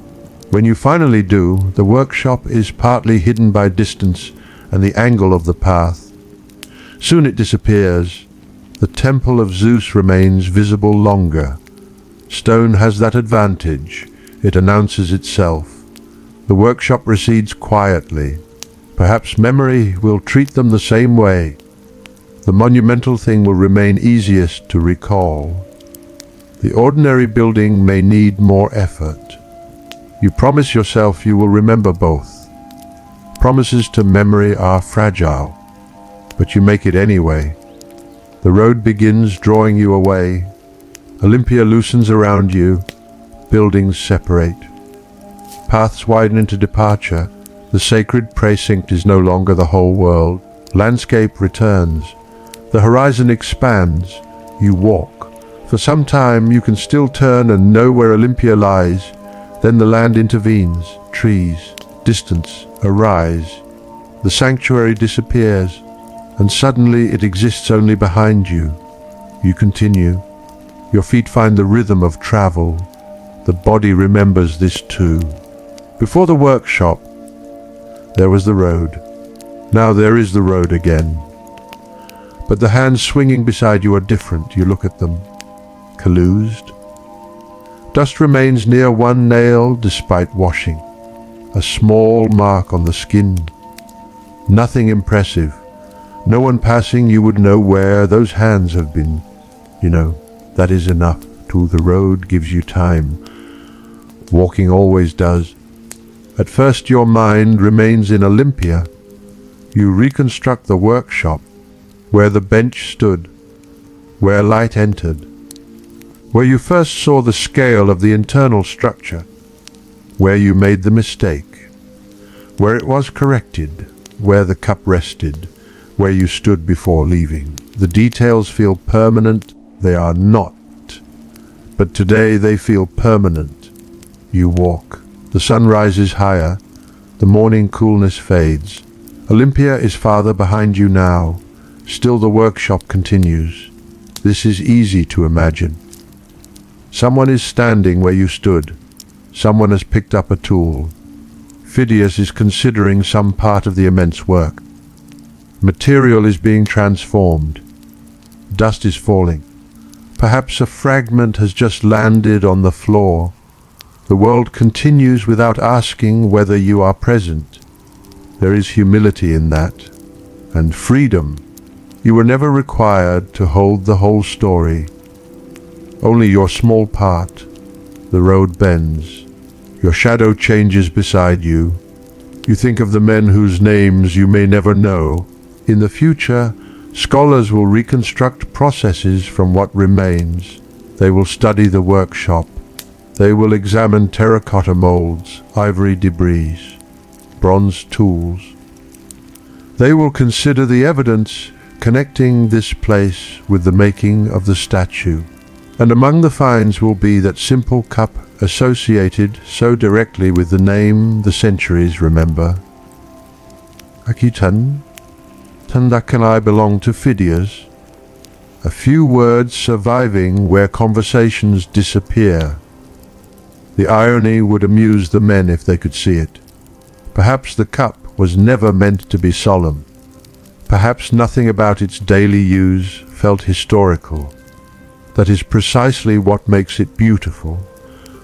Speaker 1: When you finally do, the workshop is partly hidden by distance and the angle of the path. Soon it disappears. The temple of Zeus remains visible longer. Stone has that advantage. It announces itself. The workshop recedes quietly. Perhaps memory will treat them the same way. The monumental thing will remain easiest to recall. The ordinary building may need more effort. You promise yourself you will remember both. Promises to memory are fragile, but you make it anyway. The road begins drawing you away. Olympia loosens around you. Buildings separate. Paths widen into departure. The sacred precinct is no longer the whole world. Landscape returns. The horizon expands. You walk. For some time you can still turn and know where Olympia lies. Then the land intervenes. Trees, distance, arise. The sanctuary disappears, and suddenly it exists only behind you. You continue. Your feet find the rhythm of travel. The body remembers this too. Before the workshop, there was the road. Now there is the road again. But the hands swinging beside you are different. You look at them. Collused. Dust remains near one nail despite washing. A small mark on the skin. Nothing impressive. No one passing you would know where those hands have been. You know, that is enough. To the road gives you time. Walking always does. At first your mind remains in Olympia. You reconstruct the workshop, where the bench stood, where light entered, where you first saw the scale of the internal structure, where you made the mistake, where it was corrected, where the cup rested, where you stood before leaving. The details feel permanent. They are not. But today they feel permanent. You walk. The sun rises higher. The morning coolness fades. Olympia is farther behind you now. Still the workshop continues. This is easy to imagine. Someone is standing where you stood. Someone has picked up a tool. Phidias is considering some part of the immense work. Material is being transformed. Dust is falling. Perhaps a fragment has just landed on the floor. The world continues without asking whether you are present. There is humility in that, and freedom. You were never required to hold the whole story. Only your small part. The road bends. Your shadow changes beside you. You think of the men whose names you may never know. In the future, scholars will reconstruct processes from what remains. They will study the workshop. They will examine terracotta molds, ivory debris, bronze tools. They will consider the evidence connecting this place with the making of the statue. And among the finds will be that simple cup associated so directly with the name the centuries remember. Akitan, Tandakanai belong to Phidias. A few words surviving where conversations disappear. The irony would amuse the men if they could see it. Perhaps the cup was never meant to be solemn. Perhaps nothing about its daily use felt historical. That is precisely what makes it beautiful.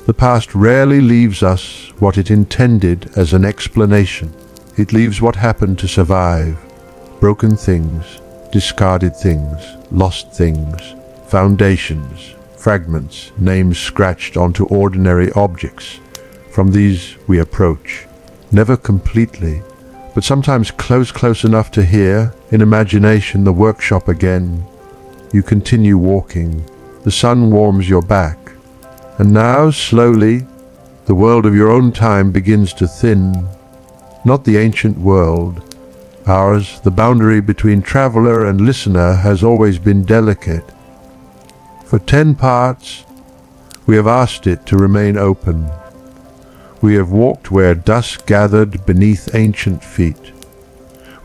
Speaker 1: The past rarely leaves us what it intended as an explanation. It leaves what happened to survive. Broken things, discarded things, lost things, foundations, fragments, names scratched onto ordinary objects. From these we approach, never completely, but sometimes close enough to hear, in imagination, the workshop again. You continue walking. The sun warms your back. And now, slowly, the world of your own time begins to thin. Not the ancient world. Ours, the boundary between traveler and listener, has always been delicate. For 10 parts, we have asked it to remain open. We have walked where dust gathered beneath ancient feet.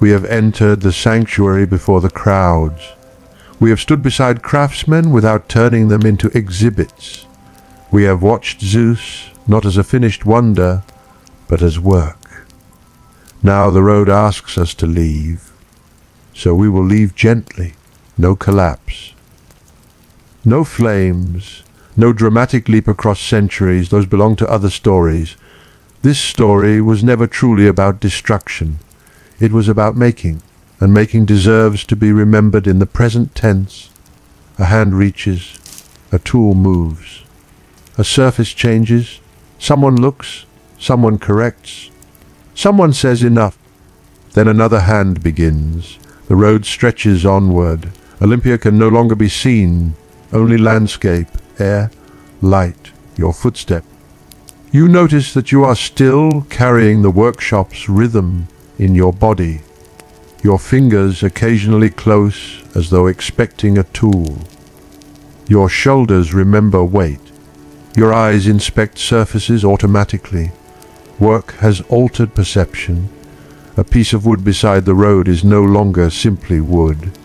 Speaker 1: We have entered the sanctuary before the crowds. We have stood beside craftsmen without turning them into exhibits. We have watched Zeus not as a finished wonder, but as work. Now the road asks us to leave, so we will leave gently, no collapse. No flames, no dramatic leap across centuries, those belong to other stories. This story was never truly about destruction. It was about making, and making deserves to be remembered in the present tense. A hand reaches, a tool moves, a surface changes, someone looks, someone corrects, someone says enough. Then another hand begins. The road stretches onward. Olympia can no longer be seen, only landscape, air, light, your footstep. You notice that you are still carrying the workshop's rhythm in your body, your fingers occasionally close as though expecting a tool. Your shoulders remember weight. Your eyes inspect surfaces automatically. Work has altered perception. A piece of wood beside the road is no longer simply wood.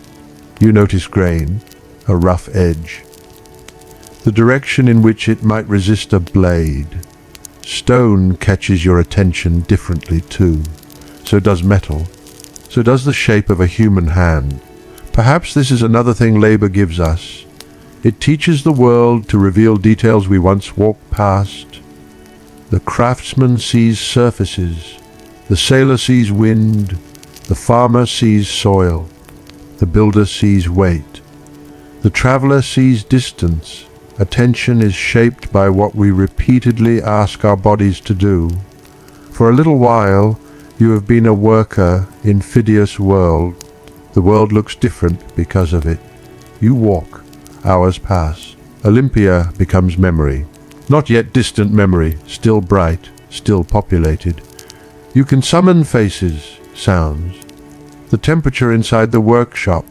Speaker 1: You notice grain, a rough edge, the direction in which it might resist a blade. Stone catches your attention differently too. So does metal. So does the shape of a human hand. Perhaps this is another thing labor gives us. It teaches the world to reveal details we once walked past. The craftsman sees surfaces. The sailor sees wind. The farmer sees soil. The builder sees weight. The traveler sees distance. Attention is shaped by what we repeatedly ask our bodies to do. For a little while, you have been a worker in Phidias' world. The world looks different because of it. You walk. Hours pass. Olympia becomes memory. Not yet distant memory, still bright, still populated. You can summon faces, sounds. The temperature inside the workshop.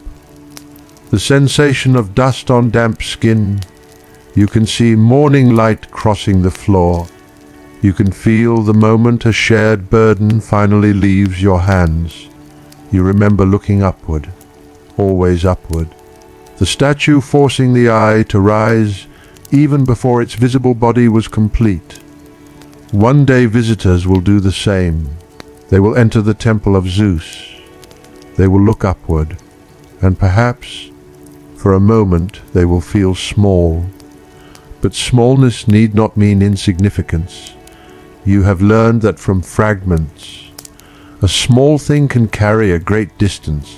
Speaker 1: The sensation of dust on damp skin. You can see morning light crossing the floor. You can feel the moment a shared burden finally leaves your hands. You remember looking upward, always upward. The statue forcing the eye to rise even before its visible body was complete. One day visitors will do the same. They will enter the temple of Zeus. They will look upward, and perhaps, for a moment, they will feel small. But smallness need not mean insignificance. You have learned that from fragments, a small thing can carry a great distance.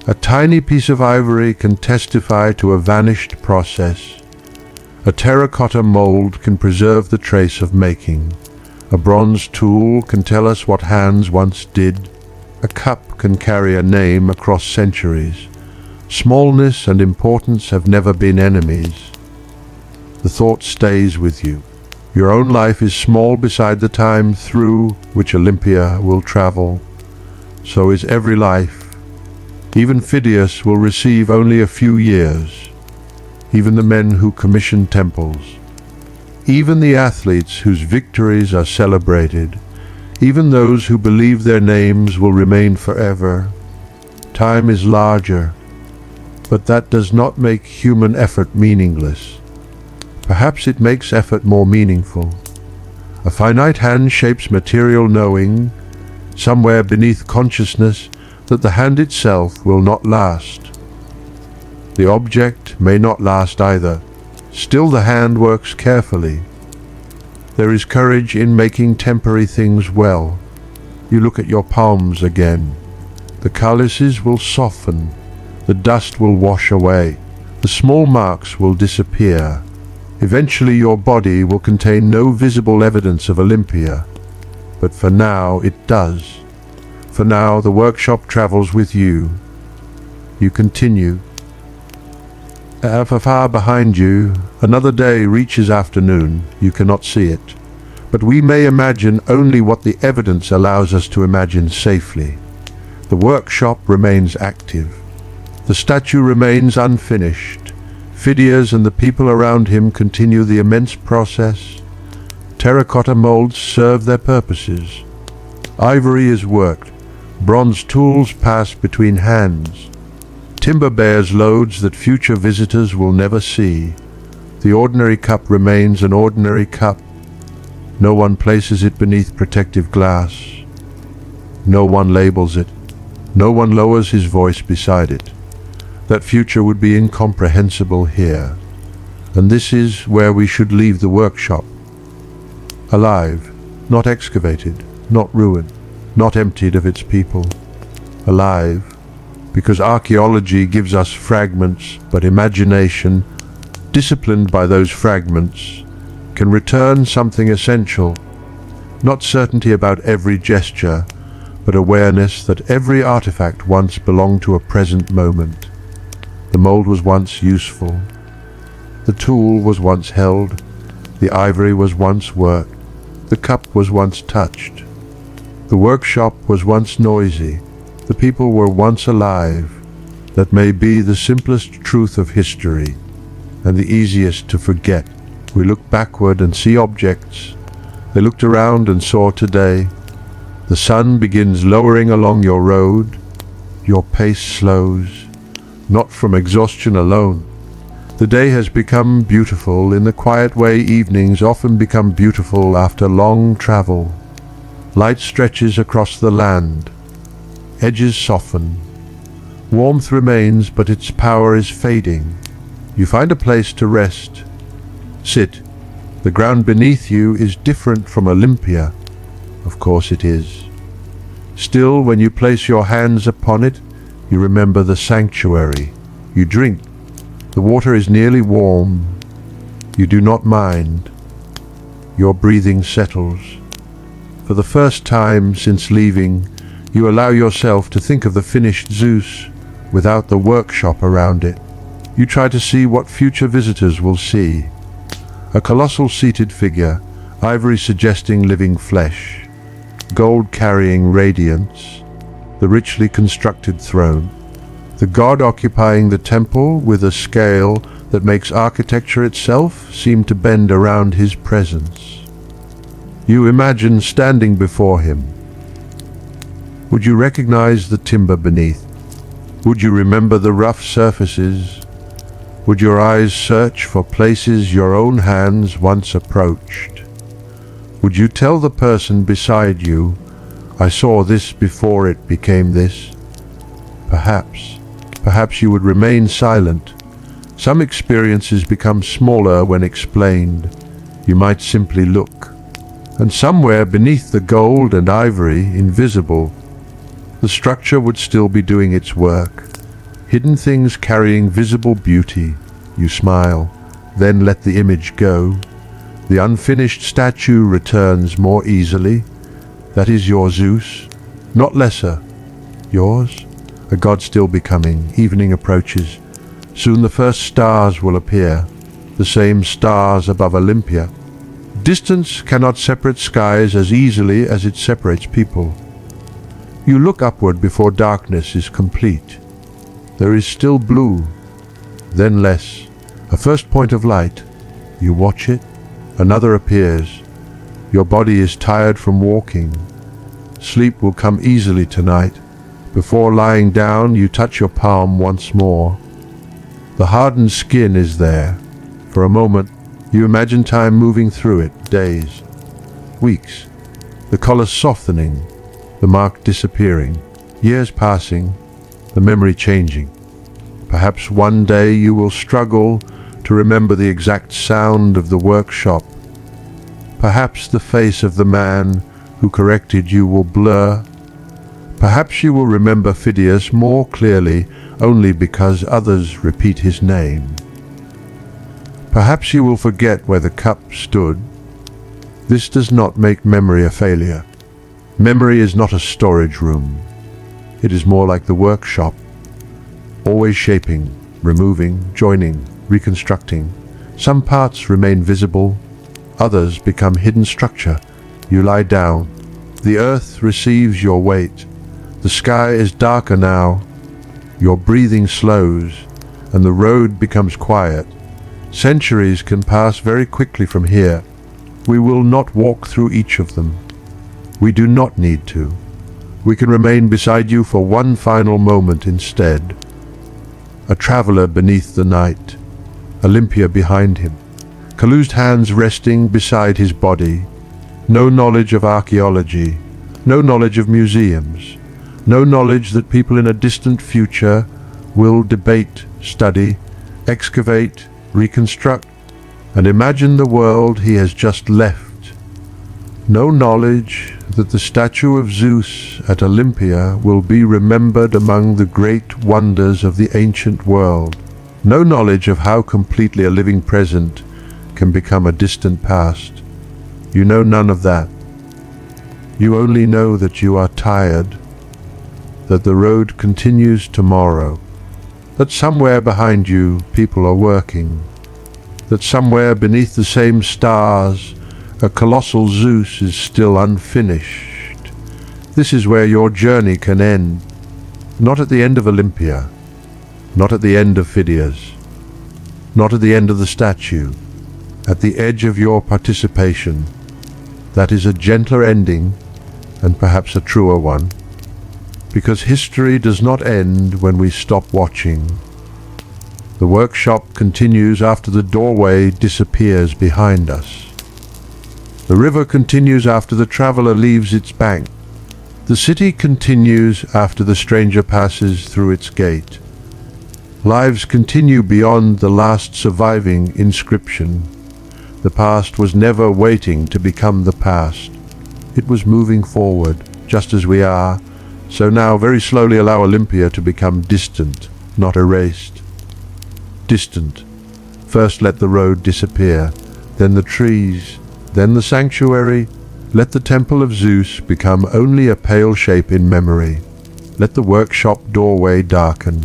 Speaker 1: A tiny piece of ivory can testify to a vanished process. A terracotta mold can preserve the trace of making. A bronze tool can tell us what hands once did. A cup can carry a name across centuries. Smallness and importance have never been enemies. The thought stays with you. Your own life is small beside the time through which Olympia will travel. So is every life. Even Phidias will receive only a few years. Even the men who commission temples. Even the athletes whose victories are celebrated. Even those who believe their names will remain forever. Time is larger, but that does not make human effort meaningless. Perhaps it makes effort more meaningful. A finite hand shapes material knowing, somewhere beneath consciousness, that the hand itself will not last. The object may not last either. Still the hand works carefully. There is courage in making temporary things well. You look at your palms again. The calluses will soften. The dust will wash away. The small marks will disappear. Eventually your body will contain no visible evidence of Olympia. But for now it does. For now the workshop travels with you. You continue. Far behind you, another day reaches afternoon. You cannot see it. But we may imagine only what the evidence allows us to imagine safely. The workshop remains active. The statue remains unfinished. Phidias and the people around him continue the immense process. Terracotta molds serve their purposes. Ivory is worked. Bronze tools pass between hands. Timber bears loads that future visitors will never see. The ordinary cup remains an ordinary cup. No one places it beneath protective glass. No one labels it. No one lowers his voice beside it. That future would be incomprehensible here. And this is where we should leave the workshop. Alive, not excavated, not ruined, not emptied of its people. Alive, because archaeology gives us fragments, but imagination, disciplined by those fragments, can return something essential. Not certainty about every gesture, but awareness that every artifact once belonged to a present moment. The mold was once useful. The tool was once held. The ivory was once worked. The cup was once touched. The workshop was once noisy. The people were once alive. That may be the simplest truth of history, and the easiest to forget. We look backward and see objects. They looked around and saw today. The sun begins lowering along your road. Your pace slows, not from exhaustion alone. The day has become beautiful in the quiet way evenings often become beautiful after long travel. Light stretches across the land. Edges soften. Warmth remains, but its power is fading. You find a place to rest. Sit. The ground beneath you is different from Olympia. Of course it is. Still, when you place your hands upon it, you remember the sanctuary. You drink. The water is nearly warm. You do not mind. Your breathing settles. For the first time since leaving, you allow yourself to think of the finished Zeus without the workshop around it. You try to see what future visitors will see. A colossal seated figure, ivory suggesting living flesh, gold carrying radiance, the richly constructed throne, the god occupying the temple with a scale that makes architecture itself seem to bend around his presence. You imagine standing before him. Would you recognize the timber beneath? Would you remember the rough surfaces? Would your eyes search for places your own hands once approached? Would you tell the person beside you, I saw this before it became this? Perhaps you would remain silent. Some experiences become smaller when explained. You might simply look. And somewhere beneath the gold and ivory, invisible, the structure would still be doing its work. Hidden things carrying visible beauty. You smile, then let the image go. The unfinished statue returns more easily. That is your Zeus, not lesser. Yours, a god still becoming. Evening approaches. Soon the first stars will appear, the same stars above Olympia. Distance cannot separate skies as easily as it separates people. You look upward before darkness is complete. There is still blue, then less. A first point of light. You watch it. Another appears. Your body is tired from walking. Sleep will come easily tonight. Before lying down, you touch your palm once more. The hardened skin is there. For a moment, you imagine time moving through it, days, weeks, the color softening, the mark disappearing, years passing, the memory changing. Perhaps one day you will struggle to remember the exact sound of the workshop. Perhaps the face of the man who corrected you will blur. Perhaps you will remember Phidias more clearly only because others repeat his name. Perhaps you will forget where the cup stood. This does not make memory a failure. Memory is not a storage room. It is more like the workshop, always shaping, removing, joining, reconstructing. Some parts remain visible, others become hidden structure. You lie down. The earth receives your weight. The sky is darker now. Your breathing slows, and the road becomes quiet. Centuries can pass very quickly from here. We will not walk through each of them. We do not need to. We can remain beside you for one final moment instead. A traveler beneath the night, Olympia behind him, calloused hands resting beside his body. No knowledge of archaeology, no knowledge of museums, no knowledge that people in a distant future will debate, study, excavate, reconstruct, and imagine the world he has just left. No knowledge that the statue of Zeus at Olympia will be remembered among the great wonders of the ancient world. No knowledge of how completely a living present can become a distant past. You know none of that. You only know that you are tired, that the road continues tomorrow, that somewhere behind you people are working, that somewhere beneath the same stars a colossal Zeus is still unfinished. This is where your journey can end, not at the end of Olympia, not at the end of Phidias, not at the end of the statue, at the edge of your participation. That is a gentler ending, and perhaps a truer one, because history does not end when we stop watching. The workshop continues after the doorway disappears behind us. The river continues after the traveler leaves its bank. The city continues after the stranger passes through its gate. Lives continue beyond the last surviving inscription. The past was never waiting to become the past. It was moving forward, just as we are. So now very slowly allow Olympia to become distant, not erased. Distant. First let the road disappear, then the trees, then the sanctuary. Let the temple of Zeus become only a pale shape in memory. Let the workshop doorway darken.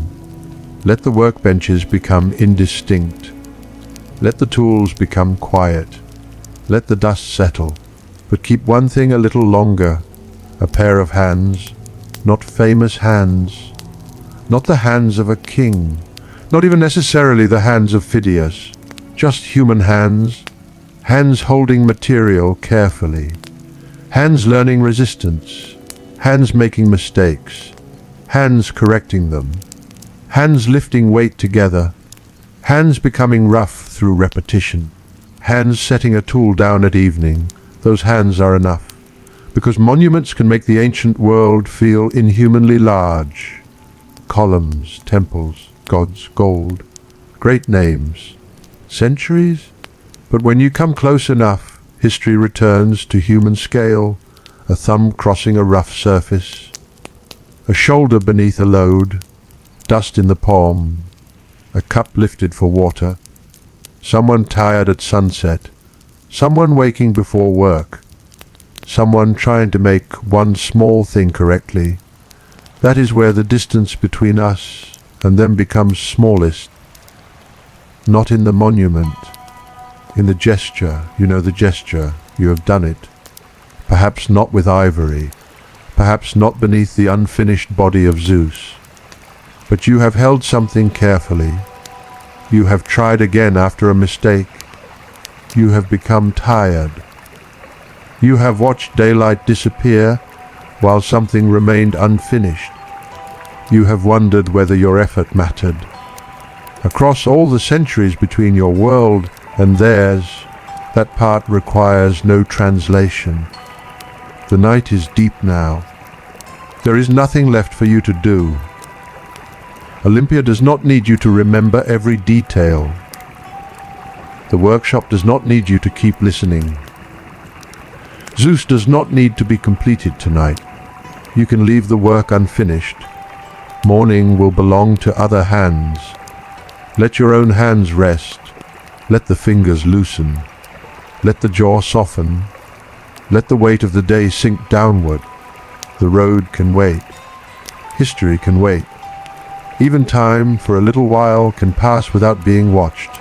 Speaker 1: Let the workbenches become indistinct. Let the tools become quiet. Let the dust settle. But keep one thing a little longer, a pair of hands, not famous hands, not the hands of a king, not even necessarily the hands of Phidias, just human hands, hands holding material carefully, hands learning resistance, hands making mistakes, hands correcting them, hands lifting weight together, hands becoming rough through repetition, hands setting a tool down at evening. Those hands are enough, because monuments can make the ancient world feel inhumanly large. Columns, temples, gods, gold, great names, centuries. But when you come close enough, history returns to human scale, a thumb crossing a rough surface, a shoulder beneath a load, dust in the palm, a cup lifted for water, someone tired at sunset, someone waking before work, someone trying to make one small thing correctly. That is where the distance between us and them becomes smallest. Not in the monument, in the gesture. You know the gesture, you have done it. Perhaps not with ivory, perhaps not beneath the unfinished body of Zeus. But you have held something carefully. You have tried again after a mistake. You have become tired. You have watched daylight disappear while something remained unfinished. You have wondered whether your effort mattered. Across all the centuries between your world and theirs, that part requires no translation. The night is deep now. There is nothing left for you to do. Olympia does not need you to remember every detail. The workshop does not need you to keep listening. Zeus does not need to be completed tonight. You can leave the work unfinished. Morning will belong to other hands. Let your own hands rest. Let the fingers loosen. Let the jaw soften. Let the weight of the day sink downward. The road can wait. History can wait. Even time, for a little while, can pass without being watched.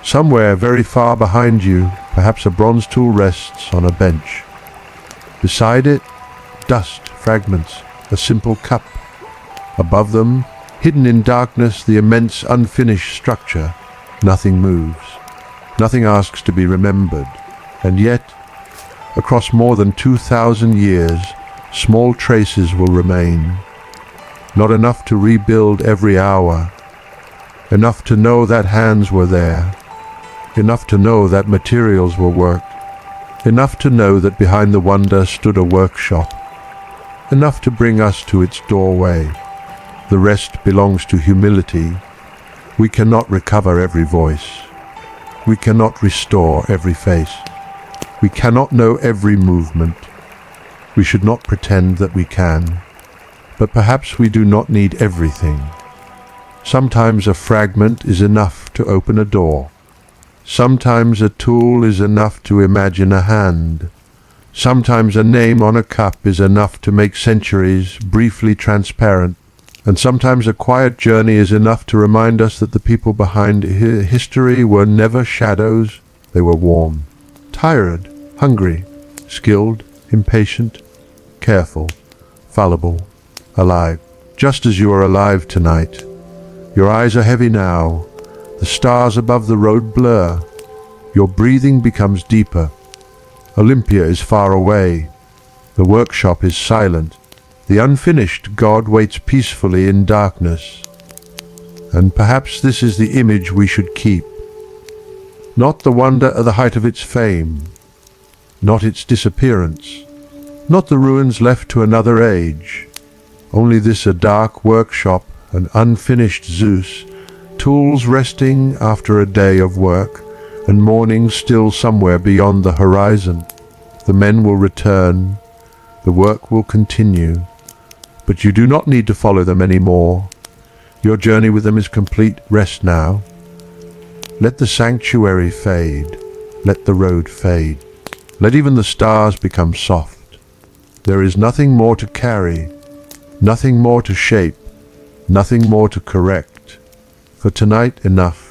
Speaker 1: Somewhere very far behind you, perhaps a bronze tool rests on a bench. Beside it, dust, fragments, a simple cup. Above them, hidden in darkness, the immense unfinished structure. Nothing moves. Nothing asks to be remembered. And yet, across more than 2,000 years, small traces will remain. Not enough to rebuild every hour. Enough to know that hands were there. Enough to know that materials were worked. Enough to know that behind the wonder stood a workshop. Enough to bring us to its doorway. The rest belongs to humility. We cannot recover every voice. We cannot restore every face. We cannot know every movement. We should not pretend that we can. But perhaps we do not need everything. Sometimes a fragment is enough to open a door. Sometimes a tool is enough to imagine a hand. Sometimes a name on a cup is enough to make centuries briefly transparent. And sometimes a quiet journey is enough to remind us that the people behind history were never shadows. They were warm, tired, hungry, skilled, impatient, careful, fallible, alive. Just as you are alive tonight. Your eyes are heavy now. The stars above the road blur. Your breathing becomes deeper. Olympia is far away. The workshop is silent. The unfinished God waits peacefully in darkness. And perhaps this is the image we should keep. Not the wonder at the height of its fame. Not its disappearance. Not the ruins left to another age. Only this, a dark workshop, an unfinished Zeus, tools resting after a day of work, and morning still somewhere beyond the horizon. The men will return, the work will continue, but you do not need to follow them anymore. Your journey with them is complete. Rest now. Let the sanctuary fade, let the road fade, let even the stars become soft. There is nothing more to carry, nothing more to shape, nothing more to correct. For tonight, enough.